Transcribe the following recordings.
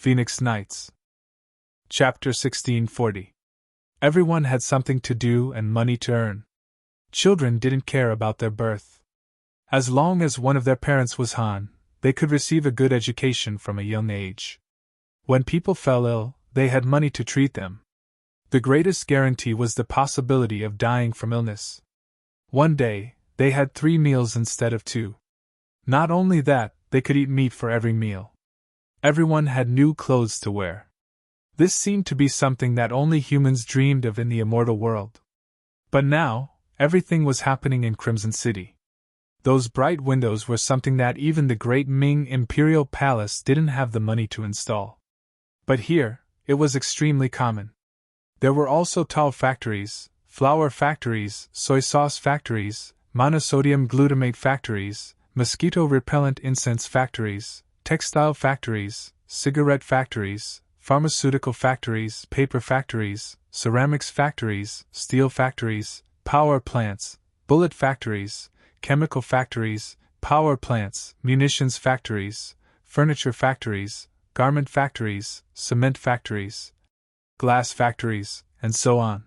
Phoenix Nights. Chapter 1640. Everyone had something to do and money to earn. Children didn't care about their birth. As long as one of their parents was Han, they could receive a good education from a young age. When people fell ill, they had money to treat them. The greatest guarantee was the possibility of dying from illness. One day, they had 3 meals instead of 2. Not only that, they could eat meat for every meal. Everyone had new clothes to wear. This seemed to be something that only humans dreamed of in the immortal world. But now, everything was happening in Crimson City. Those bright windows were something that even the great Ming Imperial Palace didn't have the money to install. But here, it was extremely common. There were also tall factories, flour factories, soy sauce factories, monosodium glutamate factories, mosquito-repellent incense factories, textile factories, cigarette factories, pharmaceutical factories, paper factories, ceramics factories, steel factories, power plants, bullet factories, chemical factories, power plants, munitions factories, furniture factories, garment factories, cement factories, glass factories, and so on.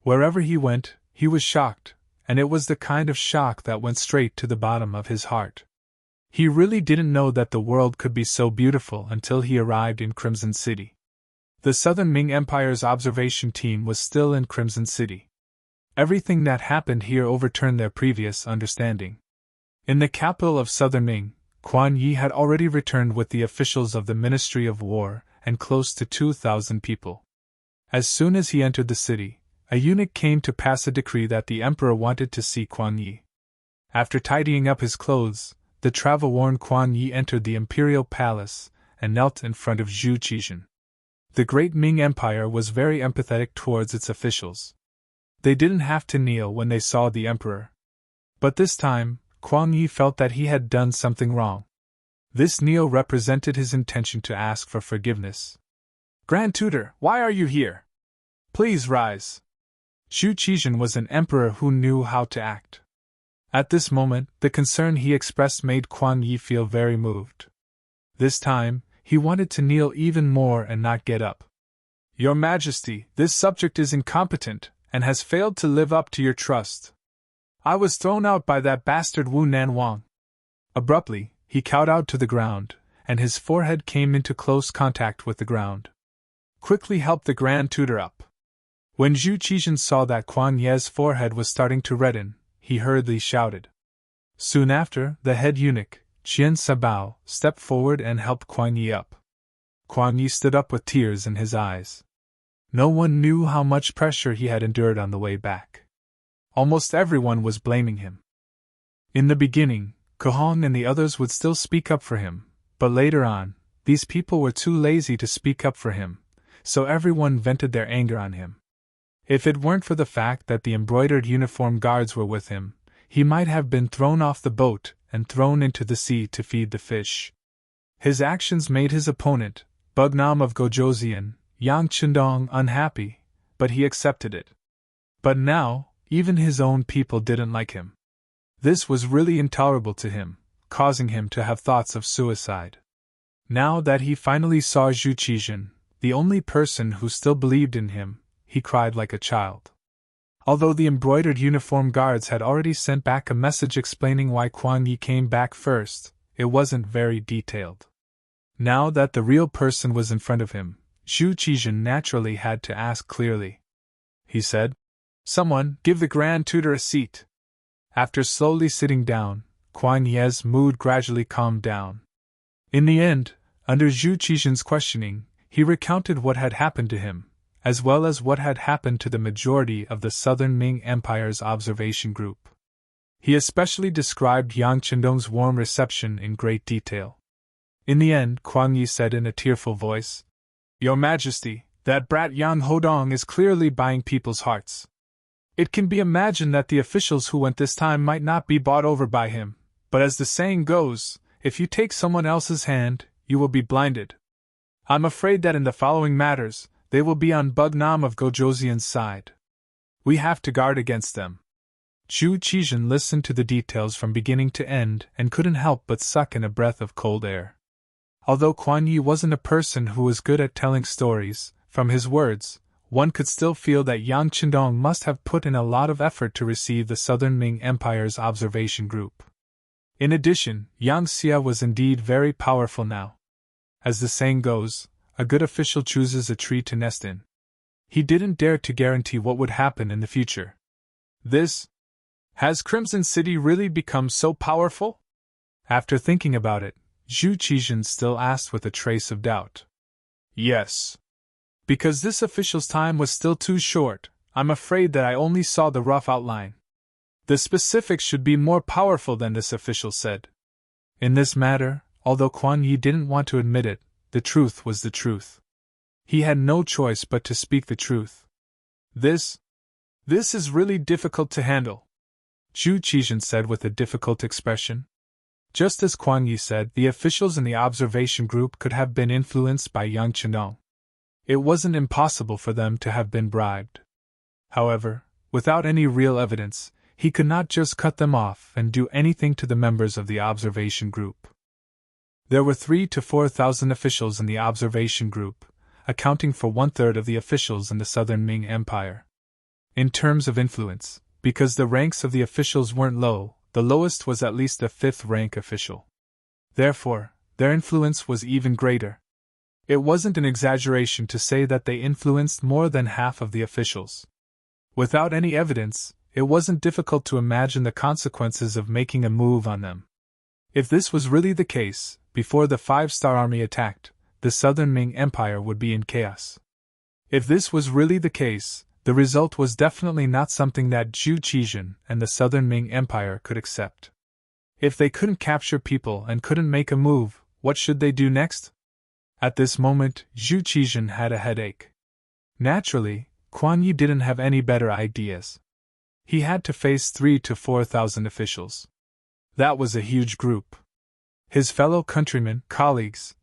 Wherever he went, he was shocked, and it was the kind of shock that went straight to the bottom of his heart. He really didn't know that the world could be so beautiful until he arrived in Crimson City. The Southern Ming Empire's observation team was still in Crimson City. Everything that happened here overturned their previous understanding. In the capital of Southern Ming, Quan Yi had already returned with the officials of the Ministry of War and close to 2,000 people. As soon as he entered the city, a eunuch came to pass a decree that the emperor wanted to see Quan Yi. After tidying up his clothes, the travel-worn Quan Yi entered the imperial palace and knelt in front of Zhu Qizhen. The great Ming Empire was very empathetic towards its officials. They didn't have to kneel when they saw the emperor. But this time, Quan Yi felt that he had done something wrong. This kneel represented his intention to ask for forgiveness. "Grand Tutor, why are you here? Please rise." Zhu Qizhen was an emperor who knew how to act. At this moment, the concern he expressed made Quan Yi feel very moved. This time, he wanted to kneel even more and not get up. "Your Majesty, this subject is incompetent, and has failed to live up to your trust. I was thrown out by that bastard Wu Nanwang." Abruptly, he kowtowed to the ground, and his forehead came into close contact with the ground. "Quickly help the Grand Tutor up." When Zhu Qizhen saw that Quan Yi's forehead was starting to redden, he hurriedly shouted. Soon after, the head eunuch, Qian Sabao, stepped forward and helped Quan Yi up. Quan Yi stood up with tears in his eyes. No one knew how much pressure he had endured on the way back. Almost everyone was blaming him. In the beginning, Kohong and the others would still speak up for him, but later on, these people were too lazy to speak up for him, so everyone vented their anger on him. If it weren't for the fact that the embroidered uniform guards were with him, he might have been thrown off the boat and thrown into the sea to feed the fish. His actions made his opponent, Bugnam of Gojoseon, Yang Chendong, unhappy, but he accepted it. But now, even his own people didn't like him. This was really intolerable to him, causing him to have thoughts of suicide. Now that he finally saw Zhu Qizhen, the only person who still believed in him, he cried like a child. Although the embroidered uniform guards had already sent back a message explaining why Quan Yi came back first, it wasn't very detailed. Now that the real person was in front of him, Zhu Qizhen naturally had to ask clearly. He said, "Someone, give the Grand Tutor a seat." After slowly sitting down, Quan Yi's mood gradually calmed down. In the end, under Zhu Qizhen's questioning, he recounted what had happened to him, as well as what had happened to the majority of the Southern Ming Empire's observation group. He especially described Yang Chendong's warm reception in great detail. In the end, Quan Yi said in a tearful voice, "Your Majesty, that brat Yang Hodong is clearly buying people's hearts. It can be imagined that the officials who went this time might not be bought over by him, but as the saying goes, if you take someone else's hand, you will be blinded. I'm afraid that in the following matters, they will be on Bugnam of Gojoseon's side. We have to guard against them." Zhu Qizhen listened to the details from beginning to end and couldn't help but suck in a breath of cold air. Although Kuan Yi wasn't a person who was good at telling stories, from his words, one could still feel that Yang Qindong must have put in a lot of effort to receive the Southern Ming Empire's observation group. In addition, Yang Xia was indeed very powerful now. As the saying goes, a good official chooses a tree to nest in. He didn't dare to guarantee what would happen in the future. Has Crimson City really become so powerful? After thinking about it, Zhu Qizhen still asked with a trace of doubt. Yes. Because this official's time was still too short, I'm afraid that I only saw the rough outline. The specifics should be more powerful than this official said. In this matter, although Kuan Yi didn't want to admit it, the truth was the truth. He had no choice but to speak the truth. This is really difficult to handle, Zhu Qizhen said with a difficult expression. Just as Kuan Yi said, the officials in the observation group could have been influenced by Yang Qindong. It wasn't impossible for them to have been bribed. However, without any real evidence, he could not just cut them off and do anything to the members of the observation group. There were 3,000 to 4,000 officials in the observation group, accounting for 1/3 of the officials in the Southern Ming Empire. In terms of influence, because the ranks of the officials weren't low, the lowest was at least a 5th rank official. Therefore, their influence was even greater. It wasn't an exaggeration to say that they influenced more than half of the officials. Without any evidence, it wasn't difficult to imagine the consequences of making a move on them. If this was really the case, before the 5-star army attacked, the Southern Ming Empire would be in chaos. If this was really the case, the result was definitely not something that Zhu Qizhen and the Southern Ming Empire could accept. If they couldn't capture people and couldn't make a move, what should they do next? At this moment, Zhu Qizhen had a headache. Naturally, Kuan Yi didn't have any better ideas. He had to face 3,000 to 4,000 officials. That was a huge group. His fellow countrymen, colleagues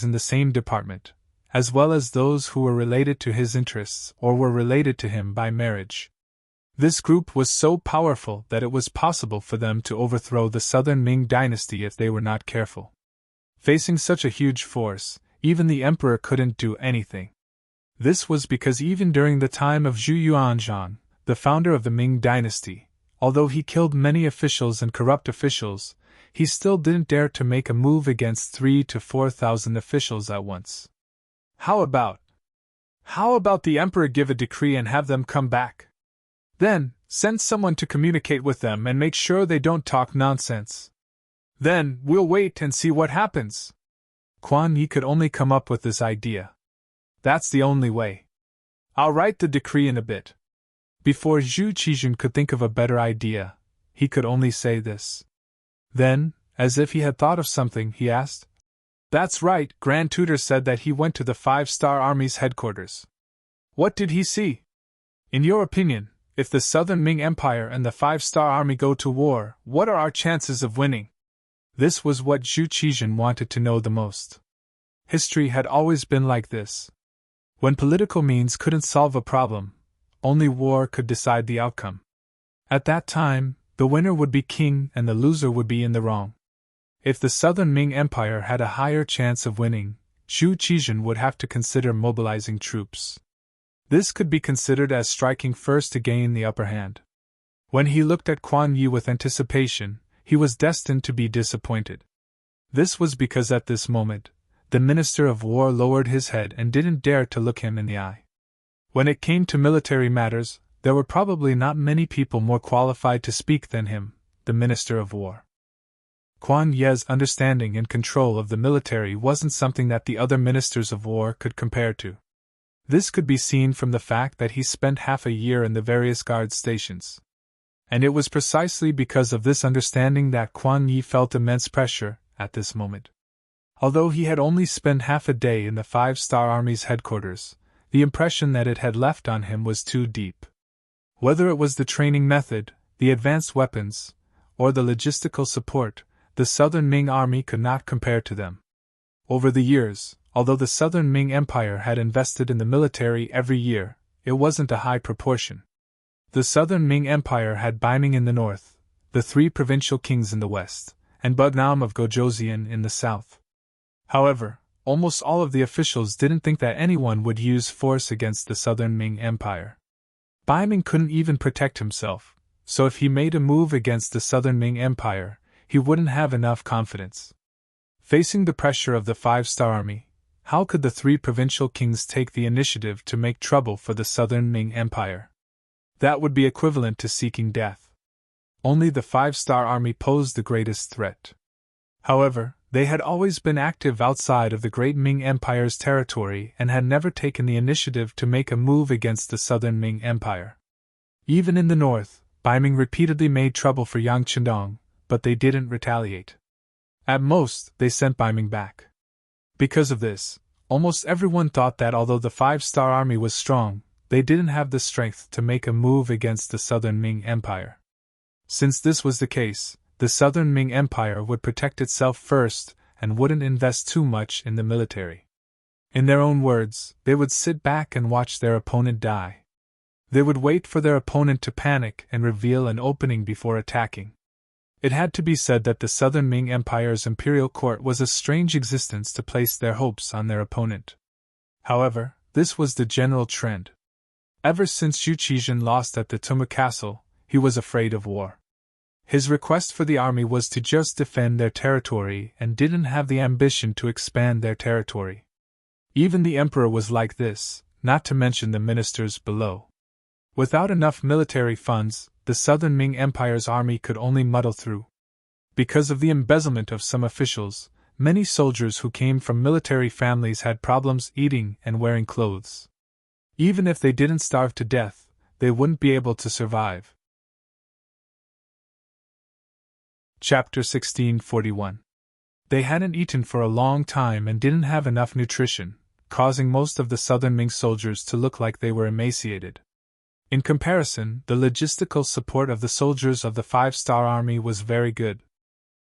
in the same department, as well as those who were related to his interests or were related to him by marriage. This group was so powerful that it was possible for them to overthrow the Southern Ming dynasty if they were not careful. Facing such a huge force, even the emperor couldn't do anything. This was because even during the time of Zhu Yuanzhan, the founder of the Ming dynasty, although he killed many officials and corrupt officials, he still didn't dare to make a move against 3,000 to 4,000 officials at once. How about the emperor give a decree and have them come back? Then, send someone to communicate with them and make sure they don't talk nonsense. Then, we'll wait and see what happens. Kuan Yi could only come up with this idea. That's the only way. I'll write the decree in a bit. Before Zhu Qizhen could think of a better idea, he could only say this. Then, as if he had thought of something, he asked, That's right, Grand Tutor said that he went to the 5-star Army's headquarters. What did he see? In your opinion, if the Southern Ming Empire and the 5-star Army go to war, what are our chances of winning? This was what Zhu Qizhen wanted to know the most. History had always been like this. When political means couldn't solve a problem, only war could decide the outcome. At that time, the winner would be king and the loser would be in the wrong. If the Southern Ming Empire had a higher chance of winning, Zhu Qizhen would have to consider mobilizing troops. This could be considered as striking first to gain the upper hand. When he looked at Kuan Yi with anticipation, he was destined to be disappointed. This was because at this moment, the Minister of War lowered his head and didn't dare to look him in the eye. When it came to military matters, there were probably not many people more qualified to speak than him, the Minister of War. Kuan Yi's understanding and control of the military wasn't something that the other ministers of war could compare to. This could be seen from the fact that he spent half a year in the various guard stations. And it was precisely because of this understanding that Kuan Yi felt immense pressure at this moment. Although he had only spent half a day in the 5-star Army's headquarters, the impression that it had left on him was too deep. Whether it was the training method, the advanced weapons, or the logistical support, the Southern Ming Army could not compare to them. Over the years, although the Southern Ming Empire had invested in the military every year, it wasn't a high proportion. The Southern Ming Empire had Baiming in the north, the 3 provincial kings in the west, and Bugnam of Gojoseon in the south. However, almost all of the officials didn't think that anyone would use force against the southern Ming Empire. Bai Ming couldn't even protect himself, so if he made a move against the southern Ming Empire, he wouldn't have enough confidence. Facing the pressure of the five-star army, how could the three provincial kings take the initiative to make trouble for the southern Ming Empire? That would be equivalent to seeking death. Only the five-star army posed the greatest threat. However, they had always been active outside of the great Ming Empire's territory and had never taken the initiative to make a move against the southern Ming Empire. Even in the north, Bai Ming repeatedly made trouble for Yang Chendong, but they didn't retaliate. At most, they sent Bai Ming back. Because of this, almost everyone thought that although the five-star army was strong, they didn't have the strength to make a move against the southern Ming Empire. Since this was the case, the southern Ming Empire would protect itself first and wouldn't invest too much in the military. In their own words, they would sit back and watch their opponent die. They would wait for their opponent to panic and reveal an opening before attacking. It had to be said that the southern Ming Empire's imperial court was a strange existence to place their hopes on their opponent. However, this was the general trend. Ever since Xu Qizhen lost at the Tuma Castle, he was afraid of war. His request for the army was to just defend their territory and didn't have the ambition to expand their territory. Even the emperor was like this, not to mention the ministers below. Without enough military funds, the southern Ming Empire's army could only muddle through. Because of the embezzlement of some officials, many soldiers who came from military families had problems eating and wearing clothes. Even if they didn't starve to death, they wouldn't be able to survive. Chapter 1641. They hadn't eaten for a long time and didn't have enough nutrition, causing most of the southern Ming soldiers to look like they were emaciated. In comparison, the logistical support of the soldiers of the five-star army was very good.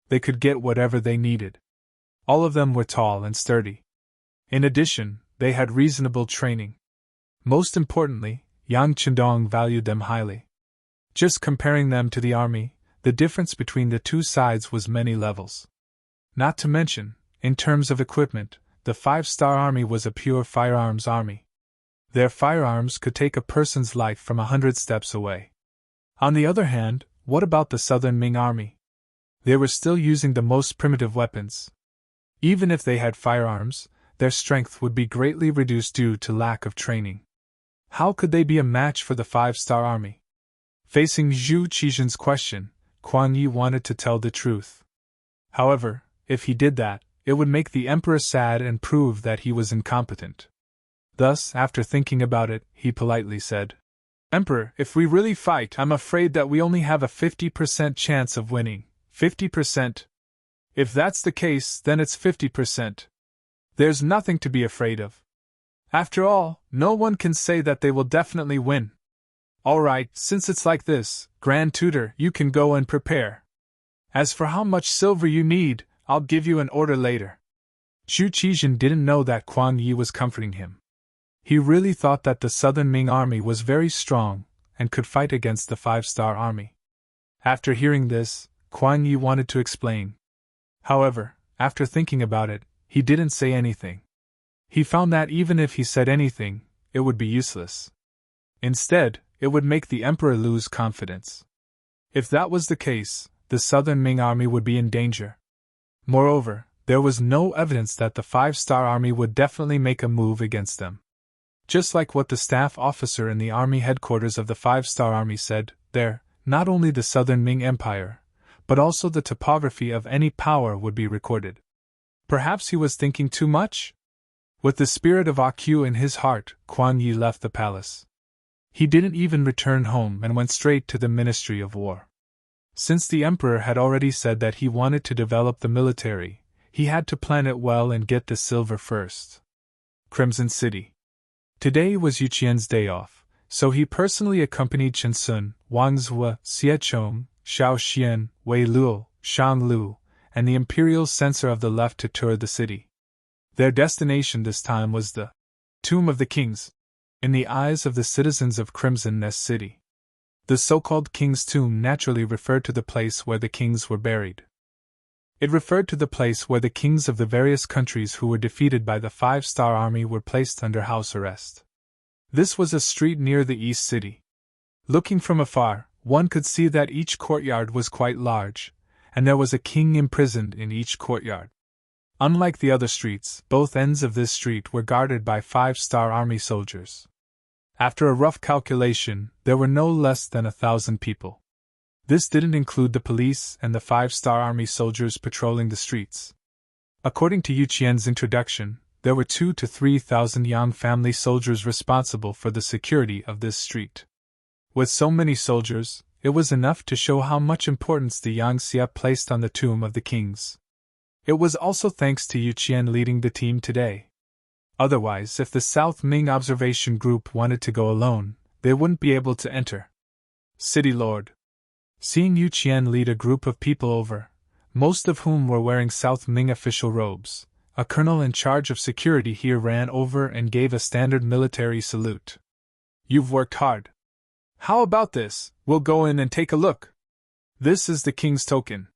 They could get whatever they needed. All of them were tall and sturdy. In addition, they had reasonable training. Most importantly, Yang Chendong valued them highly. Just comparing them to the army, the difference between the two sides was many levels. Not to mention, in terms of equipment, the five-star army was a pure firearms army. Their firearms could take a person's life from 100 steps away. On the other hand, what about the southern Ming army? They were still using the most primitive weapons. Even if they had firearms, their strength would be greatly reduced due to lack of training. How could they be a match for the five-star army? Facing Xu Qizhen's question, Kuan Yi wanted to tell the truth. However, if he did that, it would make the emperor sad and prove that he was incompetent. Thus, after thinking about it, he politely said, "Emperor, if we really fight, I'm afraid that we only have a 50% chance of winning." 50%? If that's the case, then it's 50%. There's nothing to be afraid of. After all, no one can say that they will definitely win. Alright, since it's like this, Grand Tutor, you can go and prepare. As for how much silver you need, I'll give you an order later. Xu Qizhen didn't know that Kuan Yi was comforting him. He really thought that the southern Ming army was very strong and could fight against the five-star army. After hearing this, Kuan Yi wanted to explain. However, after thinking about it, he didn't say anything. He found that even if he said anything, it would be useless. Instead, it would make the emperor lose confidence. If that was the case, the southern Ming army would be in danger. Moreover, there was no evidence that the five-star army would definitely make a move against them. Just like what the staff officer in the army headquarters of the five-star army said, there, not only the southern Ming Empire, but also the topography of any power would be recorded. Perhaps he was thinking too much? With the spirit of AQ in his heart, Kuan Yi left the palace. He didn't even return home and went straight to the Ministry of War. Since the emperor had already said that he wanted to develop the military, he had to plan it well and get the silver first. Crimson City. Today was Yuqian's day off, so he personally accompanied Chen Sun, Wang Zhe, Xie Chong, Xiao Xian, Wei Luo, Shang Lu, and the imperial censor of the left to tour the city. Their destination this time was the Tomb of the Kings, in the eyes of the citizens of Crimson Nest City. The so-called King's Tomb naturally referred to the place where the kings were buried. It referred to the place where the kings of the various countries who were defeated by the Five-Star Army were placed under house arrest. This was a street near the East City. Looking from afar, one could see that each courtyard was quite large, and there was a king imprisoned in each courtyard. Unlike the other streets, both ends of this street were guarded by Five-Star Army soldiers. After a rough calculation, there were no less than 1,000 people. This didn't include the police and the Five-Star Army soldiers patrolling the streets. According to Yu Qian's introduction, there were 2,000 to 3,000 Yang family soldiers responsible for the security of this street. With so many soldiers, it was enough to show how much importance the Yang Xia placed on the tomb of the kings. It was also thanks to Yu Qian leading the team today. Otherwise, if the South Ming observation group wanted to go alone, they wouldn't be able to enter. City Lord. Seeing Yu Qian lead a group of people over, most of whom were wearing South Ming official robes, a colonel in charge of security here ran over and gave a standard military salute. You've worked hard. How about this? We'll go in and take a look. This is the king's token.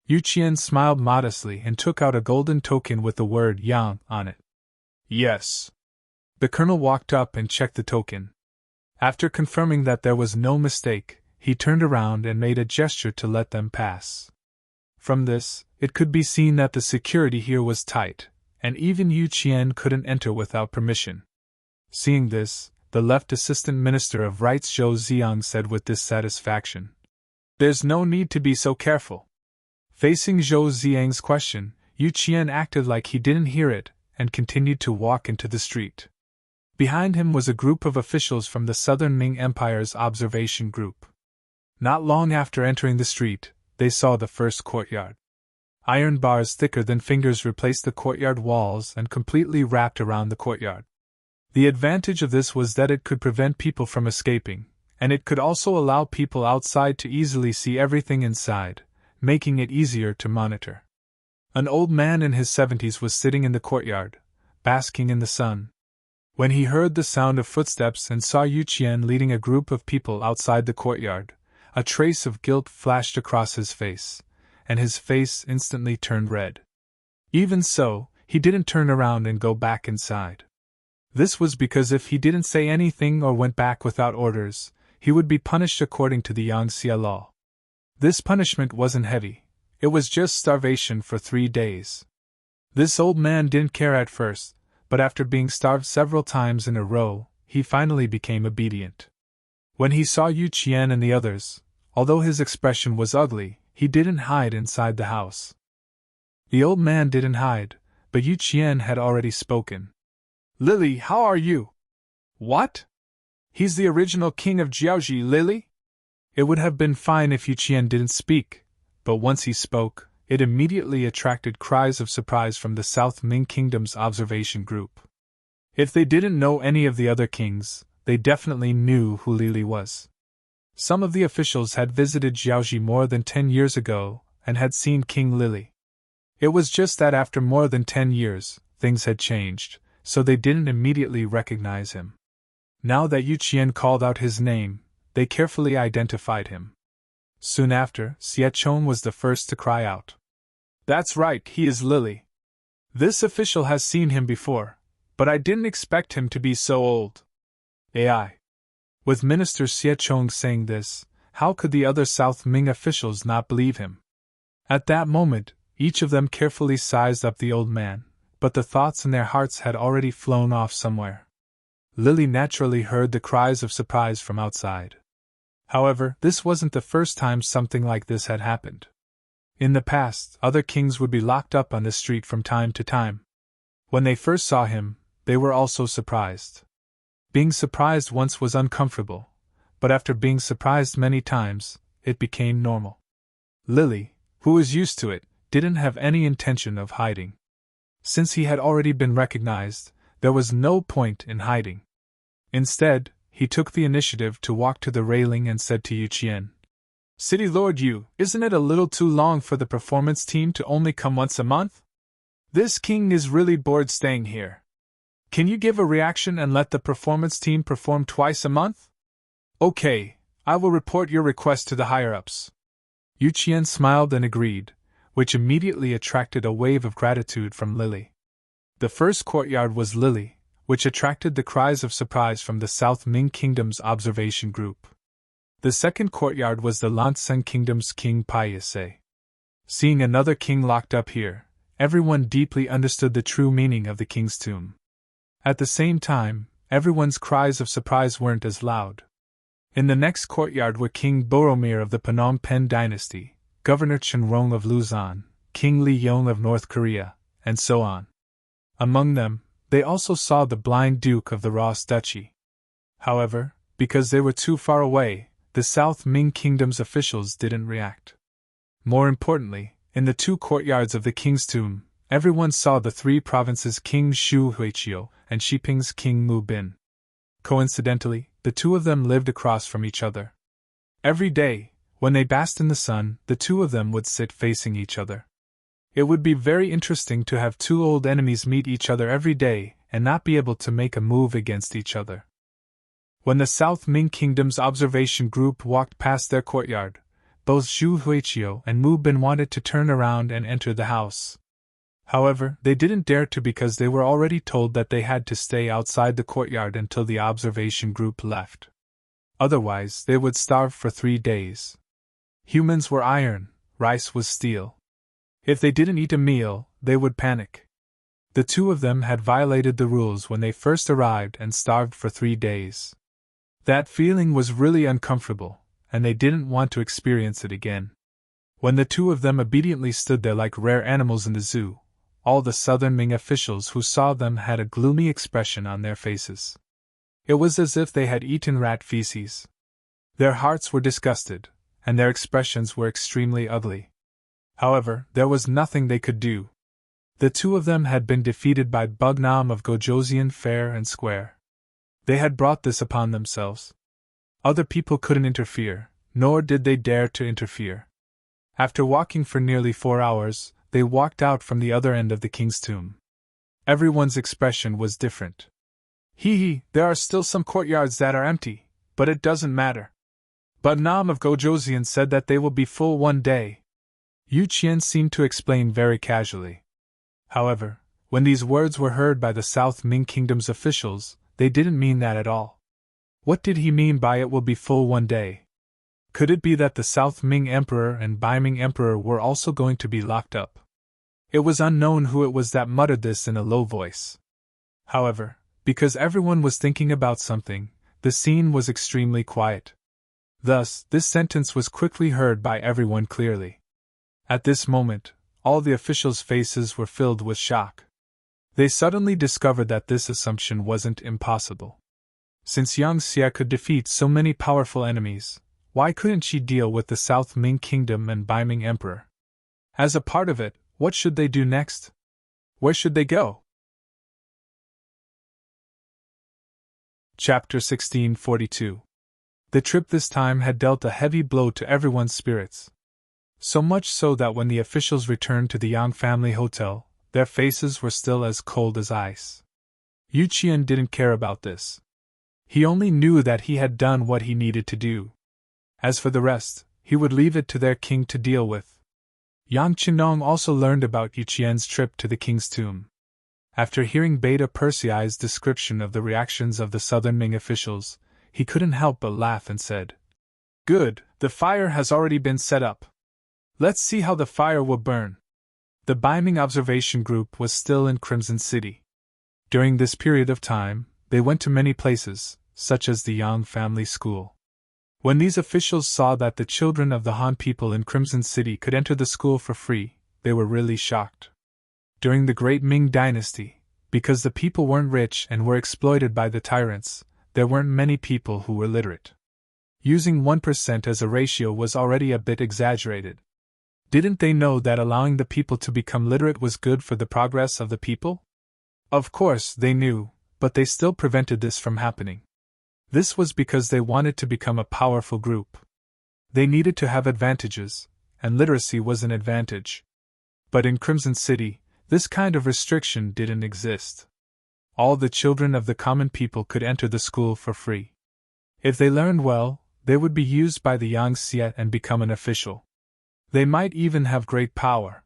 Yu Qian smiled modestly and took out a golden token with the word Yang on it. Yes. The colonel walked up and checked the token. After confirming that there was no mistake, he turned around and made a gesture to let them pass. From this, it could be seen that the security here was tight, and even Yu Qian couldn't enter without permission. Seeing this, the left assistant minister of rights Zhou Ziang said with dissatisfaction. There's no need to be so careful. Facing Zhou Ziang's question, Yu Qian acted like he didn't hear it, and continued to walk into the street. Behind him was a group of officials from the Southern Ming Empire's observation group. Not long after entering the street, they saw the first courtyard. Iron bars thicker than fingers replaced the courtyard walls and completely wrapped around the courtyard. The advantage of this was that it could prevent people from escaping, and it could also allow people outside to easily see everything inside, making it easier to monitor. An old man in his 70s was sitting in the courtyard, basking in the sun. When he heard the sound of footsteps and saw Yu Qian leading a group of people outside the courtyard, a trace of guilt flashed across his face, and his face instantly turned red. Even so, he didn't turn around and go back inside. This was because if he didn't say anything or went back without orders, he would be punished according to the Yang Xia law. This punishment wasn't heavy, it was just starvation for 3 days. This old man didn't care at first, but after being starved several times in a row, he finally became obedient. When he saw Yu Qian and the others, although his expression was ugly, he didn't hide inside the house. The old man didn't hide, but Yu Qian had already spoken. Lily, how are you? What? He's the original king of Jiaoji, Lily? It would have been fine if Yu Qian didn't speak, but once he spoke, it immediately attracted cries of surprise from the South Ming Kingdom's observation group. If they didn't know any of the other kings, they definitely knew who Lily was. Some of the officials had visited Jiaoji more than 10 years ago and had seen King Lily. It was just that after more than 10 years, things had changed, so they didn't immediately recognize him. Now that Yu Qian called out his name, they carefully identified him. Soon after, Xie Chong was the first to cry out. That's right, he is Lily. This official has seen him before, but I didn't expect him to be so old. AI. With Minister Xie Chong saying this, how could the other South Ming officials not believe him? At that moment, each of them carefully sized up the old man, but the thoughts in their hearts had already flown off somewhere. Lily naturally heard the cries of surprise from outside. However, this wasn't the first time something like this had happened. In the past, other kings would be locked up on the street from time to time. When they first saw him, they were also surprised. Being surprised once was uncomfortable, but after being surprised many times, it became normal. Lily, who was used to it, didn't have any intention of hiding. Since he had already been recognized, there was no point in hiding. Instead, he took the initiative to walk to the railing and said to Yu Qian, City Lord Yu, isn't it a little too long for the performance team to only come once a month? This king is really bored staying here. Can you give a reaction and let the performance team perform twice a month? Okay, I will report your request to the higher-ups. Yu Qian smiled and agreed, which immediately attracted a wave of gratitude from Lily. The first courtyard was Lily, which attracted the cries of surprise from the South Ming Kingdom's observation group. The second courtyard was the Lansen Kingdom's King Paise. Seeing another king locked up here, everyone deeply understood the true meaning of the king's tomb. At the same time, everyone's cries of surprise weren't as loud. In the next courtyard were King Boromir of the Phnom Penh dynasty, Governor Chenrong of Luzon, King Li Yong of North Korea, and so on. Among them, they also saw the blind Duke of the Ross Duchy. However, because they were too far away, the South Ming Kingdom's officials didn't react. More importantly, in the two courtyards of the king's tomb, everyone saw the three provinces' King Shu Huichio and Shiping's King Mu Bin. Coincidentally, the two of them lived across from each other. Every day, when they basked in the sun, the two of them would sit facing each other. It would be very interesting to have two old enemies meet each other every day and not be able to make a move against each other. When the South Ming Kingdom's observation group walked past their courtyard, both Shu Huichio and Mu Bin wanted to turn around and enter the house. However, they didn't dare to because they were already told that they had to stay outside the courtyard until the observation group left. Otherwise, they would starve for 3 days. Humans were iron, rice was steel. If they didn't eat a meal, they would panic. The two of them had violated the rules when they first arrived and starved for 3 days. That feeling was really uncomfortable, and they didn't want to experience it again. When the two of them obediently stood there like rare animals in the zoo, all the Southern Ming officials who saw them had a gloomy expression on their faces. It was as if they had eaten rat feces. Their hearts were disgusted, and their expressions were extremely ugly. However, there was nothing they could do. The two of them had been defeated by Bugnam of Gojoseon fair and square. They had brought this upon themselves. Other people couldn't interfere, nor did they dare to interfere. After walking for nearly 4 hours, they walked out from the other end of the king's tomb. Everyone's expression was different. There are still some courtyards that are empty, but it doesn't matter. Bugnam of Gojoseon said that they will be full one day. Yu Qian seemed to explain very casually. However, when these words were heard by the South Ming Kingdom's officials, they didn't mean that at all. What did he mean by it will be full one day? Could it be that the South Ming Emperor and Bai Ming Emperor were also going to be locked up? It was unknown who it was that muttered this in a low voice. However, because everyone was thinking about something, the scene was extremely quiet. Thus, this sentence was quickly heard by everyone clearly. At this moment, all the officials' faces were filled with shock. They suddenly discovered that this assumption wasn't impossible. Since Yang Xie could defeat so many powerful enemies, why couldn't she deal with the South Ming Kingdom and Bai Ming Emperor? As a part of it, what should they do next? Where should they go? Chapter 1642. The trip this time had dealt a heavy blow to everyone's spirits. So much so that when the officials returned to the Yang family hotel, their faces were still as cold as ice. Yu Qian didn't care about this. He only knew that he had done what he needed to do. As for the rest, he would leave it to their king to deal with. Yang Chenong also learned about Yu Qian's trip to the king's tomb. After hearing Beta Persei's description of the reactions of the Southern Ming officials, he couldn't help but laugh and said, "Good, the fire has already been set up. Let's see how the fire will burn." The Bai Ming observation group was still in Crimson City. During this period of time, they went to many places, such as the Yang family school. When these officials saw that the children of the Han people in Crimson City could enter the school for free, they were really shocked. During the Great Ming Dynasty, because the people weren't rich and were exploited by the tyrants, there weren't many people who were literate. Using 1% as a ratio was already a bit exaggerated. Didn't they know that allowing the people to become literate was good for the progress of the people? Of course, they knew, but they still prevented this from happening. This was because they wanted to become a powerful group. They needed to have advantages, and literacy was an advantage. But in Crimson City, this kind of restriction didn't exist. All the children of the common people could enter the school for free. If they learned well, they would be used by the Yang Xie and become an official. They might even have great power.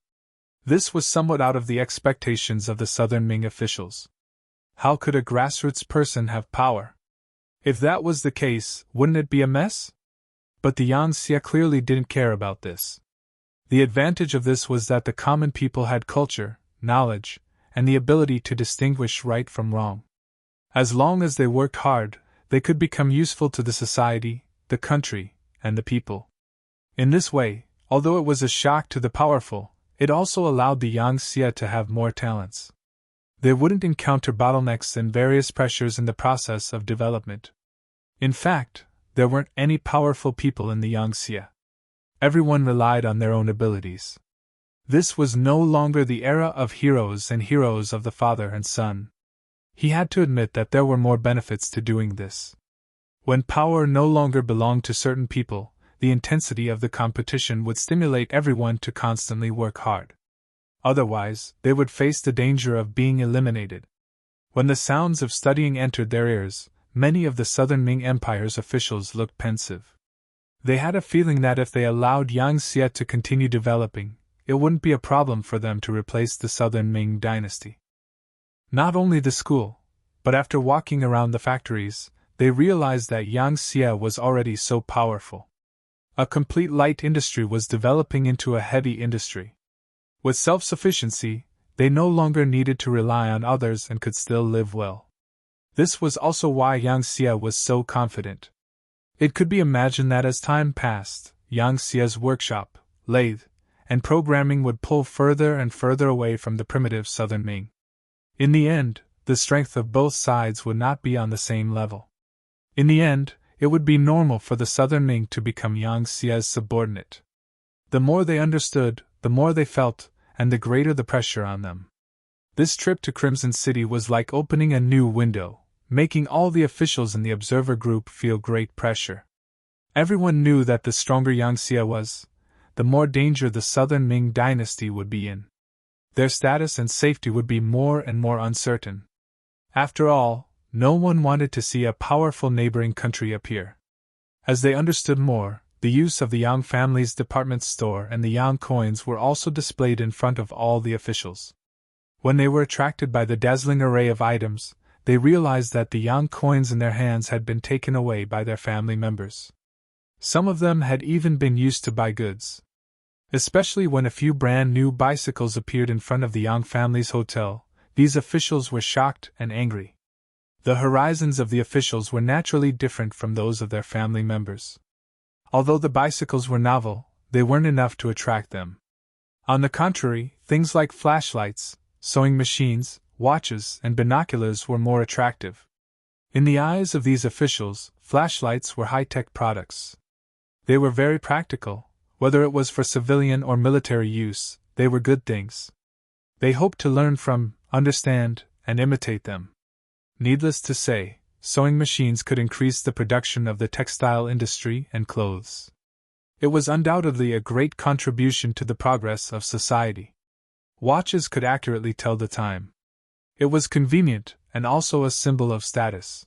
This was somewhat out of the expectations of the southern Ming officials. How could a grassroots person have power? If that was the case, wouldn't it be a mess? But the Yangtze clearly didn't care about this. The advantage of this was that the common people had culture, knowledge, and the ability to distinguish right from wrong. As long as they worked hard, they could become useful to the society, the country, and the people. In this way, although it was a shock to the powerful, it also allowed the Yangtze to have more talents. They wouldn't encounter bottlenecks and various pressures in the process of development. In fact, there weren't any powerful people in the Yangtze. Everyone relied on their own abilities. This was no longer the era of heroes and heroes of the father and son. He had to admit that there were more benefits to doing this. When power no longer belonged to certain people, the intensity of the competition would stimulate everyone to constantly work hard. Otherwise, they would face the danger of being eliminated. When the sounds of studying entered their ears, many of the southern Ming Empire's officials looked pensive. They had a feeling that if they allowed Yangtze to continue developing, it wouldn't be a problem for them to replace the southern Ming dynasty. Not only the school, but after walking around the factories, they realized that Yangtze was already so powerful. A complete light industry was developing into a heavy industry. With self-sufficiency, they no longer needed to rely on others and could still live well. This was also why Yangtze was so confident. It could be imagined that as time passed, Yangtze's workshop, lathe, and programming would pull further and further away from the primitive southern Ming. In the end, the strength of both sides would not be on the same level. In the end, it would be normal for the southern Ming to become Yangtze's subordinate. The more they understood, the more they felt, and the greater the pressure on them. This trip to Crimson City was like opening a new window, making all the officials in the observer group feel great pressure. Everyone knew that the stronger Yangtze was, the more danger the southern Ming dynasty would be in. Their status and safety would be more and more uncertain. After all, no one wanted to see a powerful neighboring country appear. As they understood more, the use of the Yang family's department store and the Yang coins were also displayed in front of all the officials. When they were attracted by the dazzling array of items, they realized that the Yang coins in their hands had been taken away by their family members. Some of them had even been used to buy goods. Especially when a few brand new bicycles appeared in front of the Yang family's hotel, these officials were shocked and angry. The horizons of the officials were naturally different from those of their family members. Although the bicycles were novel, they weren't enough to attract them. On the contrary, things like flashlights, sewing machines, watches, and binoculars were more attractive. In the eyes of these officials, flashlights were high-tech products. They were very practical. Whether it was for civilian or military use, they were good things. They hoped to learn from, understand, and imitate them. Needless to say, sewing machines could increase the production of the textile industry and clothes. It was undoubtedly a great contribution to the progress of society. Watches could accurately tell the time. It was convenient and also a symbol of status.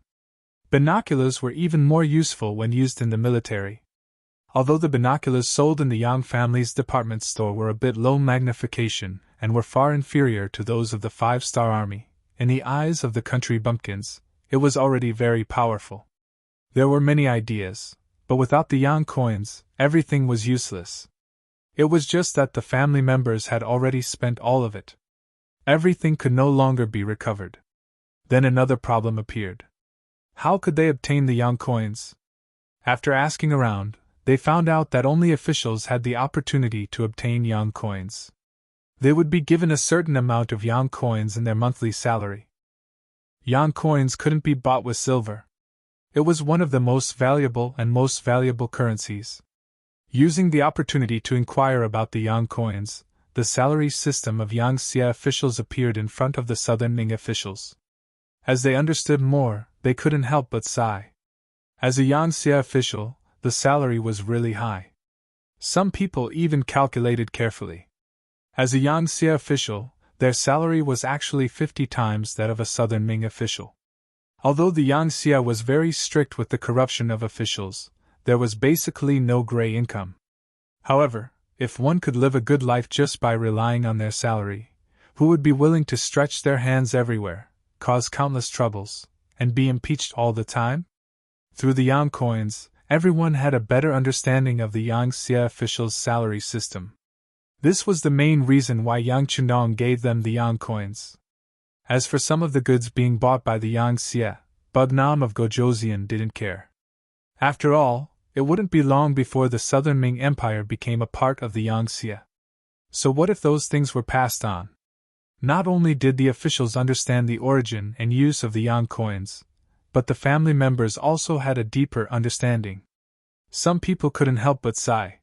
Binoculars were even more useful when used in the military. Although the binoculars sold in the Yang family's department store were a bit low magnification and were far inferior to those of the five-star army, in the eyes of the country bumpkins, it was already very powerful. There were many ideas, but without the Yang coins, everything was useless. It was just that the family members had already spent all of it. Everything could no longer be recovered. Then another problem appeared. How could they obtain the Yang coins? After asking around, they found out that only officials had the opportunity to obtain Yang coins. They would be given a certain amount of Yang coins in their monthly salary. Yang coins couldn't be bought with silver. It was one of the most valuable currencies. Using the opportunity to inquire about the Yang coins, the salary system of Yangtze officials appeared in front of the southern Ming officials. As they understood more, they couldn't help but sigh. As a Yangtze official, the salary was really high. Some people even calculated carefully. As a Yangtze official, their salary was actually 50 times that of a southern Ming official. Although the Yangtze was very strict with the corruption of officials, there was basically no gray income. However, If one could live a good life just by relying on their salary, who would be willing to stretch their hands everywhere, cause countless troubles, and be impeached all the time? Through the Yang coins, everyone had a better understanding of the Yang Xie officials' salary system. This was the main reason why Yang Chenong gave them the Yang coins. As for some of the goods being bought by the Yang Xie, Bugnam of Gojoseon didn't care. After all, it wouldn't be long before the Southern Ming Empire became a part of the Yang Xie. So what if those things were passed on? Not only did the officials understand the origin and use of the Yang coins, but the family members also had a deeper understanding. Some people couldn't help but sigh.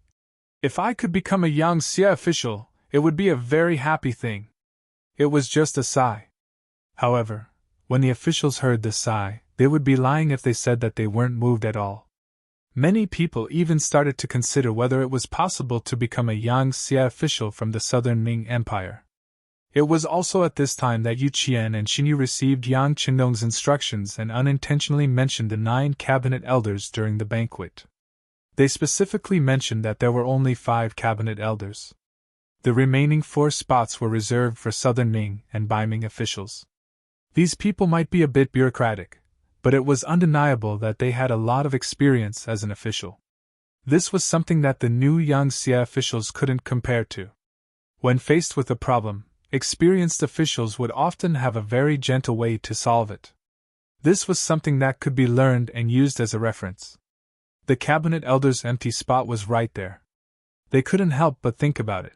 If I could become a Yang Xie official, it would be a very happy thing. It was just a sigh. However, when the officials heard the sigh, they would be lying if they said that they weren't moved at all. Many people even started to consider whether it was possible to become a Yang Xie official from the Southern Ming Empire. It was also at this time that Yu Qian and Xinyu received Yang Chenong's instructions and unintentionally mentioned the 9 cabinet elders during the banquet. They specifically mentioned that there were only 5 cabinet elders. The remaining 4 spots were reserved for Southern Ming and Baiming officials. These people might be a bit bureaucratic, but it was undeniable that they had a lot of experience as an official. This was something that the new Yang Xie officials couldn't compare to. When faced with a problem, experienced officials would often have a very gentle way to solve it. This was something that could be learned and used as a reference. The cabinet elders' empty spot was right there. They couldn't help but think about it.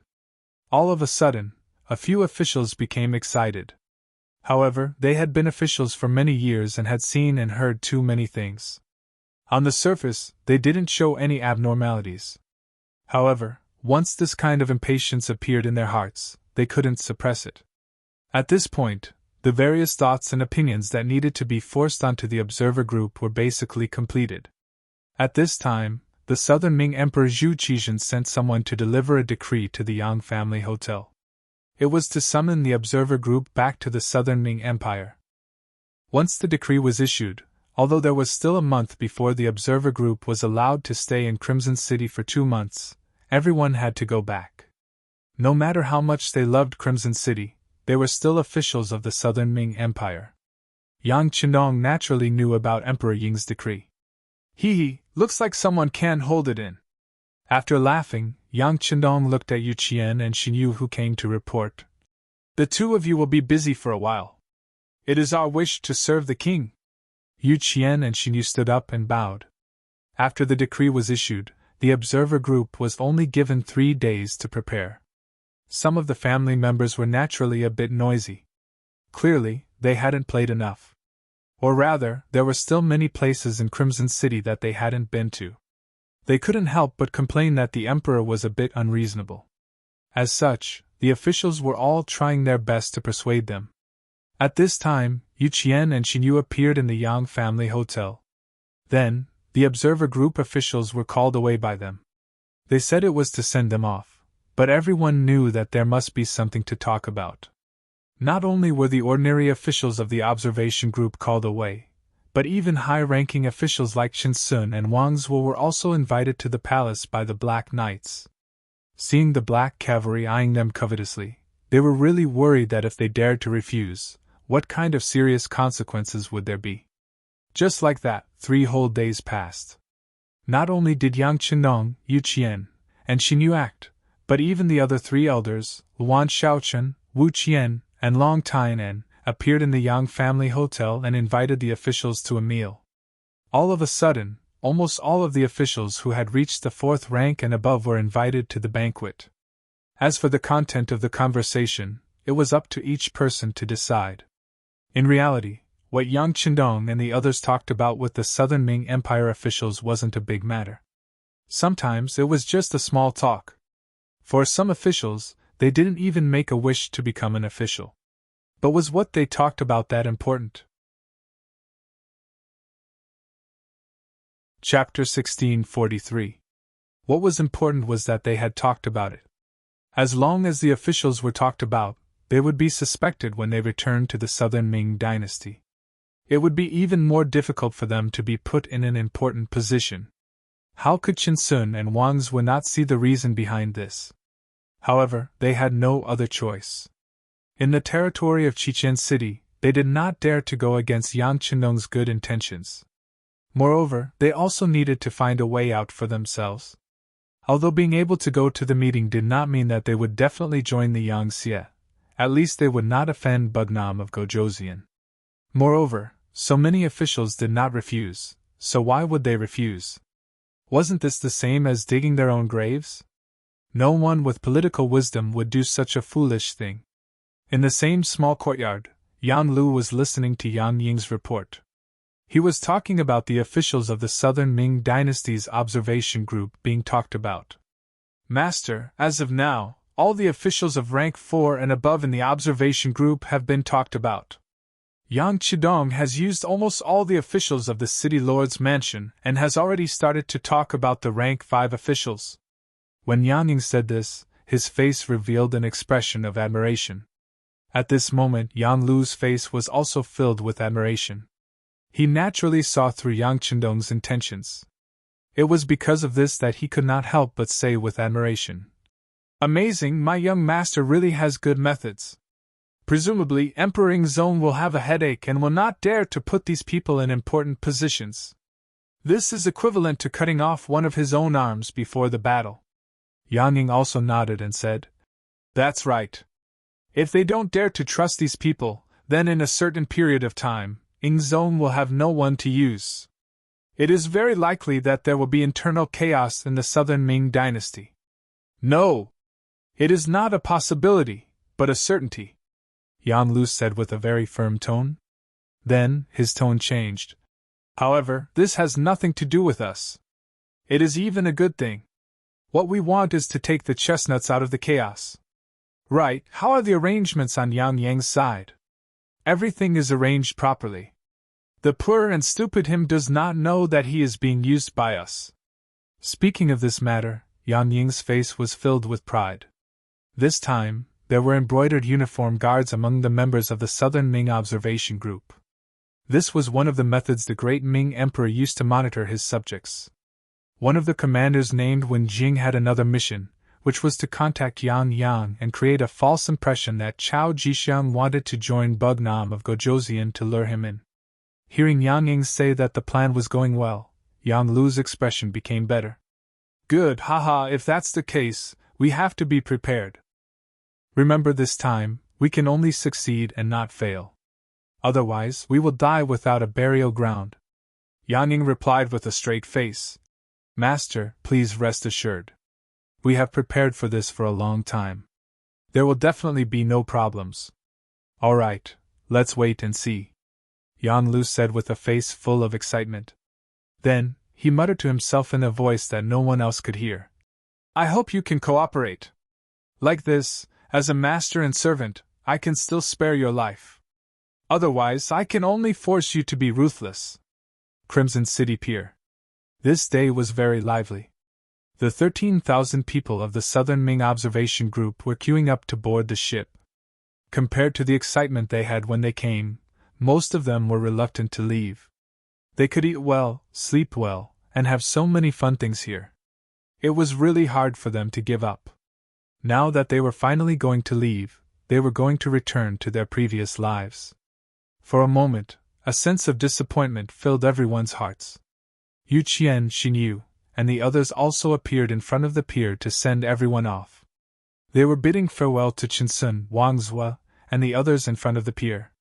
All of a sudden, a few officials became excited. However, they had been officials for many years and had seen and heard too many things. On the surface, they didn't show any abnormalities. However, once this kind of impatience appeared in their hearts, they couldn't suppress it. At this point, the various thoughts and opinions that needed to be forced onto the observer group were basically completed. At this time, the Southern Ming Emperor Zhu Qizhen sent someone to deliver a decree to the Yang family hotel. It was to summon the observer group back to the Southern Ming Empire. Once the decree was issued, although there was still a month before the observer group was allowed to stay in Crimson City for 2 months, everyone had to go back. No matter how much they loved Crimson City, they were still officials of the Southern Ming Empire. Yang Chenong naturally knew about Emperor Ying's decree. Hee, looks like someone can't hold it in. After laughing, Yang Chenong looked at Yu Qian and Xinyu, who came to report. The 2 of you will be busy for a while. It is our wish to serve the king. Yu Qian and Xinyu stood up and bowed. After the decree was issued, the observer group was only given 3 days to prepare. Some of the family members were naturally a bit noisy. Clearly, they hadn't played enough. Or rather, there were still many places in Crimson City that they hadn't been to. They couldn't help but complain that the emperor was a bit unreasonable. As such, the officials were all trying their best to persuade them. At this time, Yu Qian and Xinyu appeared in the Yang family hotel. Then, the observer group officials were called away by them. They said it was to send them off, but everyone knew that there must be something to talk about. Not only were the ordinary officials of the observation group called away, but even high-ranking officials like Shin Sun and Wang Zuo were also invited to the palace by the Black Knights. Seeing the Black Cavalry eyeing them covetously, they were really worried that if they dared to refuse, what kind of serious consequences would there be? Just like that, 3 whole days passed. Not only did Yang Chenong, Yu Qian, and Xinyu act, but even the other 3 elders, Luan Shaochen, Wu Qian, and Long Tainan, appeared in the Yang family hotel and invited the officials to a meal. All of a sudden, almost all of the officials who had reached the 4th rank and above were invited to the banquet. As for the content of the conversation, it was up to each person to decide. In reality, what Yang Chendong and the others talked about with the Southern Ming Empire officials wasn't a big matter. Sometimes it was just a small talk. For some officials, they didn't even make a wish to become an official. But was what they talked about that important? Chapter 1643. What was important was that they had talked about it. As long as the officials were talked about, they would be suspected when they returned to the Southern Ming dynasty. It would be even more difficult for them to be put in an important position. How could Qin Sun and Wang Zwe not see the reason behind this? However, they had no other choice. In the territory of Chichen City, they did not dare to go against Yang Chenong's good intentions. Moreover, they also needed to find a way out for themselves. Although being able to go to the meeting did not mean that they would definitely join the Yangtze, at least they would not offend Bugnam of Gojoseon. Moreover, so many officials did not refuse, so why would they refuse? Wasn't this the same as digging their own graves? No one with political wisdom would do such a foolish thing. In the same small courtyard, Yan Lu was listening to Yang Ying's report. He was talking about the officials of the Southern Ming Dynasty's observation group being talked about. Master, as of now, all the officials of rank 4 and above in the observation group have been talked about. Yang Chidong has used almost all the officials of the city lord's mansion and has already started to talk about the rank 5 officials. When Yang Ying said this, his face revealed an expression of admiration. At this moment, Yang Lu's face was also filled with admiration. He naturally saw through Yang Chidong's intentions. It was because of this that he could not help but say with admiration, "Amazing, my young master really has good methods. Presumably, Emperor Ingzone will have a headache and will not dare to put these people in important positions. This is equivalent to cutting off one of his own arms before the battle." Yang Ying also nodded and said, "That's right. If they don't dare to trust these people, then in a certain period of time, Ingzone will have no one to use. It is very likely that there will be internal chaos in the Southern Ming dynasty." "No! It is not a possibility, but a certainty," Yan Lu said with a very firm tone. Then, his tone changed. "However, this has nothing to do with us. It is even a good thing. What we want is to take the chestnuts out of the chaos." "Right, how are the arrangements on Yang Yang's side?" "Everything is arranged properly. The poor and stupid him does not know that he is being used by us." Speaking of this matter, Yang Ying's face was filled with pride. This time, there were embroidered uniform guards among the members of the Southern Ming observation group. This was one of the methods the great Ming Emperor used to monitor his subjects. One of the commanders named Wen Jing had another mission, which was to contact Yang Yang and create a false impression that Chao Jixiang wanted to join Bugnam of Gojoseon to lure him in. Hearing Yang Ying say that the plan was going well, Yang Lu's expression became better. "Good, haha, if that's the case, we have to be prepared. Remember this time, we can only succeed and not fail. Otherwise, we will die without a burial ground." Yang Ying replied with a straight face. "Master, please rest assured. We have prepared for this for a long time. There will definitely be no problems." "All right, let's wait and see," Yan Lu said with a face full of excitement. Then, he muttered to himself in a voice that no one else could hear, "I hope you can cooperate. Like this, as a master and servant, I can still spare your life. Otherwise, I can only force you to be ruthless." Crimson City Pier. This day was very lively. The 13,000 people of the Southern Ming observation group were queuing up to board the ship. Compared to the excitement they had when they came, most of them were reluctant to leave. They could eat well, sleep well, and have so many fun things here. It was really hard for them to give up. Now that they were finally going to leave, they were going to return to their previous lives. For a moment, a sense of disappointment filled everyone's hearts. Yu Qian, Xin Yu, and the others also appeared in front of the pier to send everyone off. They were bidding farewell to Qin Sun, Wang Zwe, and the others in front of the pier.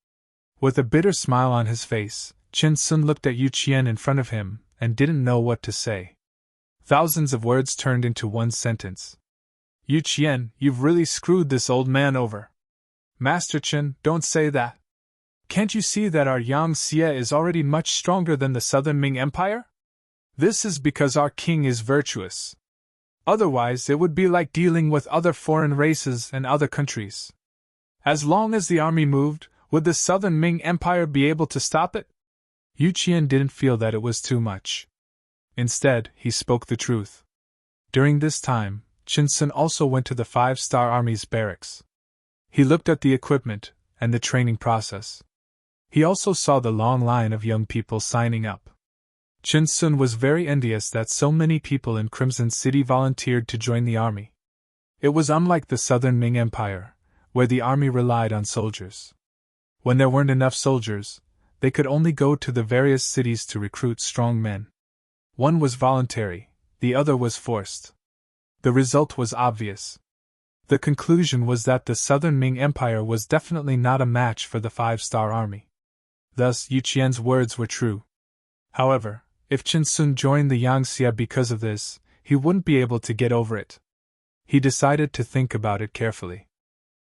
With a bitter smile on his face, Qin Sun looked at Yu Qian in front of him and didn't know what to say. Thousands of words turned into one sentence. "Yu Qian, you've really screwed this old man over." "Master Qin, don't say that. Can't you see that our Yangtze is already much stronger than the Southern Ming Empire? This is because our king is virtuous. Otherwise, it would be like dealing with other foreign races and other countries. As long as the army moved, would the Southern Ming Empire be able to stop it?" Yu Qian didn't feel that it was too much. Instead, he spoke the truth. During this time, Qin Sun also went to the 5-star Army's barracks. He looked at the equipment and the training process. He also saw the long line of young people signing up. Chen Sun was very envious that so many people in Crimson City volunteered to join the army. It was unlike the southern Ming Empire, where the army relied on soldiers. When there weren't enough soldiers, they could only go to the various cities to recruit strong men. One was voluntary, the other was forced. The result was obvious. The conclusion was that the southern Ming Empire was definitely not a match for the 5-star army. Thus, Yu Qian's words were true. However, if Chen Sun joined the Yangtze because of this, he wouldn't be able to get over it. He decided to think about it carefully.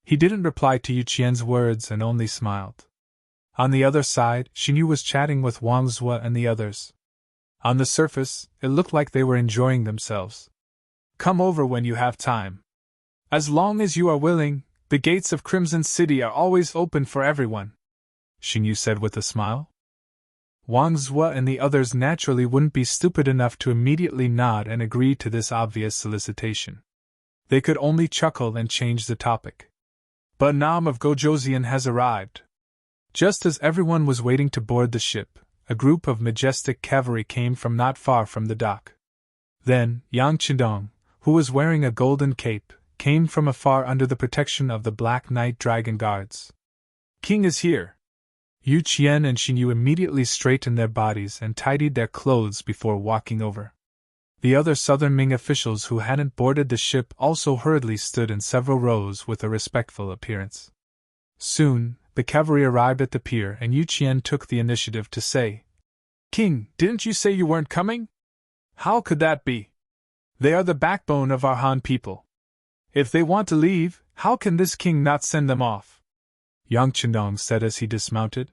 He didn't reply to Yu Qian's words and only smiled. On the other side, Xinyu was chatting with Wang Zue and the others. On the surface, it looked like they were enjoying themselves. Come over when you have time. As long as you are willing, the gates of Crimson City are always open for everyone, Xinyu said with a smile. Wang Zue and the others naturally wouldn't be stupid enough to immediately nod and agree to this obvious solicitation. They could only chuckle and change the topic. But Nam of Gojoseon has arrived. Just as everyone was waiting to board the ship, a group of majestic cavalry came from not far from the dock. Then, Yang Qindong, who was wearing a golden cape, came from afar under the protection of the Black Knight Dragon Guards. King is here! Yu Qian and Xinyu immediately straightened their bodies and tidied their clothes before walking over. The other southern Ming officials who hadn't boarded the ship also hurriedly stood in several rows with a respectful appearance. Soon, the cavalry arrived at the pier and Yu Qian took the initiative to say, "King, didn't you say you weren't coming? How could that be? They are the backbone of our Han people. If they want to leave, how can this king not send them off?" Yang Qindong said as he dismounted.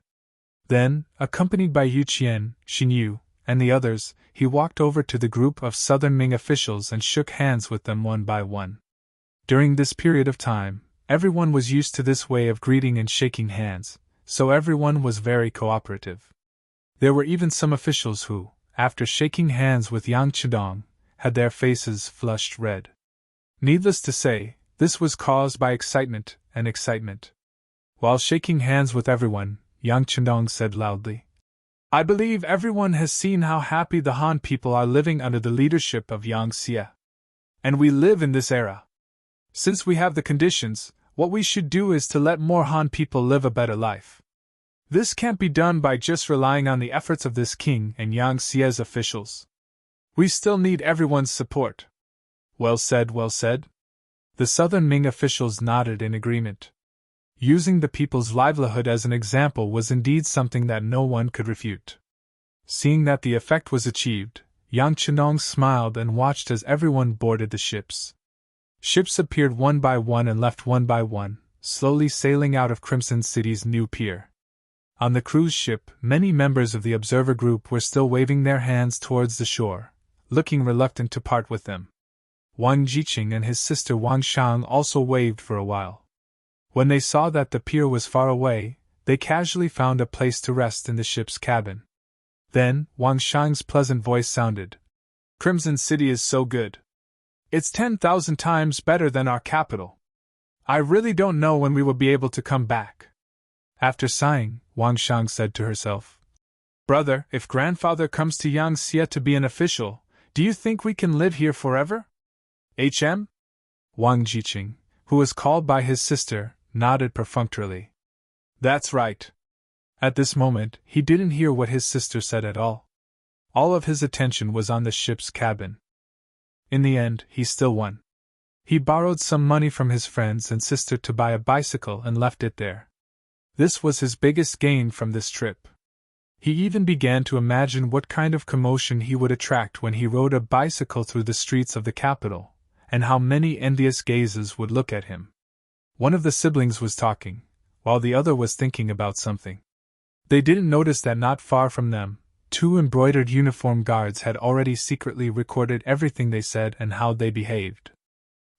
Then, accompanied by Yu Qian, Xinyu, and the others, he walked over to the group of southern Ming officials and shook hands with them one by one. During this period of time, everyone was used to this way of greeting and shaking hands, so everyone was very cooperative. There were even some officials who, after shaking hands with Yang Qindong, had their faces flushed red. Needless to say, this was caused by excitement. While shaking hands with everyone, Yang Qindong said loudly, "I believe everyone has seen how happy the Han people are living under the leadership of Yang Xie. And we live in this era. Since we have the conditions, what we should do is to let more Han people live a better life. This can't be done by just relying on the efforts of this king and Yang Xie's officials. We still need everyone's support." Well said, well said. The southern Ming officials nodded in agreement. Using the people's livelihood as an example was indeed something that no one could refute. Seeing that the effect was achieved, Yang Qindong smiled and watched as everyone boarded the ships. Ships appeared one by one and left one by one, slowly sailing out of Crimson City's new pier. On the cruise ship, many members of the observer group were still waving their hands towards the shore, looking reluctant to part with them. Wang Jiqing and his sister Wang Shang also waved for a while. When they saw that the pier was far away, they casually found a place to rest in the ship's cabin. Then, Wang Shang's pleasant voice sounded. "Crimson City is so good. It's 10,000 times better than our capital. I really don't know when we will be able to come back." After sighing, Wang Shang said to herself, "Brother, if grandfather comes to Yangtze to be an official, do you think we can live here forever?" Wang Jiqing, who was called by his sister, nodded perfunctorily. "That's right." At this moment, he didn't hear what his sister said at all. All of his attention was on the ship's cabin. In the end, he still won. He borrowed some money from his friends and sister to buy a bicycle and left it there. This was his biggest gain from this trip. He even began to imagine what kind of commotion he would attract when he rode a bicycle through the streets of the capital, and how many envious gazes would look at him. One of the siblings was talking, while the other was thinking about something. They didn't notice that not far from them, 2 embroidered uniform guards had already secretly recorded everything they said and how they behaved.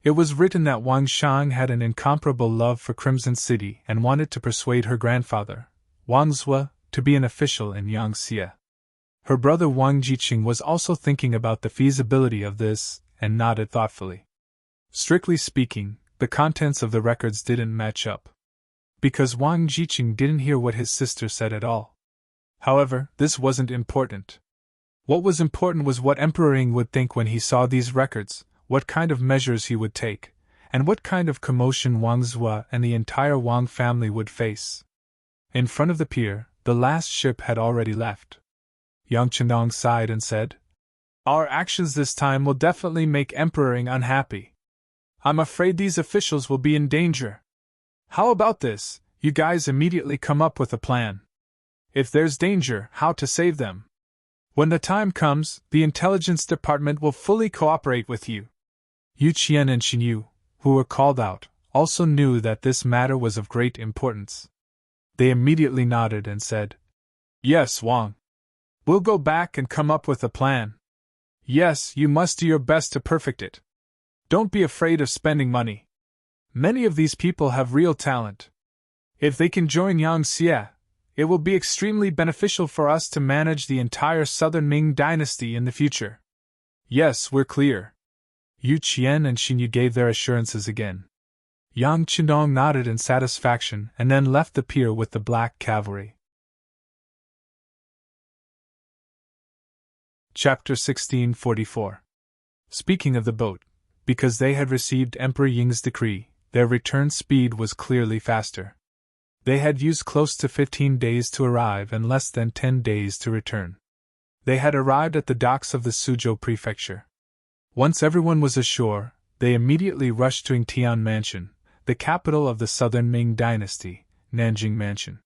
It was written that Wang Shang had an incomparable love for Crimson City and wanted to persuade her grandfather, Wang Zue, to be an official in Yangtze. Her brother Wang Jiqing was also thinking about the feasibility of this and nodded thoughtfully. Strictly speaking, the contents of the records didn't match up, because Wang Jiqing didn't hear what his sister said at all. However, this wasn't important. What was important was what Emperor Ming would think when he saw these records, what kind of measures he would take, and what kind of commotion Wang Zhua and the entire Wang family would face. In front of the pier, the last ship had already left. Yang Chendong sighed and said, "Our actions this time will definitely make Emperor Ming unhappy. I'm afraid these officials will be in danger. How about this, you guys immediately come up with a plan. If there's danger, how to save them. When the time comes, the intelligence department will fully cooperate with you." Yu Qian and Xin Yu, who were called out, also knew that this matter was of great importance. They immediately nodded and said, "Yes, Wang. We'll go back and come up with a plan. Yes, you must do your best to perfect it. Don't be afraid of spending money. Many of these people have real talent. If they can join Yang Xie, it will be extremely beneficial for us to manage the entire southern Ming dynasty in the future." "Yes, we're clear." Yu Qian and Xin Yu gave their assurances again. Yang Chendong nodded in satisfaction and then left the pier with the black cavalry. Chapter 1644. Speaking of the boat, because they had received Emperor Ying's decree, their return speed was clearly faster. They had used close to 15 days to arrive and less than 10 days to return. They had arrived at the docks of the Suzhou prefecture. Once everyone was ashore, they immediately rushed to Yingtian Mansion, the capital of the southern Ming dynasty, Nanjing Mansion.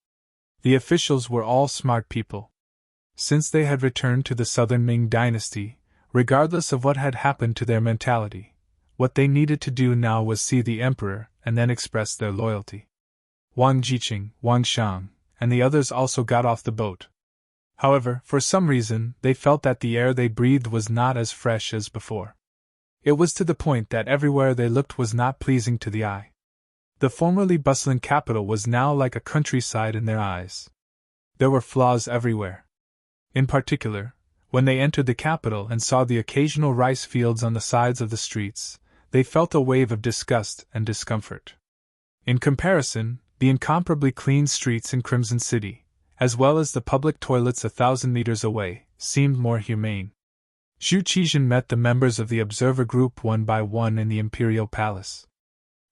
The officials were all smart people. Since they had returned to the southern Ming dynasty, regardless of what had happened to their mentality, what they needed to do now was see the emperor and then express their loyalty. Wang Jiqing, Wang Shang, and the others also got off the boat. However, for some reason, they felt that the air they breathed was not as fresh as before. It was to the point that everywhere they looked was not pleasing to the eye. The formerly bustling capital was now like a countryside in their eyes. There were flaws everywhere. In particular, when they entered the capital and saw the occasional rice fields on the sides of the streets, they felt a wave of disgust and discomfort. In comparison, the incomparably clean streets in Crimson City, as well as the public toilets 1,000 meters away, seemed more humane. Zhu Qizhen met the members of the observer group one by one in the imperial palace.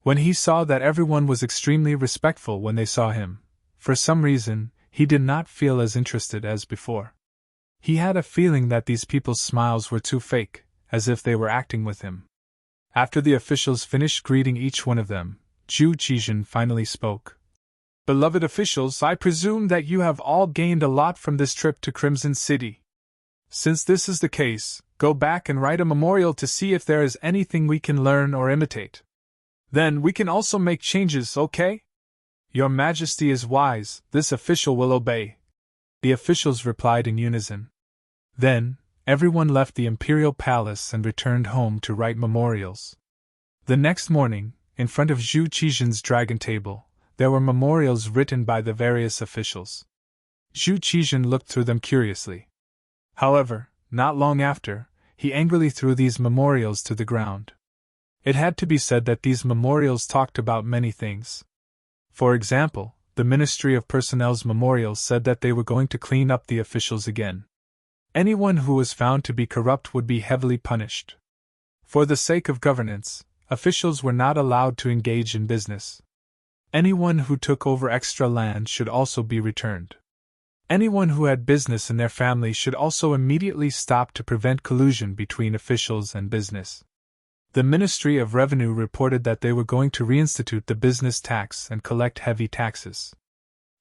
When he saw that everyone was extremely respectful when they saw him, for some reason, he did not feel as interested as before. He had a feeling that these people's smiles were too fake, as if they were acting with him. After the officials finished greeting each one of them, Zhu Qizhen finally spoke. "Beloved officials, I presume that you have all gained a lot from this trip to Crimson City. Since this is the case, go back and write a memorial to see if there is anything we can learn or imitate. Then we can also make changes, okay? Your Majesty is wise, this official will obey." The officials replied in unison. Then, everyone left the imperial palace and returned home to write memorials. The next morning, in front of Zhu Qizhen's dragon table, there were memorials written by the various officials. Zhu Qizhen looked through them curiously. However, not long after, he angrily threw these memorials to the ground. It had to be said that these memorials talked about many things. For example, the Ministry of Personnel's memorials said that they were going to clean up the officials again. Anyone who was found to be corrupt would be heavily punished. For the sake of governance, officials were not allowed to engage in business. Anyone who took over extra land should also be returned. Anyone who had business in their family should also immediately stop to prevent collusion between officials and business. The Ministry of Revenue reported that they were going to reinstitute the business tax and collect heavy taxes.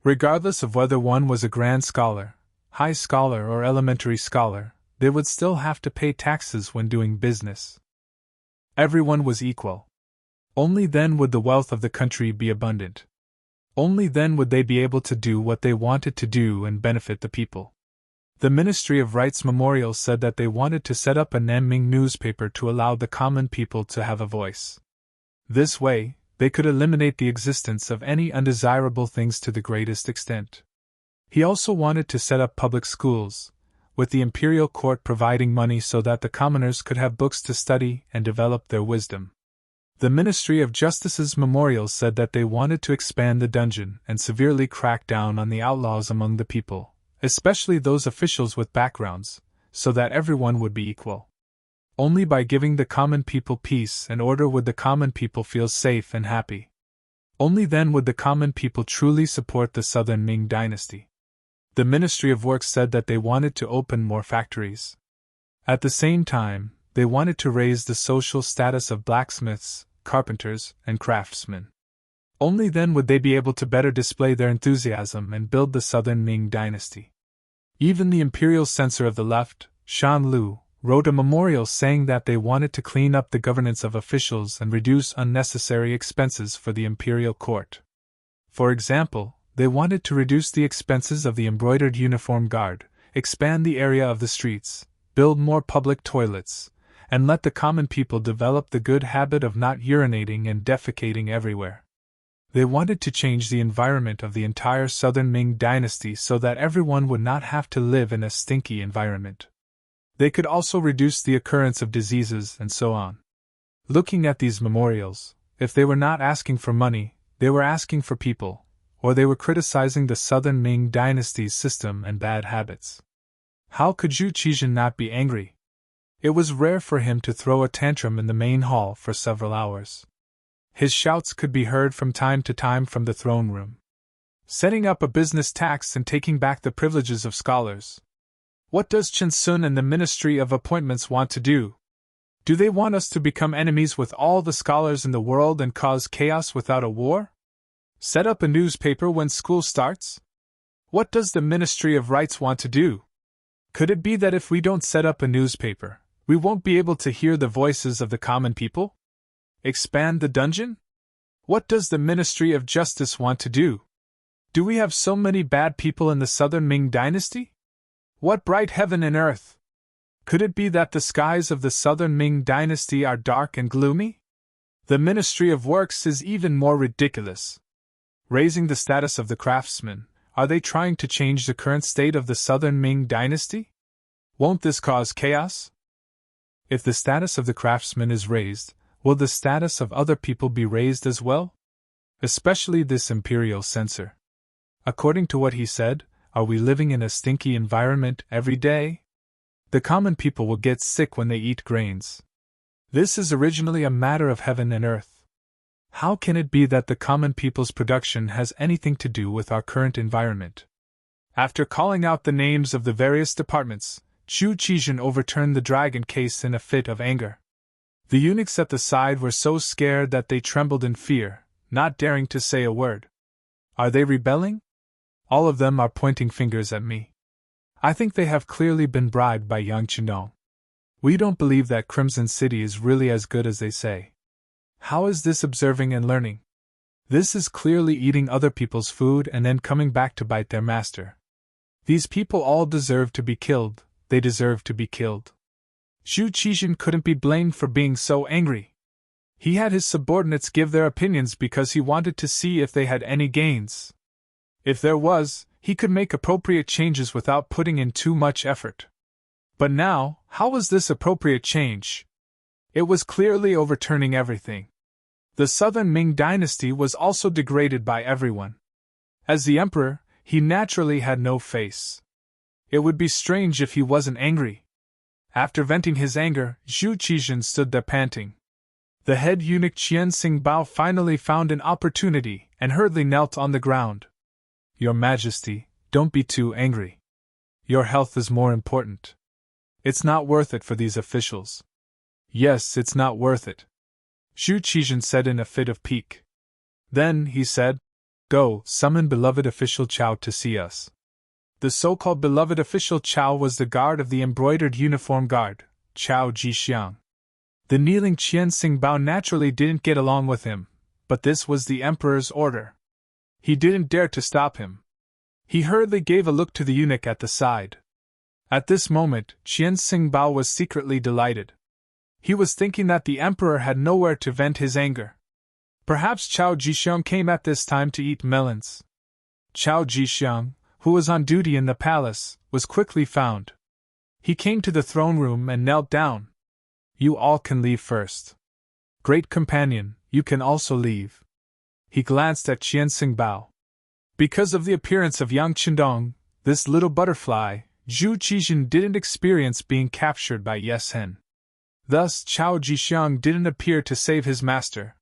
Regardless of whether one was a grand scholar, high scholar, or elementary scholar, they would still have to pay taxes when doing business. Everyone was equal. Only then would the wealth of the country be abundant. Only then would they be able to do what they wanted to do and benefit the people. The Ministry of Rights Memorial said that they wanted to set up a Nanming newspaper to allow the common people to have a voice. This way, they could eliminate the existence of any undesirable things to the greatest extent. He also wanted to set up public schools, with the imperial court providing money so that the commoners could have books to study and develop their wisdom. The Ministry of Justice's memorial said that they wanted to expand the dungeon and severely crack down on the outlaws among the people, especially those officials with backgrounds, so that everyone would be equal. Only by giving the common people peace and order would the common people feel safe and happy. Only then would the common people truly support the southern Ming dynasty. The Ministry of Works said that they wanted to open more factories. At the same time, they wanted to raise the social status of blacksmiths, carpenters, and craftsmen. Only then would they be able to better display their enthusiasm and build the southern Ming dynasty. Even the imperial censor of the left, Shan Lu, wrote a memorial saying that they wanted to clean up the governance of officials and reduce unnecessary expenses for the imperial court. For example, they wanted to reduce the expenses of the embroidered uniform guard, expand the area of the streets, build more public toilets, and let the common people develop the good habit of not urinating and defecating everywhere. They wanted to change the environment of the entire southern Ming dynasty so that everyone would not have to live in a stinky environment. They could also reduce the occurrence of diseases and so on. Looking at these memorials, if they were not asking for money, they were asking for people, or they were criticizing the southern Ming dynasty's system and bad habits. How could Zhu Qizhen not be angry? It was rare for him to throw a tantrum in the main hall for several hours. His shouts could be heard from time to time from the throne room. Setting up a business tax and taking back the privileges of scholars. What does Chen Sun and the Ministry of Appointments want to do? Do they want us to become enemies with all the scholars in the world and cause chaos without a war? Set up a newspaper when school starts? What does the Ministry of Rights want to do? Could it be that if we don't set up a newspaper, we won't be able to hear the voices of the common people? Expand the dungeon? What does the Ministry of Justice want to do? Do we have so many bad people in the southern Ming dynasty? What bright heaven and earth! Could it be that the skies of the southern Ming dynasty are dark and gloomy? The Ministry of Works is even more ridiculous. Raising the status of the craftsmen, are they trying to change the current state of the southern Ming dynasty? Won't this cause chaos? If the status of the craftsmen is raised, will the status of other people be raised as well? Especially this imperial censor. According to what he said, are we living in a stinky environment every day? The common people will get sick when they eat grains. This is originally a matter of heaven and earth. How can it be that the common people's production has anything to do with our current environment? After calling out the names of the various departments, Zhu Qizhen overturned the dragon case in a fit of anger. The eunuchs at the side were so scared that they trembled in fear, not daring to say a word. Are they rebelling? All of them are pointing fingers at me. I think they have clearly been bribed by Yang Qindong. We don't believe that Crimson City is really as good as they say. How is this observing and learning? This is clearly eating other people's food and then coming back to bite their master. These people all deserve to be killed, they deserve to be killed. Zhu Qizhen couldn't be blamed for being so angry. He had his subordinates give their opinions because he wanted to see if they had any gains. If there was, he could make appropriate changes without putting in too much effort. But now, how was this appropriate change? It was clearly overturning everything. The southern Ming dynasty was also degraded by everyone. As the emperor, he naturally had no face. It would be strange if he wasn't angry. After venting his anger, Zhu Qizhen stood there panting. The head eunuch Qian Xingbao finally found an opportunity and hurriedly knelt on the ground. Your Majesty, don't be too angry. Your health is more important. It's not worth it for these officials. Yes, it's not worth it. Zhu Qizhen said in a fit of pique. Then, he said, go, summon beloved official Chao to see us. The so-called beloved official Chao was the guard of the embroidered uniform guard, Chao Jixiang. The kneeling Qian Xingbao naturally didn't get along with him, but this was the emperor's order. He didn't dare to stop him. He hurriedly gave a look to the eunuch at the side. At this moment, Qian Xingbao was secretly delighted. He was thinking that the emperor had nowhere to vent his anger. Perhaps Chao Jixiang came at this time to eat melons. Chao Jixiang, who was on duty in the palace, was quickly found. He came to the throne room and knelt down. You all can leave first. Great companion, you can also leave. He glanced at Qian Xingbao. Because of the appearance of Yang Qindong, this little butterfly, Zhu Qizhen didn't experience being captured by Yes Hen. Thus, Chao Jixiang didn't appear to save his master.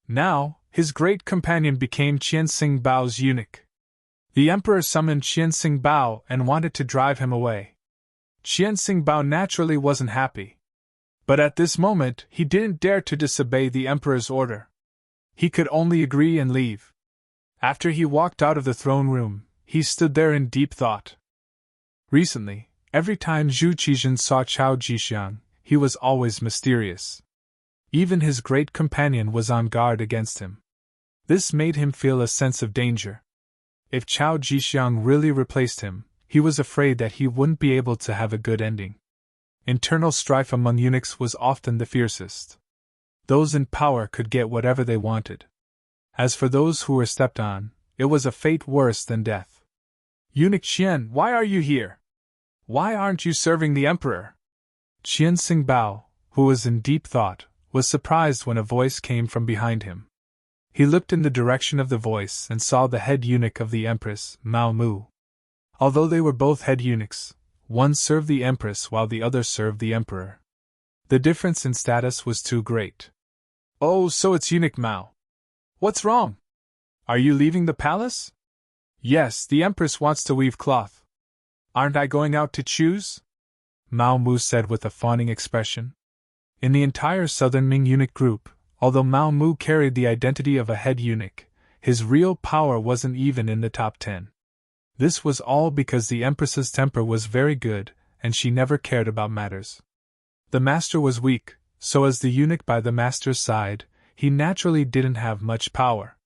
Now, his great companion became Qian Xingbao's eunuch. The emperor summoned Qian Xingbao and wanted to drive him away. Qian Xingbao naturally wasn't happy. But at this moment, he didn't dare to disobey the emperor's order. He could only agree and leave. After he walked out of the throne room, he stood there in deep thought. Recently, every time Zhu Qizhen saw Chao Jixiang, he was always mysterious. Even his great companion was on guard against him. This made him feel a sense of danger. If Chao Jixiang really replaced him, he was afraid that he wouldn't be able to have a good ending. Internal strife among eunuchs was often the fiercest. Those in power could get whatever they wanted. As for those who were stepped on, it was a fate worse than death. Eunuch Qian, why are you here? Why aren't you serving the emperor? Qian Xingbao, who was in deep thought, was surprised when a voice came from behind him. He looked in the direction of the voice and saw the head eunuch of the empress, Mao Mu. Although they were both head eunuchs, one served the empress while the other served the emperor. The difference in status was too great. Oh, so it's eunuch Mao. What's wrong? Are you leaving the palace? Yes, the empress wants to weave cloth. Aren't I going out to choose? Mao Mu said with a fawning expression. In the entire southern Ming eunuch group, although Mao Mu carried the identity of a head eunuch, his real power wasn't even in the top 10. This was all because the empress's temper was very good, and she never cared about matters. The master was weak, so as the eunuch by the master's side, he naturally didn't have much power.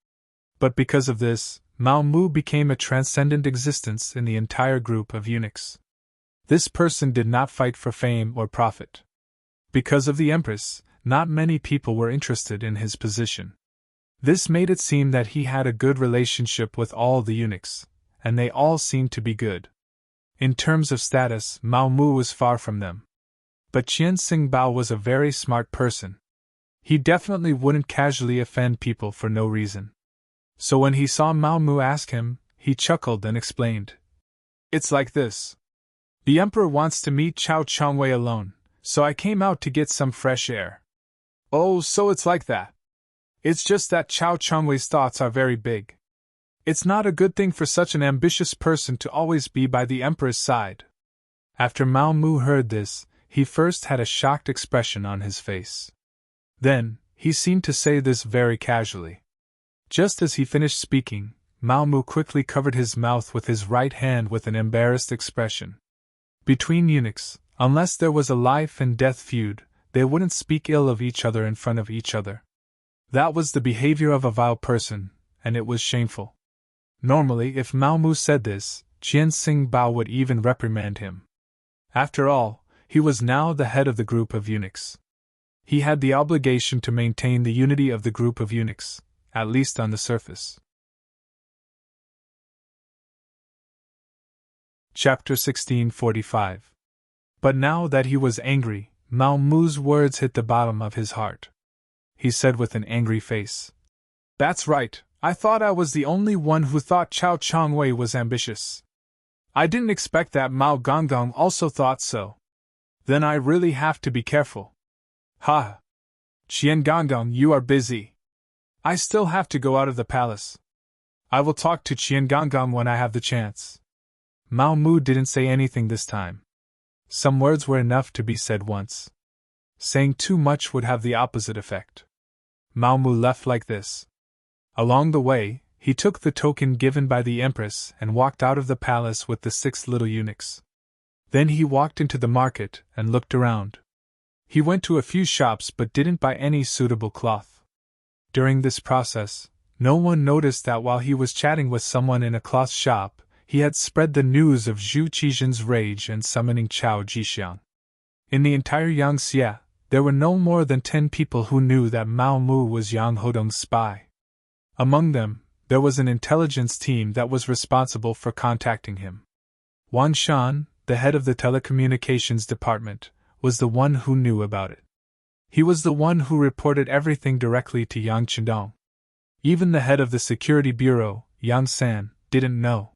But because of this, Mao Mu became a transcendent existence in the entire group of eunuchs. This person did not fight for fame or profit. Because of the empress, not many people were interested in his position. This made it seem that he had a good relationship with all the eunuchs, and they all seemed to be good. In terms of status, Mao Mu was far from them. But Qian Xingbao was a very smart person. He definitely wouldn't casually offend people for no reason. So when he saw Mao Mu ask him, he chuckled and explained. It's like this. The emperor wants to meet Chao Changwei alone, so I came out to get some fresh air. Oh, so it's like that. It's just that Chao Changwei's thoughts are very big. It's not a good thing for such an ambitious person to always be by the emperor's side. After Mao Mu heard this, he first had a shocked expression on his face. Then, he seemed to say this very casually. Just as he finished speaking, Mao Mu quickly covered his mouth with his right hand with an embarrassed expression. Between eunuchs, unless there was a life and death feud, they wouldn't speak ill of each other in front of each other. That was the behavior of a vile person, and it was shameful. Normally, if Mao Mu said this, Qian Xingbao would even reprimand him. After all, he was now the head of the group of eunuchs. He had the obligation to maintain the unity of the group of eunuchs, at least on the surface. Chapter 1645. But now that he was angry, Mao Mu's words hit the bottom of his heart. He said with an angry face, "That's right, I thought I was the only one who thought Chao Changwei was ambitious. I didn't expect that Mao Gonggong also thought so. Then I really have to be careful. Ha! Qian Gonggong, you are busy. I still have to go out of the palace. I will talk to Qian Gonggong when I have the chance." Mao Mu didn't say anything this time. Some words were enough to be said once. Saying too much would have the opposite effect. Mao Mu left like this. Along the way, he took the token given by the empress and walked out of the palace with the 6 little eunuchs. Then he walked into the market and looked around. He went to a few shops but didn't buy any suitable cloth. During this process, no one noticed that while he was chatting with someone in a cloth shop, he had spread the news of Zhu Qizhen's rage and summoning Chao Jixiang. In the entire Yangxia, there were no more than 10 people who knew that Mao Mu was Yang Hodong's spy. Among them, there was an intelligence team that was responsible for contacting him. Wan Shan, the head of the telecommunications department, was the one who knew about it. He was the one who reported everything directly to Yang Qindong. Even the head of the security bureau, Yang San, didn't know.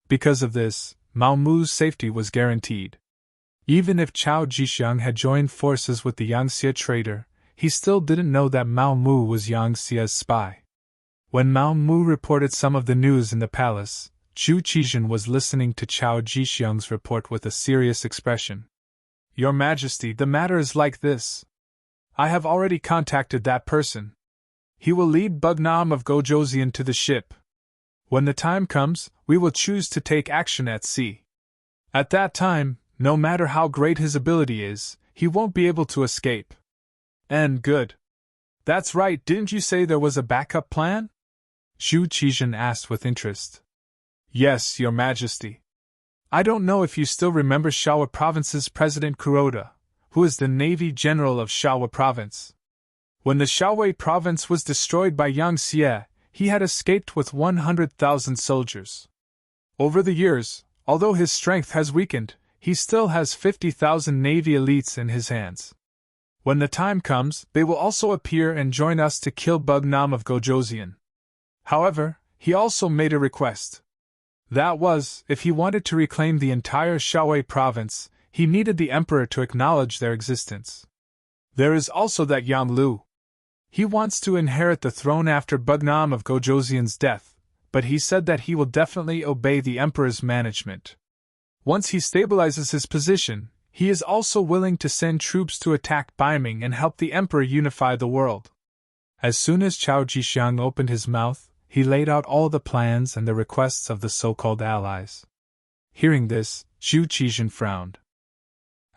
Because of this, Mao Mu's safety was guaranteed. Even if Chao Jixiang had joined forces with the Yangxie trader, he still didn't know that Mao Mu was Yangxie's spy. When Mao Mu reported some of the news in the palace, Zhu Qizhen was listening to Chao Jixiang's report with a serious expression. Your Majesty, the matter is like this. I have already contacted that person. He will lead Bugnam of Gojoseon to the ship. When the time comes, we will choose to take action at sea. At that time, no matter how great his ability is, he won't be able to escape. And good. That's right, didn't you say there was a backup plan? Zhu Qizhen asked with interest. Yes, Your Majesty. I don't know if you still remember Shawa Province's President Kuroda, who is the Navy General of Shawa Province. When the Shaowei Province was destroyed by Yang Xie, he had escaped with 100,000 soldiers. Over the years, although his strength has weakened, he still has 50,000 Navy elites in his hands. When the time comes, they will also appear and join us to kill Bugnam of Gojoseon. However, he also made a request. That was, if he wanted to reclaim the entire Shaowei province, he needed the emperor to acknowledge their existence. There is also that Yang Lu. He wants to inherit the throne after Bugnam of Gojoseon's death, but he said that he will definitely obey the emperor's management. Once he stabilizes his position, he is also willing to send troops to attack Baiming and help the emperor unify the world. As soon as Chao Jixiang opened his mouth, he laid out all the plans and the requests of the so-called allies. Hearing this, Zhu Qizhen frowned.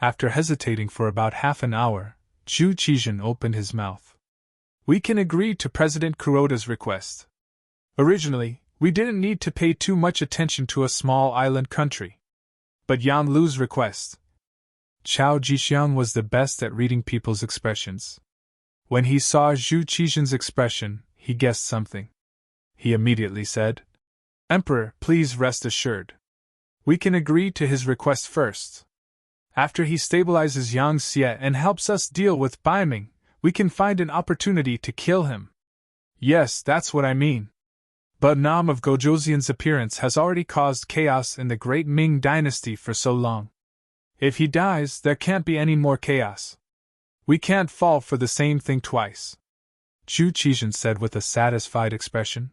After hesitating for about half an hour, Zhu Qizhen opened his mouth. We can agree to President Kuroda's request. Originally, we didn't need to pay too much attention to a small island country. But Yang Lu's request. Chao Jixiang was the best at reading people's expressions. When he saw Zhu Qizhen's expression, he guessed something. He immediately said, Emperor, please rest assured. We can agree to his request first. After he stabilizes Yang Xie and helps us deal with Baiming, we can find an opportunity to kill him. Yes, that's what I mean. Bugnam of Gojoseon's appearance has already caused chaos in the great Ming dynasty for so long. If he dies, there can't be any more chaos. We can't fall for the same thing twice. Zhu Qizhen said with a satisfied expression.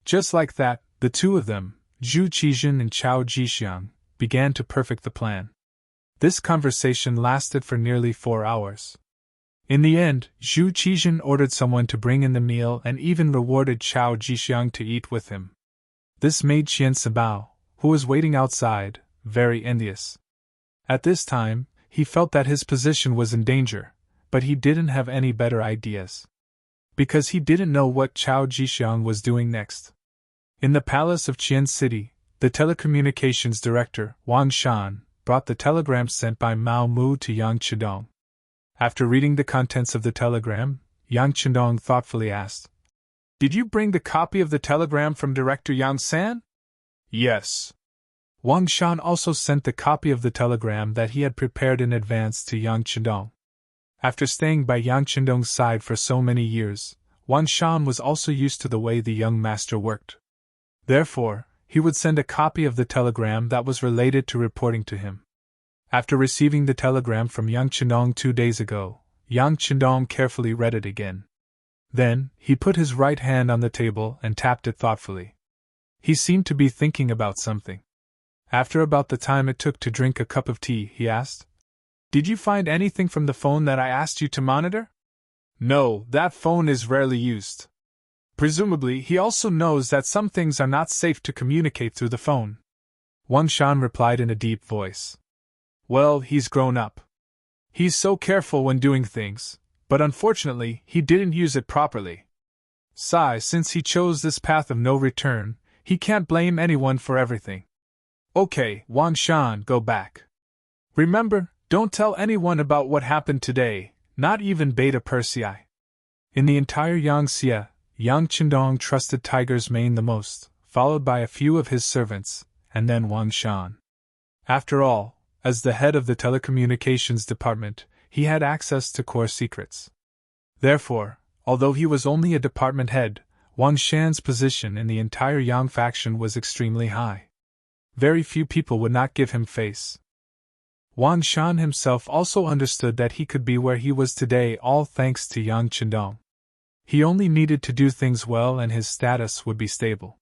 Just like that, the two of them, Zhu Qizhen and Chao Jixiang, began to perfect the plan. This conversation lasted for nearly 4 hours. In the end, Zhu Qizhen ordered someone to bring in the meal and even rewarded Chao Jixiang to eat with him. This made Qian Sabao, who was waiting outside, very envious. At this time, he felt that his position was in danger, but he didn't have any better ideas. Because he didn't know what Chao Jixiang was doing next. In the palace of Qian City, the telecommunications director, Wang Shan, brought the telegram sent by Mao Mu to Yang Chidong. After reading the contents of the telegram, Yang Chidong thoughtfully asked, Did you bring the copy of the telegram from Director Yang San? Yes. Wang Shan also sent the copy of the telegram that he had prepared in advance to Yang Chidong. After staying by Yang Chidong's side for so many years, Wang Shan was also used to the way the young master worked. Therefore, he would send a copy of the telegram that was related to reporting to him. After receiving the telegram from Yang Chidong 2 days ago, Yang Chidong carefully read it again. Then, he put his right hand on the table and tapped it thoughtfully. He seemed to be thinking about something. After about the time it took to drink a cup of tea, he asked, Did you find anything from the phone that I asked you to monitor? No, that phone is rarely used. Presumably, he also knows that some things are not safe to communicate through the phone. Wang Shan replied in a deep voice. Well, he's grown up. He's so careful when doing things, but unfortunately, he didn't use it properly. Since he chose this path of no return, he can't blame anyone for everything. Okay, Wang Shan, go back. Remember, don't tell anyone about what happened today, not even Beta Persei. In the entire Yangxie, Yang Chidong trusted Tiger's Mane the most, followed by a few of his servants, and then Wang Shan. After all, as the head of the telecommunications department, he had access to core secrets. Therefore, although he was only a department head, Wang Shan's position in the entire Yang faction was extremely high. Very few people would not give him face. Wang Shan himself also understood that he could be where he was today all thanks to Yang Chendong. He only needed to do things well and his status would be stable.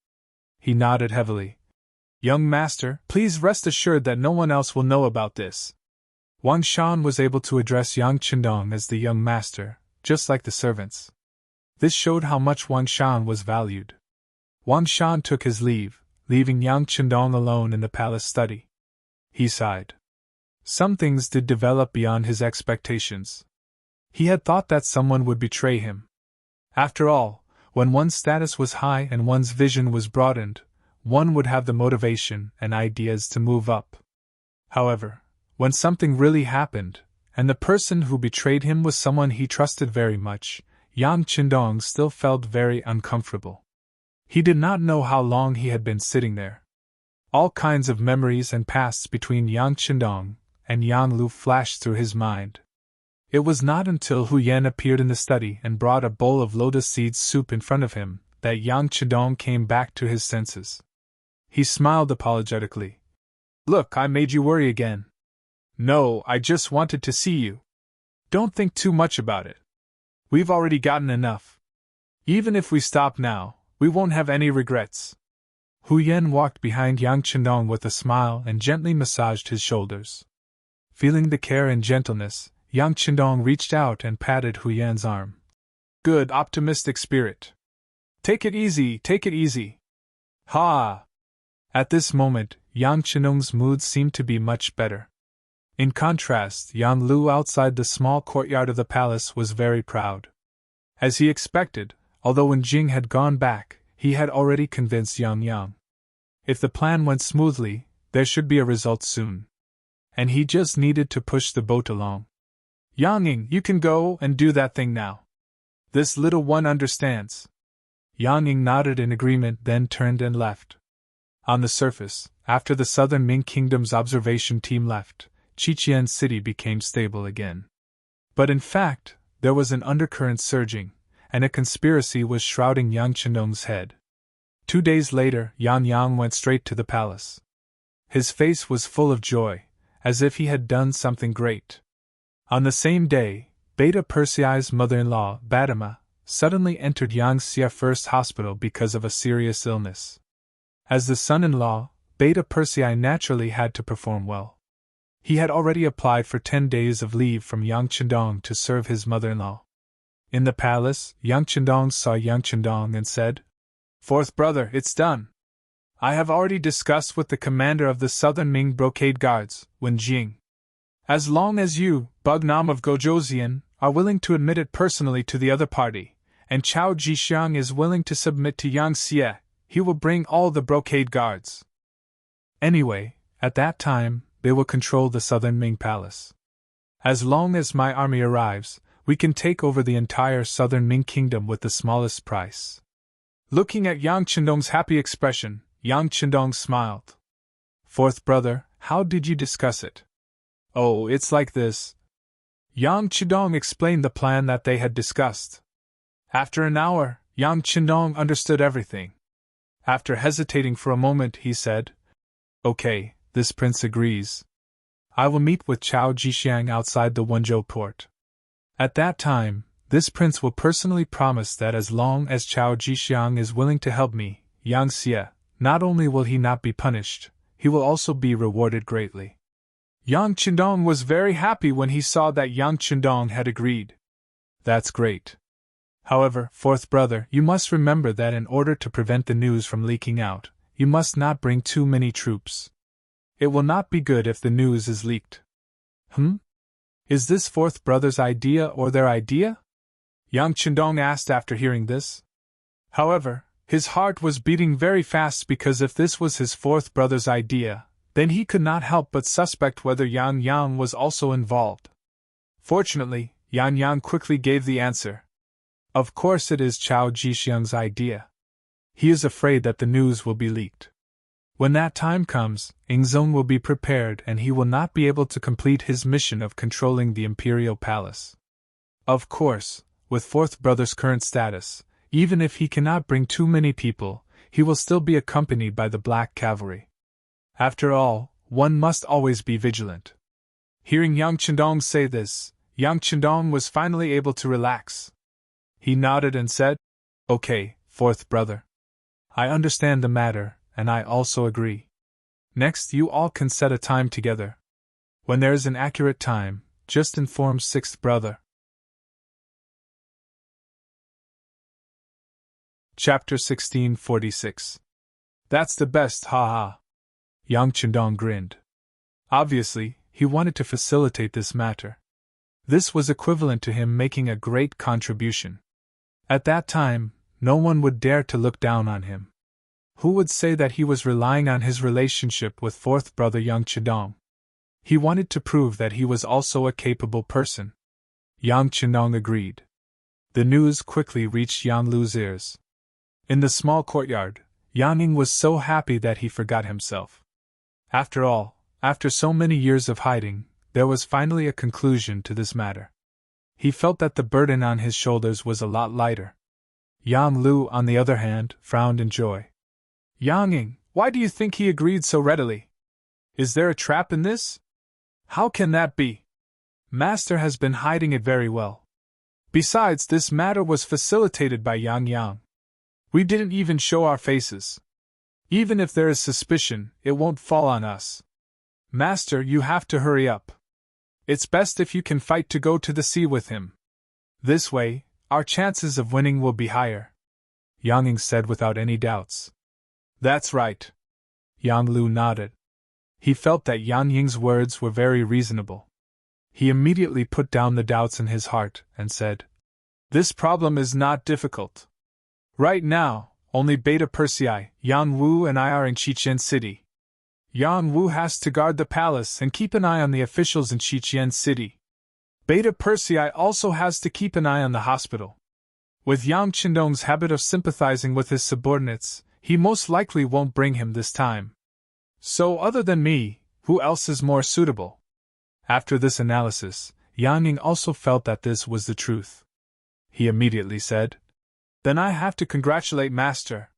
He nodded heavily. Young master, please rest assured that no one else will know about this. Wang Shan was able to address Yang Chendong as the young master, just like the servants. This showed how much Wang Shan was valued. Wang Shan took his leave, leaving Yang Chendong alone in the palace study. He sighed. Some things did develop beyond his expectations. He had thought that someone would betray him. After all, when one's status was high and one's vision was broadened, one would have the motivation and ideas to move up. However, when something really happened, and the person who betrayed him was someone he trusted very much, Yang Chendong still felt very uncomfortable. He did not know how long he had been sitting there. All kinds of memories and pasts between Yang Chendong and Yang Lu flashed through his mind. It was not until Hu Yan appeared in the study and brought a bowl of lotus seed soup in front of him that Yang Chendong came back to his senses. He smiled apologetically. Look, I made you worry again. No, I just wanted to see you. Don't think too much about it. We've already gotten enough. Even if we stop now, we won't have any regrets. Hu Yan walked behind Yang Chendong with a smile and gently massaged his shoulders. Feeling the care and gentleness, Yang Chendong reached out and patted Hu Yan's arm. Good, optimistic spirit. Take it easy, take it easy. Ha! At this moment, Yang Chendong's mood seemed to be much better. In contrast, Yang Lu outside the small courtyard of the palace was very proud. As he expected, although when Jing had gone back, he had already convinced Yang. If the plan went smoothly, there should be a result soon. And he just needed to push the boat along. Yang, you can go and do that thing now. This little one understands. Yang nodded in agreement, then turned and left. On the surface, after the southern Ming Kingdom's observation team left, Qiqian City became stable again. But in fact, there was an undercurrent surging, and a conspiracy was shrouding Yang Chendong's head. 2 days later, Yang went straight to the palace. His face was full of joy, as if he had done something great. On the same day, Beta Persei's mother-in-law, Badama, suddenly entered Yangxia First Hospital because of a serious illness. As the son-in-law, Beta Persei naturally had to perform well. He had already applied for 10 days of leave from Yang Chendong to serve his mother-in-law. In the palace, Yang Chendong saw Yang Chendong and said, Fourth brother, it's done. I have already discussed with the commander of the Southern Ming Brocade Guards, Wen Jing. As long as you, Bugnam of Gojoseon, are willing to admit it personally to the other party, and Chao Jixiang is willing to submit to Yang Xie, he will bring all the Brocade Guards. Anyway, at that time, they will control the Southern Ming Palace. As long as my army arrives, we can take over the entire Southern Ming Kingdom with the smallest price. Looking at Yang Chendong's happy expression, Yang Chendong smiled. Fourth brother, how did you discuss it? Oh, it's like this. Yang Chendong explained the plan that they had discussed. After an hour, Yang Chendong understood everything. After hesitating for a moment, he said, Okay, this prince agrees. I will meet with Chao Jixiang outside the Wenzhou port. At that time, this prince will personally promise that as long as Chao Jixiang is willing to help me, Yang Xie, not only will he not be punished, he will also be rewarded greatly. Yang Chendong was very happy when he saw that Yang Chendong had agreed. That's great. However, fourth brother, you must remember that in order to prevent the news from leaking out, you must not bring too many troops. It will not be good if the news is leaked. Is this fourth brother's idea or their idea? Yang Chendong asked after hearing this. However, his heart was beating very fast because if this was his fourth brother's idea, then he could not help but suspect whether Yang was also involved. Fortunately, Yang quickly gave the answer. Of course it is Chao Jixiang's idea. He is afraid that the news will be leaked. When that time comes, Ingzong will be prepared and he will not be able to complete his mission of controlling the imperial palace. Of course, with fourth brother's current status, even if he cannot bring too many people, he will still be accompanied by the Black Cavalry. After all, one must always be vigilant. Hearing Yang Chendong say this, Yang Chendong was finally able to relax. He nodded and said, "Okay, fourth brother. I understand the matter, and I also agree. Next, you all can set a time together. When there is an accurate time, just inform sixth brother." Chapter 1646. That's the best, ha. Yang Chendong grinned. Obviously, he wanted to facilitate this matter. This was equivalent to him making a great contribution. At that time, no one would dare to look down on him. Who would say that he was relying on his relationship with fourth brother Yang Chendong? He wanted to prove that he was also a capable person. Yang Chendong agreed. The news quickly reached Yang Lu's ears. In the small courtyard, Yang Ning was so happy that he forgot himself. After all, after so many years of hiding, there was finally a conclusion to this matter. He felt that the burden on his shoulders was a lot lighter. Yang Lu, on the other hand, frowned in joy. "Yang Ning, why do you think he agreed so readily? Is there a trap in this? How can that be? Master has been hiding it very well. Besides, this matter was facilitated by Yang. We didn't even show our faces. Even if there is suspicion, it won't fall on us. Master, you have to hurry up. It's best if you can fight to go to the sea with him. This way, our chances of winning will be higher," Yang Ning said without any doubts. "That's right." Yang Lu nodded. He felt that Yang Ying's words were very reasonable. He immediately put down the doubts in his heart and said, "This problem is not difficult. Right now, only Beta Persei, Yan Wu and I are in Qiqian City. Yan Wu has to guard the palace and keep an eye on the officials in Qiqian City. Beta Persei also has to keep an eye on the hospital. With Yang Chendong's habit of sympathizing with his subordinates, he most likely won't bring him this time. So other than me, who else is more suitable?" After this analysis, Yang Ning also felt that this was the truth. He immediately said, "Then I have to congratulate Master.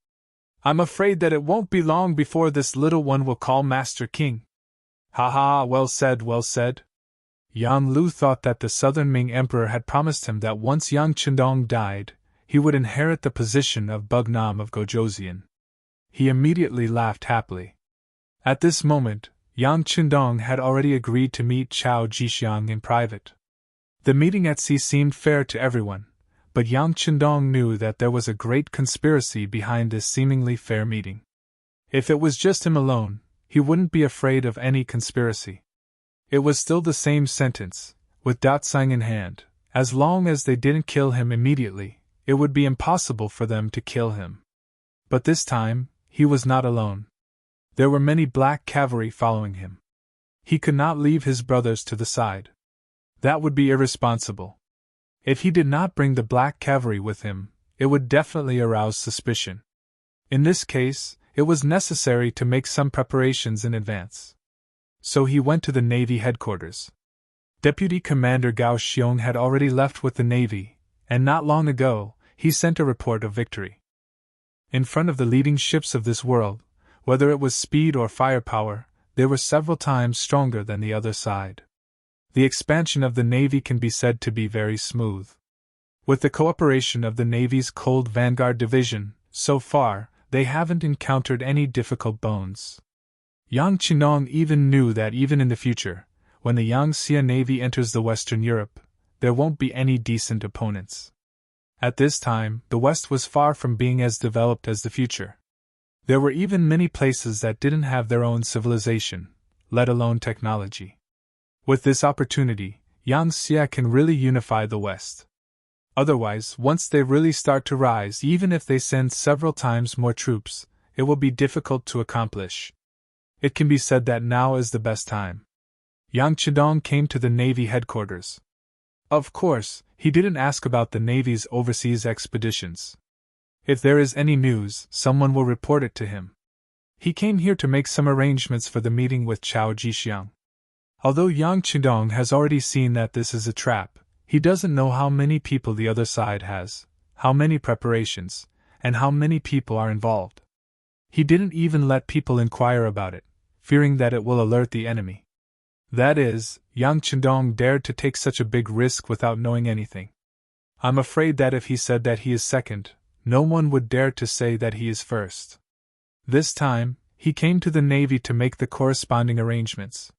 I'm afraid that it won't be long before this little one will call Master King." "Ha, well said, well said." Yang Lu thought that the southern Ming Emperor had promised him that once Yang Chendong died, he would inherit the position of Bugnam of Gojoseon. He immediately laughed happily. At this moment, Yang Chendong had already agreed to meet Chao Jixiang in private. The meeting at sea seemed fair to everyone, but Yang Chendong knew that there was a great conspiracy behind this seemingly fair meeting. If it was just him alone, he wouldn't be afraid of any conspiracy. It was still the same sentence, with Datsang in hand. As long as they didn't kill him immediately, it would be impossible for them to kill him. But this time, he was not alone. There were many black cavalry following him. He could not leave his brothers to the side. That would be irresponsible. If he did not bring the black cavalry with him, it would definitely arouse suspicion. In this case, it was necessary to make some preparations in advance. So he went to the Navy headquarters. Deputy Commander Gao Xiong had already left with the Navy, and not long ago, he sent a report of victory. In front of the leading ships of this world, whether it was speed or firepower, they were several times stronger than the other side. The expansion of the Navy can be said to be very smooth. With the cooperation of the Navy's Cold Vanguard Division, so far, they haven't encountered any difficult bones. Yang Chendong even knew that even in the future, when the Yangtze Navy enters the Western Europe, there won't be any decent opponents. At this time, the West was far from being as developed as the future. There were even many places that didn't have their own civilization, let alone technology. With this opportunity, Yangtze can really unify the West. Otherwise, once they really start to rise, even if they send several times more troops, it will be difficult to accomplish. It can be said that now is the best time. Yang Chendong came to the Navy headquarters. Of course, he didn't ask about the Navy's overseas expeditions. If there is any news, someone will report it to him. He came here to make some arrangements for the meeting with Chao Jixiang. Although Yang Chendong has already seen that this is a trap, he doesn't know how many people the other side has, how many preparations, and how many people are involved. He didn't even let people inquire about it, fearing that it will alert the enemy. That is, Yang Chendong dared to take such a big risk without knowing anything. I'm afraid that if he said that he is second, no one would dare to say that he is first. This time, he came to the Navy to make the corresponding arrangements.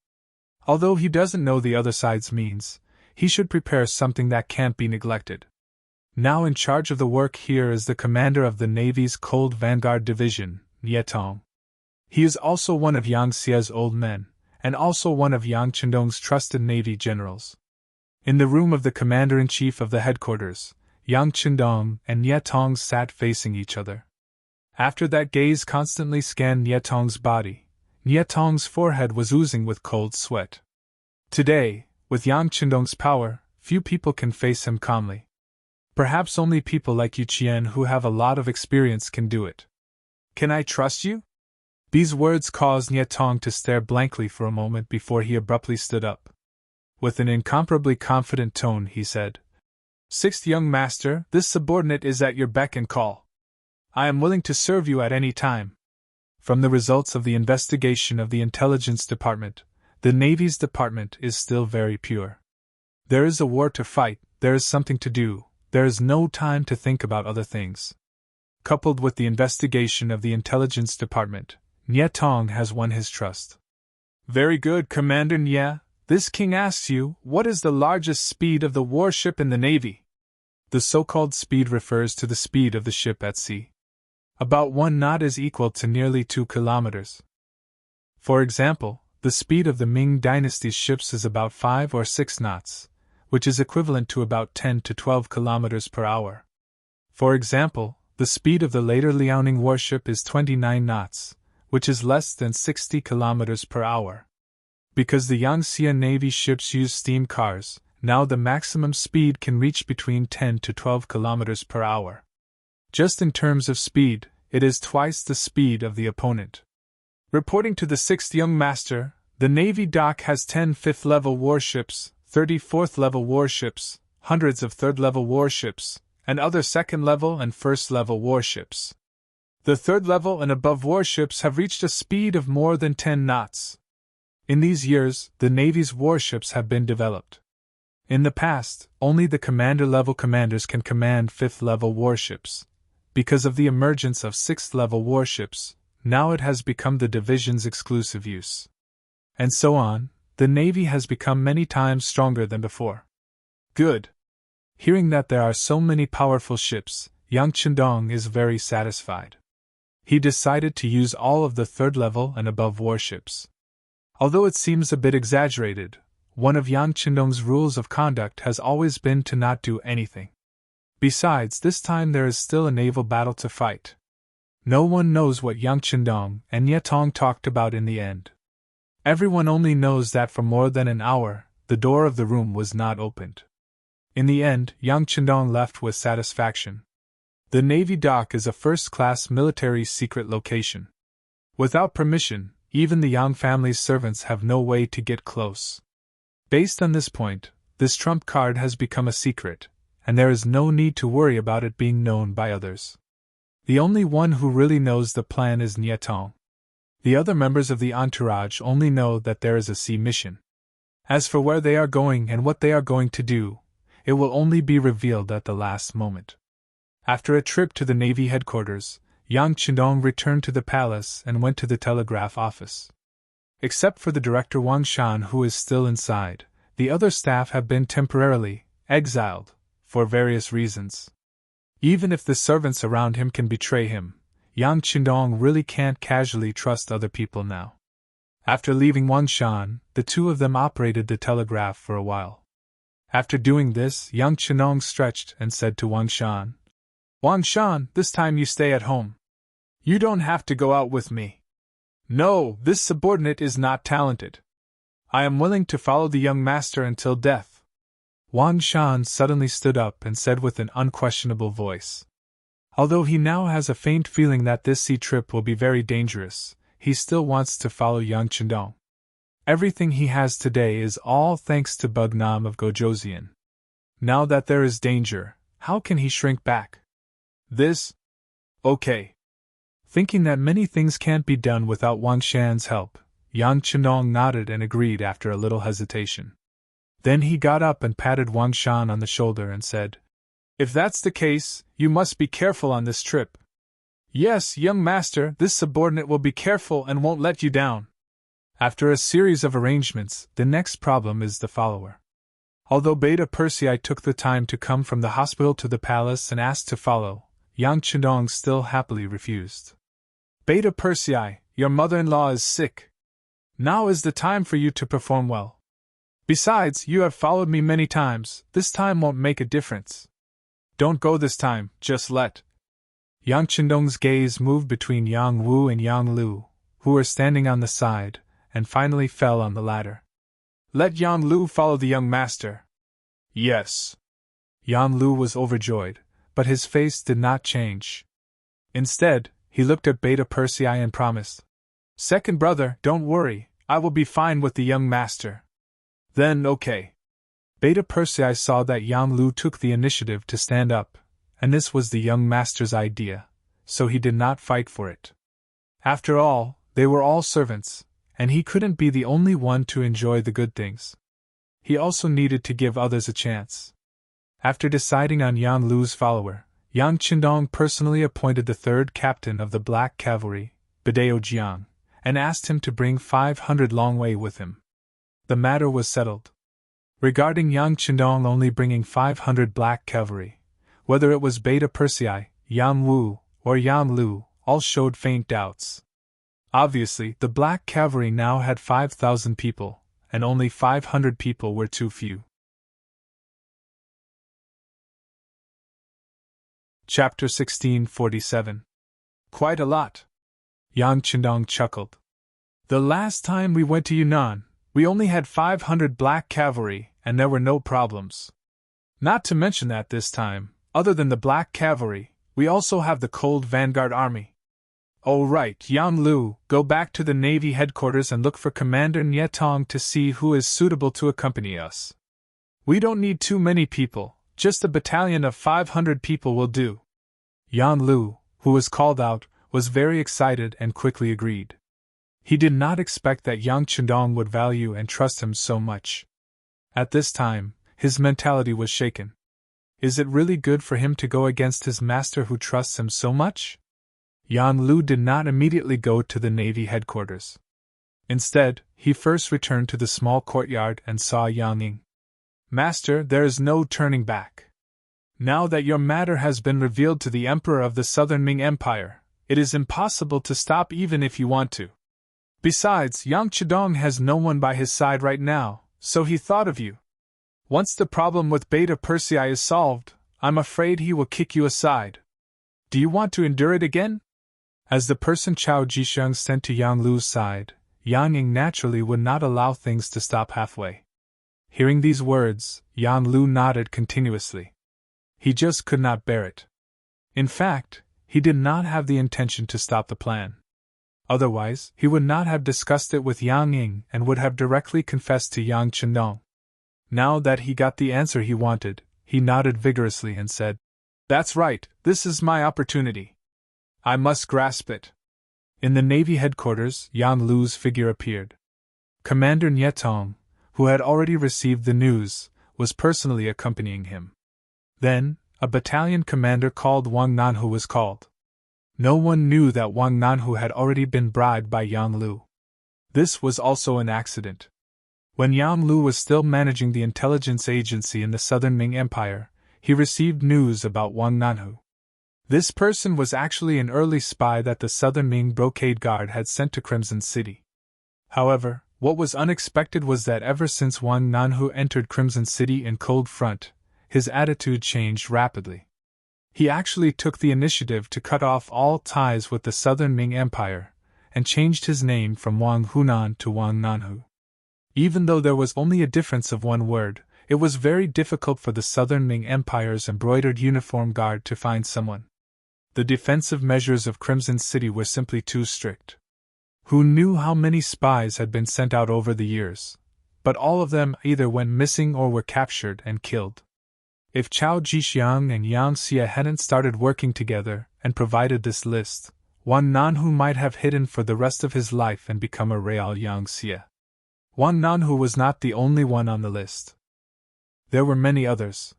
Although he doesn't know the other side's means, he should prepare something that can't be neglected. Now in charge of the work here is the commander of the Navy's Cold Vanguard Division, Nie Tong. He is also one of Yang Xie's old men, and also one of Yang Chendong's trusted Navy generals. In the room of the commander-in-chief of the headquarters, Yang Chendong and Nie Tong sat facing each other. After that gaze constantly scanned Nie Tong's body, Nie Tong's forehead was oozing with cold sweat. Today, with Yang Chendong's power, few people can face him calmly. Perhaps only people like Yu Qian who have a lot of experience can do it. Can I trust you? These words caused Nie Tong to stare blankly for a moment before he abruptly stood up. With an incomparably confident tone, he said, "Sixth young master, this subordinate is at your beck and call. I am willing to serve you at any time." From the results of the investigation of the Intelligence Department, the Navy's department is still very pure. There is a war to fight, there is something to do, there is no time to think about other things. Coupled with the investigation of the Intelligence Department, Nie Tong has won his trust. "Very good, Commander Nie. This king asks you, what is the largest speed of the warship in the Navy?" The so-called speed refers to the speed of the ship at sea. About 1 knot is equal to nearly 2 kilometers. For example, the speed of the Ming dynasty's ships is about 5 or 6 knots, which is equivalent to about 10 to 12 kilometers per hour. For example, the speed of the later Liaoning warship is 29 knots, which is less than 60 kilometers per hour. Because the Yangtze Navy ships use steam cars, now the maximum speed can reach between 10 to 12 kilometers per hour. Just in terms of speed, it is twice the speed of the opponent. Reporting to the 6th young master, the Navy dock has 10 fifth-level warships, 30 fourth-level warships, hundreds of third-level warships, and other second-level and first-level warships. The third-level and above warships have reached a speed of more than 10 knots. In these years, the Navy's warships have been developed. In the past, only the commander-level commanders can command fifth-level warships. Because of the emergence of sixth-level warships, now it has become the division's exclusive use. And so on, the Navy has become many times stronger than before. Good. Hearing that there are so many powerful ships, Yang Chendong is very satisfied. He decided to use all of the third-level and above warships. Although it seems a bit exaggerated, one of Yang Chendong's rules of conduct has always been to not do anything. Besides, this time there is still a naval battle to fight. No one knows what Yang Chendong and Nie Tong talked about in the end. Everyone only knows that for more than an hour, the door of the room was not opened. In the end, Yang Chendong left with satisfaction. The Navy dock is a first-class military secret location. Without permission, even the Yang family's servants have no way to get close. Based on this point, this trump card has become a secret, and there is no need to worry about it being known by others. The only one who really knows the plan is Nie Tong. The other members of the entourage only know that there is a sea mission. As for where they are going and what they are going to do, it will only be revealed at the last moment. After a trip to the Navy headquarters, Yang Chendong returned to the palace and went to the telegraph office. Except for the director Wang Shan, who is still inside, the other staff have been temporarily exiled, for various reasons. Even if the servants around him can betray him, Yang Chendong really can't casually trust other people now. After leaving Wang Shan, the two of them operated the telegraph for a while. After doing this, Yang Chendong stretched and said to Wang Shan, "Wang Shan, this time you stay at home. You don't have to go out with me. No, this subordinate is not talented. I am willing to follow the young master until death." Wang Shan suddenly stood up and said with an unquestionable voice. Although he now has a faint feeling that this sea trip will be very dangerous, he still wants to follow Yang Chendong. Everything he has today is all thanks to Bugnam of Gojoseon. Now that there is danger, how can he shrink back? This? Okay. Thinking that many things can't be done without Wang Shan's help, Yang Chenong nodded and agreed after a little hesitation. Then he got up and patted Wang Shan on the shoulder and said, "If that's the case, you must be careful on this trip." "Yes, young master, this subordinate will be careful and won't let you down." After a series of arrangements, the next problem is the follower. Although Beta Persei took the time to come from the hospital to the palace and asked to follow, Yang Chenong still happily refused. "Beta Persei, your mother-in-law is sick. Now is the time for you to perform well. Besides, you have followed me many times, this time won't make a difference. Don't go this time, just let." Yang Chenong's gaze moved between Yang Wu and Yang Lu, who were standing on the side, and finally fell on the latter. "Let Yang Lu follow the young master." "Yes." Yang Lu was overjoyed, but his face did not change. Instead, he looked at Beta Persei and promised, "Second brother, don't worry, I will be fine with the young master." "Then okay." Beta Persei saw that Yang Lu took the initiative to stand up, and this was the young master's idea, so he did not fight for it. After all, they were all servants, and he couldn't be the only one to enjoy the good things. He also needed to give others a chance. After deciding on Yang Lu's follower, Yang Chenong personally appointed the third captain of the Black Cavalry, Bidao Jiang, and asked him to bring 500 Long Wei with him. The matter was settled. Regarding Yang Chenong only bringing 500 Black Cavalry, whether it was Beta Persei, Yang Wu, or Yang Lu, all showed faint doubts. Obviously, the Black Cavalry now had 5,000 people, and only 500 people were too few. Chapter 1647. Quite a lot. Yang Chenong chuckled. "The last time we went to Yunnan, we only had 500 Black Cavalry, and there were no problems. Not to mention that this time, other than the Black Cavalry, we also have the Cold Vanguard Army. Oh right, Yang Lu, go back to the Navy headquarters and look for Commander Nyetong to see who is suitable to accompany us. We don't need too many people, just a battalion of 500 people will do." Yang Lu, who was called out, was very excited and quickly agreed. He did not expect that Yang Chenong would value and trust him so much. At this time, his mentality was shaken. Is it really good for him to go against his master who trusts him so much? Yang Lu did not immediately go to the Navy headquarters. Instead, he first returned to the small courtyard and saw Yang Ying. "Master, there is no turning back. Now that your matter has been revealed to the Emperor of the Southern Ming Empire, it is impossible to stop even if you want to. Besides, Yang Chenong has no one by his side right now, so he thought of you. Once the problem with Beta Persei is solved, I'm afraid he will kick you aside. Do you want to endure it again?" As the person Chao Jixiang sent to Yang Lu's side, Yang Ying naturally would not allow things to stop halfway. Hearing these words, Yang Lu nodded continuously. He just could not bear it. In fact, he did not have the intention to stop the plan. Otherwise, he would not have discussed it with Yang Ying and would have directly confessed to Yang Chenong. Now that he got the answer he wanted, he nodded vigorously and said, "That's right, this is my opportunity. I must grasp it." In the Navy headquarters, Yang Lu's figure appeared. Commander Nyetong, who had already received the news, was personally accompanying him. Then, a battalion commander called Wang Nanhu was called. No one knew that Wang Nanhu had already been bribed by Yang Lu. This was also an accident. When Yang Lu was still managing the intelligence agency in the Southern Ming Empire, he received news about Wang Nanhu. This person was actually an early spy that the Southern Ming Brocade Guard had sent to Crimson City. However, what was unexpected was that ever since Wang Nanhu entered Crimson City in cold front, his attitude changed rapidly. He actually took the initiative to cut off all ties with the Southern Ming Empire, and changed his name from Wang Hunan to Wang Nanhu. Even though there was only a difference of one word, it was very difficult for the Southern Ming Empire's embroidered uniform guard to find someone. The defensive measures of Crimson City were simply too strict. Who knew how many spies had been sent out over the years? But all of them either went missing or were captured and killed. If Chao Jixiang and Yang Xie hadn't started working together and provided this list, Wan Nanhu might have hidden for the rest of his life and become a real Yangxie. Wan Nanhu was not the only one on the list. There were many others.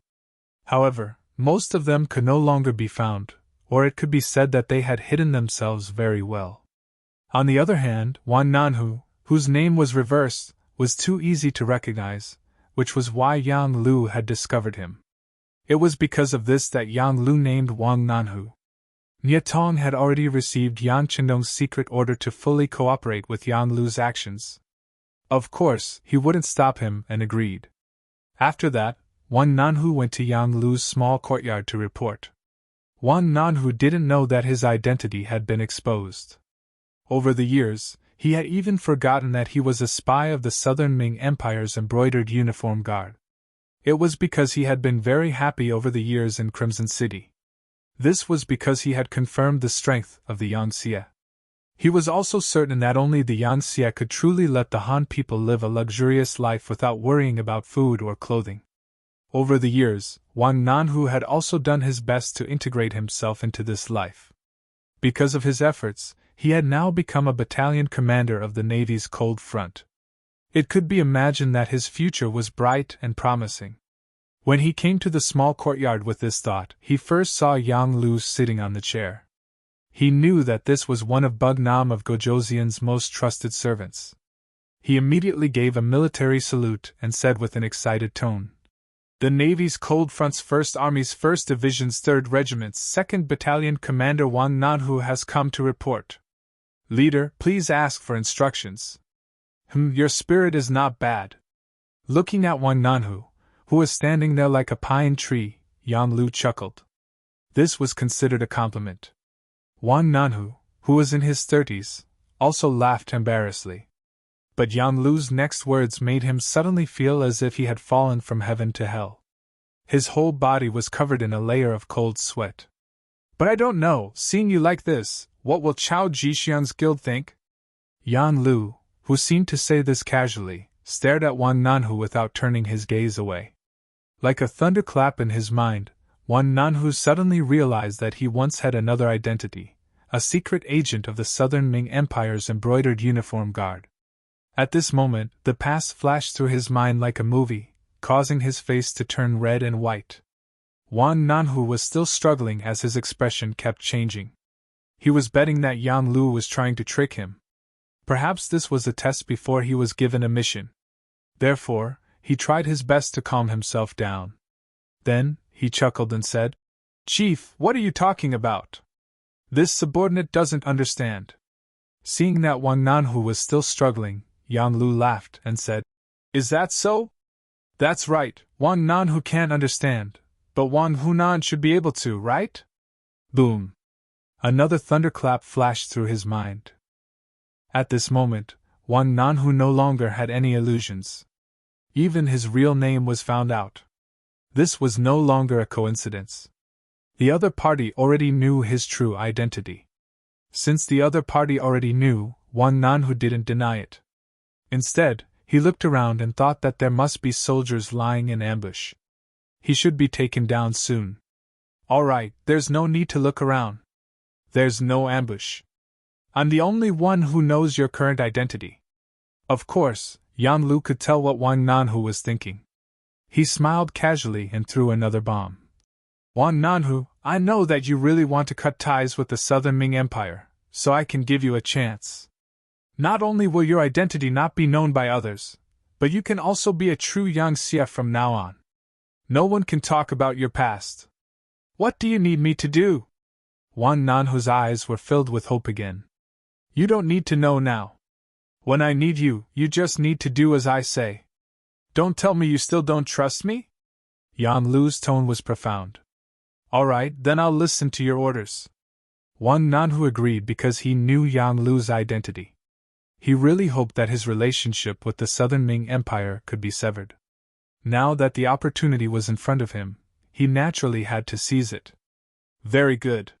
However, most of them could no longer be found, or it could be said that they had hidden themselves very well. On the other hand, Wan Nanhu, whose name was reversed, was too easy to recognize, which was why Yang Lu had discovered him. It was because of this that Yang Lu named Wang Nanhu. Nie Tong had already received Yan Chendong's secret order to fully cooperate with Yang Lu's actions. Of course, he wouldn't stop him and agreed. After that, Wan Nanhu went to Yang Lu's small courtyard to report. Wan Nanhu didn't know that his identity had been exposed. Over the years, he had even forgotten that he was a spy of the Southern Ming Empire's embroidered uniform guard. It was because he had been very happy over the years in Crimson City. This was because he had confirmed the strength of the Yangxie. He was also certain that only the Yangxie could truly let the Han people live a luxurious life without worrying about food or clothing. Over the years, Wan Nanhu had also done his best to integrate himself into this life. Because of his efforts, he had now become a battalion commander of the Navy's cold front. It could be imagined that his future was bright and promising. When he came to the small courtyard with this thought, he first saw Yang Lu sitting on the chair. He knew that this was one of Bugnam of Gojoseon's most trusted servants. He immediately gave a military salute and said with an excited tone, "The Navy's Cold Front's 1st Army's 1st Division's 3rd Regiment's 2nd Battalion Commander Wan Nanhu has come to report. Leader, please ask for instructions." Your spirit is not bad." Looking at Wan Nanhu, who was standing there like a pine tree, Yang Lu chuckled. This was considered a compliment. Wan Nanhu, who was in his 30s, also laughed embarrassedly. But Yang Lu's next words made him suddenly feel as if he had fallen from heaven to hell. His whole body was covered in a layer of cold sweat. "But I don't know, seeing you like this, what will Chao Jixian's guild think?" Yang Lu, who seemed to say this casually, stared at Wan Nanhu without turning his gaze away. Like a thunderclap in his mind, Wan Nanhu suddenly realized that he once had another identity, a secret agent of the Southern Ming Empire's embroidered uniform guard. At this moment, the past flashed through his mind like a movie, causing his face to turn red and white. Wan Nanhu was still struggling as his expression kept changing. He was betting that Yang Lu was trying to trick him. Perhaps this was a test before he was given a mission. Therefore, he tried his best to calm himself down. Then, he chuckled and said, "Chief, what are you talking about? This subordinate doesn't understand." Seeing that Wan Nanhu was still struggling, Yang Lu laughed and said, "Is that so? That's right, Wan Nanhu can't understand, but Wan Hunan should be able to, right?" Boom! Another thunderclap flashed through his mind. At this moment, Wan Nanhu no longer had any illusions. Even his real name was found out. This was no longer a coincidence. The other party already knew his true identity. Since the other party already knew, Wan Nanhu didn't deny it. Instead, he looked around and thought that there must be soldiers lying in ambush. He should be taken down soon. "All right, there's no need to look around. There's no ambush. I'm the only one who knows your current identity." Of course, Yang Lu could tell what Wan Nanhu was thinking. He smiled casually and threw another bomb. "Wan Nanhu, I know that you really want to cut ties with the Southern Ming Empire, so I can give you a chance. Not only will your identity not be known by others, but you can also be a true Yangxie from now on. No one can talk about your past. What do you need me to do?" Wan Nanhu's eyes were filled with hope again. "You don't need to know now. When I need you, you just need to do as I say. Don't tell me you still don't trust me?" Yang Lu's tone was profound. "All right, then I'll listen to your orders." Wan Nanhu agreed because he knew Yang Lu's identity. He really hoped that his relationship with the Southern Ming Empire could be severed. Now that the opportunity was in front of him, he naturally had to seize it. "Very good."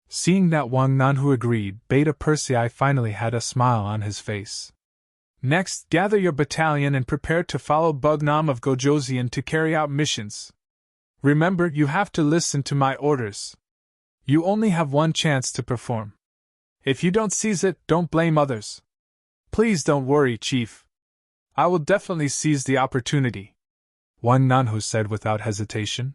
Seeing that Wan Nanhu agreed, Beta Persei finally had a smile on his face. "Next, gather your battalion and prepare to follow Bugnam of Gojoseon to carry out missions. Remember, you have to listen to my orders. You only have one chance to perform. If you don't seize it, don't blame others. Please don't worry, Chief. I will definitely seize the opportunity, Wang Nanhu said without hesitation.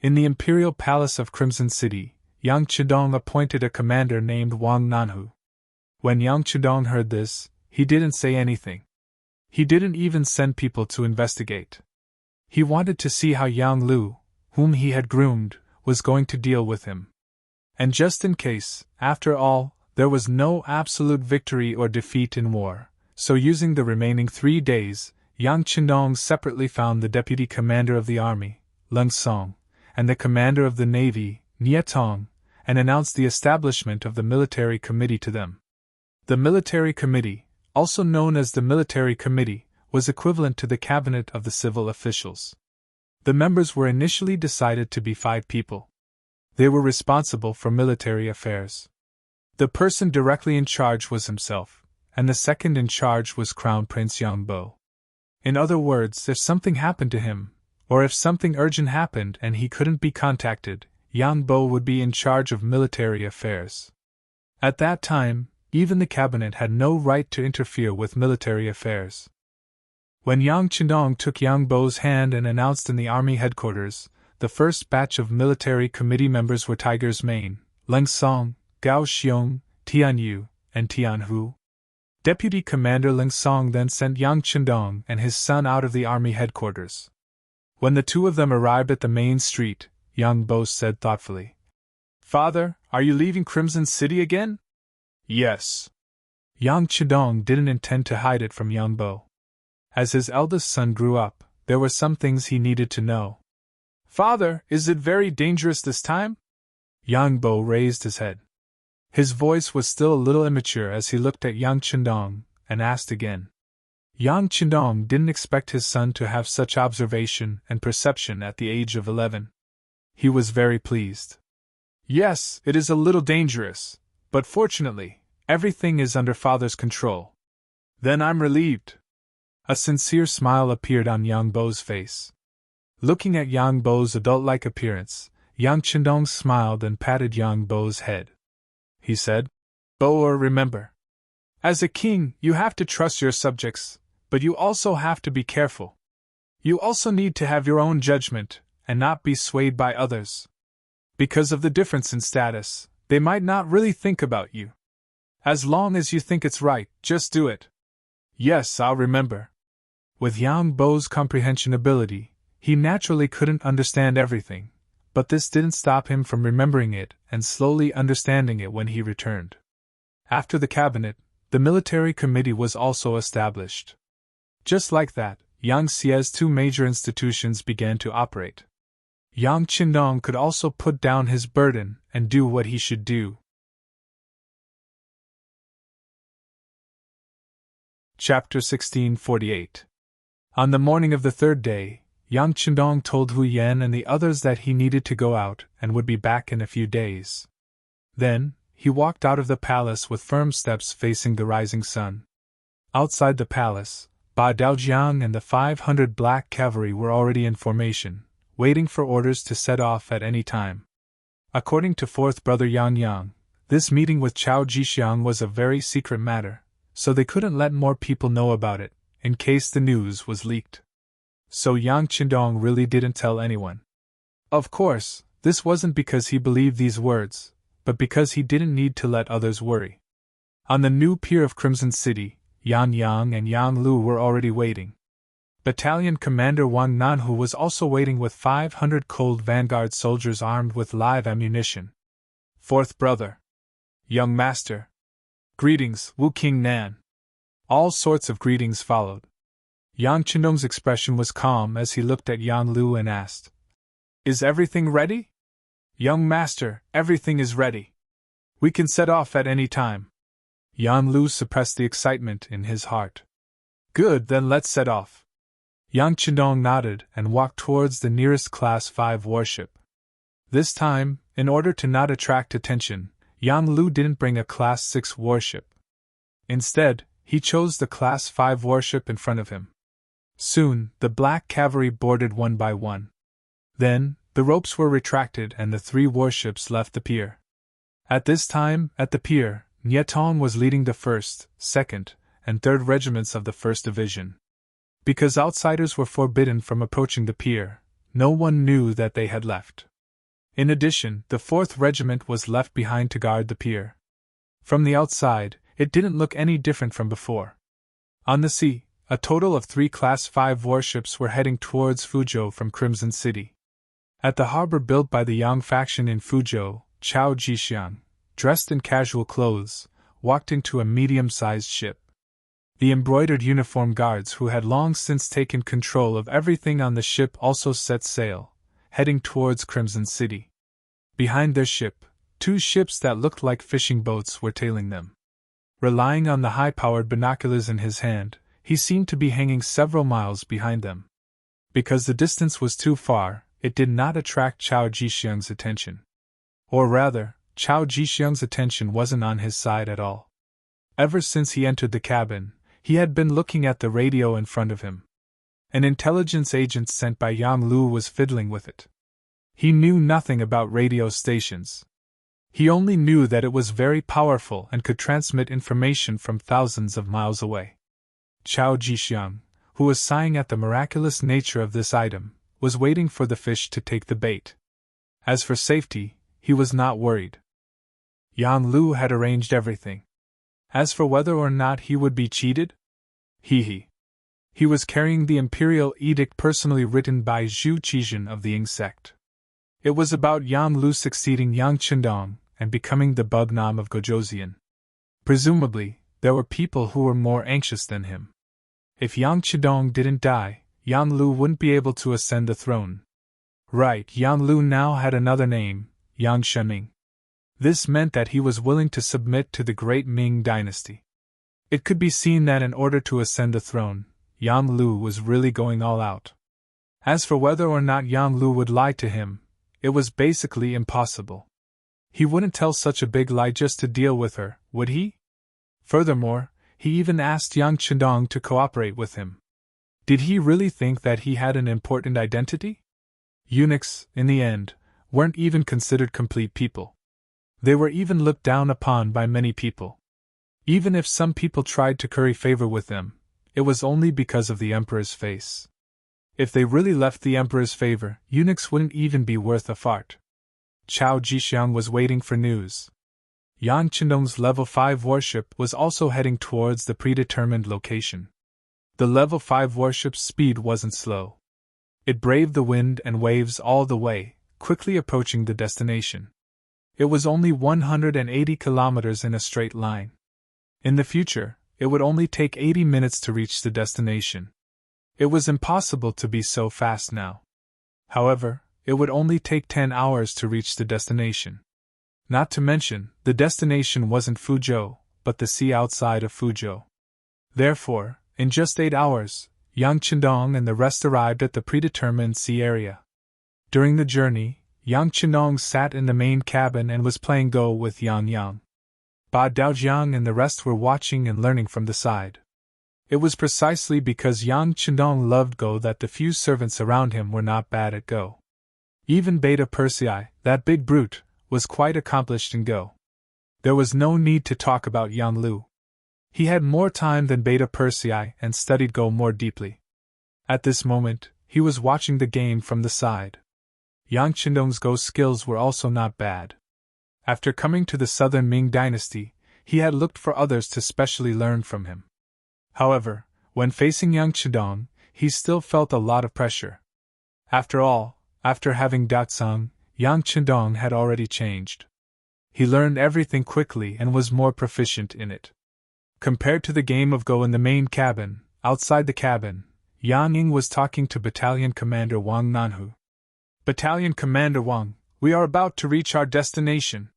In the imperial palace of Crimson City, Yang Chidong appointed a commander named Wang Nanhu. When Yang Chidong heard this, he didn't say anything. He didn't even send people to investigate. He wanted to see how Yang Lu, whom he had groomed, was going to deal with him. And just in case, after all, there was no absolute victory or defeat in war, so using the remaining 3 days, Yang Chidong separately found the deputy commander of the army, Leng Song, and the commander of the navy, Nie Tong, and announced the establishment of the military committee to them. The military committee, also known as the military committee, was equivalent to the cabinet of the civil officials. The members were initially decided to be 5 people. They were responsible for military affairs. The person directly in charge was himself, and the second in charge was Crown Prince Yang Bo. In other words, if something happened to him, or if something urgent happened and he couldn't be contacted, Yang Bo would be in charge of military affairs. At that time, even the cabinet had no right to interfere with military affairs. When Yang Chidong took Yang Bo's hand and announced in the army headquarters, the first batch of military committee members were Tiger's Mane, Leng Song, Gao Xiong, Tian Yu, and Tian Hu. Deputy Commander Leng Song then sent Yang Chidong and his son out of the army headquarters. When the 2 of them arrived at the main street, Yang Bo said thoughtfully, "Father, are you leaving Crimson City again?" "Yes." Yang Chidong didn't intend to hide it from Yang Bo. As his eldest son grew up, there were some things he needed to know. "Father, is it very dangerous this time?" Yang Bo raised his head. His voice was still a little immature as he looked at Yang Chidong, and asked again. Yang Chidong didn't expect his son to have such observation and perception at the age of 11. He was very pleased. "Yes, it is a little dangerous, but fortunately, everything is under Father's control." "Then I'm relieved." A sincere smile appeared on Yang Bo's face. Looking at Yang Bo's adult-like appearance, Yang Chidong smiled and patted Yang Bo's head. He said, "Bo, remember. As a king, you have to trust your subjects, but you also have to be careful. You also need to have your own judgment, and not be swayed by others. Because of the difference in status, they might not really think about you. As long as you think it's right, just do it." "Yes, I'll remember." With Yang Bo's comprehension ability, he naturally couldn't understand everything, but this didn't stop him from remembering it and slowly understanding it when he returned. After the cabinet, the military committee was also established. Just like that, Yang Xie's 2 major institutions began to operate. Yang Chidong could also put down his burden and do what he should do. Chapter 1648. On the morning of the 3rd day, Yang Chidong told Hu Yan and the others that he needed to go out and would be back in a few days. Then, he walked out of the palace with firm steps facing the rising sun. Outside the palace, Ba Daojiang and the 500 black cavalry were already in formation, waiting for orders to set off at any time. According to 4th brother Yang Yang, this meeting with Chao Jixiang was a very secret matter, so they couldn't let more people know about it, in case the news was leaked. So Yang Chidong really didn't tell anyone. Of course, this wasn't because he believed these words, but because he didn't need to let others worry. On the new pier of Crimson City, Yan Yang and Yang Lu were already waiting. Battalion Commander Wang Nanhu was also waiting with 500 cold vanguard soldiers armed with live ammunition. 4th brother. Young master. Greetings, Wu King Nan. All sorts of greetings followed. Yang Chidong's expression was calm as he looked at Yang Lu and asked, "Is everything ready?" "Young master, everything is ready. We can set off at any time." Yang Lu suppressed the excitement in his heart. "Good, then let's set off." Yang Chidong nodded and walked towards the nearest Class 5 warship. This time, in order to not attract attention, Yang Lu didn't bring a Class 6 warship. Instead, he chose the Class 5 warship in front of him. Soon, the black cavalry boarded one by one. Then, the ropes were retracted and the 3 warships left the pier. At this time, at the pier, Nye Tong was leading the 1st, 2nd, and 3rd regiments of the 1st Division. Because outsiders were forbidden from approaching the pier, no one knew that they had left. In addition, the 4th Regiment was left behind to guard the pier. From the outside, it didn't look any different from before. On the sea, a total of 3 Class 5 warships were heading towards Fuzhou from Crimson City. At the harbor built by the Yang faction in Fuzhou, Chao Jixiang, dressed in casual clothes, walked into a medium-sized ship. The embroidered uniform guards who had long since taken control of everything on the ship also set sail, heading towards Crimson City. Behind their ship, 2 ships that looked like fishing boats were tailing them. Relying on the high-powered binoculars in his hand, he seemed to be hanging several miles behind them. Because the distance was too far, it did not attract Chao Jixiang's attention. Or rather, Chao Jixiang's attention wasn't on his side at all. Ever since he entered the cabin, he had been looking at the radio in front of him. An intelligence agent sent by Yang Lu was fiddling with it. He knew nothing about radio stations. He only knew that it was very powerful and could transmit information from thousands of miles away. Chao Jixiang, who was sighing at the miraculous nature of this item, was waiting for the fish to take the bait. As for safety, he was not worried. Yang Lu had arranged everything. As for whether or not he would be cheated? He was carrying the imperial edict personally written by Zhu Qizhen of the Ying sect. It was about Yang Lu succeeding Yang Qindong and becoming the Bugnam of Gojoseon. Presumably, there were people who were more anxious than him. If Yang Qindong didn't die, Yang Lu wouldn't be able to ascend the throne. Right, Yang Lu now had another name, Yang Shenming. This meant that he was willing to submit to the great Ming dynasty. It could be seen that in order to ascend the throne, Yang Lu was really going all out. As for whether or not Yang Lu would lie to him, it was basically impossible. He wouldn't tell such a big lie just to deal with her, would he? Furthermore, he even asked Yang Qindong to cooperate with him. Did he really think that he had an important identity? Eunuchs, in the end, weren't even considered complete people. They were even looked down upon by many people. Even if some people tried to curry favor with them, it was only because of the emperor's face. If they really left the emperor's favor, eunuchs wouldn't even be worth a fart. Chao Jixiang was waiting for news. Yang Qindong's level 5 warship was also heading towards the predetermined location. The level 5 warship's speed wasn't slow. It braved the wind and waves all the way, quickly approaching the destination. It was only 180 kilometers in a straight line. In the future, it would only take 80 minutes to reach the destination. It was impossible to be so fast now. However, it would only take 10 hours to reach the destination. Not to mention, the destination wasn't Fuzhou, but the sea outside of Fuzhou. Therefore, in just 8 hours, Yang Qindong and the rest arrived at the predetermined sea area. During the journey, Yang Qindong sat in the main cabin and was playing Go with Yang. Ba Daojiang and the rest were watching and learning from the side. It was precisely because Yang Qindong loved Go that the few servants around him were not bad at Go. Even Beta Persei, that big brute, was quite accomplished in Go. There was no need to talk about Yang Lu. He had more time than Beta Persei and studied Go more deeply. At this moment, he was watching the game from the side. Yang Qindong's Go skills were also not bad. After coming to the southern Ming dynasty, he had looked for others to specially learn from him. However, when facing Yang Qindong, he still felt a lot of pressure. After all, after having Datsung, Yang Qindong had already changed. He learned everything quickly and was more proficient in it. Compared to the game of Go in the main cabin, outside the cabin, Yang Ying was talking to Battalion Commander Wang Nanhu. Battalion Commander Wang, we are about to reach our destination.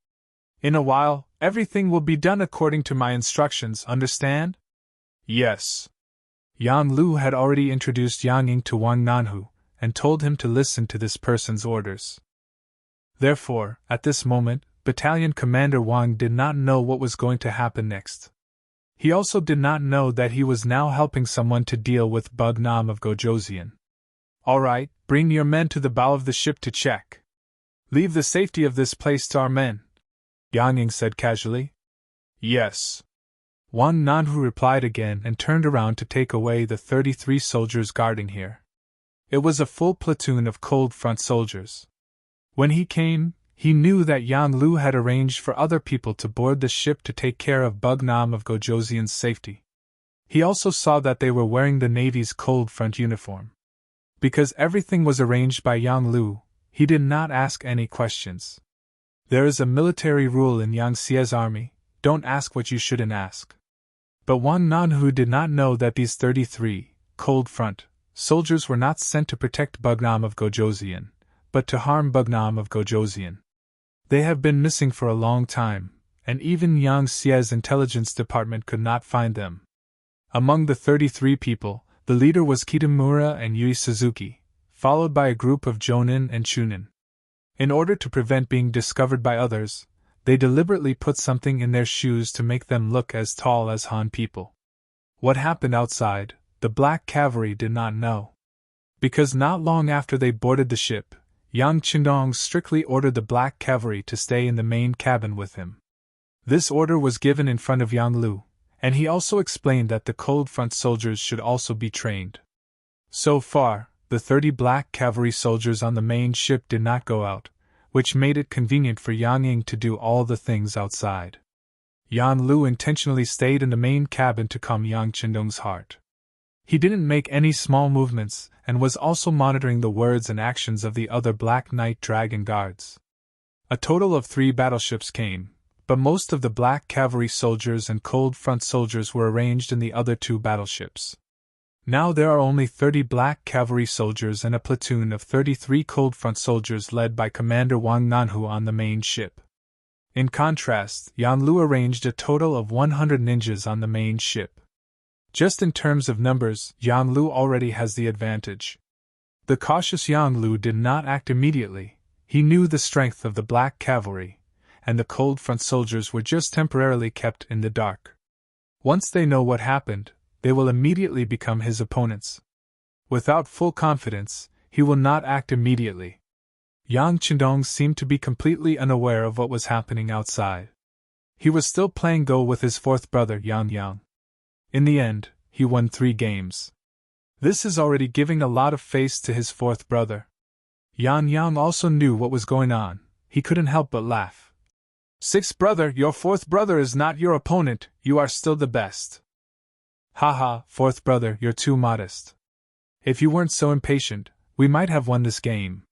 In a while, everything will be done according to my instructions, understand? Yes. Yang Lu had already introduced Yang Ying to Wang Nanhu, and told him to listen to this person's orders. Therefore, at this moment, Battalion Commander Wang did not know what was going to happen next. He also did not know that he was now helping someone to deal with Bugnam of Gojoseon. All right, bring your men to the bow of the ship to check. Leave the safety of this place to our men, Yang Ying said casually. Yes. Wang Nanhu replied again and turned around to take away the 33 soldiers guarding here. It was a full platoon of cold front soldiers. When he came, he knew that Yang Lu had arranged for other people to board the ship to take care of Bugnam of Gojoseon's safety. He also saw that they were wearing the Navy's cold front uniform. Because everything was arranged by Yang Lu, he did not ask any questions. There is a military rule in Yang Xie's army: don't ask what you shouldn't ask. But Wang Nanhu did not know that these 33 cold front soldiers were not sent to protect Bugnam of Gojoseon, but to harm Bugnam of Gojoseon. They have been missing for a long time, and even Yang Xie's intelligence department could not find them. Among the 33 people, the leader was Kitamura and Yui Suzuki, followed by a group of Jonin and Chunin. In order to prevent being discovered by others, they deliberately put something in their shoes to make them look as tall as Han people. What happened outside, the Black Cavalry did not know. Because not long after they boarded the ship, Yang Qindong strictly ordered the Black Cavalry to stay in the main cabin with him. This order was given in front of Yang Lu, and he also explained that the cold front soldiers should also be trained. So far, the 30 Black Cavalry soldiers on the main ship did not go out, which made it convenient for Yang Ying to do all the things outside. Yang Lu intentionally stayed in the main cabin to calm Yang Qindong's heart. He didn't make any small movements, and was also monitoring the words and actions of the other Black Knight Dragon guards. A total of 3 battleships came, but most of the Black Cavalry soldiers and cold front soldiers were arranged in the other 2 battleships. Now there are only 30 Black Cavalry soldiers and a platoon of 33 cold front soldiers led by Commander Wang Nanhu on the main ship. In contrast, Yang Lu arranged a total of 100 ninjas on the main ship. Just in terms of numbers, Yang Lu already has the advantage. The cautious Yang Lu did not act immediately. He knew the strength of the Black Cavalry, and the cold front soldiers were just temporarily kept in the dark. Once they know what happened, they will immediately become his opponents. Without full confidence, he will not act immediately. Yang Qindong seemed to be completely unaware of what was happening outside. He was still playing Go with his 4th brother Yang Yang. In the end, he won 3 games. This is already giving a lot of face to his 4th brother. Yang Yang also knew what was going on. He couldn't help but laugh. 6th brother, your 4th brother is not your opponent, you are still the best. Haha, 4th brother, you're too modest. If you weren't so impatient, we might have won this game.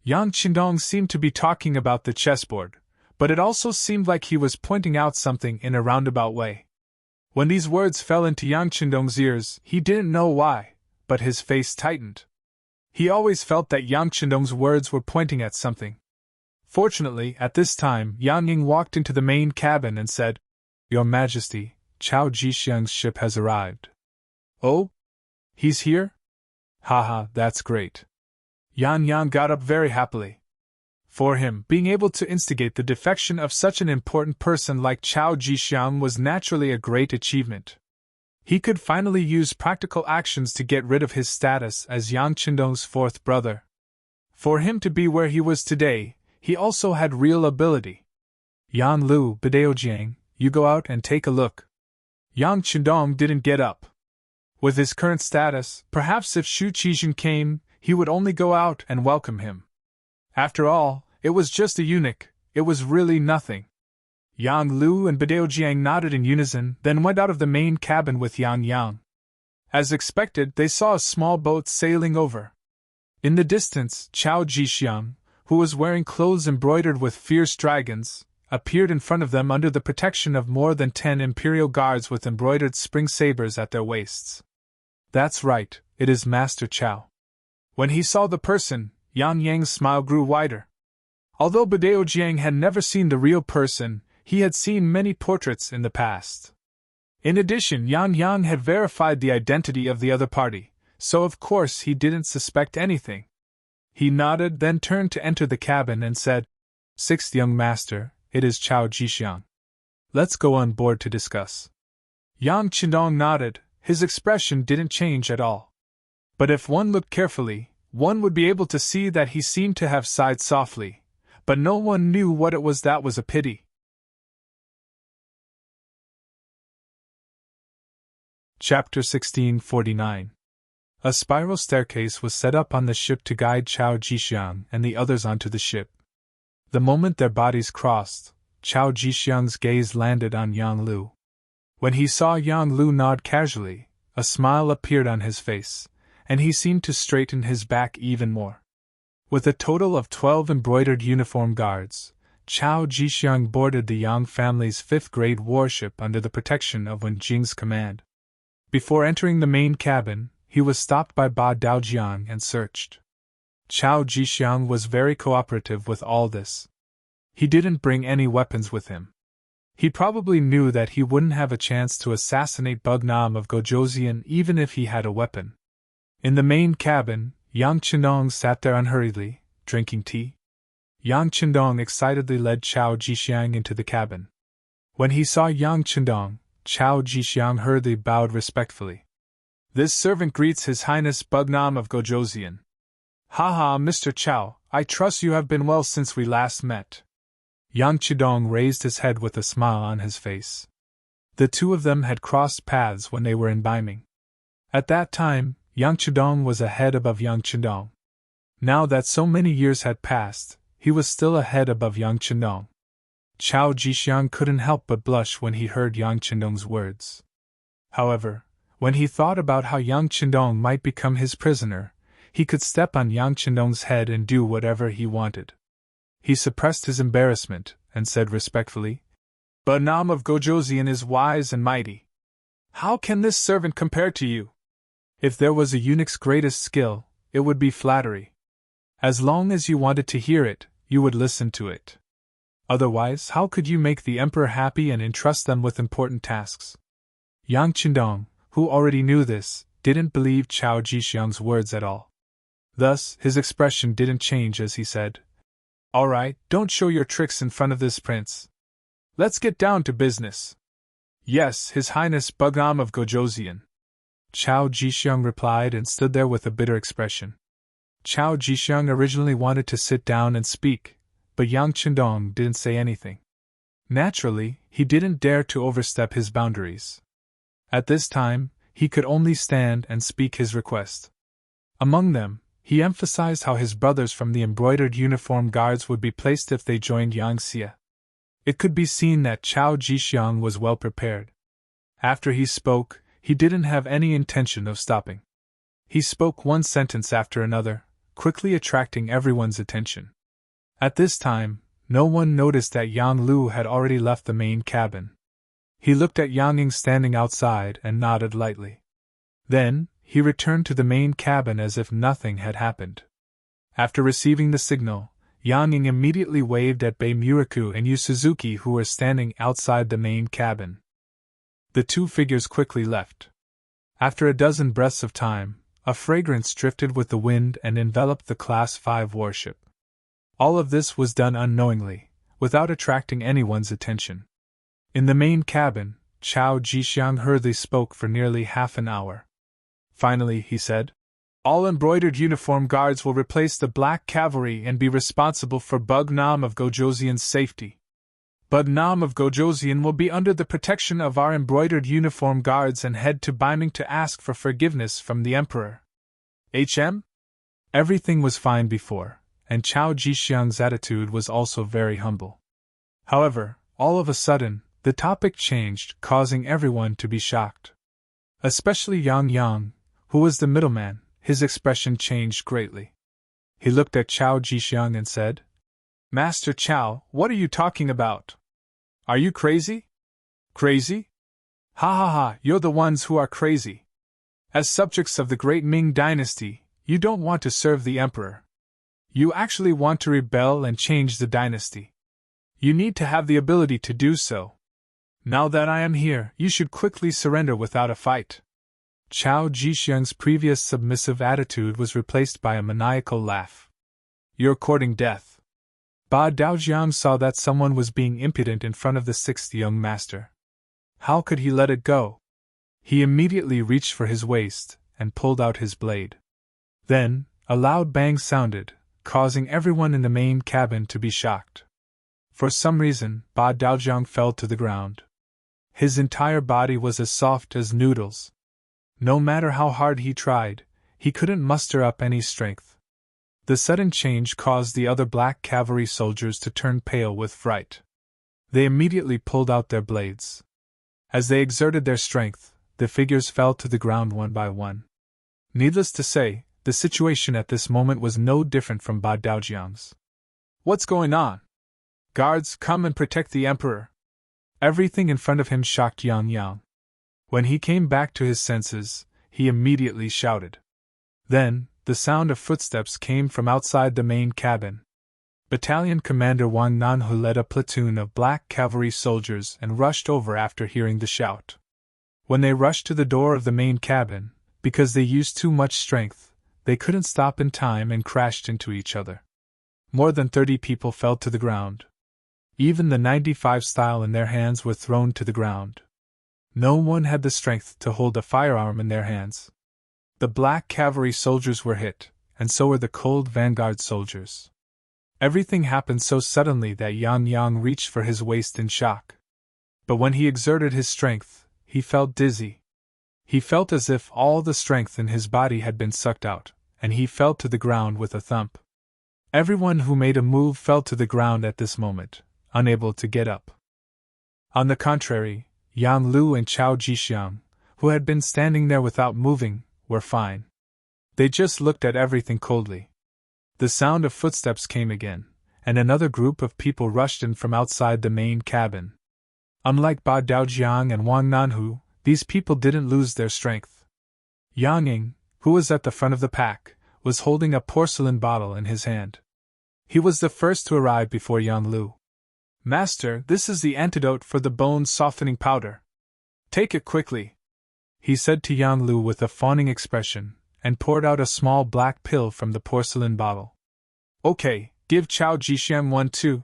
Yang Qindong seemed to be talking about the chessboard, but it also seemed like he was pointing out something in a roundabout way. When these words fell into Yang Qindong's ears, he didn't know why, but his face tightened. He always felt that Yang Qindong's words were pointing at something. Fortunately, at this time, Yang Ying walked into the main cabin and said, "Your Majesty, Chao Jixiang's ship has arrived." "Oh? He's here? Haha, that's great." Yan Yang got up very happily. For him, being able to instigate the defection of such an important person like Chao Jixiang was naturally a great achievement. He could finally use practical actions to get rid of his status as Yang Qindong's 4th brother. For him to be where he was today, he also had real ability. "Yan Lu, Bideojiang, you go out and take a look." Yang Qindong didn't get up. With his current status, perhaps if Shu Qijun came, he would only go out and welcome him. After all, it was just a eunuch, it was really nothing. Yang Lu and Bideojiang nodded in unison, then went out of the main cabin with Yang Yang. As expected, they saw a small boat sailing over. In the distance, Chao Jixiang, who was wearing clothes embroidered with fierce dragons, appeared in front of them under the protection of more than 10 imperial guards with embroidered spring sabers at their waists. That's right, it is Master Chao. When he saw the person, Yang Yang's smile grew wider. Although Bideojiang had never seen the real person, he had seen many portraits in the past. In addition, Yang Yang had verified the identity of the other party, so of course he didn't suspect anything. He nodded, then turned to enter the cabin and said, "6th young master, it is Chao Jixiang. Let's go on board to discuss." Yang Qindong nodded, his expression didn't change at all. But if one looked carefully, one would be able to see that he seemed to have sighed softly, but no one knew what it was. That was a pity. Chapter 1649. A spiral staircase was set up on the ship to guide Chao Jixiang and the others onto the ship. The moment their bodies crossed, Chao Jixiang's gaze landed on Yang Lu. When he saw Yang Lu nod casually, a smile appeared on his face, and he seemed to straighten his back even more. With a total of 12 embroidered uniform guards, Chao Jixiang boarded the Yang family's 5th-grade warship under the protection of Wen Jing's command. Before entering the main cabin, he was stopped by Ba Daojiang and searched. Chao Jixiang was very cooperative with all this. He didn't bring any weapons with him. He probably knew that he wouldn't have a chance to assassinate Bugnam of Gojoseon even if he had a weapon. In the main cabin, Yang Qindong sat there unhurriedly, drinking tea. Yang Qindong excitedly led Chao Jixiang into the cabin. When he saw Yang Qindong, Chao Jixiang hurriedly bowed respectfully. "This servant greets His Highness Bugnam of Gojoseon." "Ha ha, Mr. Chao, I trust you have been well since we last met." Yang Qindong raised his head with a smile on his face. The two of them had crossed paths when they were in Ming. At that time, Yang Qindong was a head above Yang Qindong. Now that so many years had passed, he was still a head above Yang Qindong. Chao Jixiang couldn't help but blush when he heard Yang Qindong's words. However, when he thought about how Yang Qindong might become his prisoner, he could step on Yang Qindong's head and do whatever he wanted. He suppressed his embarrassment and said respectfully, "Bugnam of Gojoseon is wise and mighty. How can this servant compare to you? If there was a eunuch's greatest skill, it would be flattery. As long as you wanted to hear it, you would listen to it. Otherwise, how could you make the emperor happy and entrust them with important tasks?" Yang Qindong, who already knew this, didn't believe Chao Jixiang's words at all. Thus, his expression didn't change as he said, "All right, don't show your tricks in front of this prince. Let's get down to business." "Yes, His Highness Bugnam of Gojoseon," Chao Jixiang replied and stood there with a bitter expression. Chao Jixiang originally wanted to sit down and speak, but Yang Qindong didn't say anything. Naturally, he didn't dare to overstep his boundaries. At this time, he could only stand and speak his request. Among them, he emphasized how his brothers from the embroidered uniform guards would be placed if they joined Yang Xie. It could be seen that Chao Jixiang was well prepared. After he spoke, he didn't have any intention of stopping. He spoke one sentence after another, quickly attracting everyone's attention. At this time, no one noticed that Yang Lu had already left the main cabin. He looked at Yang Ying standing outside and nodded lightly. Then, he returned to the main cabin as if nothing had happened. After receiving the signal, Yang Ying immediately waved at Bei Muraku and Yu Suzuki, who were standing outside the main cabin. The two figures quickly left. After a dozen breaths of time, a fragrance drifted with the wind and enveloped the Class 5 warship. All of this was done unknowingly, without attracting anyone's attention. In the main cabin, Chao Jixiang hurriedly spoke for nearly half an hour. Finally, he said, "All embroidered uniform guards will replace the Black Cavalry and be responsible for Bugnam of Gojoseon's safety. Bugnam of Gojoseon will be under the protection of our embroidered uniform guards and head to Ming to ask for forgiveness from the emperor." Everything was fine before, and Chao Jixiang's attitude was also very humble. However, all of a sudden, the topic changed, causing everyone to be shocked. Especially Yang Yang, who was the middleman. His expression changed greatly. He looked at Chao Jixiang and said, "Master Chao, what are you talking about? Are you crazy?" "Crazy? Ha ha ha, you're the ones who are crazy. As subjects of the great Ming dynasty, you don't want to serve the emperor. You actually want to rebel and change the dynasty. You need to have the ability to do so. Now that I am here, you should quickly surrender without a fight." Chao Jixiang's previous submissive attitude was replaced by a maniacal laugh. "You're courting death." Ba Daojiang saw that someone was being impudent in front of the 6th young master. How could he let it go? He immediately reached for his waist and pulled out his blade. Then, a loud bang sounded, causing everyone in the main cabin to be shocked. For some reason, Ba Daojiang fell to the ground. His entire body was as soft as noodles. No matter how hard he tried, he couldn't muster up any strength. The sudden change caused the other black cavalry soldiers to turn pale with fright. They immediately pulled out their blades. As they exerted their strength, the figures fell to the ground one by one. Needless to say, the situation at this moment was no different from Ba Daojiang's. "What's going on? Guards, come and protect the emperor!" Everything in front of him shocked Yang Yang. When he came back to his senses, he immediately shouted. Then, the sound of footsteps came from outside the main cabin. Battalion Commander Wang Nanhu led a platoon of black cavalry soldiers and rushed over after hearing the shout. When they rushed to the door of the main cabin, because they used too much strength, they couldn't stop in time and crashed into each other. More than 30 people fell to the ground. Even the 95 style in their hands were thrown to the ground. No one had the strength to hold a firearm in their hands. The black cavalry soldiers were hit, and so were the cold vanguard soldiers. Everything happened so suddenly that Yang Yang reached for his waist in shock. But when he exerted his strength, he felt dizzy. He felt as if all the strength in his body had been sucked out, and he fell to the ground with a thump. Everyone who made a move fell to the ground at this moment, unable to get up. On the contrary, Yang Lu and Chao Jixiang, who had been standing there without moving, were fine. They just looked at everything coldly. The sound of footsteps came again, and another group of people rushed in from outside the main cabin. Unlike Ba Daojiang and Wang Nanhu, these people didn't lose their strength. Yang Ying, who was at the front of the pack, was holding a porcelain bottle in his hand. He was the first to arrive before Yang Lu. "Master, this is the antidote for the bone-softening powder. Take it quickly," he said to Yang Lu with a fawning expression, and poured out a small black pill from the porcelain bottle. "Okay, give Chao Jixiang one too."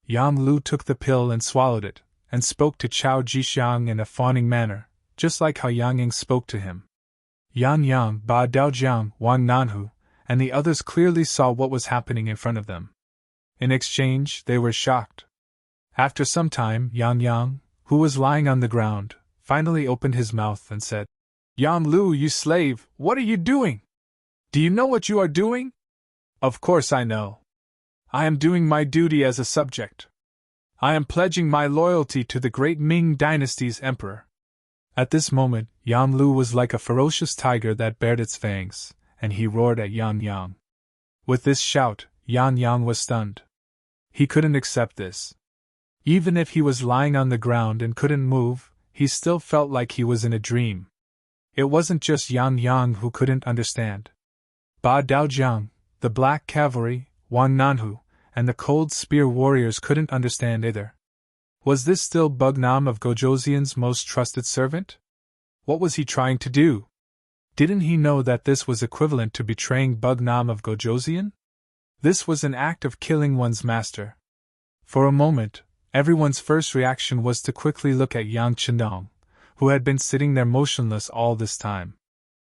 Yang Lu took the pill and swallowed it, and spoke to Chao Jixiang in a fawning manner, just like how Yang Ying spoke to him. Yang Yang, Ba Daojiang, Wang Nanhu, and the others clearly saw what was happening in front of them. In exchange, they were shocked. After some time, Yang Yang, who was lying on the ground, finally opened his mouth and said, "Yang Lu, you slave, what are you doing? Do you know what you are doing?" "Of course I know. I am doing my duty as a subject. I am pledging my loyalty to the great Ming dynasty's emperor." At this moment, Yang Lu was like a ferocious tiger that bared its fangs, and he roared at Yang Yang. With this shout, Yang Yang was stunned. He couldn't accept this. Even if he was lying on the ground and couldn't move, he still felt like he was in a dream. It wasn't just Yang Yang who couldn't understand. Ba Daojiang, the black cavalry, Wang Nanhu, and the cold spear warriors couldn't understand either. Was this still Bugnam of Gojoseon's most trusted servant? What was he trying to do? Didn't he know that this was equivalent to betraying Bugnam of Gojoseon? This was an act of killing one's master. For a moment, everyone's first reaction was to quickly look at Yang Chendong, who had been sitting there motionless all this time.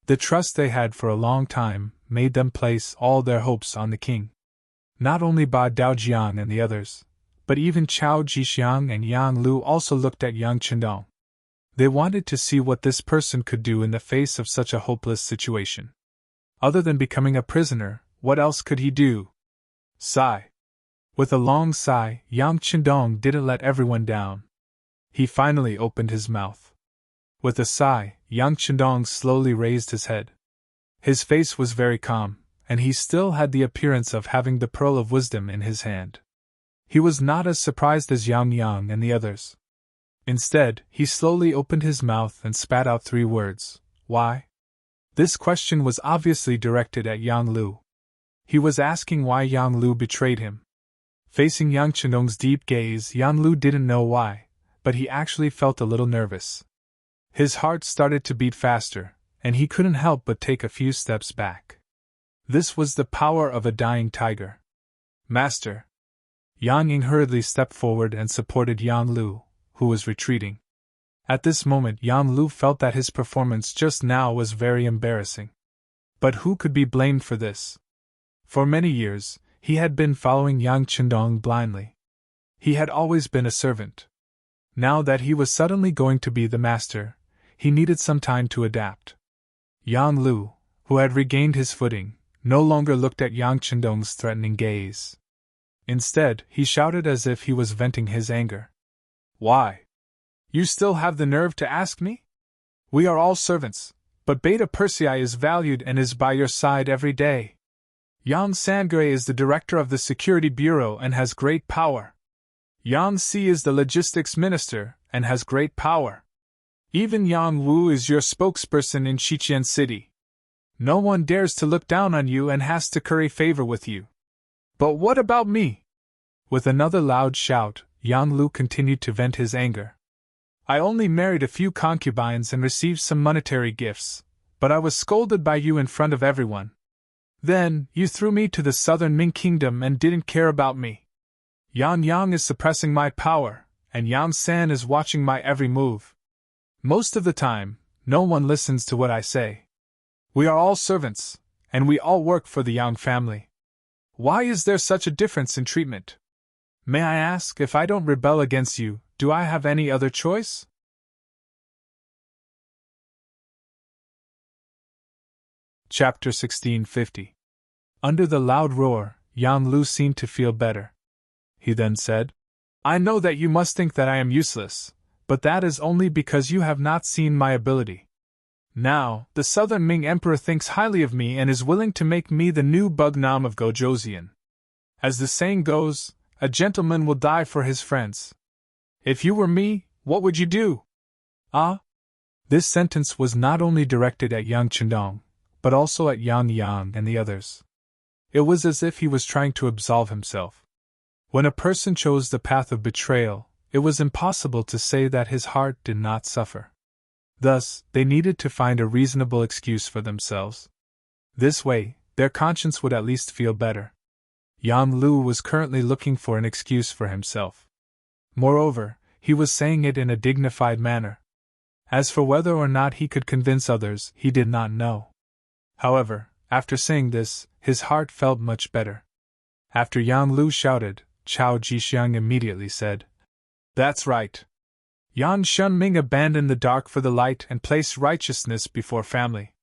The trust they had for a long time made them place all their hopes on the king. Not only Ba Daojiang and the others, but even Chao Jixiang and Yang Lu also looked at Yang Chendong. They wanted to see what this person could do in the face of such a hopeless situation. Other than becoming a prisoner, what else could he do? Sigh. With a long sigh, Yang Chendong didn't let everyone down. He finally opened his mouth. With a sigh, Yang Chendong slowly raised his head. His face was very calm, and he still had the appearance of having the pearl of wisdom in his hand. He was not as surprised as Yang Yang and the others. Instead, he slowly opened his mouth and spat out 3 words. Why? This question was obviously directed at Yang Lu. He was asking why Yang Lu betrayed him. Facing Yang Chendong's deep gaze, Yang Lu didn't know why, but he actually felt a little nervous. His heart started to beat faster, and he couldn't help but take a few steps back. This was the power of a dying tiger. Master. Yang Ying hurriedly stepped forward and supported Yang Lu, who was retreating. At this moment, Yang Lu felt that his performance just now was very embarrassing. But who could be blamed for this? For many years, he had been following Yang Chendong blindly. He had always been a servant. Now that he was suddenly going to be the master, he needed some time to adapt. Yang Lu, who had regained his footing, no longer looked at Yang Chendong's threatening gaze. Instead, he shouted as if he was venting his anger. Why? You still have the nerve to ask me? We are all servants, but Beta Persei is valued and is by your side every day. Yang Sangre is the director of the Security Bureau and has great power. Yang Si is the logistics minister and has great power. Even Yang Wu is your spokesperson in Xiqian City. No one dares to look down on you and has to curry favor with you. But what about me? With another loud shout, Yang Lu continued to vent his anger. I only married a few concubines and received some monetary gifts, but I was scolded by you in front of everyone. Then, you threw me to the southern Ming kingdom and didn't care about me. Yan Yang is suppressing my power, and Yang San is watching my every move. Most of the time, no one listens to what I say. We are all servants, and we all work for the Yang family. Why is there such a difference in treatment? May I ask, if I don't rebel against you, do I have any other choice? Chapter 1650. Under the loud roar, Yang Lu seemed to feel better. He then said, I know that you must think that I am useless, but that is only because you have not seen my ability. Now, the Southern Ming Emperor thinks highly of me and is willing to make me the new Bugnam of Gojoseon. As the saying goes, a gentleman will die for his friends. If you were me, what would you do? Ah? This sentence was not only directed at Yang Chendong, but also at Yang Yang and the others. It was as if he was trying to absolve himself. When a person chose the path of betrayal, it was impossible to say that his heart did not suffer. Thus, they needed to find a reasonable excuse for themselves. This way, their conscience would at least feel better. Yang Lu was currently looking for an excuse for himself. Moreover, he was saying it in a dignified manner. As for whether or not he could convince others, he did not know. However, after saying this, his heart felt much better. After Yang Lu shouted, Chao Jixiang immediately said, That's right. Yan Shunming abandoned the dark for the light and placed righteousness before family.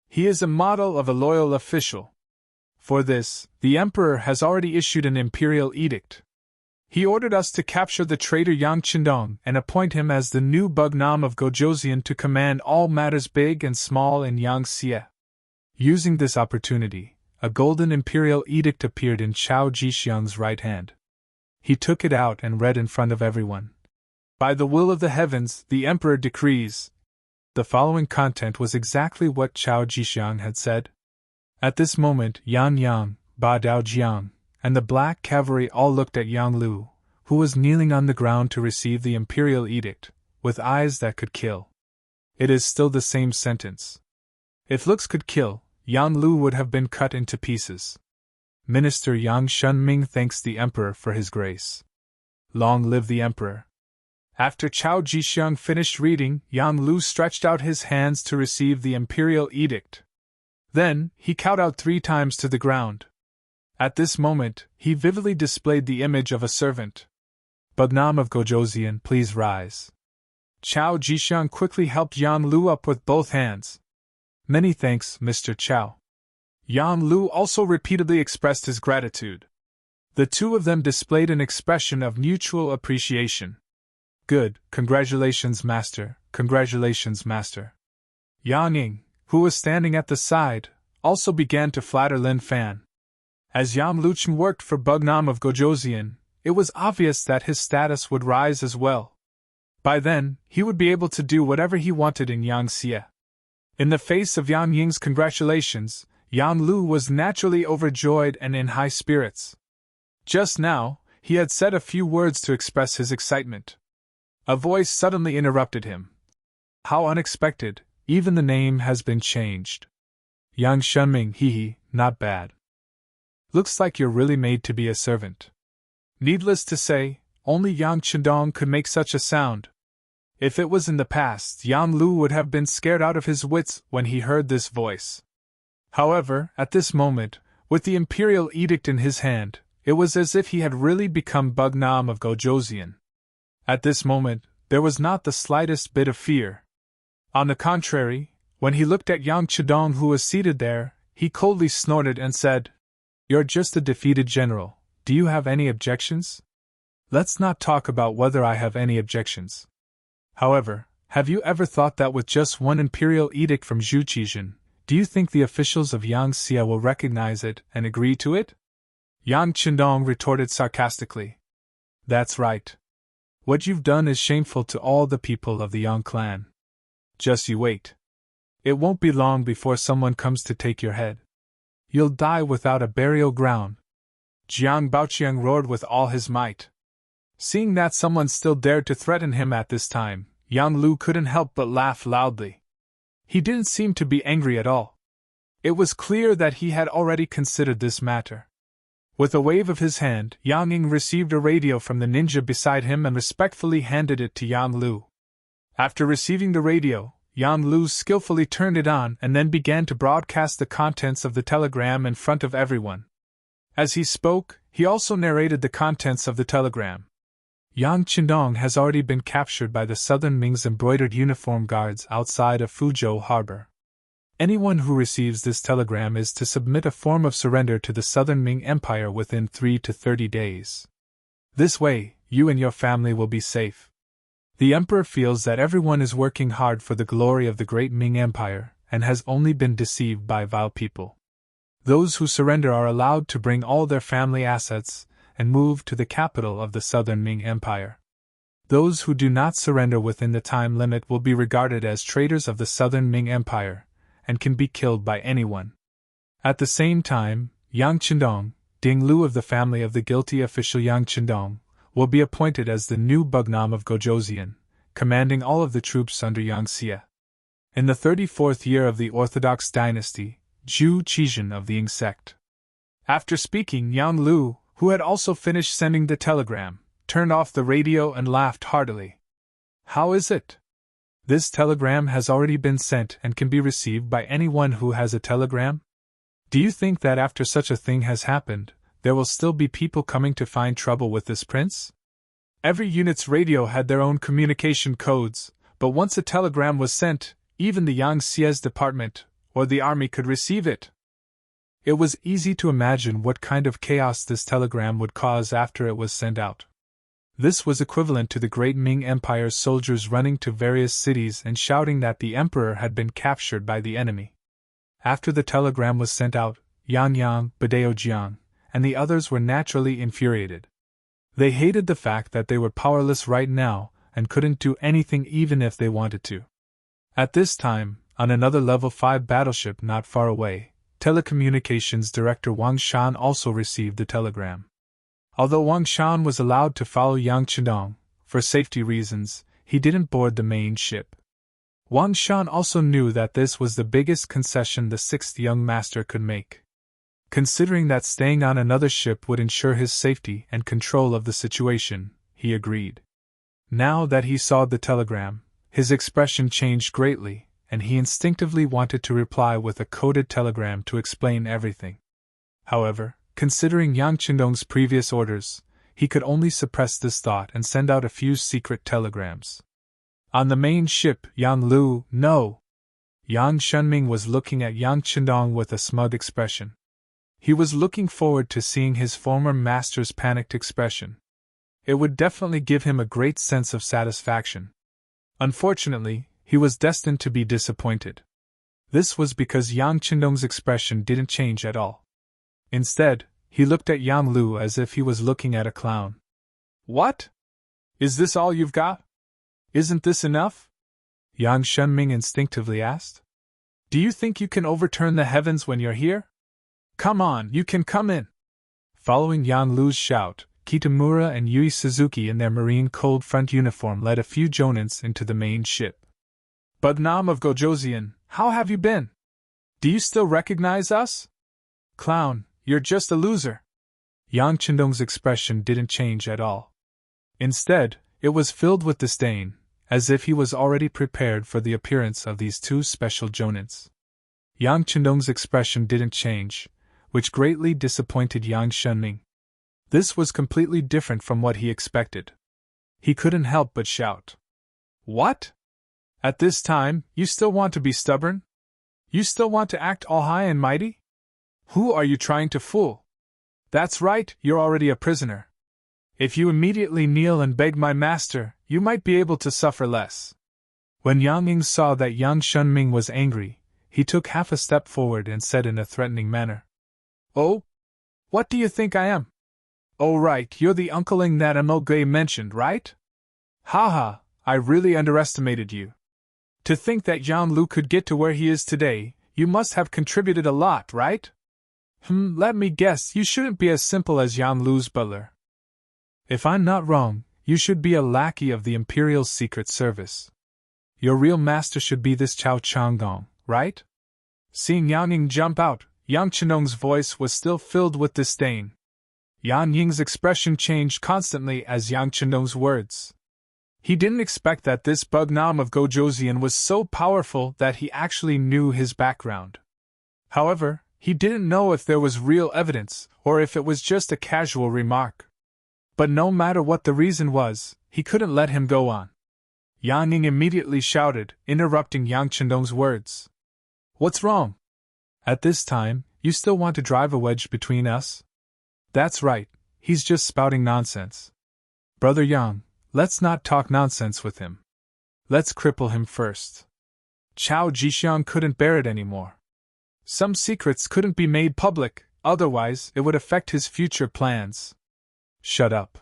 He is a model of a loyal official. For this, the Emperor has already issued an imperial edict. He ordered us to capture the traitor Yang Chendong and appoint him as the new Bugnam of Gojoseon to command all matters big and small in Yangxie. Using this opportunity, a golden imperial edict appeared in Chao Jixiang's right hand. He took it out and read in front of everyone. By the will of the heavens, the Emperor decrees. The following content was exactly what Chao Jixiang had said. At this moment, Yan Yang, Ba Daojiang, and the Black Cavalry all looked at Yang Lu, who was kneeling on the ground to receive the imperial edict, with eyes that could kill. It is still the same sentence. If looks could kill, Yang Lu would have been cut into pieces. Minister Yang Shunming thanks the Emperor for his grace. Long live the Emperor. After Chao Jixiang finished reading, Yang Lu stretched out his hands to receive the imperial edict. Then, he kowtowed 3 times to the ground. At this moment, he vividly displayed the image of a servant. Bugnam of Gojoseon, please rise. Chao Jixiang quickly helped Yang Lu up with both hands. Many thanks, Mr. Chao. Yang Lu also repeatedly expressed his gratitude. The two of them displayed an expression of mutual appreciation. Good, congratulations, Master, congratulations, Master. Yang Ying, who was standing at the side, also began to flatter Lin Fan. As Yang Luchen worked for Bugnam of Gojoseon, it was obvious that his status would rise as well. By then, he would be able to do whatever he wanted in Yangxie. In the face of Yang Ying's congratulations, Yang Lu was naturally overjoyed and in high spirits. Just now, he had said a few words to express his excitement. A voice suddenly interrupted him. How unexpected, even the name has been changed. Yang Shunming, hee, not bad. Looks like you're really made to be a servant. Needless to say, only Yang Chendong could make such a sound. If it was in the past, Yang Lu would have been scared out of his wits when he heard this voice. However, at this moment, with the imperial edict in his hand, it was as if he had really become Bugnam of Gojoseon. At this moment, there was not the slightest bit of fear. On the contrary, When he looked at Yang Chidong, who was seated there, he coldly snorted and said, "You're just a defeated general. Do you have any objections?" "Let's not talk about whether I have any objections. However, have you ever thought that with just one imperial edict from Zhu Qizhen, do you think the officials of Yang Xia will recognize it and agree to it?" Yang Chindong retorted sarcastically. "That's right. What you've done is shameful to all the people of the Yang clan. Just you wait. It won't be long before someone comes to take your head. You'll die without a burial ground." Jiang Baoqiang roared with all his might. Seeing that someone still dared to threaten him at this time, Yang Lu couldn't help but laugh loudly. He didn't seem to be angry at all. It was clear that he had already considered this matter. With a wave of his hand, Yang Ying received a radio from the ninja beside him and respectfully handed it to Yang Lu. After receiving the radio, Yang Lu skillfully turned it on and then began to broadcast the contents of the telegram in front of everyone. As he spoke, he also narrated the contents of the telegram. Yang Qindong has already been captured by the Southern Ming's embroidered uniform guards outside of Fuzhou Harbor. Anyone who receives this telegram is to submit a form of surrender to the Southern Ming Empire within 3 to 30 days. This way, you and your family will be safe. The Emperor feels that everyone is working hard for the glory of the great Ming Empire and has only been deceived by vile people. Those who surrender are allowed to bring all their family assets and move to the capital of the Southern Ming Empire. Those who do not surrender within the time limit will be regarded as traitors of the Southern Ming Empire and can be killed by anyone. At the same time, Yang Qindong, Ding Lu of the family of the guilty official Yang Qindong, will be appointed as the new Bugnam of Gojoseon, commanding all of the troops under Yang Xia. In the 34th year of the Orthodox dynasty, Zhu Qizhen of the Ying sect. After speaking, Yang Lu, who had also finished sending the telegram, turned off the radio and laughed heartily. "How is it? This telegram has already been sent and can be received by anyone who has a telegram? Do you think that after such a thing has happened, there will still be people coming to find trouble with this prince? Every unit's radio had their own communication codes, but once a telegram was sent, even the Yang Xia's department or the army could receive it. It was easy to imagine what kind of chaos this telegram would cause after it was sent out. This was equivalent to the great Ming Empire's soldiers running to various cities and shouting that the emperor had been captured by the enemy. After the telegram was sent out, Yang Yang, Badeo Jiang, and the others were naturally infuriated. They hated the fact that they were powerless right now and couldn't do anything even if they wanted to. At this time, on another Level 5 battleship not far away, Telecommunications Director Wang Shan also received the telegram. Although Wang Shan was allowed to follow Yang Qindong, for safety reasons, he didn't board the main ship. Wang Shan also knew that this was the biggest concession the sixth young master could make. Considering that staying on another ship would ensure his safety and control of the situation, he agreed. Now that he saw the telegram, his expression changed greatly, and he instinctively wanted to reply with a coded telegram to explain everything. However, considering Yang Qindong's previous orders, he could only suppress this thought and send out a few secret telegrams. On the main ship, Yang Lu, no! Yang Shunming was looking at Yang Qindong with a smug expression. He was looking forward to seeing his former master's panicked expression. It would definitely give him a great sense of satisfaction. Unfortunately, he was destined to be disappointed. This was because Yang Qindong's expression didn't change at all. Instead, he looked at Yang Lu as if he was looking at a clown. "What? Is this all you've got? Isn't this enough?" Yang Shunming instinctively asked. "Do you think you can overturn the heavens when you're here? Come on, you can come in!" Following Yang Lu's shout, Kitamura and Yui Suzuki in their Marine Cold Front uniform led a few jonins into the main ship. "Bugnam of Gojoseon, how have you been? Do you still recognize us?" "Clown, you're just a loser." Yang Qindong's expression didn't change at all. Instead, it was filled with disdain, as if he was already prepared for the appearance of these two special jonins. Yang Qindong's expression didn't change, which greatly disappointed Yang Shunming. This was completely different from what he expected. He couldn't help but shout. "What? At this time, you still want to be stubborn? You still want to act all high and mighty? Who are you trying to fool? That's right, you're already a prisoner. If you immediately kneel and beg my master, you might be able to suffer less. When Yang Ying saw that Yang Shunming was angry, he took half a step forward and said in a threatening manner, "Oh? What do you think I am? Oh right, you're the uncleling that Emogay mentioned, right? Ha ha, I really underestimated you. To think that Yang Lu could get to where he is today, you must have contributed a lot, right? Let me guess, you shouldn't be as simple as Yang Lu's butler. If I'm not wrong, you should be a lackey of the Imperial Secret Service. Your real master should be this Chao Changgong, right?" Seeing Yang Ying jump out, Yang Chenong's voice was still filled with disdain. Yang Ying's expression changed constantly as Yang Chenong's words. He didn't expect that this Bugnam of Gojoseon was so powerful that he actually knew his background. However, he didn't know if there was real evidence or if it was just a casual remark. But no matter what the reason was, he couldn't let him go on. Yang Ying immediately shouted, interrupting Yang Chenong's words. "What's wrong? At this time, you still want to drive a wedge between us? That's right, he's just spouting nonsense. Brother Yang, let's not talk nonsense with him. Let's cripple him first." Chao Jixiang couldn't bear it anymore. Some secrets couldn't be made public, otherwise it would affect his future plans. "Shut up!"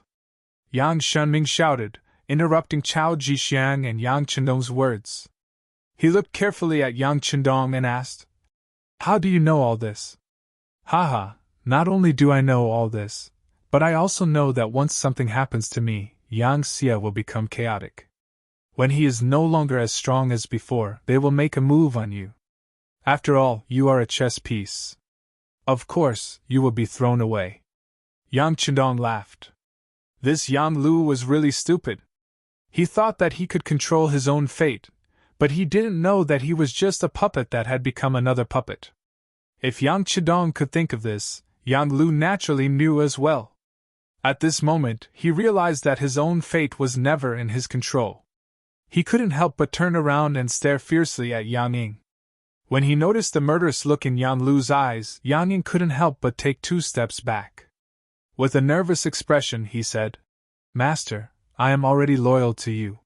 Yang Shunming shouted, interrupting Chao Jixiang and Yang Chendong's words. He looked carefully at Yang Chendong and asked, "How do you know all this?" "Haha, not only do I know all this, but I also know that once something happens to me, Yang Xia will become chaotic. When he is no longer as strong as before, they will make a move on you. After all, you are a chess piece. Of course, you will be thrown away." Yang Chendong laughed. This Yang Lu was really stupid. He thought that he could control his own fate, but he didn't know that he was just a puppet that had become another puppet. If Yang Chendong could think of this, Yang Lu naturally knew as well. At this moment, he realized that his own fate was never in his control. He couldn't help but turn around and stare fiercely at Yang Ying. When he noticed the murderous look in Yang Lu's eyes, Yang Ying couldn't help but take 2 steps back. With a nervous expression, he said, "Master, I am already loyal to you.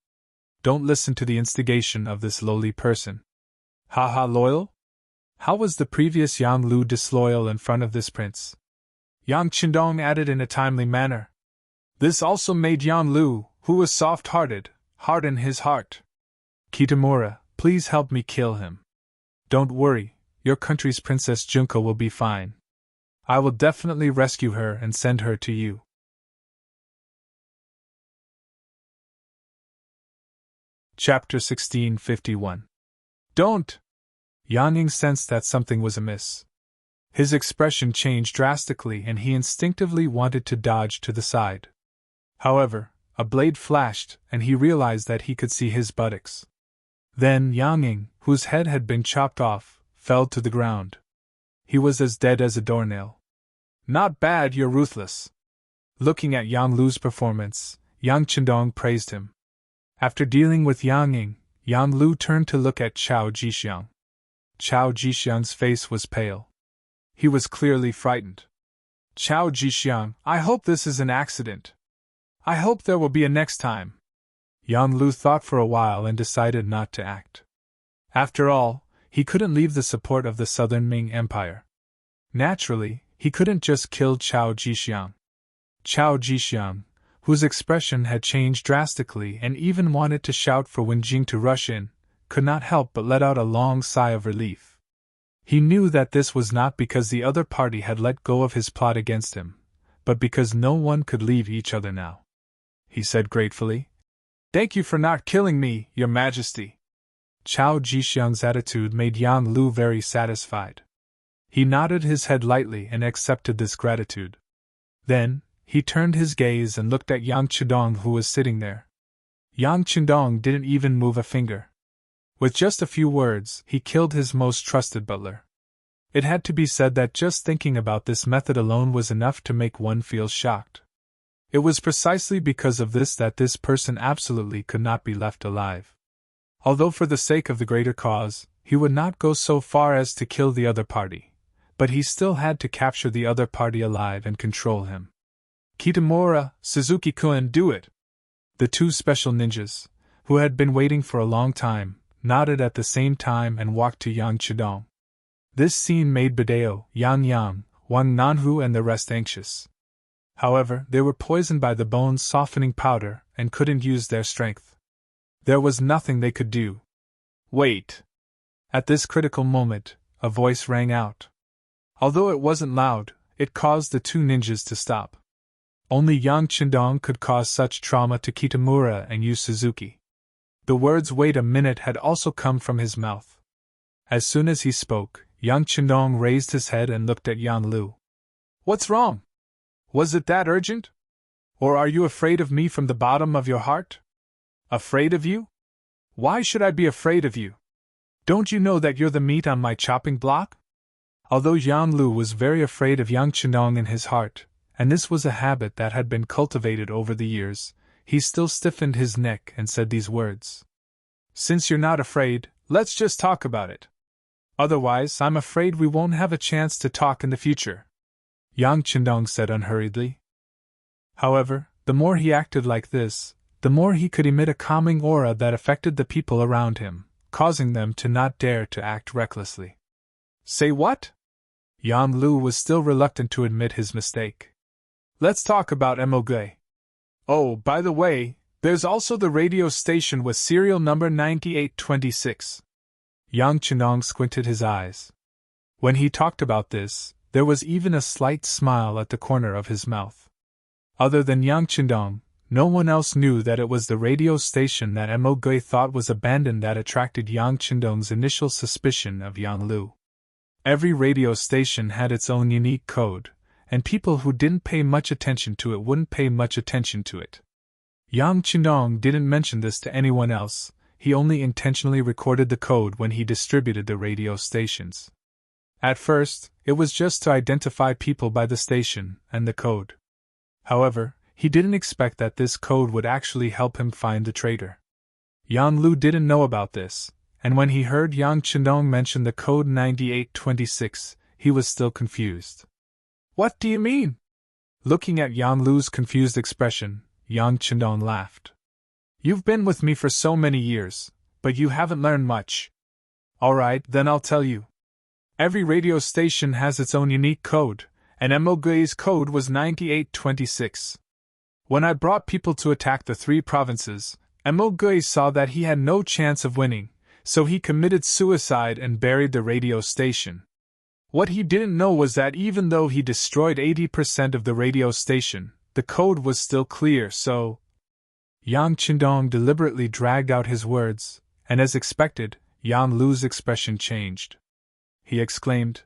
Don't listen to the instigation of this lowly person." "Haha, loyal? How was the previous Yang Lu disloyal in front of this prince?" Yang Chendong added in a timely manner. This also made Yang Lu, who was soft-hearted, harden his heart. "Kitamura, please help me kill him. Don't worry, your country's Princess Junko will be fine. I will definitely rescue her and send her to you." Chapter 1651. "Don't!" Yang Ying sensed that something was amiss. His expression changed drastically and he instinctively wanted to dodge to the side. However, a blade flashed and he realized that he could see his buttocks. Then Yang Ying, whose head had been chopped off, fell to the ground. He was as dead as a doornail. "Not bad, you're ruthless." Looking at Yang Lu's performance, Yang Chendong praised him. After dealing with Yang Ying, Yang Lu turned to look at Chao Jixiang. Chao Jixiang's face was pale. He was clearly frightened. "Chao Jixiang, I hope this is an accident. I hope there will be a next time." Yang Lu thought for a while and decided not to act. After all, he couldn't leave the support of the Southern Ming Empire. Naturally, he couldn't just kill Chao Jixiang. Chao Jixiang, whose expression had changed drastically and even wanted to shout for Wen Jing to rush in, could not help but let out a long sigh of relief. He knew that this was not because the other party had let go of his plot against him, but because no one could leave each other now. He said gratefully, "Thank you for not killing me, Your Majesty." Chao Jixiang's attitude made Yang Lu very satisfied. He nodded his head lightly and accepted this gratitude. Then, he turned his gaze and looked at Yang Chendong, who was sitting there. Yang Chendong didn't even move a finger. With just a few words, he killed his most trusted butler. It had to be said that just thinking about this method alone was enough to make one feel shocked. It was precisely because of this that this person absolutely could not be left alive. Although for the sake of the greater cause, he would not go so far as to kill the other party, but he still had to capture the other party alive and control him. Kitamura, Suzuki-kun, do it! The two special ninjas, who had been waiting for a long time, nodded at the same time and walked to Yang Chidong. This scene made Bideo, Yang, Wang Nanhu and the rest anxious. However, they were poisoned by the bone-softening powder and couldn't use their strength. There was nothing they could do. Wait! At this critical moment, a voice rang out. Although it wasn't loud, it caused the two ninjas to stop. Only Yang Chindong could cause such trauma to Kitamura and Yu Suzuki. The words "wait a minute" had also come from his mouth. As soon as he spoke, Yang Chindong raised his head and looked at Yan Lu. What's wrong? Was it that urgent? Or are you afraid of me from the bottom of your heart? Afraid of you? Why should I be afraid of you? Don't you know that you're the meat on my chopping block? Although Yan Lu was very afraid of Yang Chindong in his heart, and this was a habit that had been cultivated over the years, he still stiffened his neck and said these words. Since you're not afraid, let's just talk about it. Otherwise, I'm afraid we won't have a chance to talk in the future, Yang Chindong said unhurriedly. However, the more he acted like this, the more he could emit a calming aura that affected the people around him, causing them to not dare to act recklessly. Say what? Yan Lu was still reluctant to admit his mistake. Let's talk about Emoge. Oh, by the way, there's also the radio station with serial number 9826. Yang Chindong squinted his eyes. When he talked about this, there was even a slight smile at the corner of his mouth. Other than Yang Chindong, no one else knew that it was the radio station that Emoge thought was abandoned that attracted Yang Chindong's initial suspicion of Yan Lu. Every radio station had its own unique code, and people who didn't pay much attention to it wouldn't pay much attention to it. Yang Chindong didn't mention this to anyone else, he only intentionally recorded the code when he distributed the radio stations. At first, it was just to identify people by the station and the code. However, he didn't expect that this code would actually help him find the traitor. Yan Lu didn't know about this, and when he heard Yang Chindong mention the code 9826, he was still confused. What do you mean? Looking at Yan Lu's confused expression, Yang Chindong laughed. You've been with me for so many years, but you haven't learned much. Alright, then I'll tell you. Every radio station has its own unique code, and Emoge's code was 9826. When I brought people to attack the 3 provinces, Emoge saw that he had no chance of winning, so he committed suicide and buried the radio station. What he didn't know was that even though he destroyed 80% of the radio station, the code was still clear, so… Yang Chindong deliberately dragged out his words, and as expected, Yan Lu's expression changed. He exclaimed,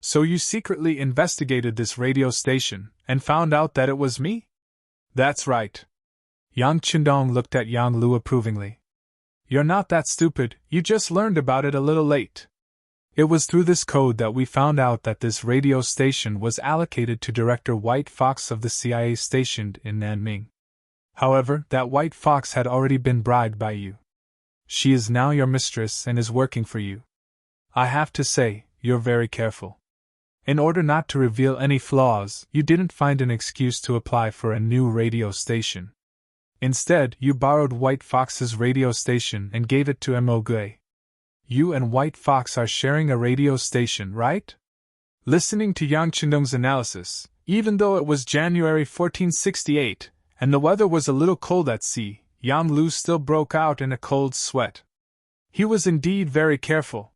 So you secretly investigated this radio station, and found out that it was me? That's right. Yang Chindong looked at Yan Lu approvingly. You're not that stupid, you just learned about it a little late. It was through this code that we found out that this radio station was allocated to Director White Fox of the CIA stationed in Nanming. However, that White Fox had already been bribed by you. She is now your mistress and is working for you. I have to say, you're very careful. In order not to reveal any flaws, you didn't find an excuse to apply for a new radio station. Instead, you borrowed White Fox's radio station and gave it to Emoge. You and White Fox are sharing a radio station, right? Listening to Yang Chindong's analysis, even though it was January 1468, and the weather was a little cold at sea, Yan Lu still broke out in a cold sweat. He was indeed very careful.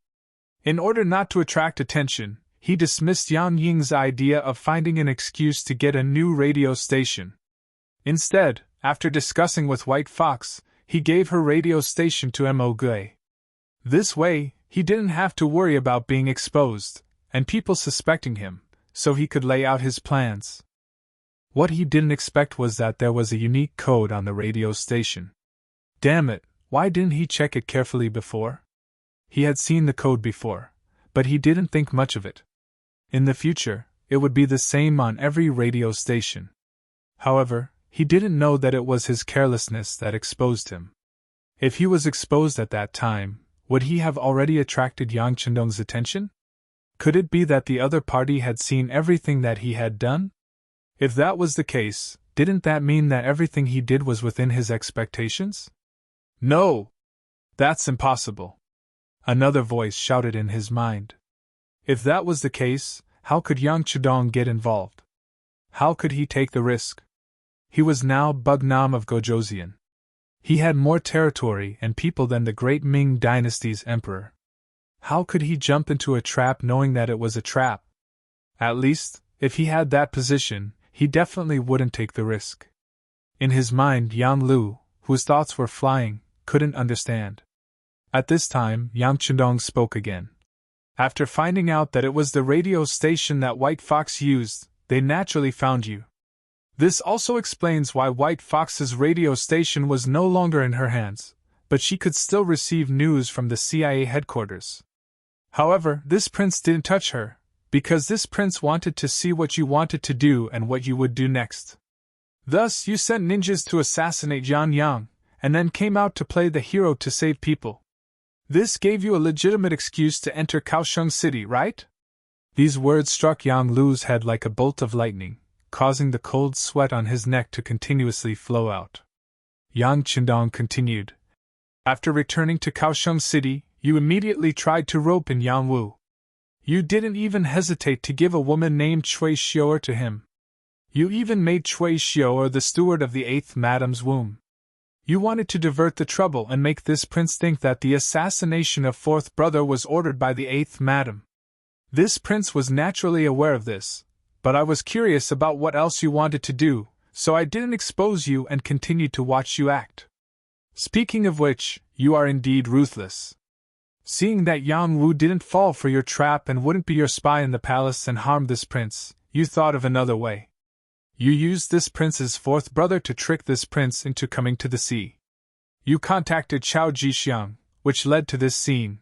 In order not to attract attention, he dismissed Yang Ying's idea of finding an excuse to get a new radio station. Instead, after discussing with White Fox, he gave her radio station to Emoge. This way, he didn't have to worry about being exposed, and people suspecting him, so he could lay out his plans. What he didn't expect was that there was a unique code on the radio station. Damn it, why didn't he check it carefully before? He had seen the code before, but he didn't think much of it. In the future, it would be the same on every radio station. However, he didn't know that it was his carelessness that exposed him. If he was exposed at that time, Would he have already attracted Yang Chendong's attention? Could it be that the other party had seen everything that he had done? If that was the case, didn't that mean that everything he did was within his expectations? No! That's impossible! Another voice shouted in his mind. If that was the case, how could Yang Chendong get involved? How could he take the risk? He was now Bugnam of Gojoseon. He had more territory and people than the great Ming dynasty's emperor. How could he jump into a trap knowing that it was a trap? At least, if he had that position, he definitely wouldn't take the risk. In his mind, Yang Lu, whose thoughts were flying, couldn't understand. At this time, Yang Chendong spoke again. After finding out that it was the radio station that White Fox used, they naturally found you. This also explains why White Fox's radio station was no longer in her hands, but she could still receive news from the CIA headquarters. However, this prince didn't touch her, because this prince wanted to see what you wanted to do and what you would do next. Thus, you sent ninjas to assassinate Yan Yang, and then came out to play the hero to save people. This gave you a legitimate excuse to enter Kaohsiung City, right? These words struck Yang Lu's head like a bolt of lightning, causing the cold sweat on his neck to continuously flow out. Yang Chendong continued. After returning to Kaohsiung City, you immediately tried to rope in Yang Wu. You didn't even hesitate to give a woman named Cui Xiu'er to him. You even made Cui Xiu'er the steward of the 8th Madam's womb. You wanted to divert the trouble and make this prince think that the assassination of 4th brother was ordered by the 8th Madam. This prince was naturally aware of this, but I was curious about what else you wanted to do, so I didn't expose you and continued to watch you act. Speaking of which, you are indeed ruthless. Seeing that Yang Wu didn't fall for your trap and wouldn't be your spy in the palace and harm this prince, you thought of another way. You used this prince's 4th brother to trick this prince into coming to the sea. You contacted Chao Jixiang, which led to this scene.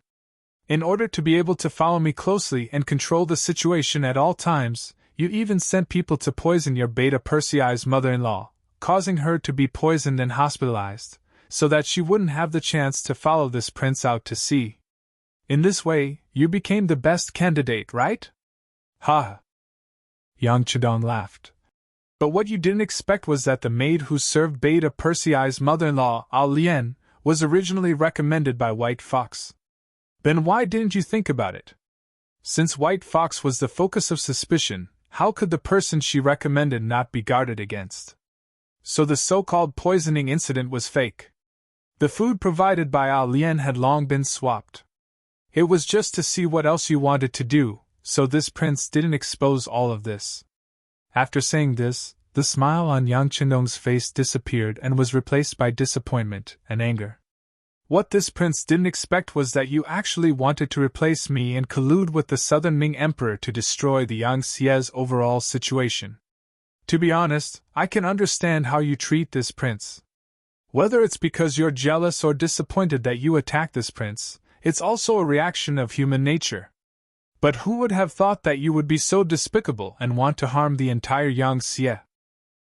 In order to be able to follow me closely and control the situation at all times, you even sent people to poison your Beta Persei's mother-in-law, causing her to be poisoned and hospitalized, so that she wouldn't have the chance to follow this prince out to sea. In this way, you became the best candidate, right? Ha! Yang Chendong laughed. But what you didn't expect was that the maid who served Beta Persei's mother-in-law, Ao Lien, was originally recommended by White Fox. Then why didn't you think about it? Since White Fox was the focus of suspicion, how could the person she recommended not be guarded against? So the so-called poisoning incident was fake. The food provided by Ao Lien had long been swapped. It was just to see what else you wanted to do, so this prince didn't expose all of this. After saying this, the smile on Yang Chendong's face disappeared and was replaced by disappointment and anger. What this prince didn't expect was that you actually wanted to replace me and collude with the Southern Ming Emperor to destroy the Yangtze's overall situation. To be honest, I can understand how you treat this prince. Whether it's because you're jealous or disappointed that you attacked this prince, it's also a reaction of human nature. But who would have thought that you would be so despicable and want to harm the entire Yangtze?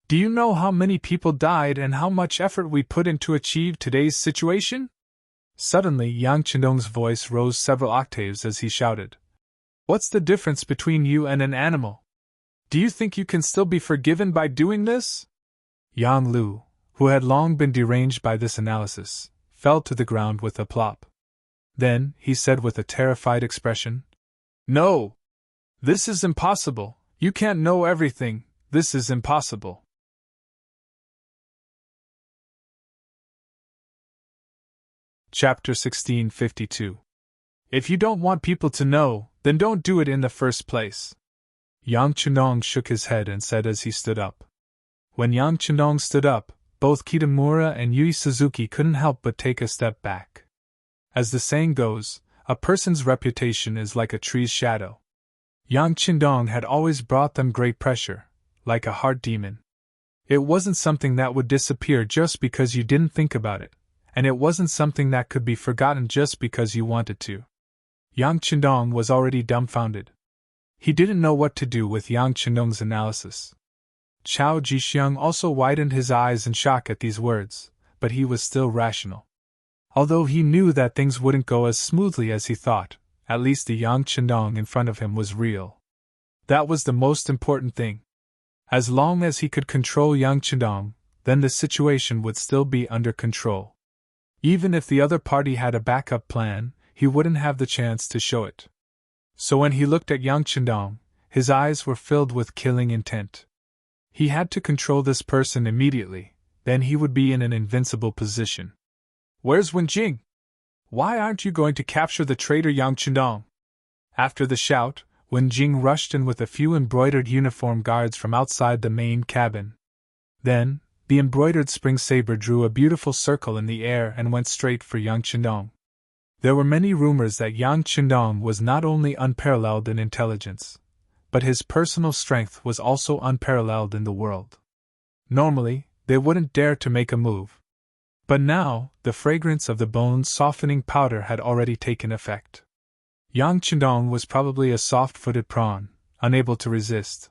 Do you know how many people died and how much effort we put in to achieve today's situation? Suddenly, Yang Chendong's voice rose several octaves as he shouted. What's the difference between you and an animal? Do you think you can still be forgiven by doing this? Yang Lu, who had long been deranged by this analysis, fell to the ground with a plop. Then, he said with a terrified expression, No! This is impossible. You can't know everything. This is impossible. Chapter 1652. If you don't want people to know, then don't do it in the first place. Yang Chendong shook his head and said as he stood up. When Yang Chendong stood up, both Kitamura and Yui Suzuki couldn't help but take a step back. As the saying goes, a person's reputation is like a tree's shadow. Yang Chendong had always brought them great pressure, like a heart demon. It wasn't something that would disappear just because you didn't think about it, and it wasn't something that could be forgotten just because you wanted to. Yang Chendong was already dumbfounded. He didn't know what to do with Yang Chendong's analysis. Chao Jixiang also widened his eyes in shock at these words, but he was still rational. Although he knew that things wouldn't go as smoothly as he thought, at least the Yang Chendong in front of him was real. That was the most important thing. As long as he could control Yang Chendong, then the situation would still be under control. Even if the other party had a backup plan, he wouldn't have the chance to show it. So when he looked at Yang Chendong, his eyes were filled with killing intent. He had to control this person immediately, then he would be in an invincible position. "Where's Wenjing? Why aren't you going to capture the traitor Yang Chendong?" After the shout, Wenjing rushed in with a few embroidered uniform guards from outside the main cabin. Then, the embroidered spring saber drew a beautiful circle in the air and went straight for Yang Chendong. There were many rumors that Yang Chendong was not only unparalleled in intelligence, but his personal strength was also unparalleled in the world. Normally, they wouldn't dare to make a move. But now, the fragrance of the bone-softening powder had already taken effect. Yang Chendong was probably a soft-footed prawn, unable to resist.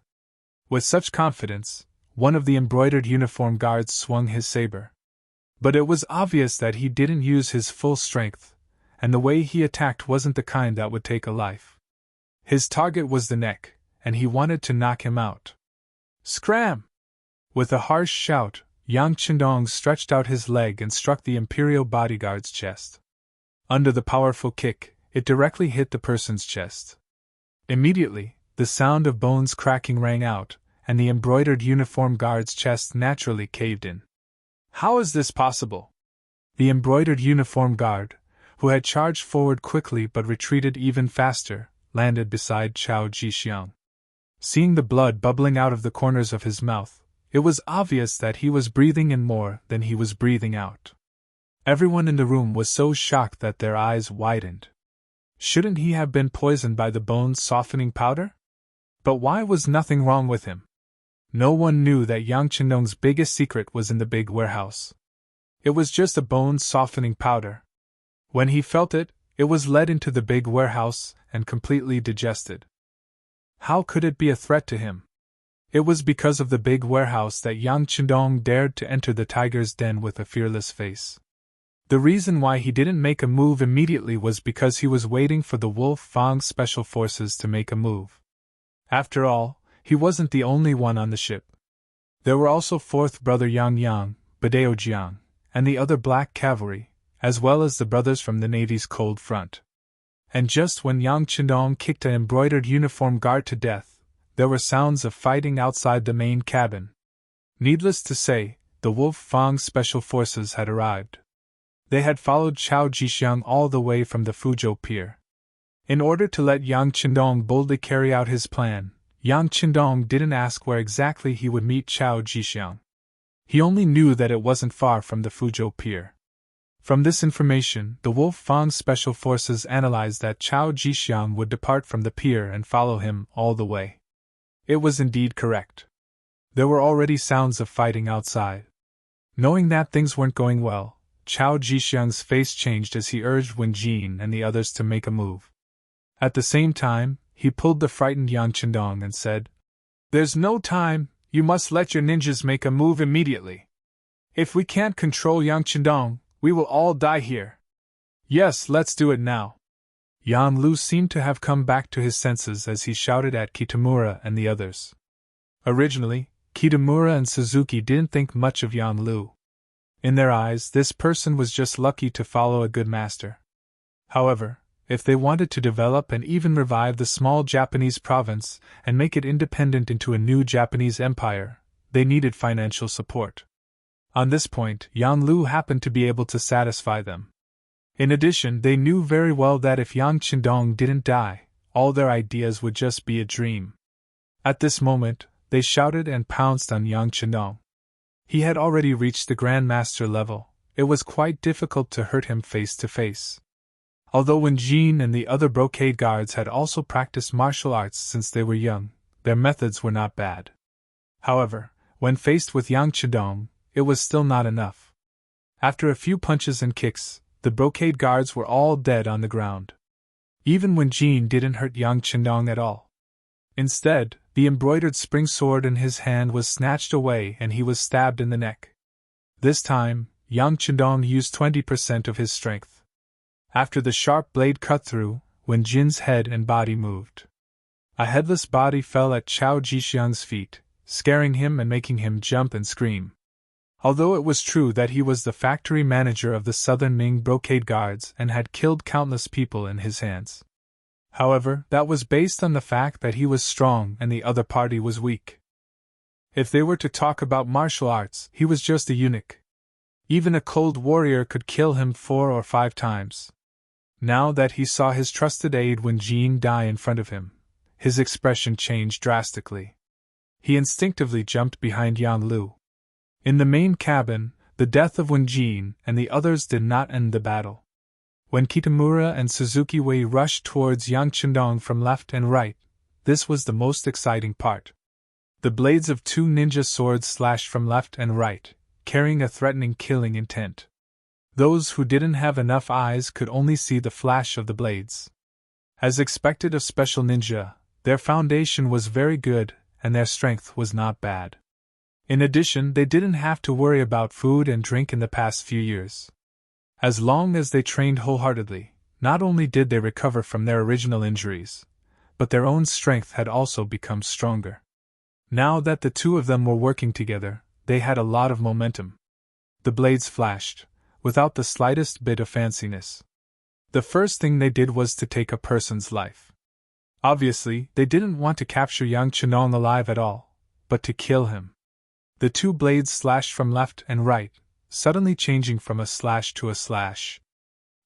With such confidence, one of the embroidered uniform guards swung his saber. But it was obvious that he didn't use his full strength, and the way he attacked wasn't the kind that would take a life. His target was the neck, and he wanted to knock him out. Scram! With a harsh shout, Yang Chendong stretched out his leg and struck the Imperial bodyguard's chest. Under the powerful kick, it directly hit the person's chest. Immediately, the sound of bones cracking rang out, and the embroidered uniform guard's chest naturally caved in. How is this possible? The embroidered uniform guard, who had charged forward quickly but retreated even faster, landed beside Chao Jixiang. Seeing the blood bubbling out of the corners of his mouth, it was obvious that he was breathing in more than he was breathing out. Everyone in the room was so shocked that their eyes widened. Shouldn't he have been poisoned by the bone-softening powder? But why was nothing wrong with him? No one knew that Yang Chendong's biggest secret was in the big warehouse. It was just a bone-softening powder. When he felt it, it was led into the big warehouse and completely digested. How could it be a threat to him? It was because of the big warehouse that Yang Chendong dared to enter the tiger's den with a fearless face. The reason why he didn't make a move immediately was because he was waiting for the Wolf Fang Special Forces to make a move. After all, he wasn't the only one on the ship. There were also fourth brother Yang Yang, Badeo Jiang, and the other black cavalry, as well as the brothers from the Navy's cold front. And just when Yang Chendong kicked an embroidered uniform guard to death, there were sounds of fighting outside the main cabin. Needless to say, the Wolf Fang Special Forces had arrived. They had followed Chao Jixiang all the way from the Fuzhou Pier. In order to let Yang Chendong boldly carry out his plan, Yang Chendong didn't ask where exactly he would meet Chao Jixiang. He only knew that it wasn't far from the Fuzhou Pier. From this information, the Wolf Fang Special Forces analyzed that Chao Jixiang would depart from the pier and follow him all the way. It was indeed correct. There were already sounds of fighting outside. Knowing that things weren't going well, Chao Jixiang's face changed as he urged Wenjin and the others to make a move. At the same time, he pulled the frightened Yang Chendong and said, "There's no time, you must let your ninjas make a move immediately. If we can't control Yang Chendong, we will all die here. Yes, let's do it now." Yan Lu seemed to have come back to his senses as he shouted at Kitamura and the others. Originally, Kitamura and Suzuki didn't think much of Yan Lu. In their eyes, this person was just lucky to follow a good master. However, if they wanted to develop and even revive the small Japanese province and make it independent into a new Japanese empire, they needed financial support. On this point, Yan Lu happened to be able to satisfy them. In addition, they knew very well that if Yang Chendong didn't die, all their ideas would just be a dream. At this moment, they shouted and pounced on Yang Chendong. He had already reached the Grand Master level. It was quite difficult to hurt him face to face. Although Wenjin and the other brocade guards had also practiced martial arts since they were young, their methods were not bad. However, when faced with Yang Chendong, it was still not enough. After a few punches and kicks, the brocade guards were all dead on the ground. Even Wenjin didn't hurt Yang Chendong at all. Instead, the embroidered spring sword in his hand was snatched away and he was stabbed in the neck. This time, Yang Chendong used 20% of his strength. After the sharp blade cut through, Wen Jin's head and body moved. A headless body fell at Chao Jixiang's feet, scaring him and making him jump and scream. Although it was true that he was the factory manager of the Southern Ming Brocade Guards and had killed countless people in his hands. However, that was based on the fact that he was strong and the other party was weak. If they were to talk about martial arts, he was just a eunuch. Even a cold warrior could kill him 4 or 5 times. Now that he saw his trusted aide Wen Jin die in front of him, his expression changed drastically. He instinctively jumped behind Yang Lu. In the main cabin, the death of Wen Jin and the others did not end the battle. When Kitamura and Suzuki Wei rushed towards Yang Chendong from left and right, this was the most exciting part. The blades of 2 ninja swords slashed from left and right, carrying a threatening killing intent. Those who didn't have enough eyes could only see the flash of the blades. As expected of special ninja, their foundation was very good and their strength was not bad. In addition, they didn't have to worry about food and drink in the past few years. As long as they trained wholeheartedly, not only did they recover from their original injuries, but their own strength had also become stronger. Now that the two of them were working together, they had a lot of momentum. The blades flashed, without the slightest bit of fanciness. The first thing they did was to take a person's life. Obviously, they didn't want to capture Yang Chendong alive at all, but to kill him. The 2 blades slashed from left and right, suddenly changing from a slash to a slash.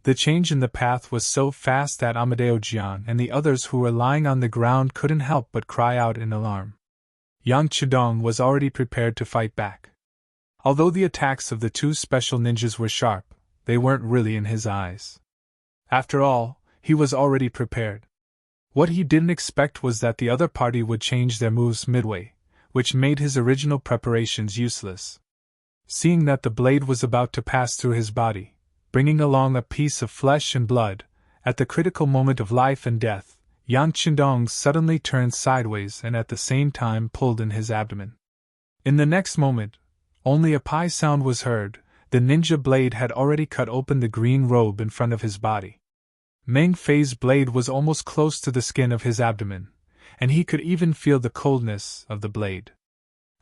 The change in the path was so fast that Amadeo Jian and the others who were lying on the ground couldn't help but cry out in alarm. Yang Chendong was already prepared to fight back. Although the attacks of the 2 special ninjas were sharp, they weren't really in his eyes. After all, he was already prepared. What he didn't expect was that the other party would change their moves midway, which made his original preparations useless. Seeing that the blade was about to pass through his body, bringing along a piece of flesh and blood, at the critical moment of life and death, Yang Chendong suddenly turned sideways and at the same time pulled in his abdomen. In the next moment, only a pie sound was heard. The ninja blade had already cut open the green robe in front of his body. Meng Fei's blade was almost close to the skin of his abdomen, and he could even feel the coldness of the blade.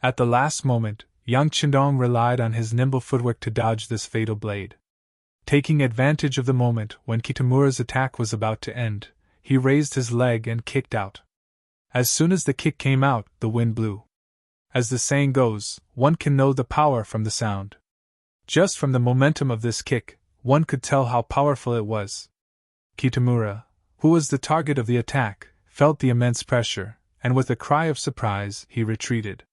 At the last moment, Yang Chendong relied on his nimble footwork to dodge this fatal blade. Taking advantage of the moment when Kitamura's attack was about to end, he raised his leg and kicked out. As soon as the kick came out, the wind blew. As the saying goes, one can know the power from the sound. Just from the momentum of this kick, one could tell how powerful it was. Kitamura, who was the target of the attack, felt the immense pressure, and with a cry of surprise, he retreated.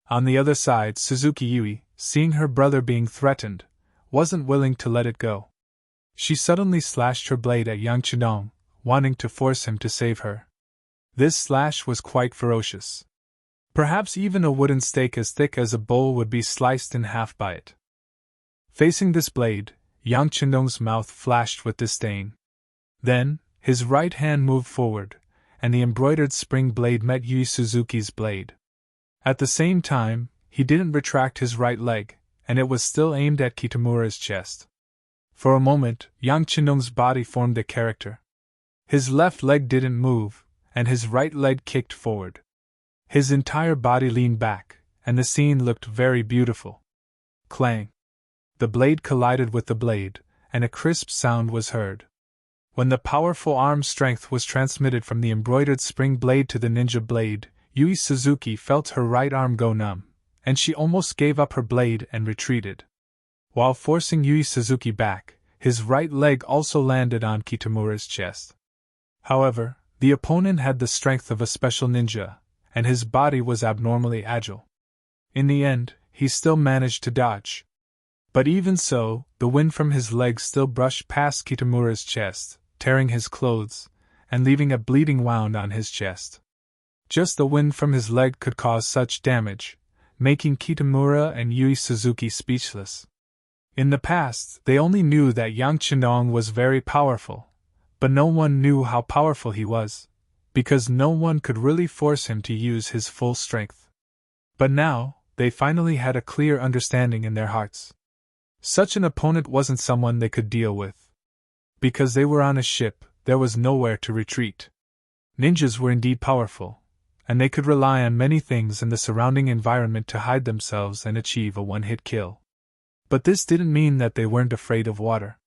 On the other side, Suzuki Yui, seeing her brother being threatened, wasn't willing to let it go. She suddenly slashed her blade at Yang Chendong, wanting to force him to save her. This slash was quite ferocious. Perhaps even a wooden stake as thick as a bowl would be sliced in half by it. Facing this blade, Yang Chendong's mouth flashed with disdain. Then, his right hand moved forward, and the embroidered spring blade met Yui Suzuki's blade. At the same time, he didn't retract his right leg, and it was still aimed at Kitamura's chest. For a moment, Yang Chendong's body formed a character. His left leg didn't move, and his right leg kicked forward. His entire body leaned back, and the scene looked very beautiful. Clang! The blade collided with the blade, and a crisp sound was heard. When the powerful arm strength was transmitted from the embroidered spring blade to the ninja blade, Yui Suzuki felt her right arm go numb, and she almost gave up her blade and retreated. While forcing Yui Suzuki back, his right leg also landed on Kitamura's chest. However, the opponent had the strength of a special ninja, and his body was abnormally agile. In the end, he still managed to dodge. But even so, the wind from his leg still brushed past Kitamura's chest, tearing his clothes, and leaving a bleeding wound on his chest. Just the wind from his leg could cause such damage, making Kitamura and Yui Suzuki speechless. In the past, they only knew that Yang Chendong was very powerful, but no one knew how powerful he was, because no one could really force him to use his full strength. But now, they finally had a clear understanding in their hearts. Such an opponent wasn't someone they could deal with. Because they were on a ship, there was nowhere to retreat. Ninjas were indeed powerful, and they could rely on many things in the surrounding environment to hide themselves and achieve a one-hit kill. But this didn't mean that they weren't afraid of water.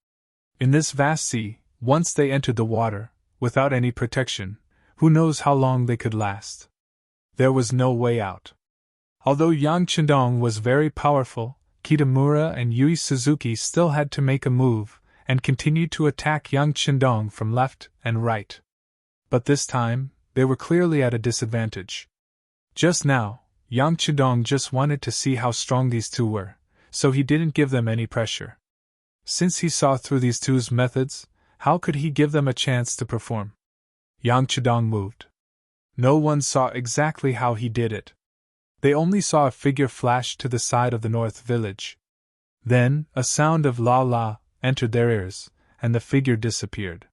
In this vast sea, once they entered the water, without any protection, who knows how long they could last? There was no way out. Although Yang Chendong was very powerful, Kitamura and Yui Suzuki still had to make a move, and continued to attack Yang Chendong from left and right. But this time, they were clearly at a disadvantage. Just now, Yang Chendong just wanted to see how strong these two were, so he didn't give them any pressure. Since he saw through these two's methods, how could he give them a chance to perform? Yang Chendong moved. No one saw exactly how he did it. They only saw a figure flash to the side of the north village. Then, a sound of la la entered their ears, and the figure disappeared.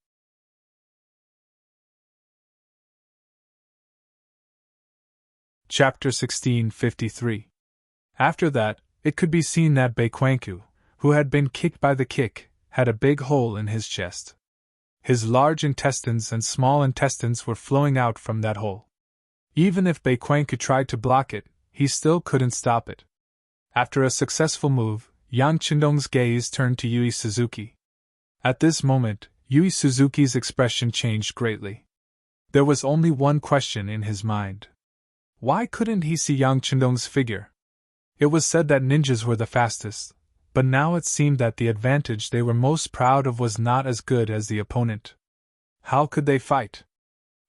Chapter 1653. After that, it could be seen that Baekwanku, who had been kicked by the kick, had a big hole in his chest. His large intestines and small intestines were flowing out from that hole. Even if Baekwanku tried to block it, he still couldn't stop it. After a successful move, Yang Chendong's gaze turned to Yui Suzuki. At this moment, Yui Suzuki's expression changed greatly. There was only one question in his mind. Why couldn't he see Yang Chendong's figure? It was said that ninjas were the fastest, but now it seemed that the advantage they were most proud of was not as good as the opponent. How could they fight?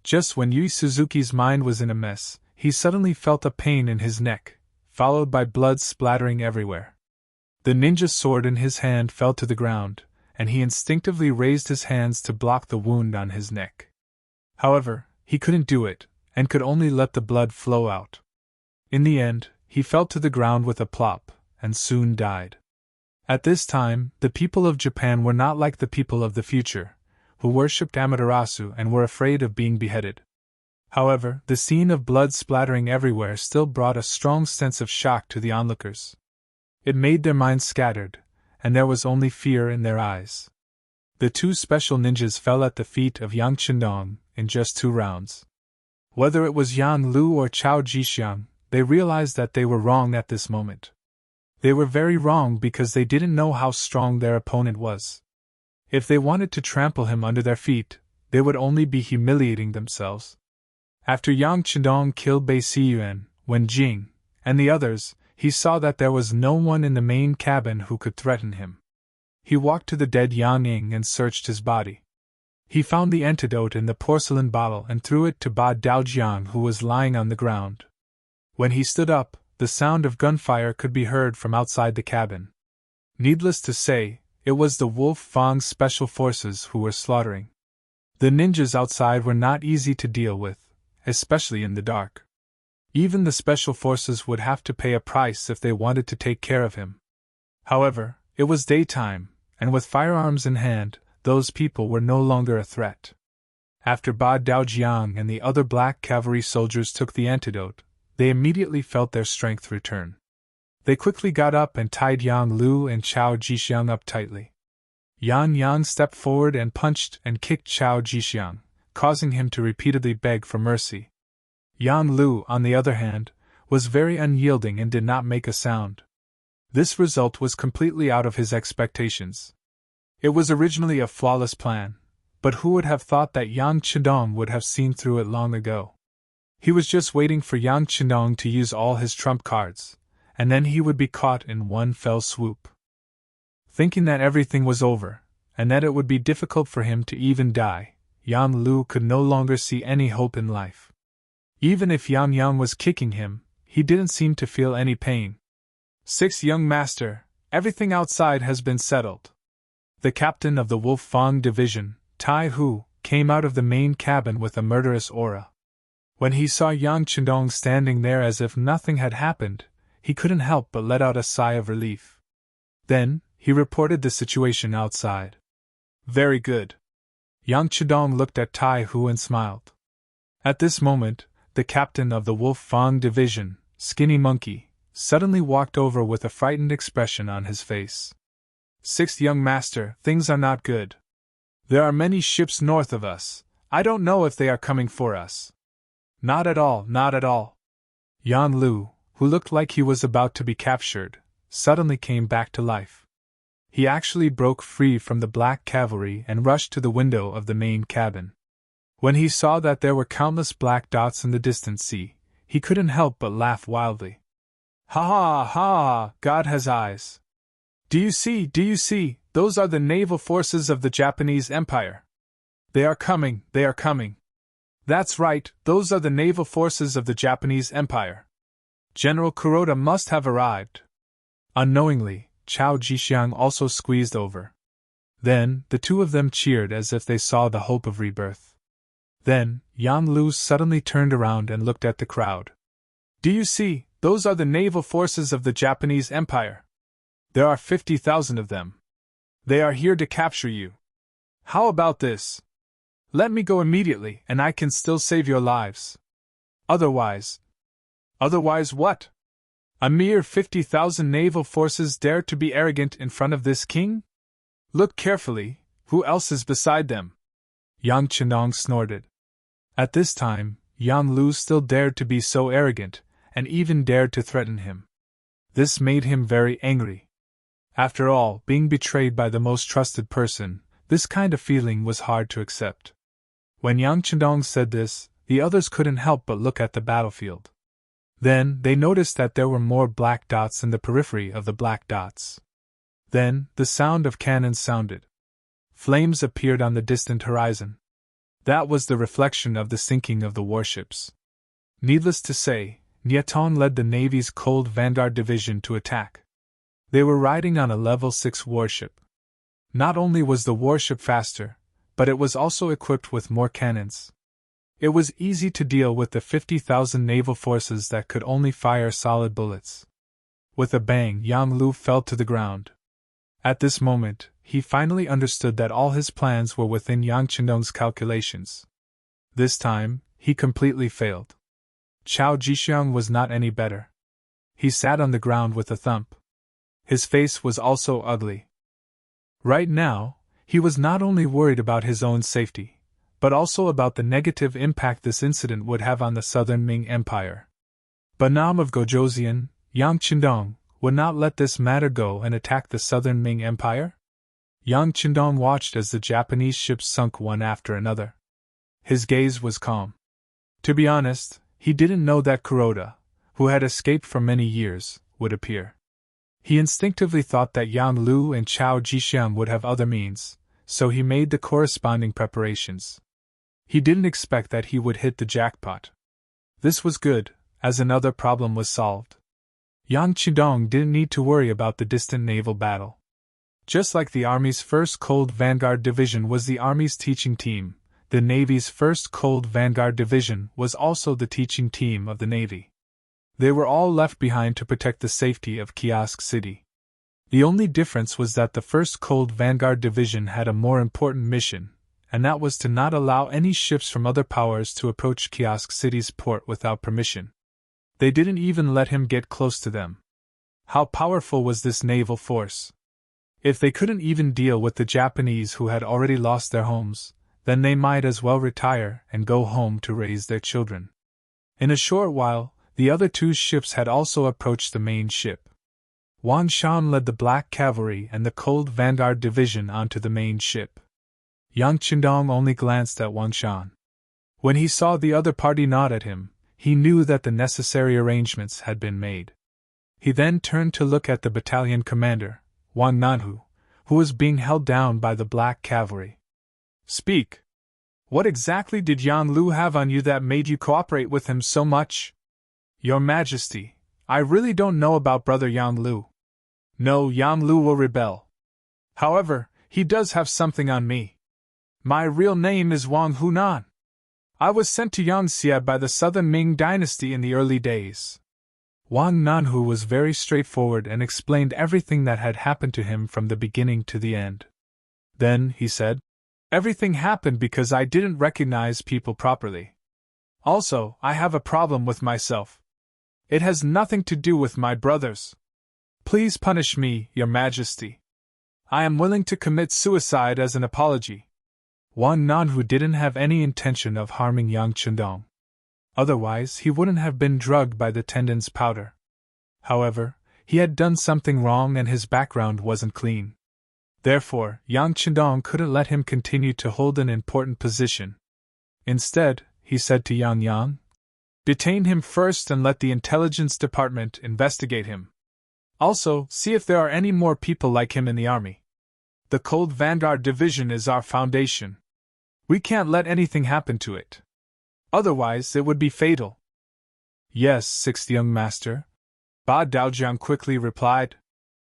Just when Yui Suzuki's mind was in a mess, he suddenly felt a pain in his neck, followed by blood splattering everywhere. The ninja's sword in his hand fell to the ground, and he instinctively raised his hands to block the wound on his neck. However, he couldn't do it, and could only let the blood flow out. In the end, he fell to the ground with a plop, and soon died. At this time, the people of Japan were not like the people of the future, who worshipped Amaterasu and were afraid of being beheaded. However, the scene of blood splattering everywhere still brought a strong sense of shock to the onlookers. It made their minds scattered, and there was only fear in their eyes. The two special ninjas fell at the feet of Yang Chendong in just 2 rounds. Whether it was Yang Lu or Chao Jixiang, they realized that they were wrong at this moment. They were very wrong because they didn't know how strong their opponent was. If they wanted to trample him under their feet, they would only be humiliating themselves. After Yang Chendong killed Bei Siyuan, Wen Jing, and the others, he saw that there was no one in the main cabin who could threaten him. He walked to the dead Yang Ying and searched his body. He found the antidote in the porcelain bottle and threw it to Ba Daojiang, who was lying on the ground. When he stood up, the sound of gunfire could be heard from outside the cabin. Needless to say, it was the Wolf Fang's special forces who were slaughtering. The ninjas outside were not easy to deal with, especially in the dark. Even the special forces would have to pay a price if they wanted to take care of him. However, it was daytime, and with firearms in hand, those people were no longer a threat. After Ba Daojiang and the other black cavalry soldiers took the antidote, they immediately felt their strength return. They quickly got up and tied Yang Lu and Chao Jixiang up tightly. Yan Yang stepped forward and punched and kicked Chao Jixiang, causing him to repeatedly beg for mercy. Yang Lu, on the other hand, was very unyielding and did not make a sound. This result was completely out of his expectations. It was originally a flawless plan, but who would have thought that Yang Chendong would have seen through it long ago? He was just waiting for Yang Chendong to use all his trump cards, and then he would be caught in one fell swoop. Thinking that everything was over, and that it would be difficult for him to even die, Yang Lu could no longer see any hope in life. Even if Yang Yang was kicking him, he didn't seem to feel any pain. 6 Young Master, everything outside has been settled. The captain of the Wolf Fang division, Tai Hu, came out of the main cabin with a murderous aura. When he saw Yang Chendong standing there as if nothing had happened, he couldn't help but let out a sigh of relief. Then, he reported the situation outside. Very good. Yang Chendong looked at Tai Hu and smiled. At this moment, the captain of the Wolf Fang division, Skinny Monkey, suddenly walked over with a frightened expression on his face. Sixth young master, things are not good. There are many ships north of us. I don't know if they are coming for us. Not at all, not at all. Yan Lu, who looked like he was about to be captured, suddenly came back to life. He actually broke free from the black cavalry and rushed to the window of the main cabin. When he saw that there were countless black dots in the distant sea, he couldn't help but laugh wildly. Ha ha ha! God has eyes. Do you see, those are the naval forces of the Japanese Empire. They are coming. That's right, those are the naval forces of the Japanese Empire. General Kuroda must have arrived. Unknowingly, Chao Jixiang also squeezed over. Then, the two of them cheered as if they saw the hope of rebirth. Then, Yan Lu suddenly turned around and looked at the crowd. Do you see, those are the naval forces of the Japanese Empire. There are 50,000 of them. They are here to capture you. How about this? Let me go immediately, and I can still save your lives. Otherwise what? A mere 50,000 naval forces dare to be arrogant in front of this king? Look carefully, who else is beside them? Yang Chenong snorted. At this time, Yan Lu still dared to be so arrogant, and even dared to threaten him. This made him very angry. After all, being betrayed by the most trusted person, this kind of feeling was hard to accept. When Yang Chendong said this, the others couldn't help but look at the battlefield. Then, they noticed that there were more black dots in the periphery of the black dots. Then, the sound of cannons sounded. Flames appeared on the distant horizon. That was the reflection of the sinking of the warships. Needless to say, Nyaton led the Navy's Cold Vanguard Division to attack. They were riding on a level 6 warship. Not only was the warship faster, but it was also equipped with more cannons. It was easy to deal with the 50,000 naval forces that could only fire solid bullets. With a bang, Yang Lu fell to the ground. At this moment, he finally understood that all his plans were within Yang Chendong's calculations. This time, he completely failed. Chao Jixiang was not any better. He sat on the ground with a thump. His face was also ugly. Right now, he was not only worried about his own safety, but also about the negative impact this incident would have on the southern Ming Empire. Banam of Gojoseon, Yang Chendong, would not let this matter go and attack the southern Ming Empire? Yang Chendong watched as the Japanese ships sunk one after another. His gaze was calm. To be honest, he didn't know that Kuroda, who had escaped for many years, would appear. He instinctively thought that Yan Lu and Chao Jixiang would have other means, so he made the corresponding preparations. He didn't expect that he would hit the jackpot. This was good, as another problem was solved. Yang Chendong didn't need to worry about the distant naval battle. Just like the Army's 1st Cold Vanguard Division was the Army's teaching team, the Navy's 1st Cold Vanguard Division was also the teaching team of the Navy. They were all left behind to protect the safety of Kiosk City. The only difference was that the 1st Cold Vanguard Division had a more important mission, and that was to not allow any ships from other powers to approach Kiosk City's port without permission. They didn't even let him get close to them. How powerful was this naval force? If they couldn't even deal with the Japanese who had already lost their homes, then they might as well retire and go home to raise their children. In a short while, the other two ships had also approached the main ship. Wang Shan led the Black Cavalry and the Cold Vanguard Division onto the main ship. Yang Chendong only glanced at Wang Shan. When he saw the other party nod at him, he knew that the necessary arrangements had been made. He then turned to look at the battalion commander, Wang Nanhu, who was being held down by the Black Cavalry. Speak! What exactly did Yan Lu have on you that made you cooperate with him so much? Your Majesty, I really don't know about Brother Yan Lu. No, Yan Lu will rebel. However, he does have something on me. My real name is Wang Hunan. I was sent to Yangxia by the Southern Ming dynasty in the early days. Wang Nanhu was very straightforward and explained everything that had happened to him from the beginning to the end. Then, he said, everything happened because I didn't recognize people properly. Also, I have a problem with myself. It has nothing to do with my brothers. Please punish me, Your Majesty. I am willing to commit suicide as an apology. Wang Nanhu didn't have any intention of harming Yang Chendong. Otherwise, he wouldn't have been drugged by the Tenden's powder. However, he had done something wrong and his background wasn't clean. Therefore, Yang Chendong couldn't let him continue to hold an important position. Instead, he said to Yang Yang, "Detain him first and let the intelligence department investigate him. Also, see if there are any more people like him in the army. The Cold Vanguard Division is our foundation. We can't let anything happen to it. Otherwise, it would be fatal." "Yes, sixth young master," Ba Daojiang quickly replied.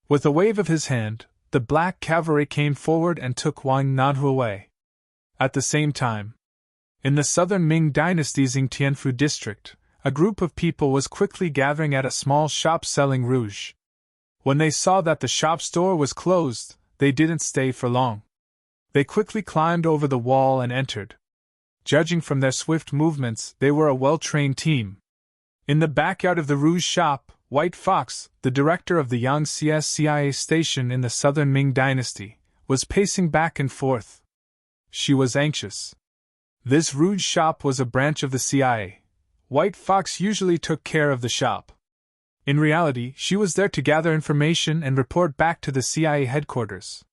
With a wave of his hand, the black cavalry came forward and took Wang Nanhu away. At the same time, in the southern Ming dynasty's Yingtianfu district, a group of people was quickly gathering at a small shop selling rouge. When they saw that the shop's door was closed, they didn't stay for long. They quickly climbed over the wall and entered. Judging from their swift movements, they were a well-trained team. In the backyard of the rouge shop, White Fox, the director of the Yangtze CIA station in the southern Ming dynasty, was pacing back and forth. She was anxious. This rouge shop was a branch of the CIA. White Fox usually took care of the shop. In reality, she was there to gather information and report back to the CIA headquarters.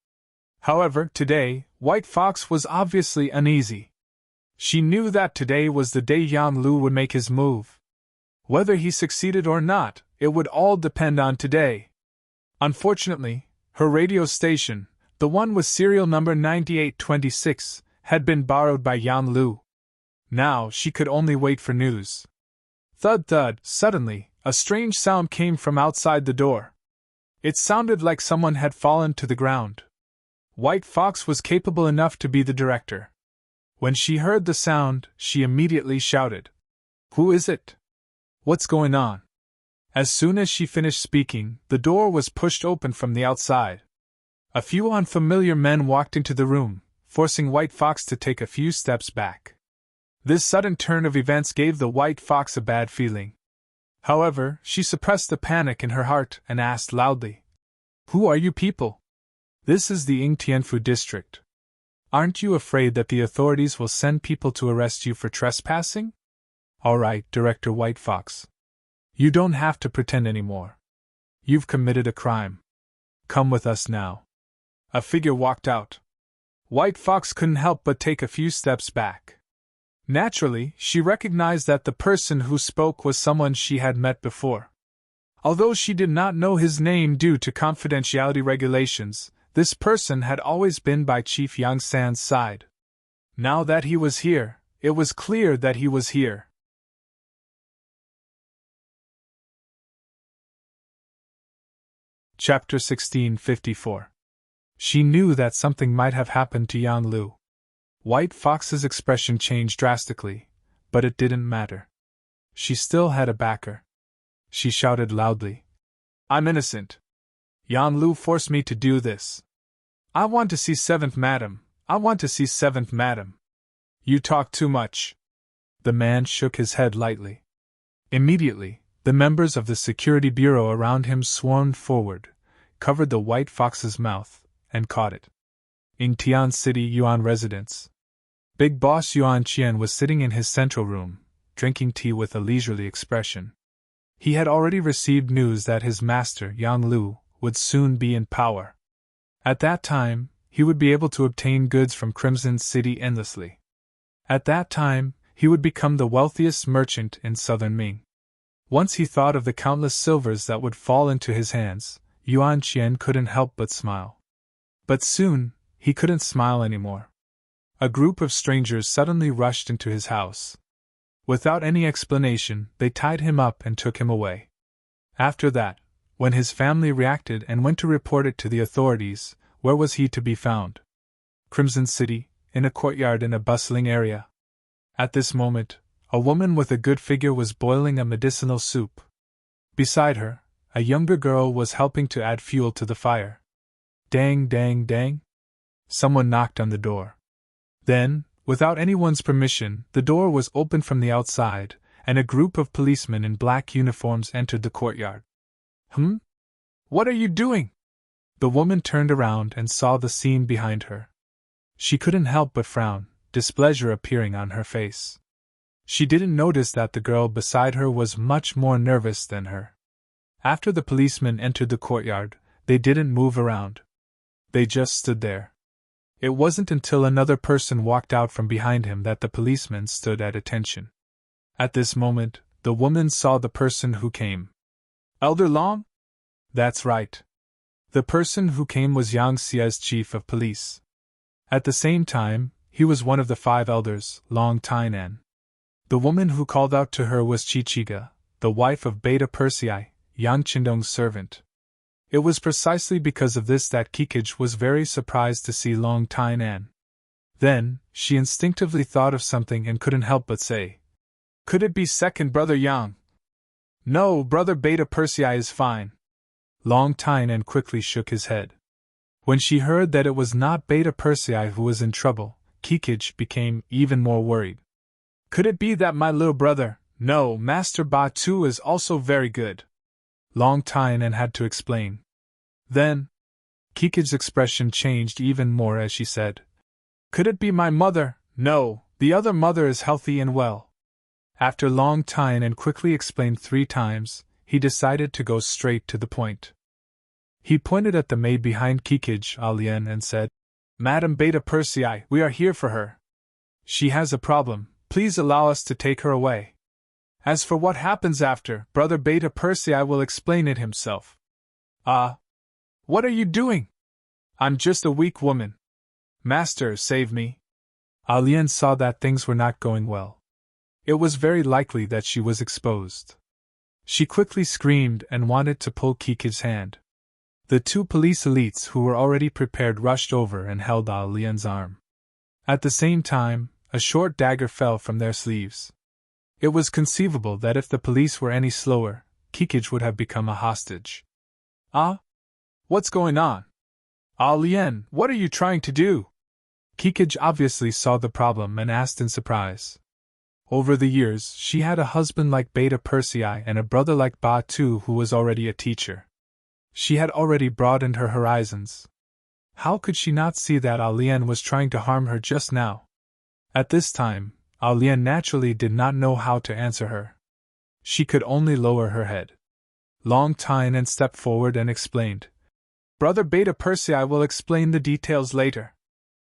However, today, White Fox was obviously uneasy. She knew that today was the day Yang Lu would make his move. Whether he succeeded or not, it would all depend on today. Unfortunately, her radio station, the one with serial number 9826, had been borrowed by Yang Lu. Now she could only wait for news. Thud thud, suddenly, a strange sound came from outside the door. It sounded like someone had fallen to the ground. White Fox was capable enough to be the director. When she heard the sound, she immediately shouted, "Who is it? What's going on?" As soon as she finished speaking, the door was pushed open from the outside. A few unfamiliar men walked into the room, forcing White Fox to take a few steps back. This sudden turn of events gave the White Fox a bad feeling. However, she suppressed the panic in her heart and asked loudly, "Who are you people? This is the Yingtianfu district. Aren't you afraid that the authorities will send people to arrest you for trespassing?" "All right, Director White Fox. You don't have to pretend anymore. You've committed a crime. Come with us now." A figure walked out. White Fox couldn't help but take a few steps back. Naturally, she recognized that the person who spoke was someone she had met before. Although she did not know his name due to confidentiality regulations, this person had always been by Chief Yang San's side. Now that he was here, it was clear that he was here. Chapter 1654. She knew that something might have happened to Yang Lu. White Fox's expression changed drastically, but it didn't matter. She still had a backer. She shouted loudly, "I'm innocent. Yang Lu forced me to do this. I want to see 7th Madam. I want to see 7th Madam." "You talk too much." The man shook his head lightly. Immediately, the members of the security bureau around him swarmed forward, covered the White Fox's mouth, and caught it. In Tian City Yuan residence, Big Boss Yuan Qian was sitting in his central room, drinking tea with a leisurely expression. He had already received news that his master, Yang Lu, would soon be in power. At that time, he would be able to obtain goods from Crimson City endlessly. At that time, he would become the wealthiest merchant in southern Ming. Once he thought of the countless silvers that would fall into his hands, Yuan Qian couldn't help but smile. But soon, he couldn't smile anymore. A group of strangers suddenly rushed into his house. Without any explanation, they tied him up and took him away. After that, when his family reacted and went to report it to the authorities, where was he to be found? Crimson City, in a courtyard in a bustling area. At this moment, a woman with a good figure was boiling a medicinal soup. Beside her, a younger girl was helping to add fuel to the fire. Dang, dang, dang. Someone knocked on the door. Then, without anyone's permission, the door was opened from the outside, and a group of policemen in black uniforms entered the courtyard. "What are you doing?" The woman turned around and saw the scene behind her. She couldn't help but frown, displeasure appearing on her face. She didn't notice that the girl beside her was much more nervous than her. After the policeman entered the courtyard, they didn't move around. They just stood there. It wasn't until another person walked out from behind him that the policeman stood at attention. At this moment, the woman saw the person who came. Elder Long? That's right. The person who came was Yang Xie's chief of police. At the same time, he was one of the 5 elders, Long Tainan. The woman who called out to her was Chichiga, the wife of Beta Persei, Yang Qindong's servant. It was precisely because of this that Kikij was very surprised to see Long Tainan. Then, she instinctively thought of something and couldn't help but say, "Could it be second brother Yang?" "No, brother Beta Persei is fine." Long Tainan quickly shook his head. When she heard that it was not Beta Persei who was in trouble, Kikij became even more worried. "Could it be that my little brother?" "No, Master Ba too is also very good." Long Tainan had to explain. Then, Kikij's expression changed even more as she said, "Could it be my mother?" "No, the other mother is healthy and well." After Long Tainan quickly explained 3 times, he decided to go straight to the point. He pointed at the maid behind Kikij, Alien, and said, "Madam Beta Persei, we are here for her. She has a problem, please allow us to take her away. As for what happens after, brother Beta Persei will explain it himself." What are you doing?" "I'm just a weak woman. Master, save me." Alien saw that things were not going well. It was very likely that she was exposed. She quickly screamed and wanted to pull Kikij's hand. The 2 police elites who were already prepared rushed over and held Alien's arm. At the same time, a short dagger fell from their sleeves. It was conceivable that if the police were any slower, Kikij would have become a hostage. What's going on? Alien, what are you trying to do?" Kikij obviously saw the problem and asked in surprise. Over the years, she had a husband like Beta Persei and a brother like Ba Tu who was already a teacher. She had already broadened her horizons. How could she not see that Alien was trying to harm her just now? At this time, Alien naturally did not know how to answer her. She could only lower her head. Long Tainan stepped forward and explained, "Brother Beta Persei will explain the details later.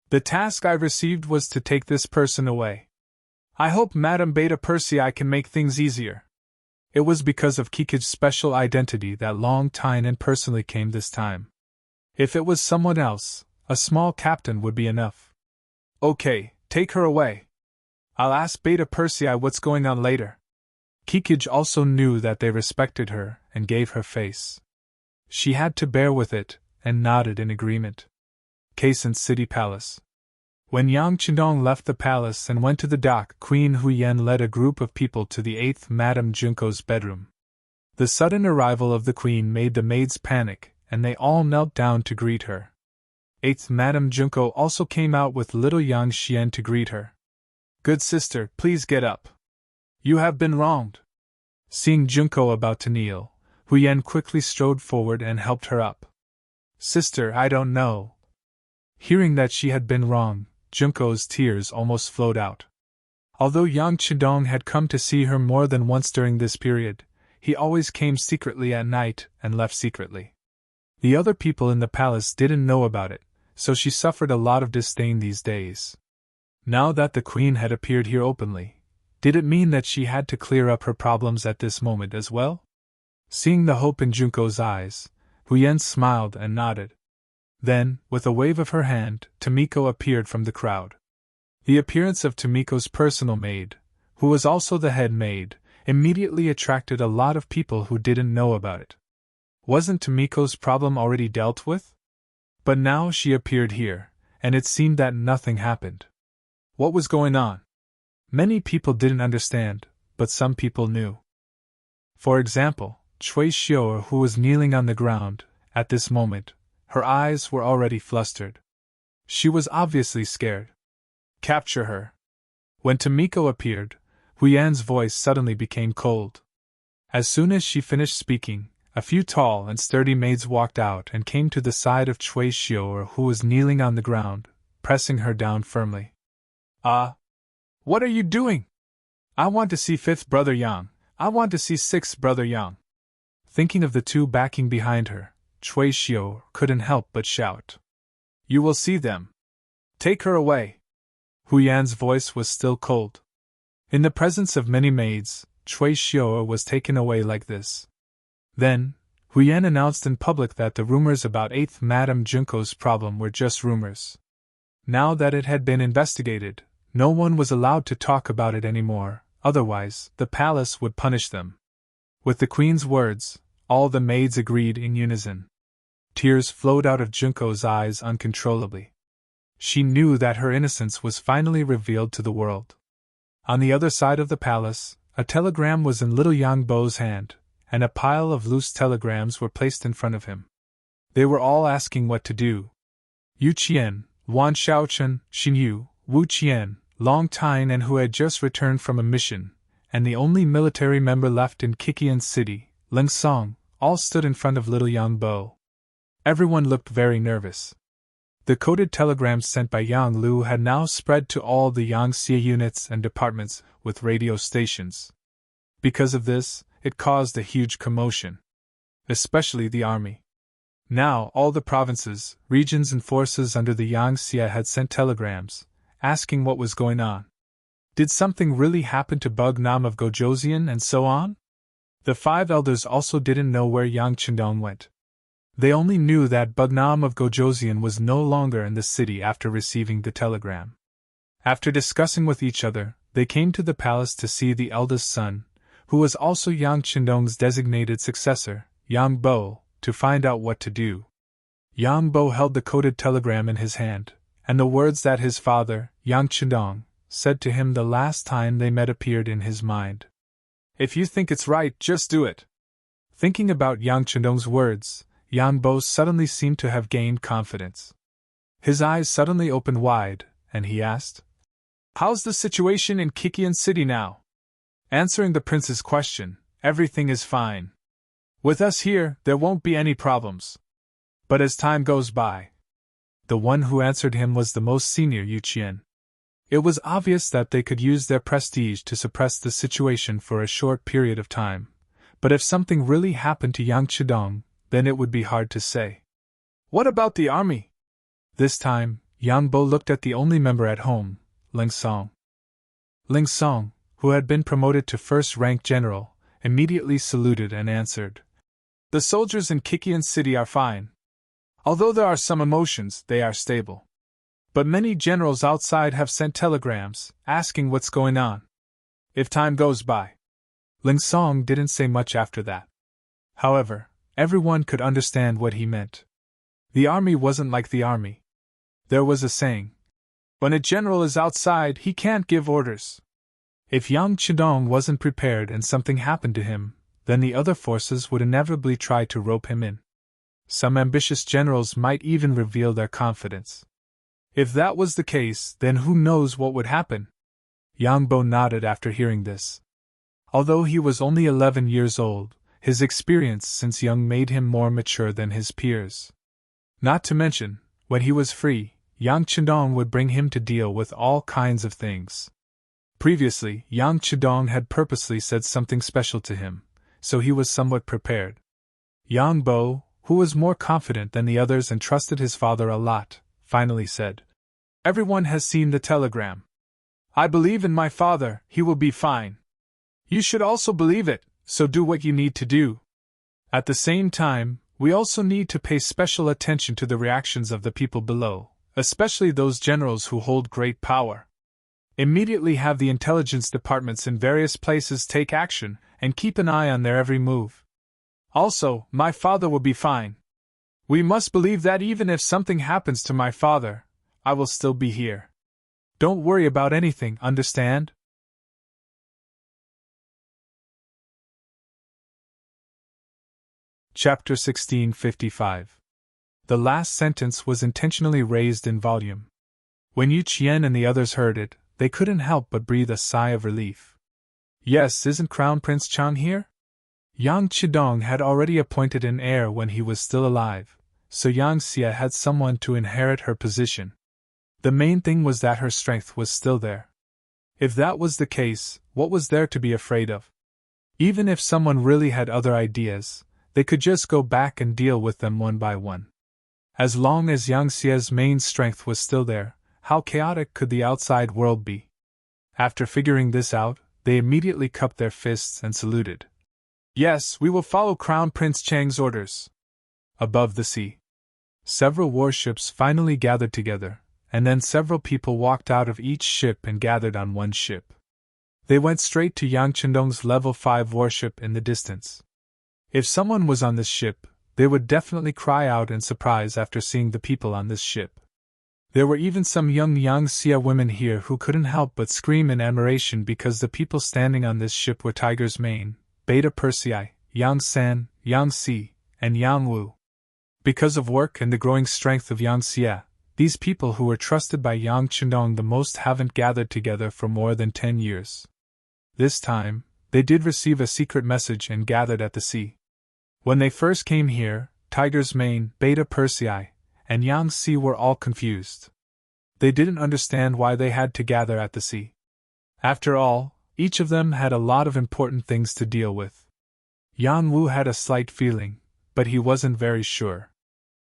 The task I received was to take this person away. I hope Madam Beta Persei can make things easier." It was because of Kikij's special identity that Long Tainan personally came this time. If it was someone else, a small captain would be enough. "Okay, take her away. I'll ask Beta Persei what's going on later." Kikij also knew that they respected her and gave her face. She had to bear with it, and nodded in agreement. Kaisen City Palace. When Yang Qindong left the palace and went to the dock, Queen Huyen led a group of people to the 8th Madame Junko's bedroom. The sudden arrival of the queen made the maids panic, and they all knelt down to greet her. 8th Madame Junko also came out with little Yang Xian to greet her. "Good sister, please get up. You have been wronged." Seeing Junko about to kneel, Huyen quickly strode forward and helped her up. "Sister, I don't know." Hearing that she had been wronged, Junko's tears almost flowed out. Although Yang Qindong had come to see her more than once during this period, he always came secretly at night and left secretly. The other people in the palace didn't know about it, so she suffered a lot of disdain these days. Now that the queen had appeared here openly, did it mean that she had to clear up her problems at this moment as well? Seeing the hope in Junko's eyes, Huyen smiled and nodded. Then, with a wave of her hand, Tomiko appeared from the crowd. The appearance of Tomiko's personal maid, who was also the head maid, immediately attracted a lot of people who didn't know about it. Wasn't Tomiko's problem already dealt with? But now she appeared here, and it seemed that nothing happened. What was going on? Many people didn't understand, but some people knew. For example, Cui Xiao, who was kneeling on the ground, at this moment, her eyes were already flustered. She was obviously scared. "Capture her." When Tomiko appeared, Huyan's voice suddenly became cold. As soon as she finished speaking, A few tall and sturdy maids walked out and came to the side of Cui Xiao, who was kneeling on the ground, pressing her down firmly. What are you doing? I want to see fifth brother Yang. I want to see sixth brother Yang. Thinking of the two backing behind her, Cui Xiao couldn't help but shout. You will see them. Take her away. Hu Yan's voice was still cold. In the presence of many maids, Cui Xiao was taken away like this. Then, Hu Yan announced in public that the rumors about 8th Madame Junko's problem were just rumors. Now that it had been investigated, no one was allowed to talk about it anymore, otherwise the palace would punish them. With the queen's words, all the maids agreed in unison. Tears flowed out of Junko's eyes uncontrollably. She knew that her innocence was finally revealed to the world. On the other side of the palace, a telegram was in little Yang Bo's hand, and a pile of loose telegrams were placed in front of him. They were all asking what to do. Yu Qian, Wan Xiaochen, Xin Yu, Wu Qian, Long Tine, and who had just returned from a mission, and the only military member left in Kikian City, Ling Song, all stood in front of little Yang Bo. Everyone looked very nervous. The coded telegrams sent by Yang Lu had now spread to all the Yangtze units and departments with radio stations. Because of this, it caused a huge commotion. Especially the army. Now all the provinces, regions and forces under the Yangtze had sent telegrams, asking what was going on. Did something really happen to Bug Nam of Gojoseon and so on? The 5 elders also didn't know where Yang Chendong went. They only knew that Bug Nam of Gojoseon was no longer in the city after receiving the telegram. After discussing with each other, they came to the palace to see the eldest son, who was also Yang Chendong's designated successor, Yang Bo, to find out what to do. Yang Bo held the coded telegram in his hand, and the words that his father, Yang Chendong, said to him the last time they met appeared in his mind. If you think it's right, just do it. Thinking about Yang Chendong's words, Yang Bo suddenly seemed to have gained confidence. His eyes suddenly opened wide, and he asked, How's the situation in Kikian City now? Answering the prince's question, everything is fine. With us here, there won't be any problems. But as time goes by, the one who answered him was the most senior Yu Qian. It was obvious that they could use their prestige to suppress the situation for a short period of time, but if something really happened to Yang Chidong, then it would be hard to say. What about the army? This time, Yang Bo looked at the only member at home, Ling Song. Ling Song, who had been promoted to first-rank general, immediately saluted and answered. The soldiers in Kikian City are fine. Although there are some emotions, they are stable. But many generals outside have sent telegrams, asking what's going on. If time goes by. Ling Song didn't say much after that. However, everyone could understand what he meant. The army wasn't like the army. There was a saying. When a general is outside, he can't give orders. If Yang Chidong wasn't prepared and something happened to him, then the other forces would inevitably try to rope him in. Some ambitious generals might even reveal their confidence. If that was the case, then who knows what would happen? Yang Bo nodded after hearing this. Although he was only 11 years old, his experience since young made him more mature than his peers. Not to mention, when he was free, Yang Chidong would bring him to deal with all kinds of things. Previously, Yang Chidong had purposely said something special to him, so he was somewhat prepared. Yang Bo, who was more confident than the others and trusted his father a lot, finally said, Everyone has seen the telegram. I believe in my father, he will be fine. You should also believe it, so do what you need to do. At the same time, we also need to pay special attention to the reactions of the people below, especially those generals who hold great power. Immediately have the intelligence departments in various places take action, and keep an eye on their every move. Also, my father will be fine. We must believe that even if something happens to my father, I will still be here. Don't worry about anything, understand? Chapter 1655. The last sentence was intentionally raised in volume. When Yu Qian and the others heard it, they couldn't help but breathe a sigh of relief. Yes, isn't Crown Prince Chang here? Yang Chidong had already appointed an heir when he was still alive, so Yang Xie had someone to inherit her position. The main thing was that her strength was still there. If that was the case, what was there to be afraid of? Even if someone really had other ideas, they could just go back and deal with them one by one. As long as Yang Xie's main strength was still there, how chaotic could the outside world be? After figuring this out, they immediately cupped their fists and saluted. Yes, we will follow Crown Prince Chang's orders. Above the sea, several warships finally gathered together, and then several people walked out of each ship and gathered on one ship. They went straight to Yang Chendong's level 5 warship in the distance. If someone was on this ship, they would definitely cry out in surprise after seeing the people on this ship. There were even some young Yang Xie women here who couldn't help but scream in admiration because the people standing on this ship were Tiger's Mane, Beta Persei, Yang San, Yang Si, and Yang Wu. Because of work and the growing strength of Yang Xie, these people who were trusted by Yang Chendong the most haven't gathered together for more than 10 years. This time, they did receive a secret message and gathered at the sea. When they first came here, Tiger's Mane, Beta Persei, and Yang Si were all confused. They didn't understand why they had to gather at the sea. After all, each of them had a lot of important things to deal with. Yang Wu had a slight feeling, but he wasn't very sure.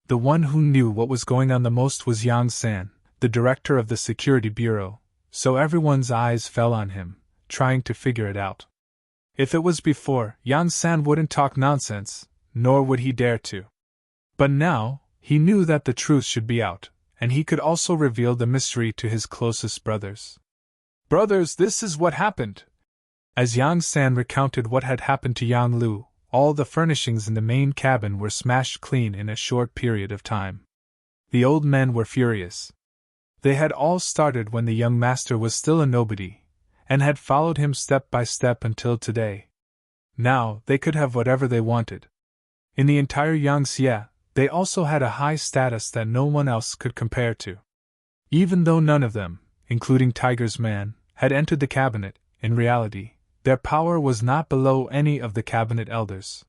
The one who knew what was going on the most was Yang San, the director of the Security Bureau, so everyone's eyes fell on him, trying to figure it out. If it was before, Yang San wouldn't talk nonsense, nor would he dare to. But now, he knew that the truth should be out, and he could also reveal the mystery to his closest brothers. Brothers, this is what happened. As Yang San recounted what had happened to Yang Lu, all the furnishings in the main cabin were smashed clean in a short period of time. The old men were furious. They had all started when the young master was still a nobody, and had followed him step by step until today. Now, they could have whatever they wanted. In the entire Yang Xie, they also had a high status that no one else could compare to. Even though none of them, including Tiger's Man, had entered the cabinet, in reality, their power was not below any of the cabinet elders.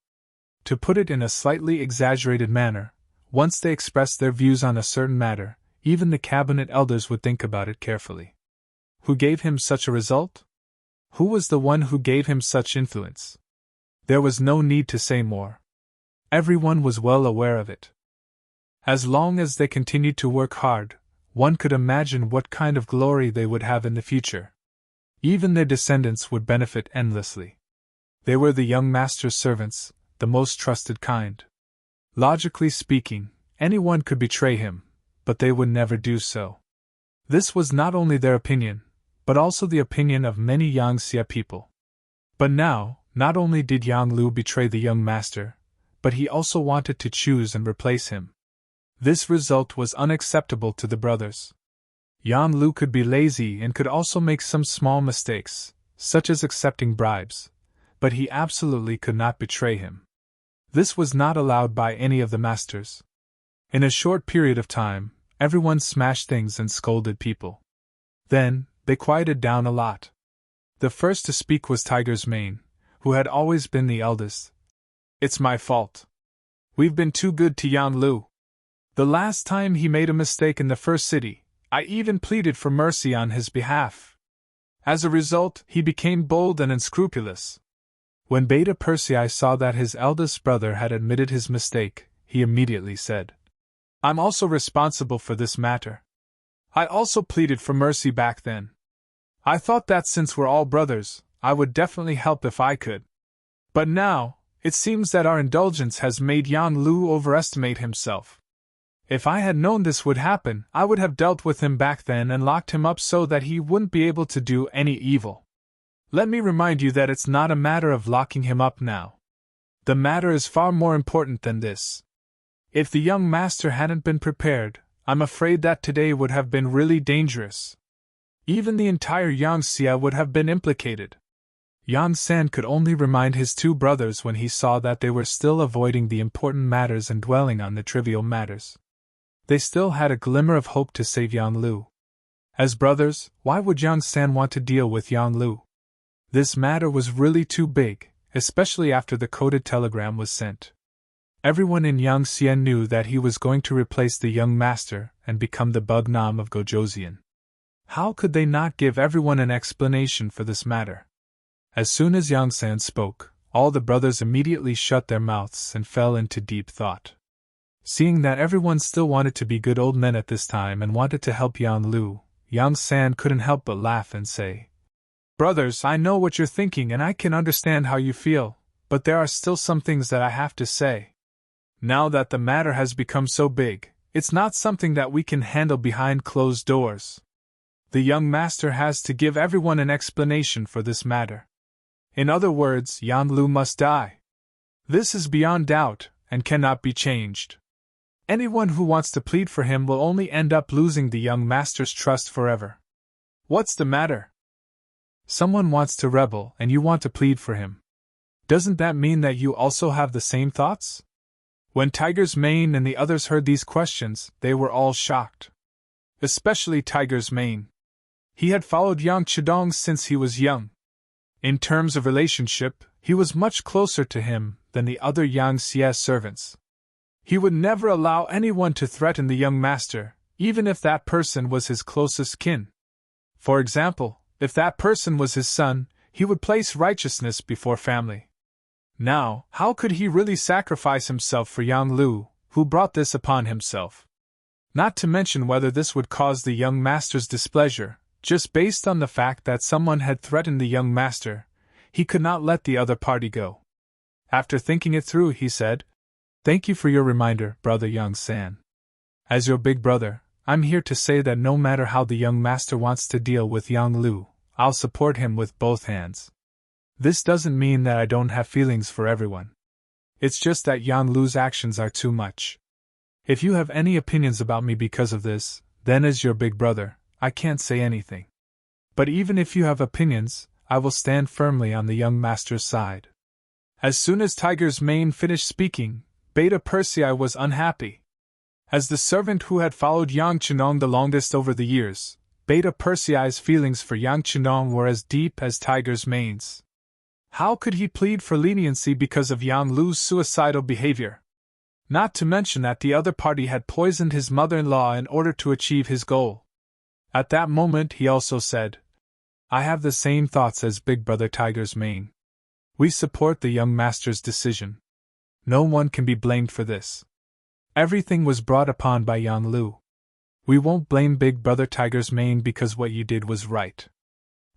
To put it in a slightly exaggerated manner, once they expressed their views on a certain matter, even the cabinet elders would think about it carefully. Who gave him such a result? Who was the one who gave him such influence? There was no need to say more. Everyone was well aware of it. As long as they continued to work hard, one could imagine what kind of glory they would have in the future. Even their descendants would benefit endlessly. They were the young master's servants, the most trusted kind. Logically speaking, anyone could betray him, but they would never do so. This was not only their opinion, but also the opinion of many Yang Xie people. But now, not only did Yang Lu betray the young master, but he also wanted to choose and replace him. This result was unacceptable to the brothers. Yang Lu could be lazy and could also make some small mistakes, such as accepting bribes, but he absolutely could not betray him. This was not allowed by any of the masters. In a short period of time, everyone smashed things and scolded people. Then, they quieted down a lot. The first to speak was Tiger's Mane, who had always been the eldest. It's my fault. We've been too good to Yang Lu. The last time he made a mistake in the first city, I even pleaded for mercy on his behalf. As a result, he became bold and unscrupulous. When Beta Persei saw that his eldest brother had admitted his mistake, he immediately said, I'm also responsible for this matter. I also pleaded for mercy back then. I thought that since we're all brothers, I would definitely help if I could. But now, it seems that our indulgence has made Yang Lu overestimate himself. If I had known this would happen, I would have dealt with him back then and locked him up so that he wouldn't be able to do any evil. Let me remind you that it's not a matter of locking him up now. The matter is far more important than this. If the young master hadn't been prepared, I'm afraid that today would have been really dangerous. Even the entire Yang Xie would have been implicated. Yang San could only remind his two brothers when he saw that they were still avoiding the important matters and dwelling on the trivial matters. They still had a glimmer of hope to save Yang Lu. As brothers, why would Yang San want to deal with Yang Lu? This matter was really too big, especially after the coded telegram was sent. Everyone in Yangxian knew that he was going to replace the young master and become the Bugnam of Gojoseon. How could they not give everyone an explanation for this matter? As soon as Yangsan spoke, all the brothers immediately shut their mouths and fell into deep thought. Seeing that everyone still wanted to be good old men at this time and wanted to help Yang Lu, Yang San couldn't help but laugh and say, "Brothers, I know what you're thinking and I can understand how you feel, but there are still some things that I have to say. Now that the matter has become so big, it's not something that we can handle behind closed doors. The young master has to give everyone an explanation for this matter. In other words, Yang Lu must die. This is beyond doubt and cannot be changed. Anyone who wants to plead for him will only end up losing the young master's trust forever. What's the matter? Someone wants to rebel and you want to plead for him. Doesn't that mean that you also have the same thoughts?" When Tiger's Mane and the others heard these questions, they were all shocked. Especially Tiger's Mane. He had followed Yang Chidong since he was young. In terms of relationship, he was much closer to him than the other Yang Xie's servants. He would never allow anyone to threaten the young master, even if that person was his closest kin. For example, if that person was his son, he would place righteousness before family. Now, how could he really sacrifice himself for Yang Lu, who brought this upon himself? Not to mention whether this would cause the young master's displeasure, just based on the fact that someone had threatened the young master, he could not let the other party go. After thinking it through, he said, "Thank you for your reminder, Brother Yang San. As your big brother, I'm here to say that no matter how the young master wants to deal with Yang Lu, I'll support him with both hands. This doesn't mean that I don't have feelings for everyone. It's just that Yang Lu's actions are too much. If you have any opinions about me because of this, then as your big brother, I can't say anything. But even if you have opinions, I will stand firmly on the young master's side." As soon as Tiger's Mane finished speaking, Beta Persei was unhappy. As the servant who had followed Yang Chenong the longest over the years, Beta Persei's feelings for Yang Chenong were as deep as Tiger's Mane's. How could he plead for leniency because of Yang Lu's suicidal behavior? Not to mention that the other party had poisoned his mother-in-law in order to achieve his goal. At that moment he also said, "I have the same thoughts as Big Brother Tiger's Mane. We support the young master's decision. No one can be blamed for this. Everything was brought upon by Yang Lu. We won't blame Big Brother Tiger's Mane because what you did was right."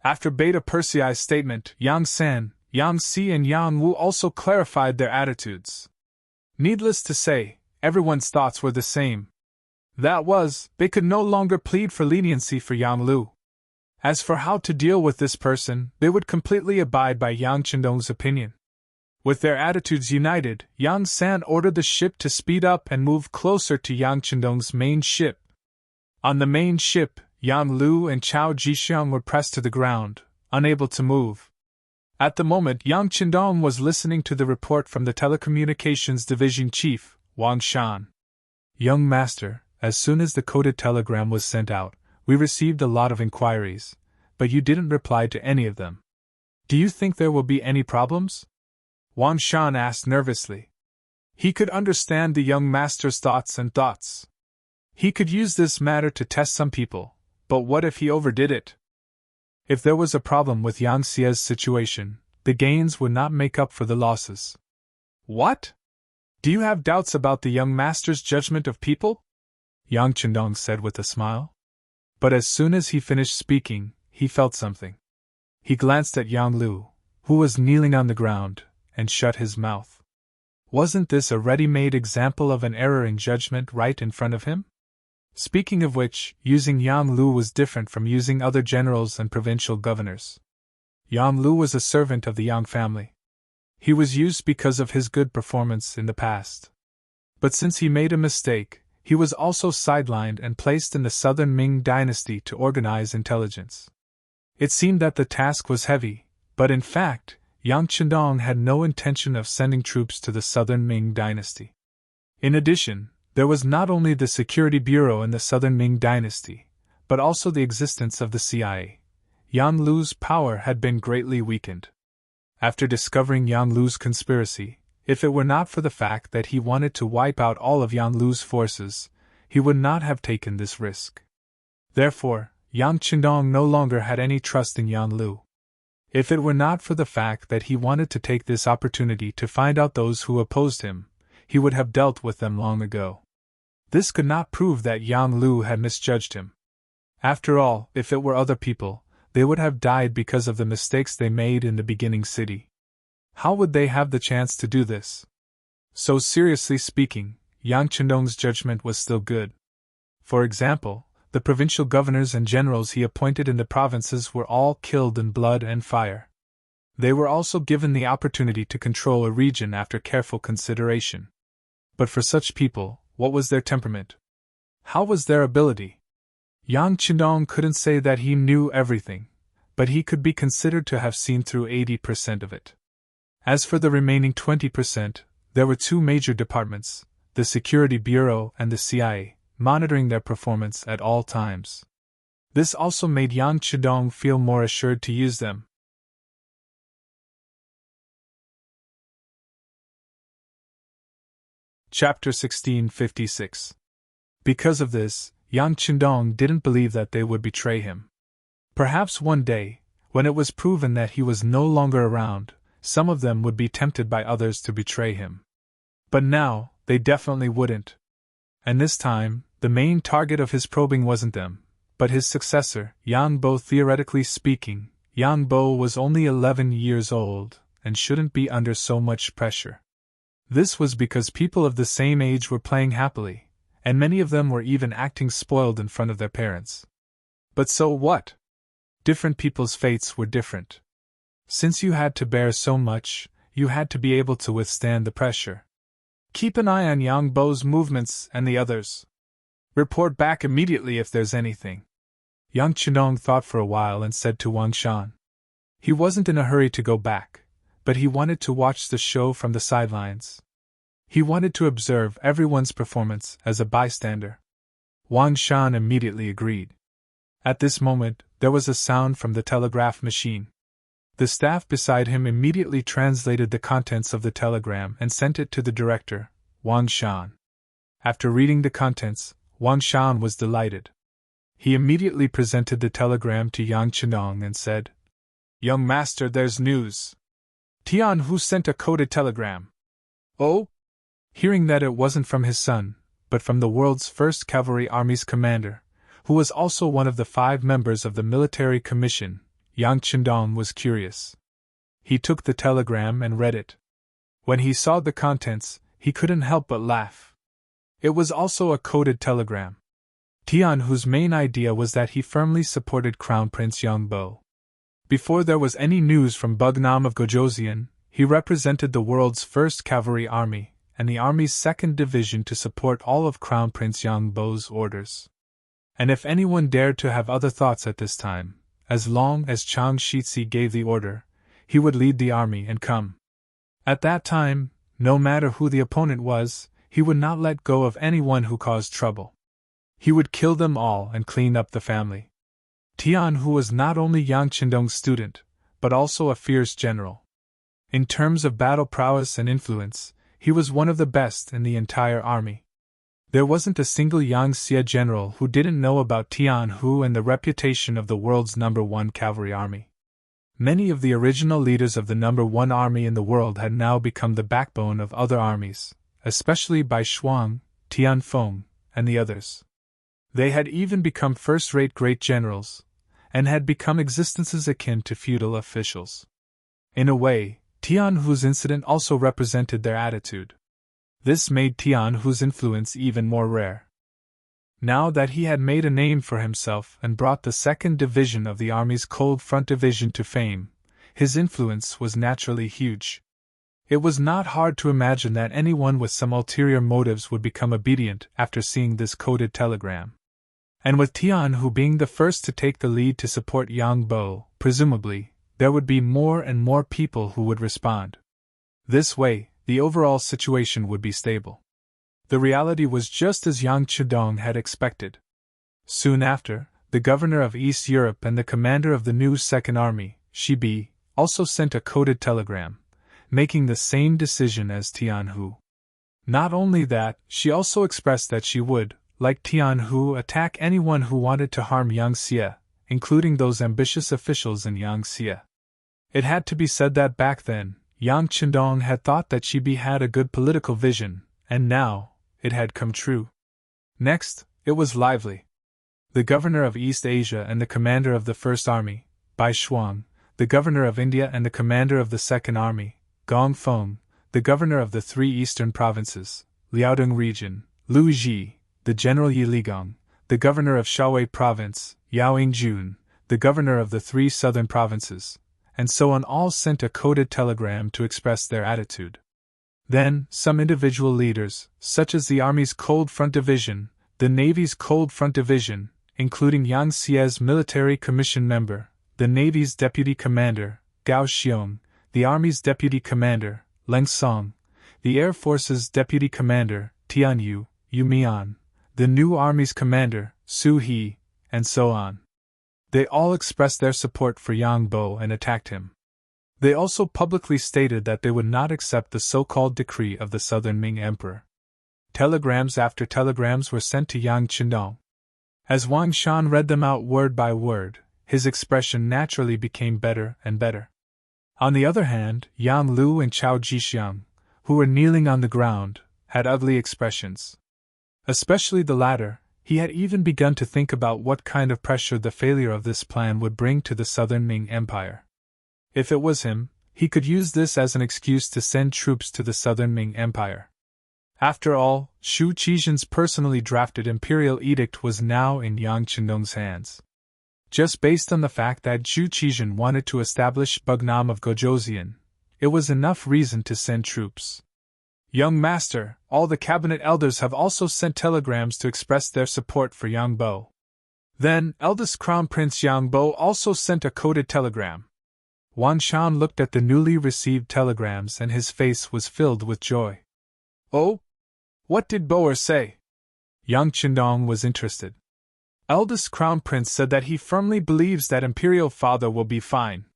After Beta Persei's statement, Yang San, Yang Si and Yang Wu also clarified their attitudes. Needless to say, everyone's thoughts were the same. That was, they could no longer plead for leniency for Yang Lu. As for how to deal with this person, they would completely abide by Yang Chendong's opinion. With their attitudes united, Yang San ordered the ship to speed up and move closer to Yang Chendong's main ship. On the main ship, Yang Lu and Chao Jixiang were pressed to the ground, unable to move. At the moment, Yang Chendong was listening to the report from the Telecommunications Division Chief, Wang Shan. "Young Master, as soon as the coded telegram was sent out, we received a lot of inquiries, but you didn't reply to any of them. Do you think there will be any problems?" Wang Shan asked nervously. He could understand the young master's thoughts. He could use this matter to test some people, but what if he overdid it? If there was a problem with Yang Xie's situation, the gains would not make up for the losses. "What? Do you have doubts about the young master's judgment of people?" Yang Chendong said with a smile. But as soon as he finished speaking, he felt something. He glanced at Yang Lu, who was kneeling on the ground, and shut his mouth. Wasn't this a ready-made example of an error in judgment right in front of him? Speaking of which, using Yang Lu was different from using other generals and provincial governors. Yang Lu was a servant of the Yang family. He was used because of his good performance in the past. But since he made a mistake, he was also sidelined and placed in the southern Ming dynasty to organize intelligence. It seemed that the task was heavy, but in fact, Yang Chendong had no intention of sending troops to the southern Ming dynasty. In addition, there was not only the Security Bureau in the southern Ming dynasty, but also the existence of the CIA. Yang Lu's power had been greatly weakened. After discovering Yang Lu's conspiracy, if it were not for the fact that he wanted to wipe out all of Yang Lu's forces, he would not have taken this risk. Therefore, Yang Qindong no longer had any trust in Yang Lu. If it were not for the fact that he wanted to take this opportunity to find out those who opposed him, he would have dealt with them long ago. This could not prove that Yang Lu had misjudged him. After all, if it were other people, they would have died because of the mistakes they made in the beginning city. How would they have the chance to do this? So seriously speaking, Yang Qindong's judgment was still good. For example, the provincial governors and generals he appointed in the provinces were all killed in blood and fire. They were also given the opportunity to control a region after careful consideration. But for such people, what was their temperament? How was their ability? Yang Qindong couldn't say that he knew everything, but he could be considered to have seen through 80% of it. As for the remaining 20%, there were two major departments, the Security Bureau and the CIA, monitoring their performance at all times. This also made Yang Qindong feel more assured to use them. Chapter 1656. Because of this, Yang Qindong didn't believe that they would betray him. Perhaps one day, when it was proven that he was no longer around, some of them would be tempted by others to betray him. But now, they definitely wouldn't. And this time, the main target of his probing wasn't them, but his successor, Yang Bo. Theoretically speaking, Yang Bo was only 11 years old, and shouldn't be under so much pressure. This was because people of the same age were playing happily, and many of them were even acting spoiled in front of their parents. But so what? Different people's fates were different. Since you had to bear so much, you had to be able to withstand the pressure. Keep an eye on Yang Bo's movements and the others. Report back immediately if there's anything. Yang Qindong thought for a while and said to Wang Shan. He wasn't in a hurry to go back, but he wanted to watch the show from the sidelines. He wanted to observe everyone's performance as a bystander. Wang Shan immediately agreed. At this moment, there was a sound from the telegraph machine. The staff beside him immediately translated the contents of the telegram and sent it to the director, Wang Shan. After reading the contents, Wang Shan was delighted. He immediately presented the telegram to Yang Qindong and said, Young master, there's news. Tian Hu sent a coded telegram. Oh? Hearing that it wasn't from his son, but from the world's first cavalry army's commander, who was also one of the 5 members of the military commission, Yang Qindong was curious. He took the telegram and read it. When he saw the contents, he couldn't help but laugh. It was also a coded telegram. Tian Hu's main idea was that he firmly supported Crown Prince Yang Bo. Before there was any news from Bugnam of Gojoseon, he represented the world's first cavalry army, and the army's 2nd division to support all of Crown Prince Yang Bo's orders. And if anyone dared to have other thoughts at this time, as long as Chang Shitzi gave the order, he would lead the army and come. At that time, no matter who the opponent was, he would not let go of anyone who caused trouble. He would kill them all and clean up the family. Tian Hu was not only Yang Qindong's student, but also a fierce general. In terms of battle prowess and influence, he was one of the best in the entire army. There wasn't a single Yangtze general who didn't know about Tian Hu and the reputation of the world's #1 cavalry army. Many of the original leaders of the #1 army in the world had now become the backbone of other armies, especially Bai Shuang, Tian Feng, and the others. They had even become first-rate great generals, and had become existences akin to feudal officials. In a way, Tian Hu's incident also represented their attitude. This made Tian Hu's influence even more rare. Now that he had made a name for himself and brought the 2nd Division of the Army's Cold Front Division to fame, his influence was naturally huge. It was not hard to imagine that anyone with some ulterior motives would become obedient after seeing this coded telegram. And with Tian Hu being the first to take the lead to support Yang Bo, presumably, there would be more and more people who would respond. This way, the overall situation would be stable. The reality was just as Yang Qindong had expected. Soon after, the governor of East Europe and the commander of the new 2nd Army, Shibi, also sent a coded telegram, making the same decision as Tianhu. Not only that, she also expressed that she would, like Tianhu, attack anyone who wanted to harm Yang Xie, including those ambitious officials in Yang Xie. It had to be said that back then, Yang Qindong had thought that she had a good political vision, and now, it had come true. Next, it was lively. The governor of East Asia and the commander of the First Army, Bai Shuang, the governor of India and the commander of the Second Army, Gong Feng, the governor of the three eastern provinces, Liaodong region, Lu Ji, the general Yi Ligong, the governor of Shaowei province, Yao Yingjun, the governor of the three southern provinces, and so on, all sent a coded telegram to express their attitude. Then, some individual leaders, such as the Army's Cold Front Division, the Navy's Cold Front Division, including Yang Xie's military commission member, the Navy's deputy commander, Gao Xiong, the Army's deputy commander, Leng Song, the Air Force's deputy commander, Tian Yu, Yu Mian, the new Army's commander, Su He, and so on. They all expressed their support for Yang Bo and attacked him. They also publicly stated that they would not accept the so-called decree of the Southern Ming Emperor. Telegrams after telegrams were sent to Yang Qindong. As Wang Shan read them out word by word, his expression naturally became better and better. On the other hand, Yang Lu and Chao Jixiang, who were kneeling on the ground, had ugly expressions. Especially the latter, he had even begun to think about what kind of pressure the failure of this plan would bring to the Southern Ming Empire. If it was him, he could use this as an excuse to send troops to the Southern Ming Empire. After all, Shu Qizhen's personally drafted imperial edict was now in Yang Qindong's hands. Just based on the fact that Shu Qizhen wanted to establish Bugnam of Gojoseon, it was enough reason to send troops. Young Master, all the cabinet elders have also sent telegrams to express their support for Yang Bo. Then, eldest Crown Prince Yang Bo also sent a coded telegram. Wan Shan looked at the newly received telegrams and his face was filled with joy. Oh? What did Boer say? Yang Qindong was interested. Eldest Crown Prince said that he firmly believes that Imperial Father will be fine.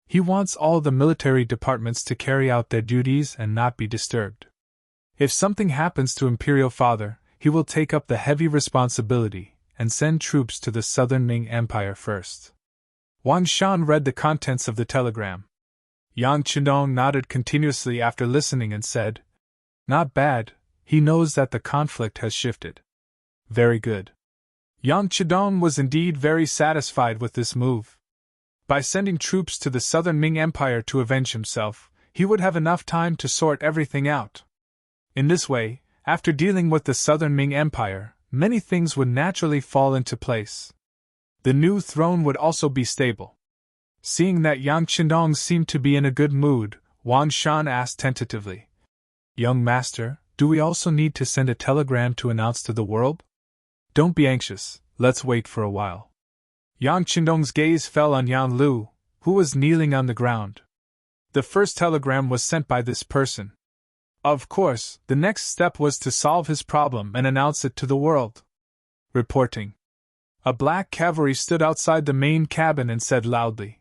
He wants all the military departments to carry out their duties and not be disturbed. If something happens to Imperial Father, he will take up the heavy responsibility and send troops to the Southern Ming Empire first. Wang Shan read the contents of the telegram. Yang Qindong nodded continuously after listening and said, "Not bad, he knows that the conflict has shifted. Very good." Yang Qindong was indeed very satisfied with this move. By sending troops to the Southern Ming Empire to avenge himself, he would have enough time to sort everything out. In this way, after dealing with the Southern Ming Empire, many things would naturally fall into place. The new throne would also be stable. Seeing that Yang Qindong seemed to be in a good mood, Wang Shan asked tentatively, "Young Master, do we also need to send a telegram to announce to the world?" "Don't be anxious, let's wait for a while." Yang Qindong's gaze fell on Yang Lu, who was kneeling on the ground. The first telegram was sent by this person. Of course, the next step was to solve his problem and announce it to the world. Reporting. A black cavalry stood outside the main cabin and said loudly,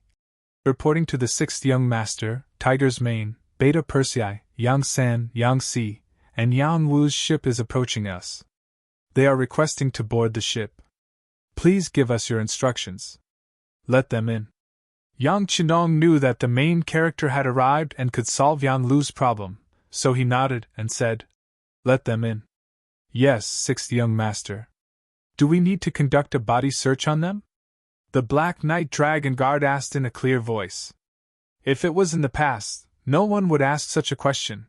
"Reporting to the 6th Young Master, Tiger's Mane, Beta Persei, Yang San, Yang Si, and Yang Wu's ship is approaching us. They are requesting to board the ship. Please give us your instructions. Let them in." Yang Qindong knew that the main character had arrived and could solve Yang Lu's problem, so he nodded and said, "Let them in." "Yes, 6th Young Master." "Do we need to conduct a body search on them?" the Black Knight Dragon Guard asked in a clear voice. If it was in the past, no one would ask such a question.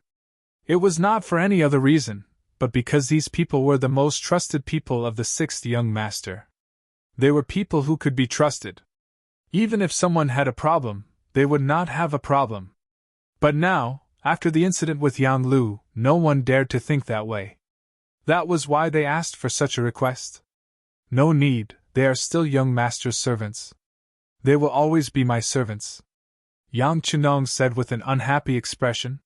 It was not for any other reason, but because these people were the most trusted people of the 6th Young Master. They were people who could be trusted. Even if someone had a problem, they would not have a problem. But now, after the incident with Yang Lu, no one dared to think that way. That was why they asked for such a request. "No need, they are still Young Master's servants. They will always be my servants," Yang Qindong said with an unhappy expression.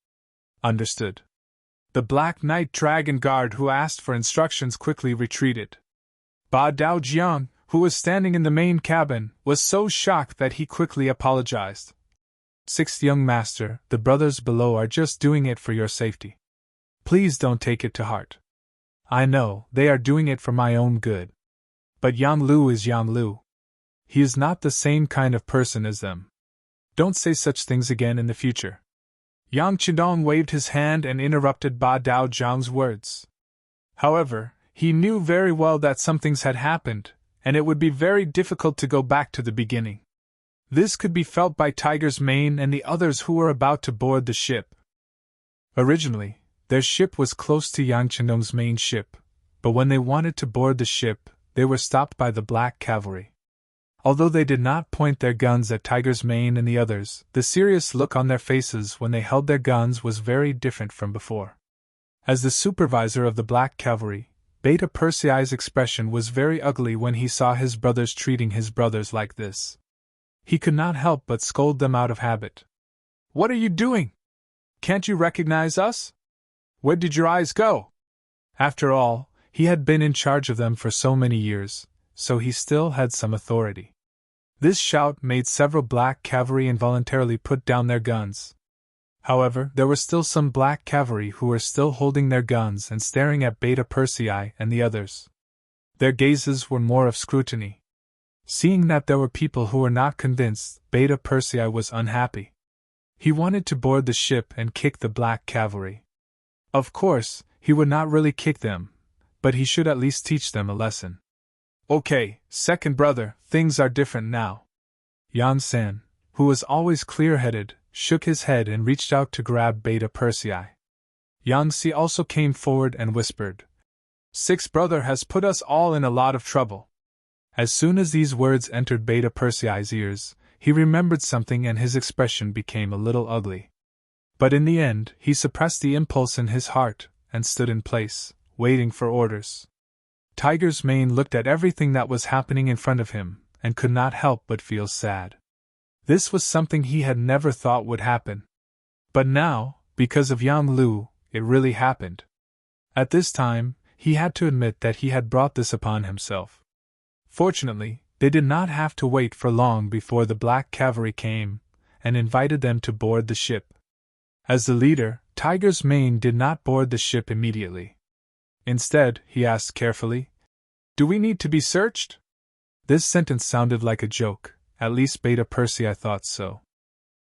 "Understood." The Black Knight Dragon Guard who asked for instructions quickly retreated. Ba Dao Jiang, who was standing in the main cabin, was so shocked that he quickly apologized. Sixth young master, the brothers below are just doing it for your safety. Please don't take it to heart. I know, they are doing it for my own good. But Yang Lu is Yang Lu. He is not the same kind of person as them. Don't say such things again in the future. Yang Qindong waved his hand and interrupted Ba Dao Zhang's words. However, he knew very well that some things had happened, and it would be very difficult to go back to the beginning. This could be felt by Tiger's Mane and the others who were about to board the ship. Originally, their ship was close to Yang Qindong's main ship, but when they wanted to board the ship, they were stopped by the Black Cavalry. Although they did not point their guns at Tiger's Mane and the others, the serious look on their faces when they held their guns was very different from before. As the supervisor of the Black Cavalry, Beta Persei's expression was very ugly when he saw his brothers treating his brothers like this. He could not help but scold them out of habit. What are you doing? Can't you recognize us? Where did your eyes go? After all, he had been in charge of them for so many years, so he still had some authority. This shout made several Black Cavalry involuntarily put down their guns. However, there were still some Black Cavalry who were still holding their guns and staring at Beta Persei and the others. Their gazes were more of scrutiny. Seeing that there were people who were not convinced, Beta Persei was unhappy. He wanted to board the ship and kick the Black Cavalry. Of course, he would not really kick them, but he should at least teach them a lesson. Okay, second brother, things are different now. Yan San, who was always clear-headed, shook his head and reached out to grab Beta Persei. Yang Si also came forward and whispered, Sixth brother has put us all in a lot of trouble. As soon as these words entered Beta Persei's ears, he remembered something and his expression became a little ugly. But in the end, he suppressed the impulse in his heart and stood in place, waiting for orders. Tiger's Mane looked at everything that was happening in front of him and could not help but feel sad. This was something he had never thought would happen. But now, because of Yang Lu, it really happened. At this time, he had to admit that he had brought this upon himself. Fortunately, they did not have to wait for long before the Black Cavalry came and invited them to board the ship. As the leader, Tiger's Mane did not board the ship immediately. Instead, he asked carefully, Do we need to be searched? This sentence sounded like a joke, at least Beta Persei thought so.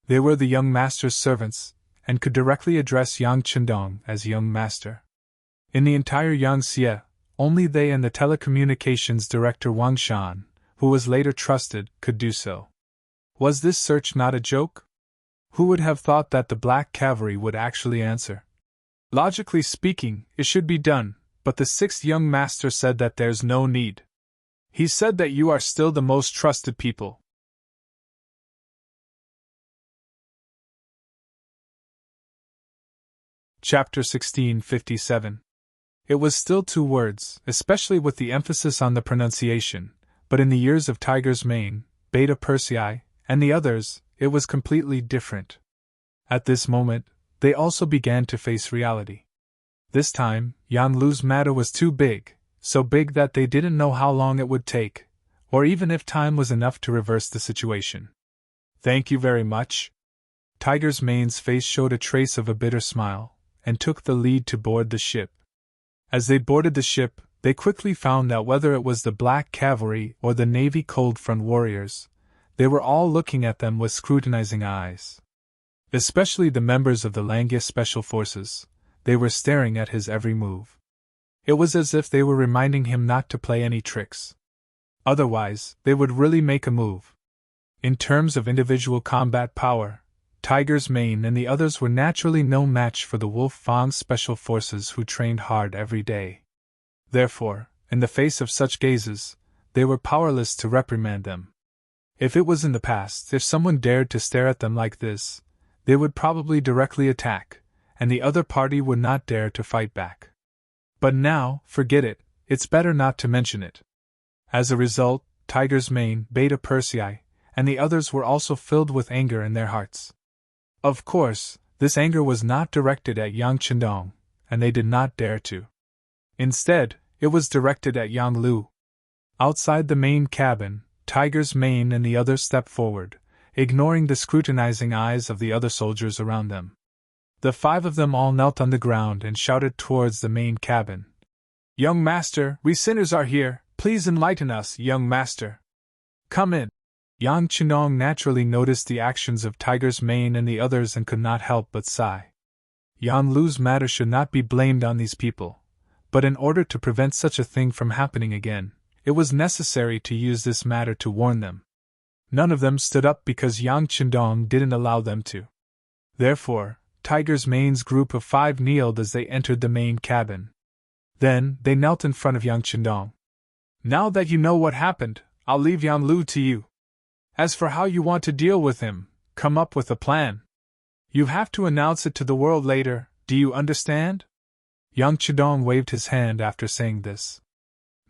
They were the young master's servants, and could directly address Yang Qindong as young master. In the entire Yangtze, only they and the telecommunications director Wang Shan, who was later trusted, could do so. Was this search not a joke? Who would have thought that the Black Cavalry would actually answer? Logically speaking, it should be done, but the sixth young master said that there's no need. He said that you are still the most trusted people. Chapter 1657. It was still 2 words, especially with the emphasis on the pronunciation, but in the ears of Tiger's Mane, Beta Persei, and the others, it was completely different. At this moment, they also began to face reality. This time, Yang Lu's matter was too big, so big that they didn't know how long it would take, or even if time was enough to reverse the situation. Thank you very much. Tiger's Mane's face showed a trace of a bitter smile, and took the lead to board the ship. As they boarded the ship, they quickly found that whether it was the Black Cavalry or the Navy Cold Front warriors, they were all looking at them with scrutinizing eyes. Especially the members of the Langia Special Forces, they were staring at his every move. It was as if they were reminding him not to play any tricks. Otherwise, they would really make a move. In terms of individual combat power, Tiger's Mane and the others were naturally no match for the Wolf Fang Special Forces who trained hard every day. Therefore, in the face of such gazes, they were powerless to reprimand them. If it was in the past, if someone dared to stare at them like this, they would probably directly attack, and the other party would not dare to fight back. But now, forget it, it's better not to mention it. As a result, Tiger's Mane, Beta Persei, and the others were also filled with anger in their hearts. Of course, this anger was not directed at Yang Qindong, and they did not dare to. Instead, it was directed at Yang Lu. Outside the main cabin, Tiger's Mane and the others stepped forward, ignoring the scrutinizing eyes of the other soldiers around them. The 5 of them all knelt on the ground and shouted towards the main cabin. "Young master, we sinners are here, please enlighten us, young master. Come in." Yang Chenong naturally noticed the actions of Tiger's mane and the others and could not help but sigh. Yan Lu's matter should not be blamed on these people, but in order to prevent such a thing from happening again, it was necessary to use this matter to warn them. None of them stood up because Yang Chendong didn't allow them to. Therefore, Tiger's mane's group of 5 kneeled as they entered the main cabin. Then, they knelt in front of Yang Chendong. "Now that you know what happened, I'll leave Yan Lu to you. As for how you want to deal with him, come up with a plan. You have to announce it to the world later, do you understand?" Yang Chendong waved his hand after saying this.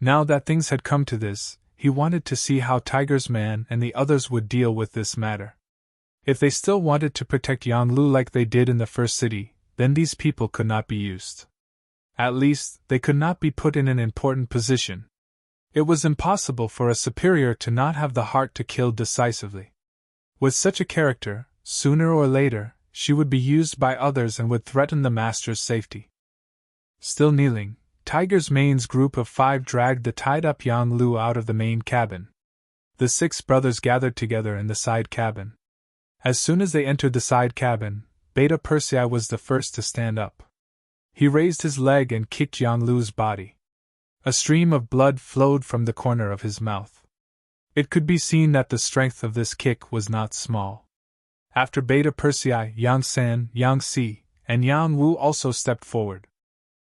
Now that things had come to this, he wanted to see how Tiger's man and the others would deal with this matter. If they still wanted to protect Yan Lu like they did in the first city, then these people could not be used. At least, they could not be put in an important position. It was impossible for a superior to not have the heart to kill decisively. With such a character, sooner or later, she would be used by others and would threaten the master's safety. Still kneeling, Tiger's mane's group of 5 dragged the tied-up Yang Lu out of the main cabin. The 6 brothers gathered together in the side cabin. As soon as they entered the side cabin, Beta Persei was the first to stand up. He raised his leg and kicked Yang Lu's body. A stream of blood flowed from the corner of his mouth. It could be seen that the strength of this kick was not small. After Beta Persei, Yang San, Yang Si, and Yang Wu also stepped forward.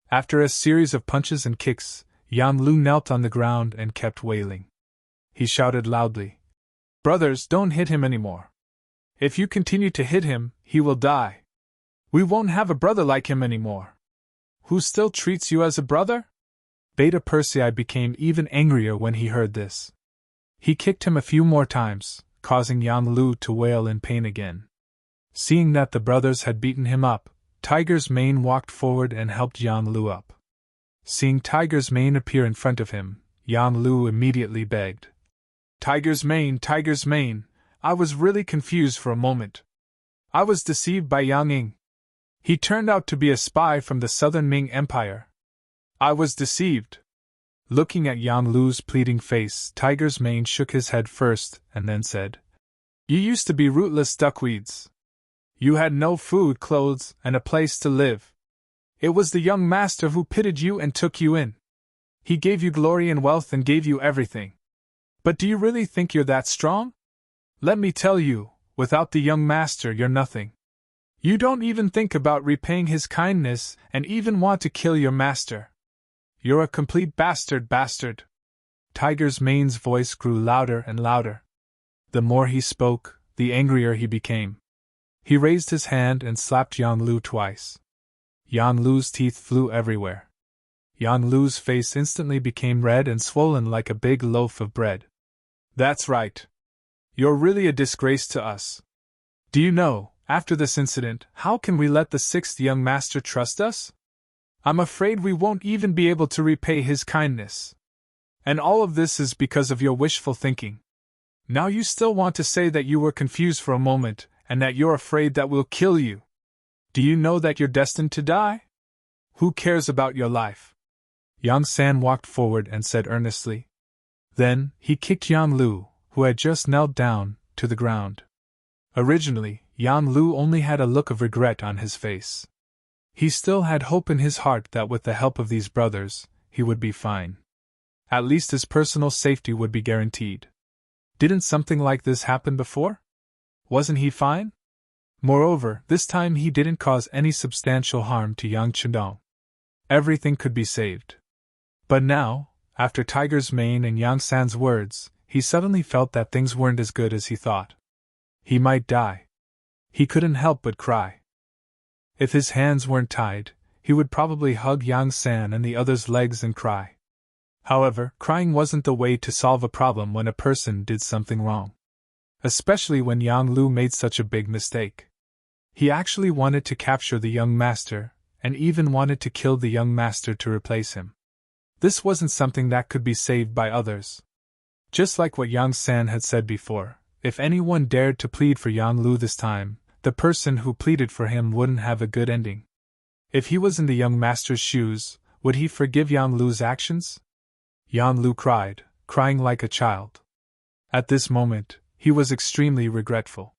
After a series of punches and kicks, Yang Lu knelt on the ground and kept wailing. He shouted loudly, "Brothers, don't hit him anymore. If you continue to hit him, he will die. We won't have a brother like him anymore. Who still treats you as a brother?" Beta Persei became even angrier when he heard this. He kicked him a few more times, causing Yang Lu to wail in pain again. Seeing that the brothers had beaten him up, Tiger's mane walked forward and helped Yang Lu up. Seeing Tiger's mane appear in front of him, Yang Lu immediately begged, Tiger's mane, I was really confused for a moment. I was deceived by Yang Ying. He turned out to be a spy from the southern Ming Empire. I was deceived." Looking at Yang Lu's pleading face, Tiger's mane shook his head first and then said, "You used to be rootless duckweeds. You had no food, clothes, and a place to live. It was the young master who pitied you and took you in. He gave you glory and wealth and gave you everything. But do you really think you're that strong? Let me tell you, without the young master you're nothing. You don't even think about repaying his kindness and even want to kill your master. You're a complete bastard. Tiger's mane's voice grew louder and louder. The more he spoke, the angrier he became. He raised his hand and slapped Yang Lu twice. Yang Lu's teeth flew everywhere. Yang Lu's face instantly became red and swollen like a big loaf of bread. "That's right. You're really a disgrace to us. Do you know, after this incident, how can we let the 6th young master trust us? I'm afraid we won't even be able to repay his kindness. And all of this is because of your wishful thinking. Now you still want to say that you were confused for a moment, and that you're afraid that we'll kill you. Do you know that you're destined to die? Who cares about your life?" Yang San walked forward and said earnestly. Then, he kicked Yang Lu, who had just knelt down, to the ground. Originally, Yang Lu only had a look of regret on his face. He still had hope in his heart that with the help of these brothers, he would be fine. At least his personal safety would be guaranteed. Didn't something like this happen before? Wasn't he fine? Moreover, this time he didn't cause any substantial harm to Yang Chendong. Everything could be saved. But now, after Tiger's mane and Yang San's words, he suddenly felt that things weren't as good as he thought. He might die. He couldn't help but cry. If his hands weren't tied, he would probably hug Yang San and the others' legs and cry. However, crying wasn't the way to solve a problem when a person did something wrong. Especially when Yang Lu made such a big mistake. He actually wanted to capture the young master, and even wanted to kill the young master to replace him. This wasn't something that could be saved by others. Just like what Yang San had said before, if anyone dared to plead for Yang Lu this time, the person who pleaded for him wouldn't have a good ending. If he was in the young master's shoes, would he forgive Yang Lu's actions? Yang Lu cried, crying like a child. At this moment, he was extremely regretful.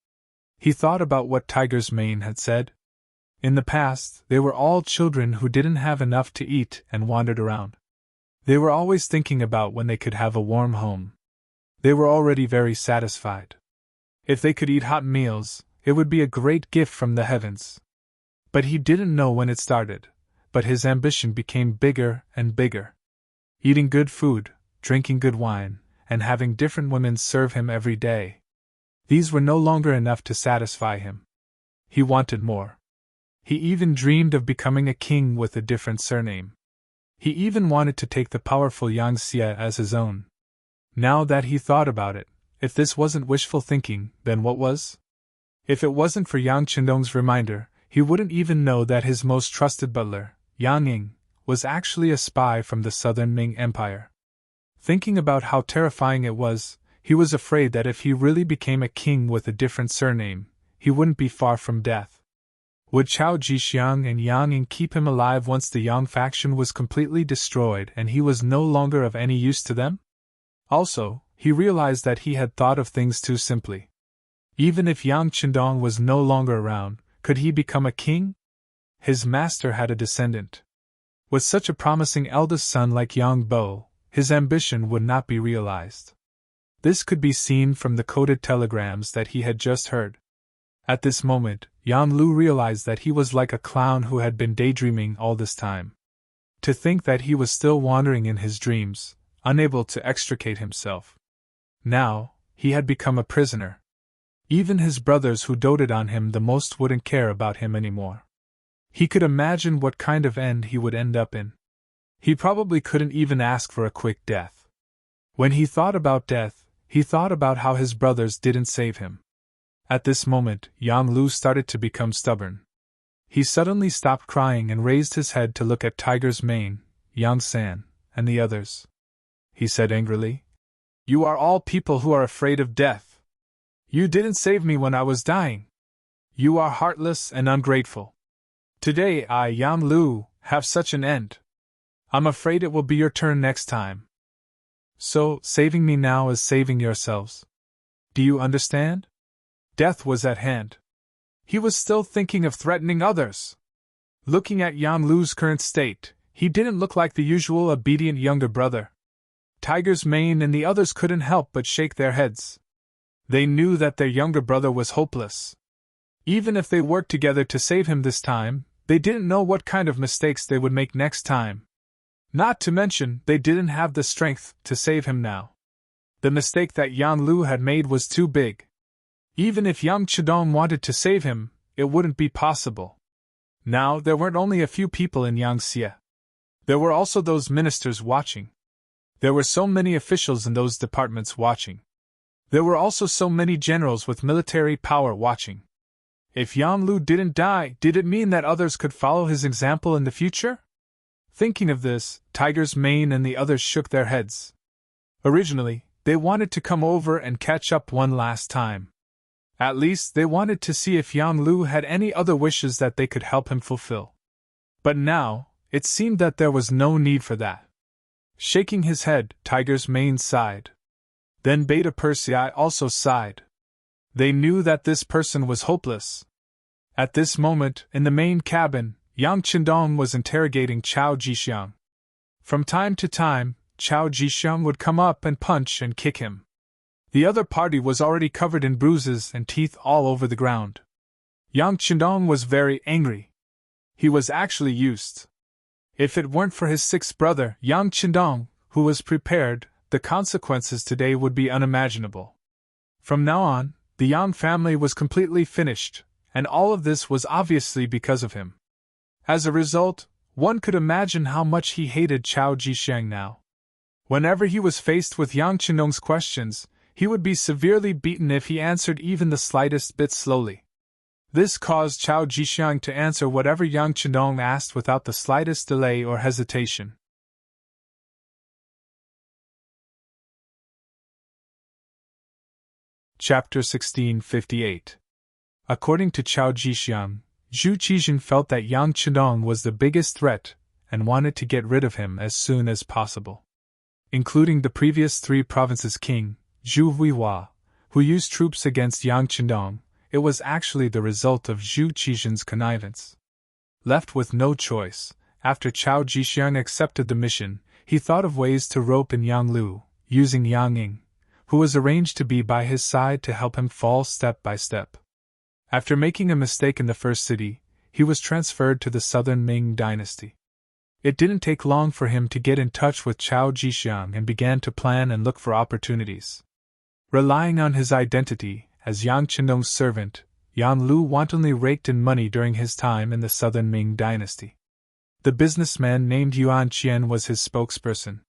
He thought about what Tiger's mane had said. In the past, they were all children who didn't have enough to eat and wandered around. They were always thinking about when they could have a warm home. They were already very satisfied. If they could eat hot meals, it would be a great gift from the heavens. But he didn't know when it started, but his ambition became bigger and bigger. Eating good food, drinking good wine, and having different women serve him every day. These were no longer enough to satisfy him. He wanted more. He even dreamed of becoming a king with a different surname. He even wanted to take the powerful Yang Xie as his own. Now that he thought about it, if this wasn't wishful thinking, then what was? If it wasn't for Yang Chendong's reminder, he wouldn't even know that his most trusted butler, Yang Ying, was actually a spy from the southern Ming Empire. Thinking about how terrifying it was, he was afraid that if he really became a king with a different surname, he wouldn't be far from death. Would Chao Jixiang and Yang Ying keep him alive once the Yang faction was completely destroyed and he was no longer of any use to them? Also, he realized that he had thought of things too simply. Even if Yang Chendong was no longer around, could he become a king? His master had a descendant. With such a promising eldest son like Yang Bo, his ambition would not be realized. This could be seen from the coded telegrams that he had just heard. At this moment, Yang Lu realized that he was like a clown who had been daydreaming all this time. To think that he was still wandering in his dreams, unable to extricate himself. Now, he had become a prisoner. Even his brothers who doted on him the most wouldn't care about him anymore. He could imagine what kind of end he would end up in. He probably couldn't even ask for a quick death. When he thought about death, he thought about how his brothers didn't save him. At this moment, Yang Lu started to become stubborn. He suddenly stopped crying and raised his head to look at Tiger's mane, Yang San, and the others. He said angrily, "You are all people who are afraid of death. You didn't save me when I was dying. You are heartless and ungrateful. Today I, Yang Lu, have such an end. I'm afraid it will be your turn next time. So, saving me now is saving yourselves. Do you understand?" Death was at hand. He was still thinking of threatening others. Looking at Yang Lu's current state, he didn't look like the usual obedient younger brother. Tiger's mane and the others couldn't help but shake their heads. They knew that their younger brother was hopeless. Even if they worked together to save him this time, they didn't know what kind of mistakes they would make next time. Not to mention, they didn't have the strength to save him now. The mistake that Yang Lu had made was too big. Even if Yang Chedong wanted to save him, it wouldn't be possible. Now, there weren't only a few people in Yangxie. There were also those ministers watching. There were so many officials in those departments watching. There were also so many generals with military power watching. If Yang Lu didn't die, did it mean that others could follow his example in the future? Thinking of this, Tiger's mane and the others shook their heads. Originally, they wanted to come over and catch up one last time. At least they wanted to see if Yang Lu had any other wishes that they could help him fulfill. But now, it seemed that there was no need for that. Shaking his head, Tiger's mane sighed. Then Beta Persei also sighed. They knew that this person was hopeless. At this moment, in the main cabin, Yang Chendong was interrogating Chao Jixiang. From time to time, Chao Jixiang would come up and punch and kick him. The other party was already covered in bruises and teeth all over the ground. Yang Chendong was very angry. He was actually used. If it weren't for his sixth brother, Yang Chendong, who was prepared, the consequences today would be unimaginable. From now on, the Yang family was completely finished, and all of this was obviously because of him. As a result, one could imagine how much he hated Chao Jixiang now. Whenever he was faced with Yang Chendong's questions, he would be severely beaten if he answered even the slightest bit slowly. This caused Chao Jixiang to answer whatever Yang Chendong asked without the slightest delay or hesitation. Chapter 1658. According to Chao Jixiang, Zhu Qijin felt that Yang Chendong was the biggest threat and wanted to get rid of him as soon as possible. Including the previous 3 provinces' king, Zhu Huihua, who used troops against Yang Chendong, it was actually the result of Zhu Qijin's connivance. Left with no choice, after Chao Jixiang accepted the mission, he thought of ways to rope in Yang Lu, using Yang Ying, who was arranged to be by his side to help him fall step by step. After making a mistake in the first city, he was transferred to the southern Ming dynasty. It didn't take long for him to get in touch with Chao Jixiang and began to plan and look for opportunities. Relying on his identity as Yang Chendong's servant, Yang Lu wantonly raked in money during his time in the southern Ming dynasty. The businessman named Yuan Qian was his spokesperson.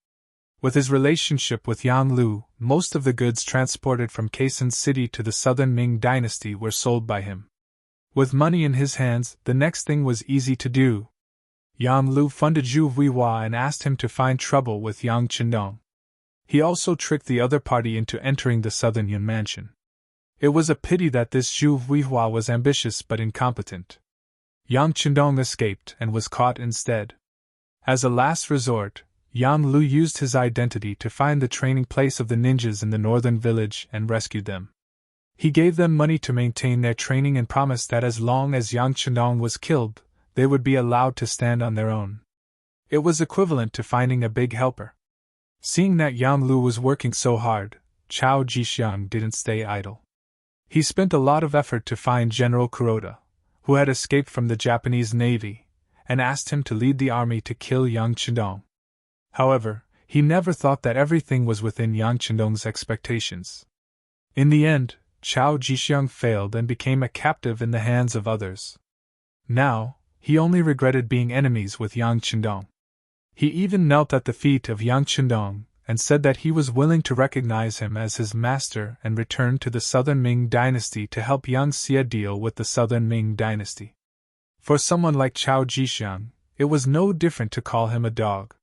With his relationship with Yang Lu, most of the goods transported from Kaisan City to the southern Ming dynasty were sold by him. With money in his hands, the next thing was easy to do. Yang Lu funded Zhu Huihua and asked him to find trouble with Yang Chendong. He also tricked the other party into entering the southern Yun mansion. It was a pity that this Zhu Huihua was ambitious but incompetent. Yang Chendong escaped and was caught instead. As a last resort, Yang Lu used his identity to find the training place of the ninjas in the northern village and rescued them. He gave them money to maintain their training and promised that as long as Yang Chendong was killed, they would be allowed to stand on their own. It was equivalent to finding a big helper. Seeing that Yang Lu was working so hard, Chao Jixiang didn't stay idle. He spent a lot of effort to find General Kuroda, who had escaped from the Japanese Navy, and asked him to lead the army to kill Yang Chendong. However, he never thought that everything was within Yang Chendong's expectations. In the end, Chao Jixiang failed and became a captive in the hands of others. Now, he only regretted being enemies with Yang Chendong. He even knelt at the feet of Yang Chendong and said that he was willing to recognize him as his master and return to the southern Ming dynasty to help Yang Xie deal with the southern Ming dynasty. For someone like Chao Jixiang, it was no different to call him a dog.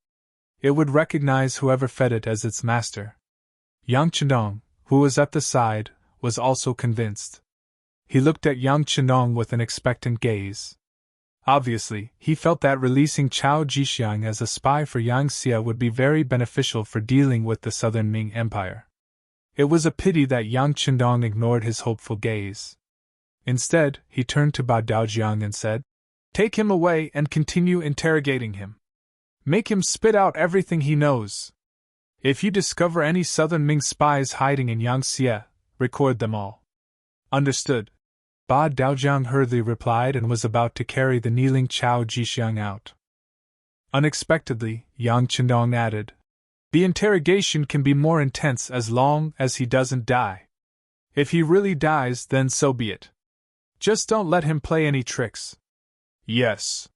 It would recognize whoever fed it as its master. Yang Chendong, who was at the side, was also convinced. He looked at Yang Chendong with an expectant gaze. Obviously, he felt that releasing Chao Jixiang as a spy for Yang Xie would be very beneficial for dealing with the southern Ming Empire. It was a pity that Yang Chendong ignored his hopeful gaze. Instead, he turned to Ba Daojiang and said, "Take him away and continue interrogating him. Make him spit out everything he knows. If you discover any southern Ming spies hiding in Yang Xie, record them all." "Understood," Ba Daojiang hurriedly replied and was about to carry the kneeling Chao Jixiang out. Unexpectedly, Yang Chendong added, "The interrogation can be more intense as long as he doesn't die. If he really dies, then so be it. Just don't let him play any tricks." "Yes."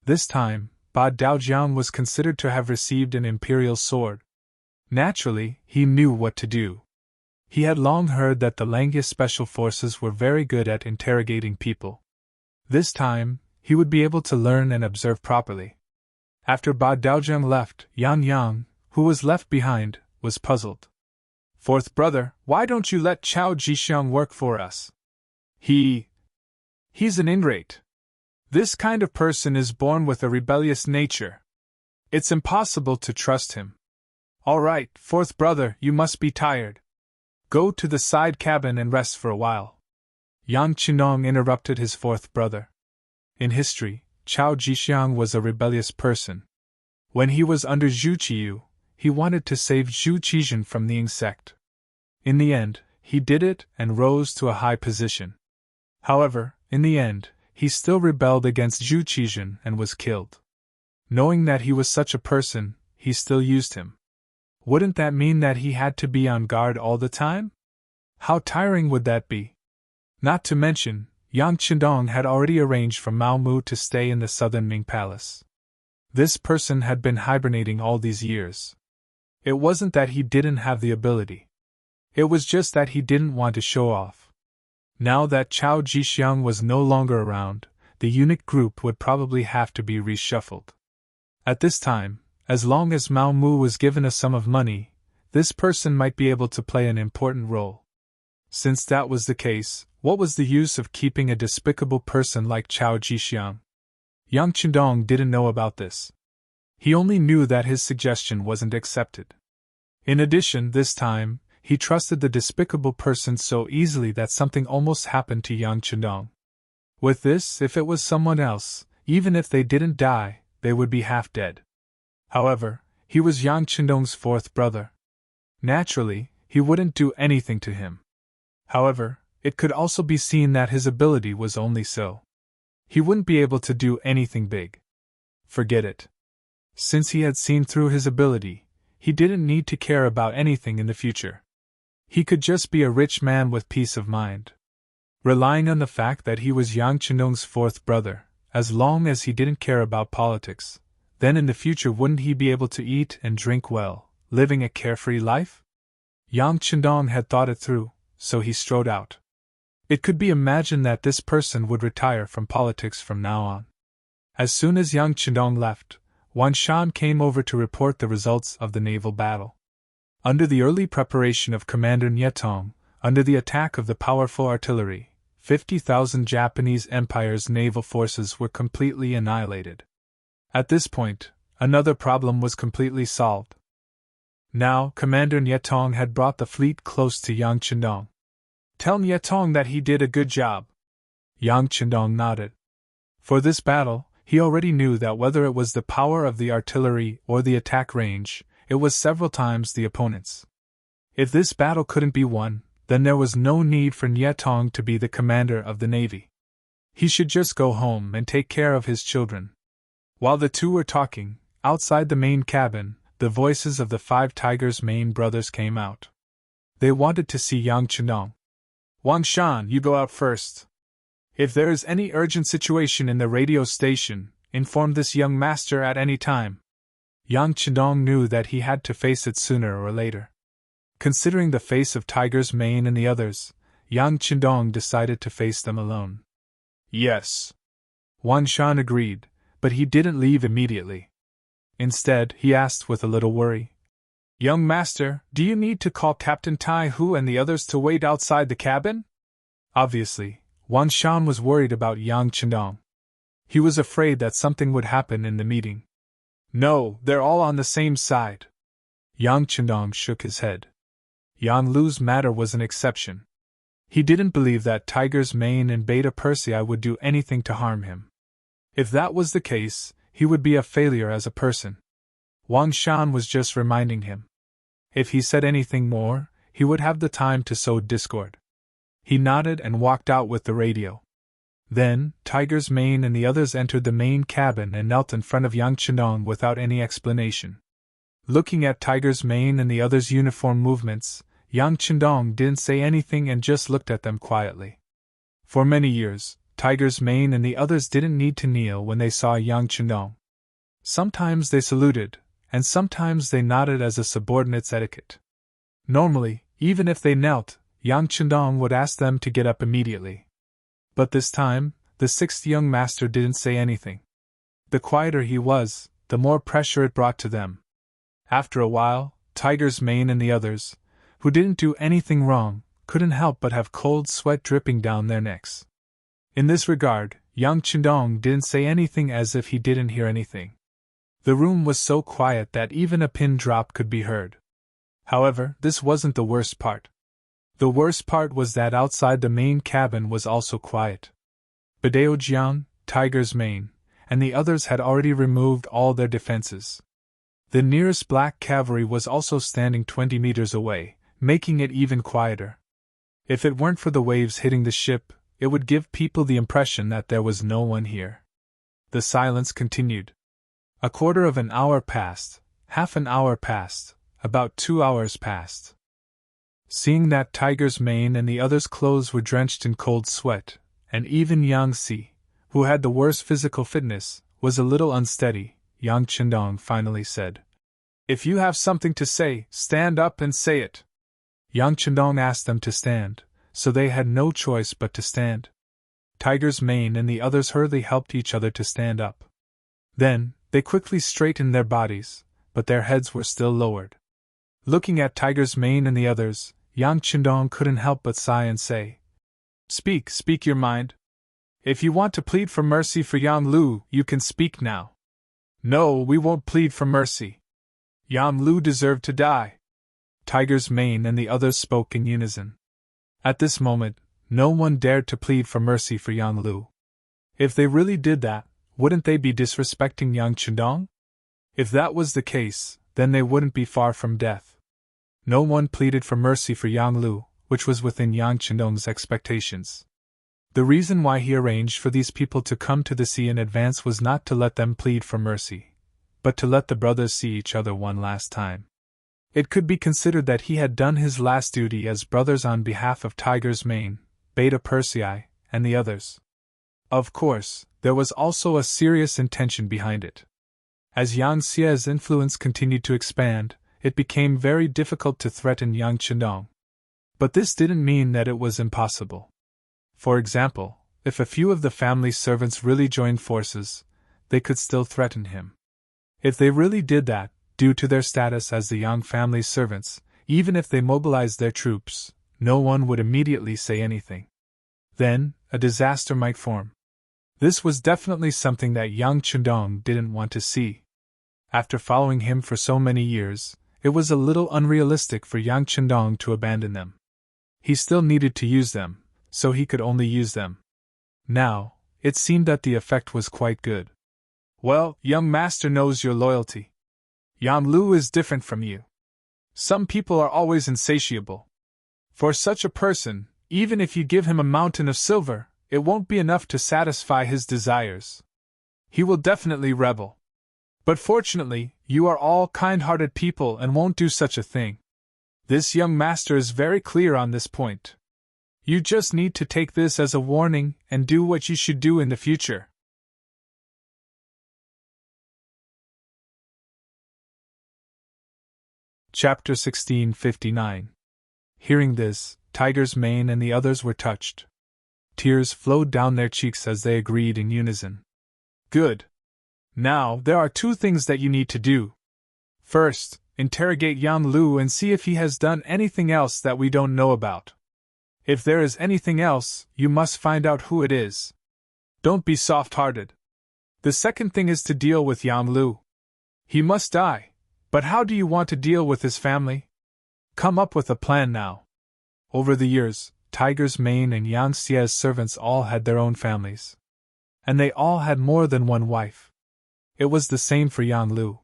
This time, Ba Daojiang was considered to have received an imperial sword. Naturally, he knew what to do. He had long heard that the Langya Special Forces were very good at interrogating people. This time, he would be able to learn and observe properly. After Ba Daojiang left, Yang, who was left behind, was puzzled. "Fourth brother, why don't you let Chao Jixiang work for us? He's an ingrate. This kind of person is born with a rebellious nature. It's impossible to trust him. All right, fourth brother, you must be tired. Go to the side cabin and rest for a while." Yang Chendong interrupted his fourth brother. In history, Chao Jixiang was a rebellious person. When he was under Zhu Qiyu, he wanted to save Zhu Qijin from the insect. In the end, he did it and rose to a high position. However, in the end, he still rebelled against Zhu Qijin and was killed. Knowing that he was such a person, he still used him. Wouldn't that mean that he had to be on guard all the time? How tiring would that be? Not to mention, Yang Chendong had already arranged for Mao Mu to stay in the southern Ming palace. This person had been hibernating all these years. It wasn't that he didn't have the ability. It was just that he didn't want to show off. Now that Chao Jixiang was no longer around, the eunuch group would probably have to be reshuffled. At this time, as long as Mao Mu was given a sum of money, this person might be able to play an important role. Since that was the case, what was the use of keeping a despicable person like Chao Jixiang? Yang Qindong didn't know about this. He only knew that his suggestion wasn't accepted. In addition, this time, he trusted the despicable person so easily that something almost happened to Yang Qindong. With this, if it was someone else, even if they didn't die, they would be half dead. However, he was Yang Qindong's fourth brother. Naturally, he wouldn't do anything to him. However, it could also be seen that his ability was only so. He wouldn't be able to do anything big. Forget it. Since he had seen through his ability, he didn't need to care about anything in the future. He could just be a rich man with peace of mind. Relying on the fact that he was Yang Qindong's fourth brother, as long as he didn't care about politics, then in the future wouldn't he be able to eat and drink well, living a carefree life? Yang Qindong had thought it through, so he strode out. It could be imagined that this person would retire from politics from now on. As soon as Yang Qindong left, Wan Shan came over to report the results of the naval battle. Under the early preparation of Commander Nyetong, under the attack of the powerful artillery, 50,000 Japanese Empire's naval forces were completely annihilated. At this point, another problem was completely solved. Now, Commander Nyetong had brought the fleet close to Yang Qindong. Tell Nyetong that he did a good job. Yang Qindong nodded. For this battle, he already knew that whether it was the power of the artillery or the attack range, it was several times the opponent's. If this battle couldn't be won, then there was no need for Nyetong to be the commander of the navy. He should just go home and take care of his children. While the two were talking, outside the main cabin, the voices of the 5 Tigers' main brothers came out. They wanted to see Yang Qindong. Wang Shan, you go out first. If there is any urgent situation in the radio station, inform this young master at any time. Yang Qindong knew that he had to face it sooner or later. Considering the face of Tiger's Mane and the others, Yang Qindong decided to face them alone. Yes. Wan Shan agreed, but he didn't leave immediately. Instead, he asked with a little worry. Young master, do you need to call Captain Tai Hu and the others to wait outside the cabin? Obviously, Wan Shan was worried about Yang Qindong. He was afraid that something would happen in the meeting. No, they're all on the same side. Yang Qindong shook his head. Yan Lu's matter was an exception. He didn't believe that Tiger's Mane and Beta Persei would do anything to harm him. If that was the case, he would be a failure as a person. Wan Shan was just reminding him. If he said anything more, he would have the time to sow discord. He nodded and walked out with the radio. Then, Tiger's Mane and the others entered the main cabin and knelt in front of Yang Qindong without any explanation. Looking at Tiger's Mane and the others' uniform movements, Yang Qindong didn't say anything and just looked at them quietly. For many years, Tiger's Mane and the others didn't need to kneel when they saw Yang Qindong. Sometimes they saluted, and sometimes they nodded as a subordinate's etiquette. Normally, even if they knelt, Yang Qindong would ask them to get up immediately. But this time, the 6th young master didn't say anything. The quieter he was, the more pressure it brought to them. After a while, Tiger's Mane and the others, who didn't do anything wrong, couldn't help but have cold sweat dripping down their necks. In this regard, Yang Qindong didn't say anything as if he didn't hear anything. The room was so quiet that even a pin drop could be heard. However, this wasn't the worst part. The worst part was that outside the main cabin was also quiet. Badao Jiang, Tiger's Mane, and the others had already removed all their defenses. The nearest black cavalry was also standing 20 meters away, making it even quieter. If it weren't for the waves hitting the ship, it would give people the impression that there was no one here. The silence continued. A quarter of an hour passed, half an hour passed, about 2 hours passed. Seeing that Tiger's Mane and the others' clothes were drenched in cold sweat, and even Yang Si, who had the worst physical fitness, was a little unsteady, Yang Qindong finally said, "If you have something to say, stand up and say it." Yang Qindong asked them to stand, so they had no choice but to stand. Tiger's Mane and the others hurriedly helped each other to stand up. Then, they quickly straightened their bodies, but their heads were still lowered. Looking at Tiger's Mane and the others, Yang Chendong couldn't help but sigh and say, Speak your mind. If you want to plead for mercy for Yang Lu, you can speak now. No, we won't plead for mercy. Yang Lu deserved to die. Tiger's Mane and the others spoke in unison. At this moment, no one dared to plead for mercy for Yang Lu. If they really did that, wouldn't they be disrespecting Yang Chendong? If that was the case, then they wouldn't be far from death. No one pleaded for mercy for Yang Lu, which was within Yang Chendong's expectations. The reason why he arranged for these people to come to the sea in advance was not to let them plead for mercy, but to let the brothers see each other one last time. It could be considered that he had done his last duty as brothers on behalf of Tiger's Mane, Beta Persei, and the others. Of course, there was also a serious intention behind it. As Yang Xie's influence continued to expand, it became very difficult to threaten Yang Chendong. But this didn't mean that it was impossible. For example, if a few of the family's servants really joined forces, they could still threaten him. If they really did that, due to their status as the Yang family's servants, even if they mobilized their troops, no one would immediately say anything. Then, a disaster might form. This was definitely something that Yang Chendong didn't want to see. After following him for so many years, it was a little unrealistic for Yang Chendong to abandon them. He still needed to use them, so he could only use them. Now, it seemed that the effect was quite good. Well, young master knows your loyalty. Yang Lu is different from you. Some people are always insatiable. For such a person, even if you give him a mountain of silver, it won't be enough to satisfy his desires. He will definitely rebel. But fortunately, you are all kind-hearted people and won't do such a thing. This young master is very clear on this point. You just need to take this as a warning and do what you should do in the future. Chapter 1659. Hearing this, Tiger's Mane and the others were touched. Tears flowed down their cheeks as they agreed in unison. Good. Now, there are two things that you need to do. First, interrogate Yang Lu and see if he has done anything else that we don't know about. If there is anything else, you must find out who it is. Don't be soft-hearted. The second thing is to deal with Yang Lu. He must die, but how do you want to deal with his family? Come up with a plan now. Over the years, Tiger's Mane and Yang Xie's servants all had their own families. And they all had more than one wife. It was the same for Yang Lu.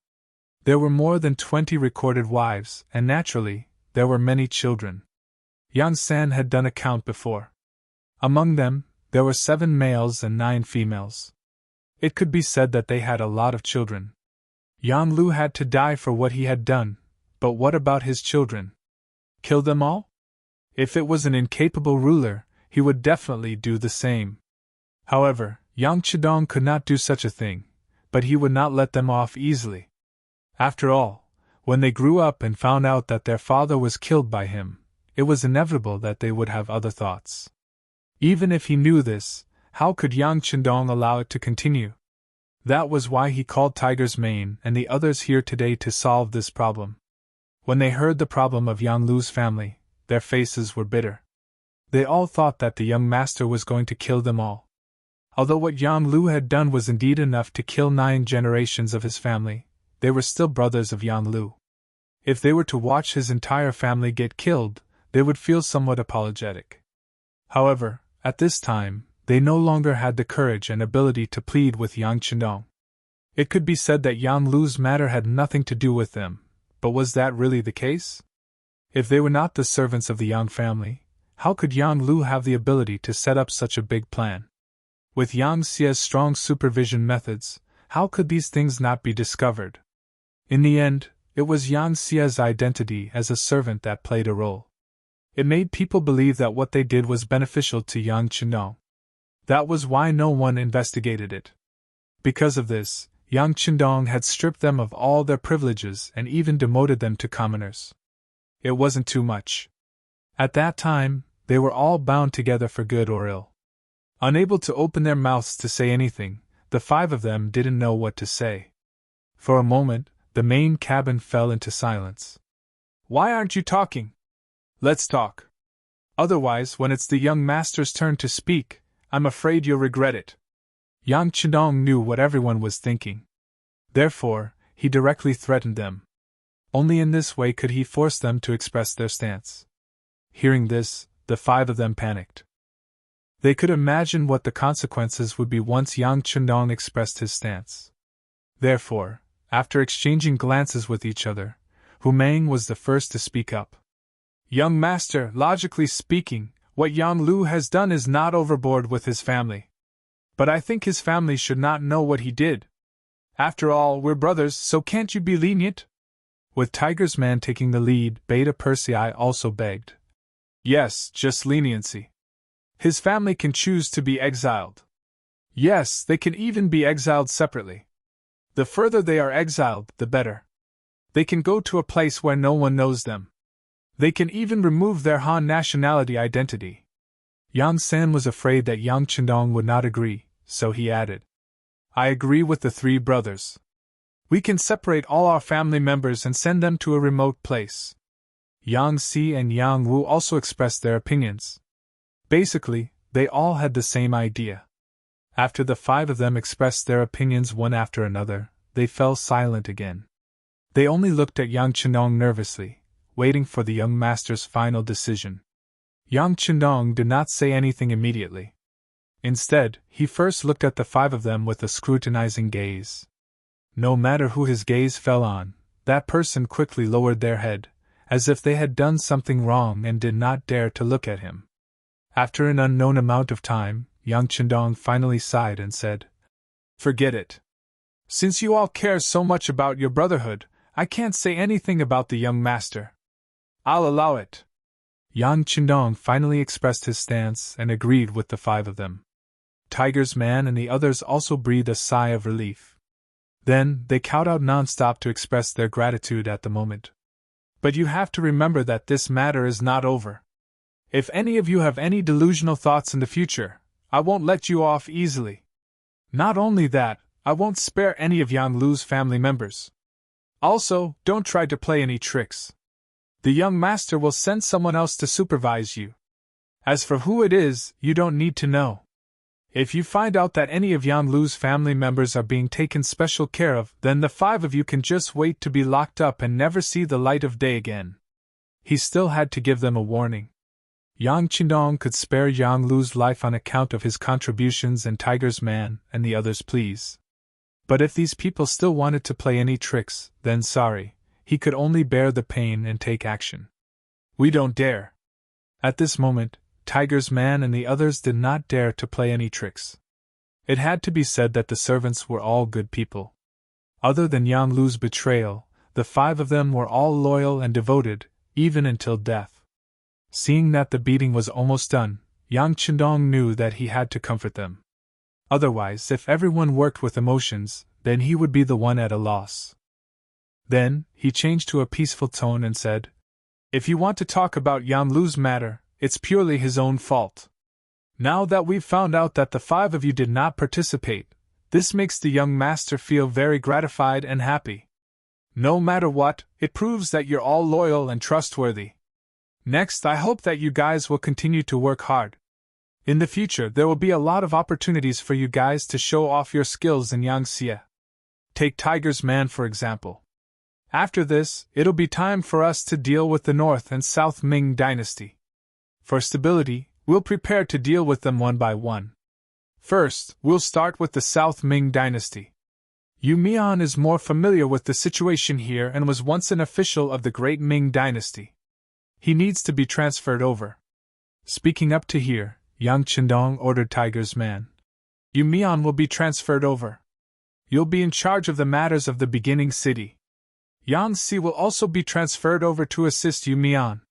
There were more than 20 recorded wives, and naturally, there were many children. Yang San had done a count before. Among them, there were 7 males and 9 females. It could be said that they had a lot of children. Yang Lu had to die for what he had done, but what about his children? Kill them all? If it was an incapable ruler, he would definitely do the same. However, Yang Chendong could not do such a thing, but he would not let them off easily. After all, when they grew up and found out that their father was killed by him, it was inevitable that they would have other thoughts. Even if he knew this, how could Yang Chendong allow it to continue? That was why he called Tiger's Mane and the others here today to solve this problem. When they heard the problem of Yang Lu's family, their faces were bitter. They all thought that the young master was going to kill them all. Although what Yang Lu had done was indeed enough to kill 9 generations of his family, they were still brothers of Yang Lu. If they were to watch his entire family get killed, they would feel somewhat apologetic. However, at this time, they no longer had the courage and ability to plead with Yang Chendong. It could be said that Yang Lu's matter had nothing to do with them, but was that really the case? If they were not the servants of the Yang family, how could Yang Lu have the ability to set up such a big plan? With Yang Xie's strong supervision methods, how could these things not be discovered? In the end, it was Yang Xie's identity as a servant that played a role. It made people believe that what they did was beneficial to Yang Chendong. That was why no one investigated it. Because of this, Yang Chendong had stripped them of all their privileges and even demoted them to commoners. It wasn't too much. At that time, they were all bound together for good or ill. Unable to open their mouths to say anything, the 5 of them didn't know what to say. For a moment, the main cabin fell into silence. Why aren't you talking? Let's talk. Otherwise, when it's the young master's turn to speak, I'm afraid you'll regret it. Yang Chendong knew what everyone was thinking. Therefore, he directly threatened them. Only in this way could he force them to express their stance. Hearing this, the 5 of them panicked. They could imagine what the consequences would be once Yang Chendong expressed his stance. Therefore, after exchanging glances with each other, Ming was the first to speak up. Young master, logically speaking, what Yang Lu has done is not overboard with his family. But I think his family should not know what he did. After all, we're brothers, so can't you be lenient? With Tiger's man taking the lead, Beta Persei also begged. Yes, just leniency. His family can choose to be exiled. Yes, they can even be exiled separately. The further they are exiled, the better. They can go to a place where no one knows them. They can even remove their Han nationality identity. Yang San was afraid that Yang Chendong would not agree, so he added. I agree with the 3 brothers. We can separate all our family members and send them to a remote place. Yang Si and Yang Wu also expressed their opinions. Basically, they all had the same idea. After the 5 of them expressed their opinions one after another, they fell silent again. They only looked at Yang Chendong nervously, waiting for the young master's final decision. Yang Chendong did not say anything immediately. Instead, he first looked at the 5 of them with a scrutinizing gaze. No matter who his gaze fell on, that person quickly lowered their head, as if they had done something wrong and did not dare to look at him. After an unknown amount of time, Yang Chendong finally sighed and said, Forget it. Since you all care so much about your brotherhood, I can't say anything about the young master. I'll allow it. Yang Chendong finally expressed his stance and agreed with the 5 of them. Tiger's man and the others also breathed a sigh of relief. Then, they kowtowed non-stop to express their gratitude at the moment. But you have to remember that this matter is not over. If any of you have any delusional thoughts in the future, I won't let you off easily. Not only that, I won't spare any of Yang Lu's family members. Also, don't try to play any tricks. The young master will send someone else to supervise you. As for who it is, you don't need to know. If you find out that any of Yang Lu's family members are being taken special care of, then the 5 of you can just wait to be locked up and never see the light of day again. He still had to give them a warning. Yang Chendong could spare Yang Lu's life on account of his contributions and Tiger's man and the others' pleas. But if these people still wanted to play any tricks, then sorry, he could only bear the pain and take action. We don't dare. At this moment, Tiger's man and the others did not dare to play any tricks. It had to be said that the servants were all good people. Other than Yang Lu's betrayal, the 5 of them were all loyal and devoted, even until death. Seeing that the beating was almost done, Yang Chendong knew that he had to comfort them. Otherwise, if everyone worked with emotions, then he would be the one at a loss. Then, he changed to a peaceful tone and said, If you want to talk about Yang Lu's matter, it's purely his own fault. Now that we've found out that the 5 of you did not participate, this makes the young master feel very gratified and happy. No matter what, it proves that you're all loyal and trustworthy. Next, I hope that you guys will continue to work hard. In the future, there will be a lot of opportunities for you guys to show off your skills in Yangxia. Take Tiger's man for example. After this, it'll be time for us to deal with the North and South Ming dynasty. For stability, we'll prepare to deal with them one by one. First, we'll start with the South Ming dynasty. Yu Mian is more familiar with the situation here and was once an official of the Great Ming dynasty. He needs to be transferred over. Speaking up to here, Yang Chendong ordered Tiger's man. Yu Mian will be transferred over. You'll be in charge of the matters of the beginning city. Yang Si will also be transferred over to assist Yu Mian.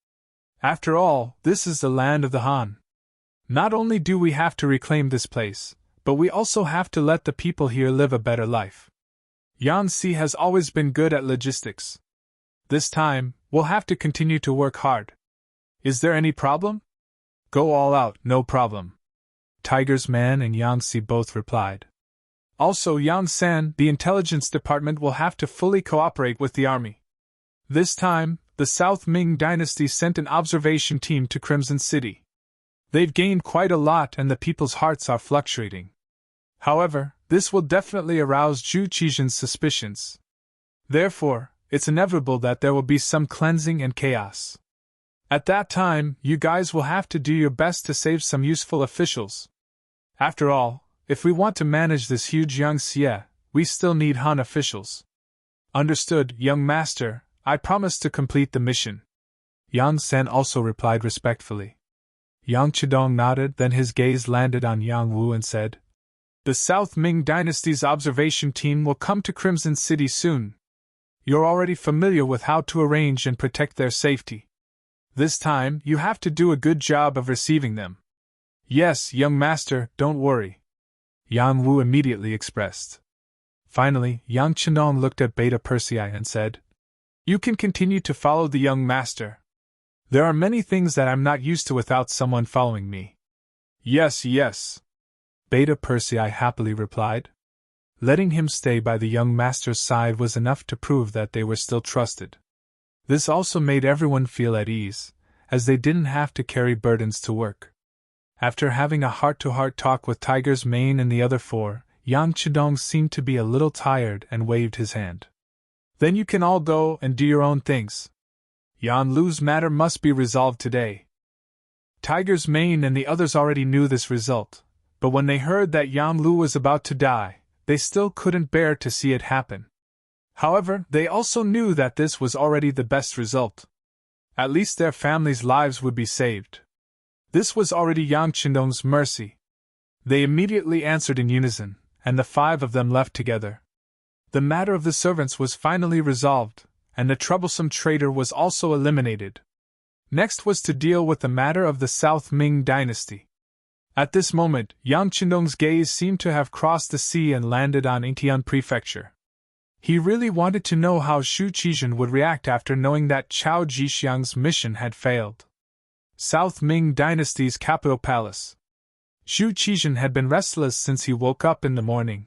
After all, this is the land of the Han. Not only do we have to reclaim this place, but we also have to let the people here live a better life. Yang Si has always been good at logistics. This time, we'll have to continue to work hard. Is there any problem? Go all out, no problem. Tiger's man and Yang Si both replied. Also, Yang San, the intelligence department will have to fully cooperate with the army. This time, the South Ming dynasty sent an observation team to Crimson City. They've gained quite a lot and the people's hearts are fluctuating. However, this will definitely arouse Zhu Qizhen's suspicions. Therefore, it's inevitable that there will be some cleansing and chaos. At that time, you guys will have to do your best to save some useful officials. After all, if we want to manage this huge Yangtze, we still need Han officials. Understood, young master, I promise to complete the mission. Yang Sen also replied respectfully. Yang Chidong nodded, then his gaze landed on Yang Wu and said, The South Ming dynasty's observation team will come to Crimson City soon. You're already familiar with how to arrange and protect their safety. This time, you have to do a good job of receiving them. Yes, young master, don't worry. Yang Wu immediately expressed. Finally, Yang Chenong looked at Beta Persei and said, You can continue to follow the young master. There are many things that I'm not used to without someone following me. Yes, yes. Beta Persei happily replied. Letting him stay by the young master's side was enough to prove that they were still trusted. This also made everyone feel at ease, as they didn't have to carry burdens to work. After having a heart-to-heart talk with Tiger's Mane and the other four, Yang Chidong seemed to be a little tired and waved his hand. Then you can all go and do your own things. Yan Lu's matter must be resolved today. Tiger's Mane and the others already knew this result, but when they heard that Yan Lu was about to die, they still couldn't bear to see it happen. However, they also knew that this was already the best result. At least their families' lives would be saved. This was already Yang Chindong's mercy. They immediately answered in unison, and the five of them left together. The matter of the servants was finally resolved, and the troublesome traitor was also eliminated. Next was to deal with the matter of the South Ming dynasty. At this moment, Yang Chindong's gaze seemed to have crossed the sea and landed on Yingtian Prefecture. He really wanted to know how Zhu Qizhen would react after knowing that Chao Jixiang's mission had failed. South Ming dynasty's capital palace. Zhu Qizhen had been restless since he woke up in the morning.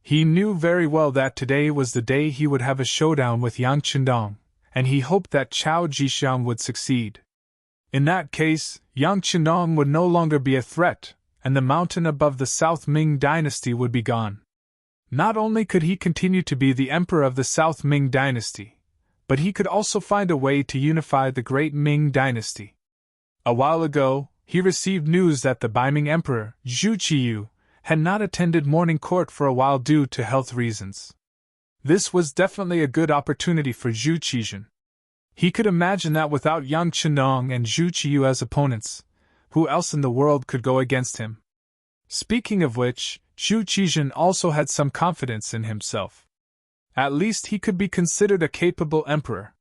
He knew very well that today was the day he would have a showdown with Yang Chindong, and he hoped that Chao Jixiang would succeed. In that case, Yang Chindong would no longer be a threat, and the mountain above the South Ming dynasty would be gone. Not only could he continue to be the emperor of the South Ming dynasty, but he could also find a way to unify the great Ming dynasty. A while ago, he received news that the Beiming emperor, Zhu Qiyu, had not attended morning court for a while due to health reasons. This was definitely a good opportunity for Zhu Qizhen. He could imagine that without Yang Chenong and Zhu Qiyu as opponents, who else in the world could go against him? Speaking of which, Zhu Qizhen also had some confidence in himself. At least he could be considered a capable emperor.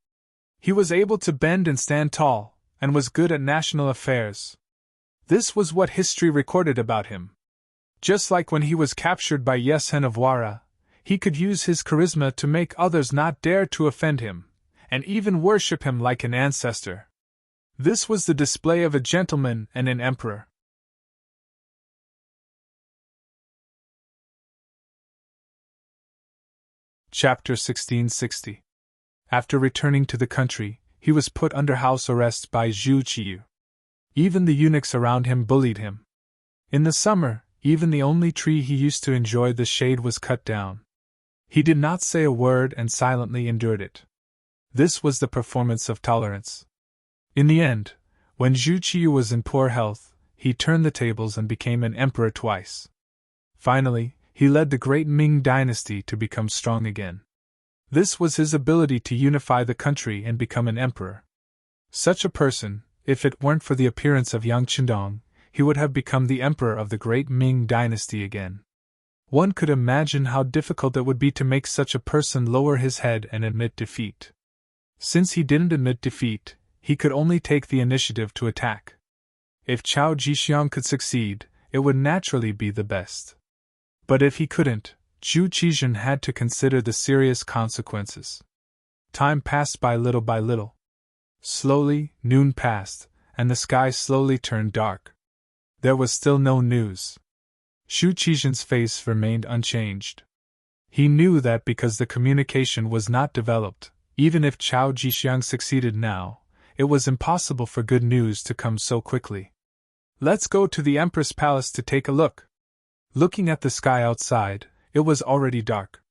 He was able to bend and stand tall, and was good at national affairs. This was what history recorded about him. Just like when he was captured by Yesen of Wara, he could use his charisma to make others not dare to offend him, and even worship him like an ancestor. This was the display of a gentleman and an emperor. Chapter 1660. After returning to the country, he was put under house arrest by Zhu Qiyu. Even the eunuchs around him bullied him. In the summer, even the only tree he used to enjoy the shade was cut down. He did not say a word and silently endured it. This was the performance of tolerance. In the end, when Zhu Qiyu was in poor health, he turned the tables and became an emperor twice. Finally, he led the great Ming dynasty to become strong again. This was his ability to unify the country and become an emperor. Such a person, if it weren't for the appearance of Yang Chindong, he would have become the emperor of the great Ming dynasty again. One could imagine how difficult it would be to make such a person lower his head and admit defeat. Since he didn't admit defeat, he could only take the initiative to attack. If Chao Jixiang could succeed, it would naturally be the best. But if he couldn't, Zhu Qizhen had to consider the serious consequences. Time passed by little by little. Slowly, noon passed, and the sky slowly turned dark. There was still no news. Zhu Qizhen's face remained unchanged. He knew that because the communication was not developed, Even if Chao Jixiang succeeded now, it was impossible for good news to come so quickly. Let's go to the Empress Palace to take a look. Looking at the sky outside, it was already dark.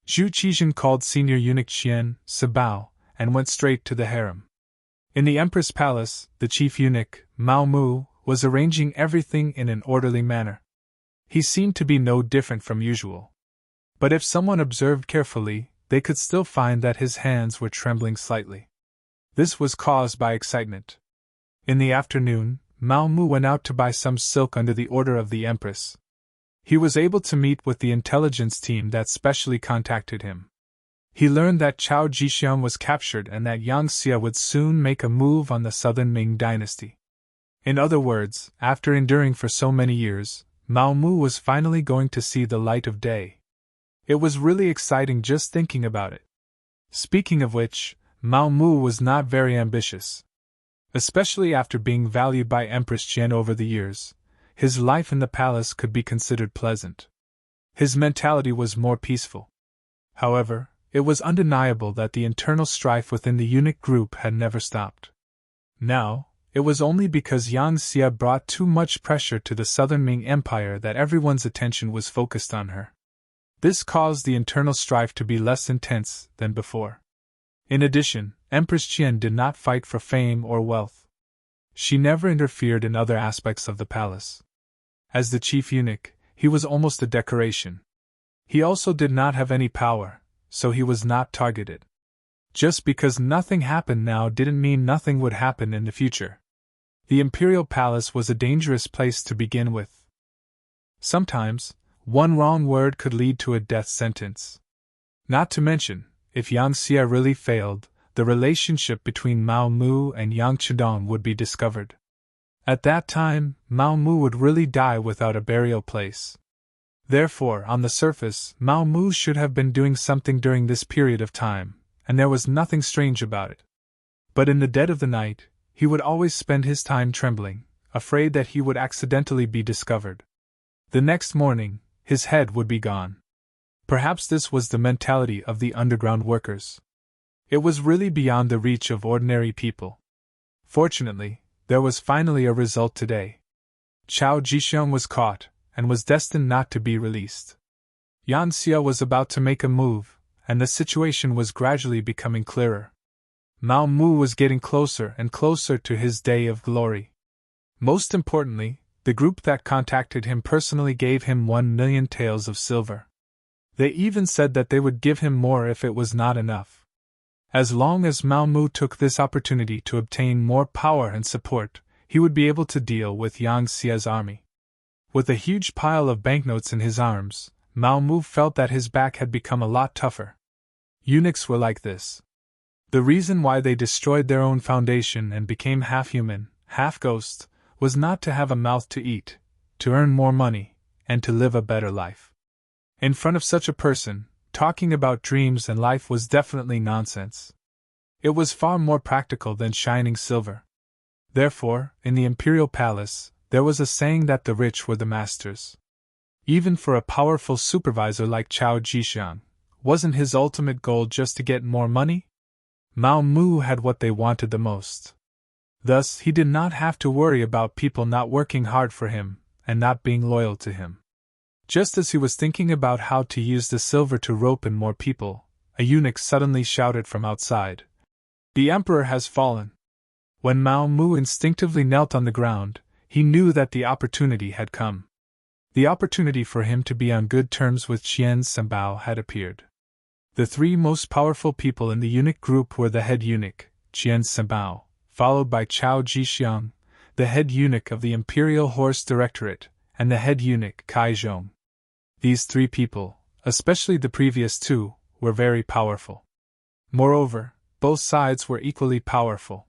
Zhu Qizhen called senior eunuch Qian Sabao and went straight to the harem. In the Empress Palace, the chief eunuch, Mao Mu, was arranging everything in an orderly manner. He seemed to be no different from usual. But if someone observed carefully, they could still find that his hands were trembling slightly. This was caused by excitement. In the afternoon, Mao Mu went out to buy some silk under the order of the Empress. He was able to meet with the intelligence team that specially contacted him. He learned that Chao Jixiang was captured and that Yang Xia would soon make a move on the southern Ming dynasty. In other words, after enduring for so many years, Mao Mu was finally going to see the light of day. It was really exciting just thinking about it. Speaking of which, Mao Mu was not very ambitious. Especially after being valued by Empress Qian over the years, his life in the palace could be considered pleasant. His mentality was more peaceful. However, it was undeniable that the internal strife within the eunuch group had never stopped. Now, it was only because Yang Xia brought too much pressure to the southern Ming Empire that everyone's attention was focused on her. This caused the internal strife to be less intense than before. In addition, Empress Qian did not fight for fame or wealth. She never interfered in other aspects of the palace. As the chief eunuch, he was almost a decoration. He also did not have any power, so he was not targeted. Just because nothing happened now didn't mean nothing would happen in the future. The imperial palace was a dangerous place to begin with. Sometimes, one wrong word could lead to a death sentence. Not to mention, if Yang Xia really failed, the relationship between Mao Mu and Yang Chidong would be discovered. At that time, Mao Mu would really die without a burial place. Therefore, on the surface, Mao Mu should have been doing something during this period of time, and there was nothing strange about it. But in the dead of the night, he would always spend his time trembling, afraid that he would accidentally be discovered. The next morning, his head would be gone. Perhaps this was the mentality of the underground workers. It was really beyond the reach of ordinary people. Fortunately, there was finally a result today. Chao Jixiang was caught, and was destined not to be released. Yang Xia was about to make a move, and the situation was gradually becoming clearer. Mao Mu was getting closer and closer to his day of glory. Most importantly, the group that contacted him personally gave him 1 million taels of silver. They even said that they would give him more if it was not enough. As long as Mao Mu took this opportunity to obtain more power and support, he would be able to deal with Yang Xia's army. With a huge pile of banknotes in his arms, Mao Mu felt that his back had become a lot tougher. Eunuchs were like this. The reason why they destroyed their own foundation and became half-human, half-ghost, was not to have a mouth to eat, to earn more money, and to live a better life. In front of such a person, talking about dreams and life was definitely nonsense. It was far more practical than shining silver. Therefore, in the imperial palace, there was a saying that the rich were the masters. Even for a powerful supervisor like Chao Jixiang, wasn't his ultimate goal just to get more money? Mao Mu had what they wanted the most. Thus, he did not have to worry about people not working hard for him, and not being loyal to him. Just as he was thinking about how to use the silver to rope in more people, a eunuch suddenly shouted from outside, "The emperor has fallen!" When Mao Mu instinctively knelt on the ground, he knew that the opportunity had come. The opportunity for him to be on good terms with Qian Sabao had appeared. The three most powerful people in the eunuch group were the head eunuch, Qian Sabao, followed by Chao Jixiang, the head eunuch of the Imperial Horse Directorate, and the head eunuch Kai Zhong. These three people, especially the previous two, were very powerful. Moreover, both sides were equally powerful.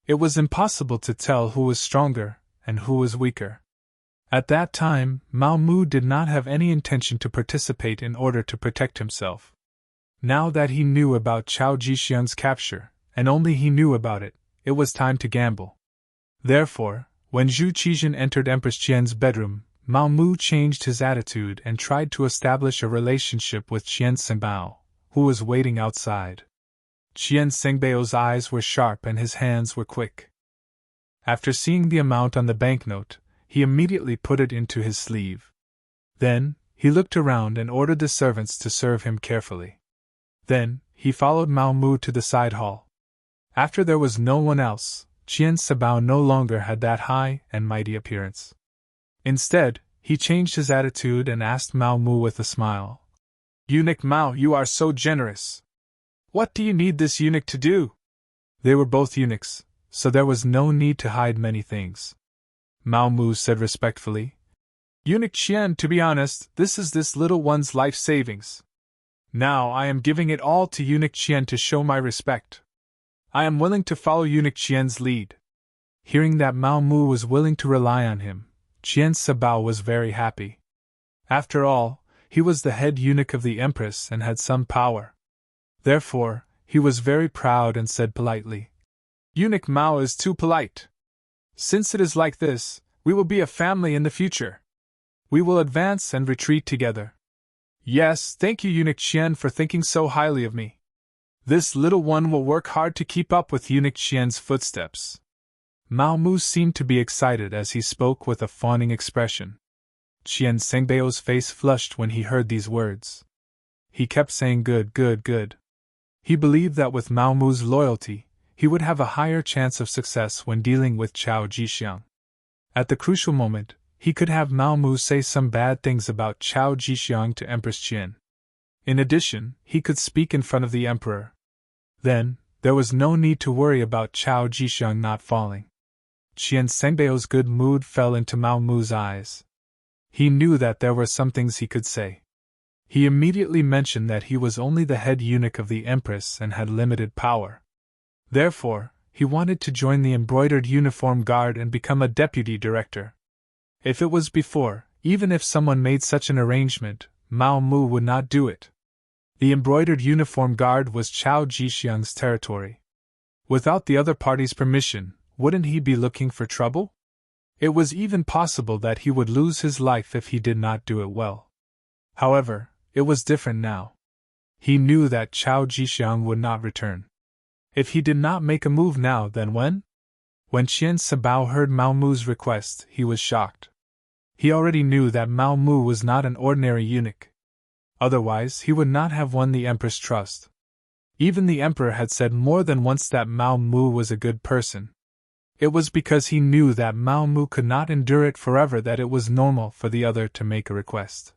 It was impossible to tell who was stronger and who was weaker. At that time, Mao Mu did not have any intention to participate in order to protect himself. Now that he knew about Chao Jixiang's capture, and only he knew about it, it was time to gamble. Therefore, when Zhu Qizhen entered Empress Qian's bedroom, Mao Mu changed his attitude and tried to establish a relationship with Qian Sabao, who was waiting outside. Qian Sengbeo's eyes were sharp and his hands were quick. After seeing the amount on the banknote, he immediately put it into his sleeve. Then, he looked around and ordered the servants to serve him carefully. Then, he followed Mao Mu to the side hall. After there was no one else, Qian Sabao no longer had that high and mighty appearance. Instead, he changed his attitude and asked Mao Mu with a smile. "Eunuch Mao, you are so generous. What do you need this eunuch to do?" They were both eunuchs, so there was no need to hide many things. Mao Mu said respectfully, "Eunuch Qian, to be honest, this is this little one's life savings. Now I am giving it all to Eunuch Qian to show my respect. I am willing to follow Eunuch Qian's lead." Hearing that Mao Mu was willing to rely on him, Qian Sabao was very happy. After all, he was the head eunuch of the Empress and had some power. Therefore, he was very proud and said politely, "Eunuch Mao is too polite. Since it is like this, we will be a family in the future. We will advance and retreat together. Yes, thank you Eunuch Qian for thinking so highly of me. This little one will work hard to keep up with Eunuch Qian's footsteps." Mao Mu seemed to be excited as he spoke with a fawning expression. Qian Sengbeo's face flushed when he heard these words. He kept saying good, good, good. He believed that with Mao Mu's loyalty, he would have a higher chance of success when dealing with Chao Jixiang. At the crucial moment, he could have Mao Mu say some bad things about Chao Jixiang to Empress Qian. In addition, he could speak in front of the emperor. Then, there was no need to worry about Chao Jixiang not falling. Qian Sengbeo's good mood fell into Mao Mu's eyes. He knew that there were some things he could say. He immediately mentioned that he was only the head eunuch of the Empress and had limited power. Therefore, he wanted to join the embroidered uniform guard and become a deputy director. If it was before, even if someone made such an arrangement, Mao Mu would not do it. The embroidered uniform guard was Chao Jixiang's territory. Without the other party's permission, wouldn't he be looking for trouble? It was even possible that he would lose his life if he did not do it well. However, it was different now. He knew that Chao Jixiang would not return. If he did not make a move now, then when? When Qian Sabao heard Mao Mu's request, he was shocked. He already knew that Mao Mu was not an ordinary eunuch. Otherwise, he would not have won the Emperor's trust. Even the Emperor had said more than once that Mao Mu was a good person. It was because he knew that Mao Mu could not endure it forever that it was normal for the other to make a request.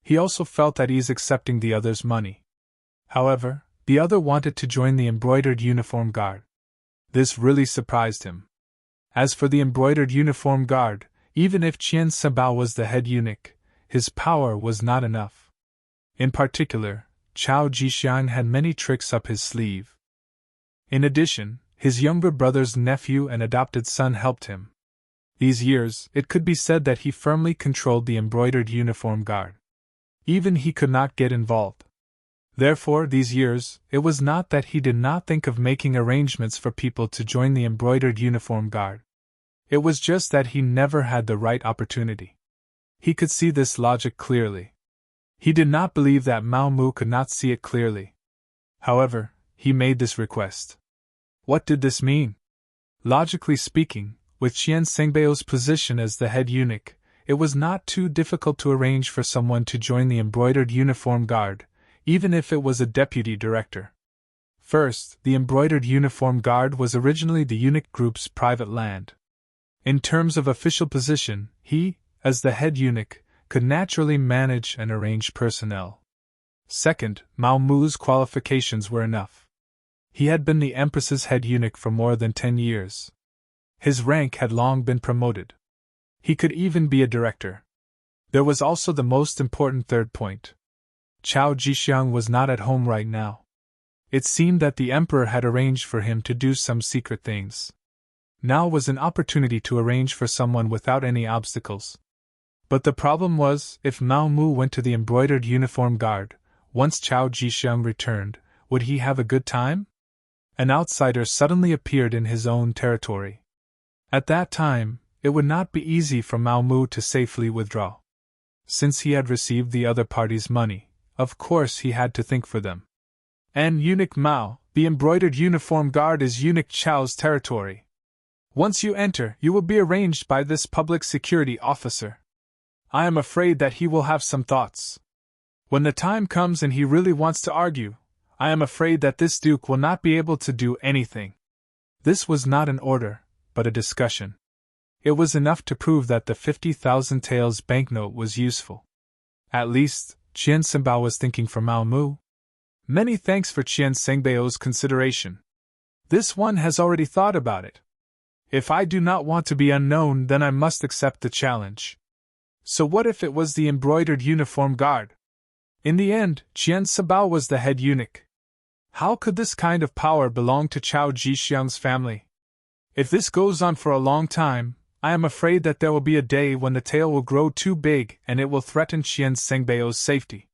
He also felt at ease accepting the other's money. However, the other wanted to join the embroidered uniform guard. This really surprised him. As for the embroidered uniform guard, even if Qian Sabao was the head eunuch, his power was not enough. In particular, Chao Jixiang had many tricks up his sleeve. In addition, his younger brother's nephew and adopted son helped him. These years, it could be said that he firmly controlled the embroidered uniform guard. Even he could not get involved. Therefore, these years, it was not that he did not think of making arrangements for people to join the embroidered uniform guard. It was just that he never had the right opportunity. He could see this logic clearly. He did not believe that Mao Mu could not see it clearly. However, he made this request. What did this mean? Logically speaking, with Qian Sengbeo's position as the head eunuch, it was not too difficult to arrange for someone to join the embroidered uniform guard, even if it was a deputy director. First, the embroidered uniform guard was originally the eunuch group's private land. In terms of official position, he, as the head eunuch, could naturally manage and arrange personnel. Second, Mao Mu's qualifications were enough. He had been the Empress's head eunuch for more than 10 years. His rank had long been promoted. He could even be a director. There was also the most important third point. Chao Jixiang was not at home right now. It seemed that the Emperor had arranged for him to do some secret things. Now was an opportunity to arrange for someone without any obstacles. But the problem was, if Mao Mu went to the embroidered uniform guard, once Chao Jixiang returned, would he have a good time? An outsider suddenly appeared in his own territory. At that time, it would not be easy for Mao Mu to safely withdraw. Since he had received the other party's money, of course he had to think for them. And Eunuch Mao, The embroidered uniform guard is eunuch Chao's territory. Once you enter, you will be arranged by this public security officer. I am afraid that he will have some thoughts. When the time comes and he really wants to argue, I am afraid that this duke will not be able to do anything. This was not an order, but a discussion. It was enough to prove that the 50,000 taels banknote was useful. At least, Qian Senbao was thinking for Mao Mu. Many thanks for Qian Sengbao's consideration. This one has already thought about it. If I do not want to be unknown, then I must accept the challenge. So what if it was the embroidered uniform guard? In the end, Qian Senbao was the head eunuch. How could this kind of power belong to Chao Jixiang's family? If this goes on for a long time, I am afraid that there will be a day when the tail will grow too big and it will threaten Qian Sengbao's safety.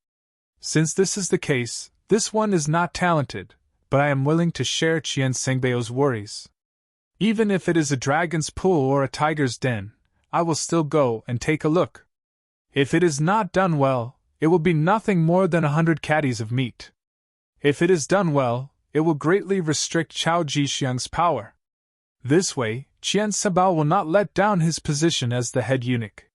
Since this is the case, this one is not talented, but I am willing to share Qian Sengbao's worries. Even if it is a dragon's pool or a tiger's den, I will still go and take a look. If it is not done well, it will be nothing more than 100 caddies of meat. If it is done well, it will greatly restrict Chao Jixiang's power. This way, Qian Senbao will not let down his position as the head eunuch.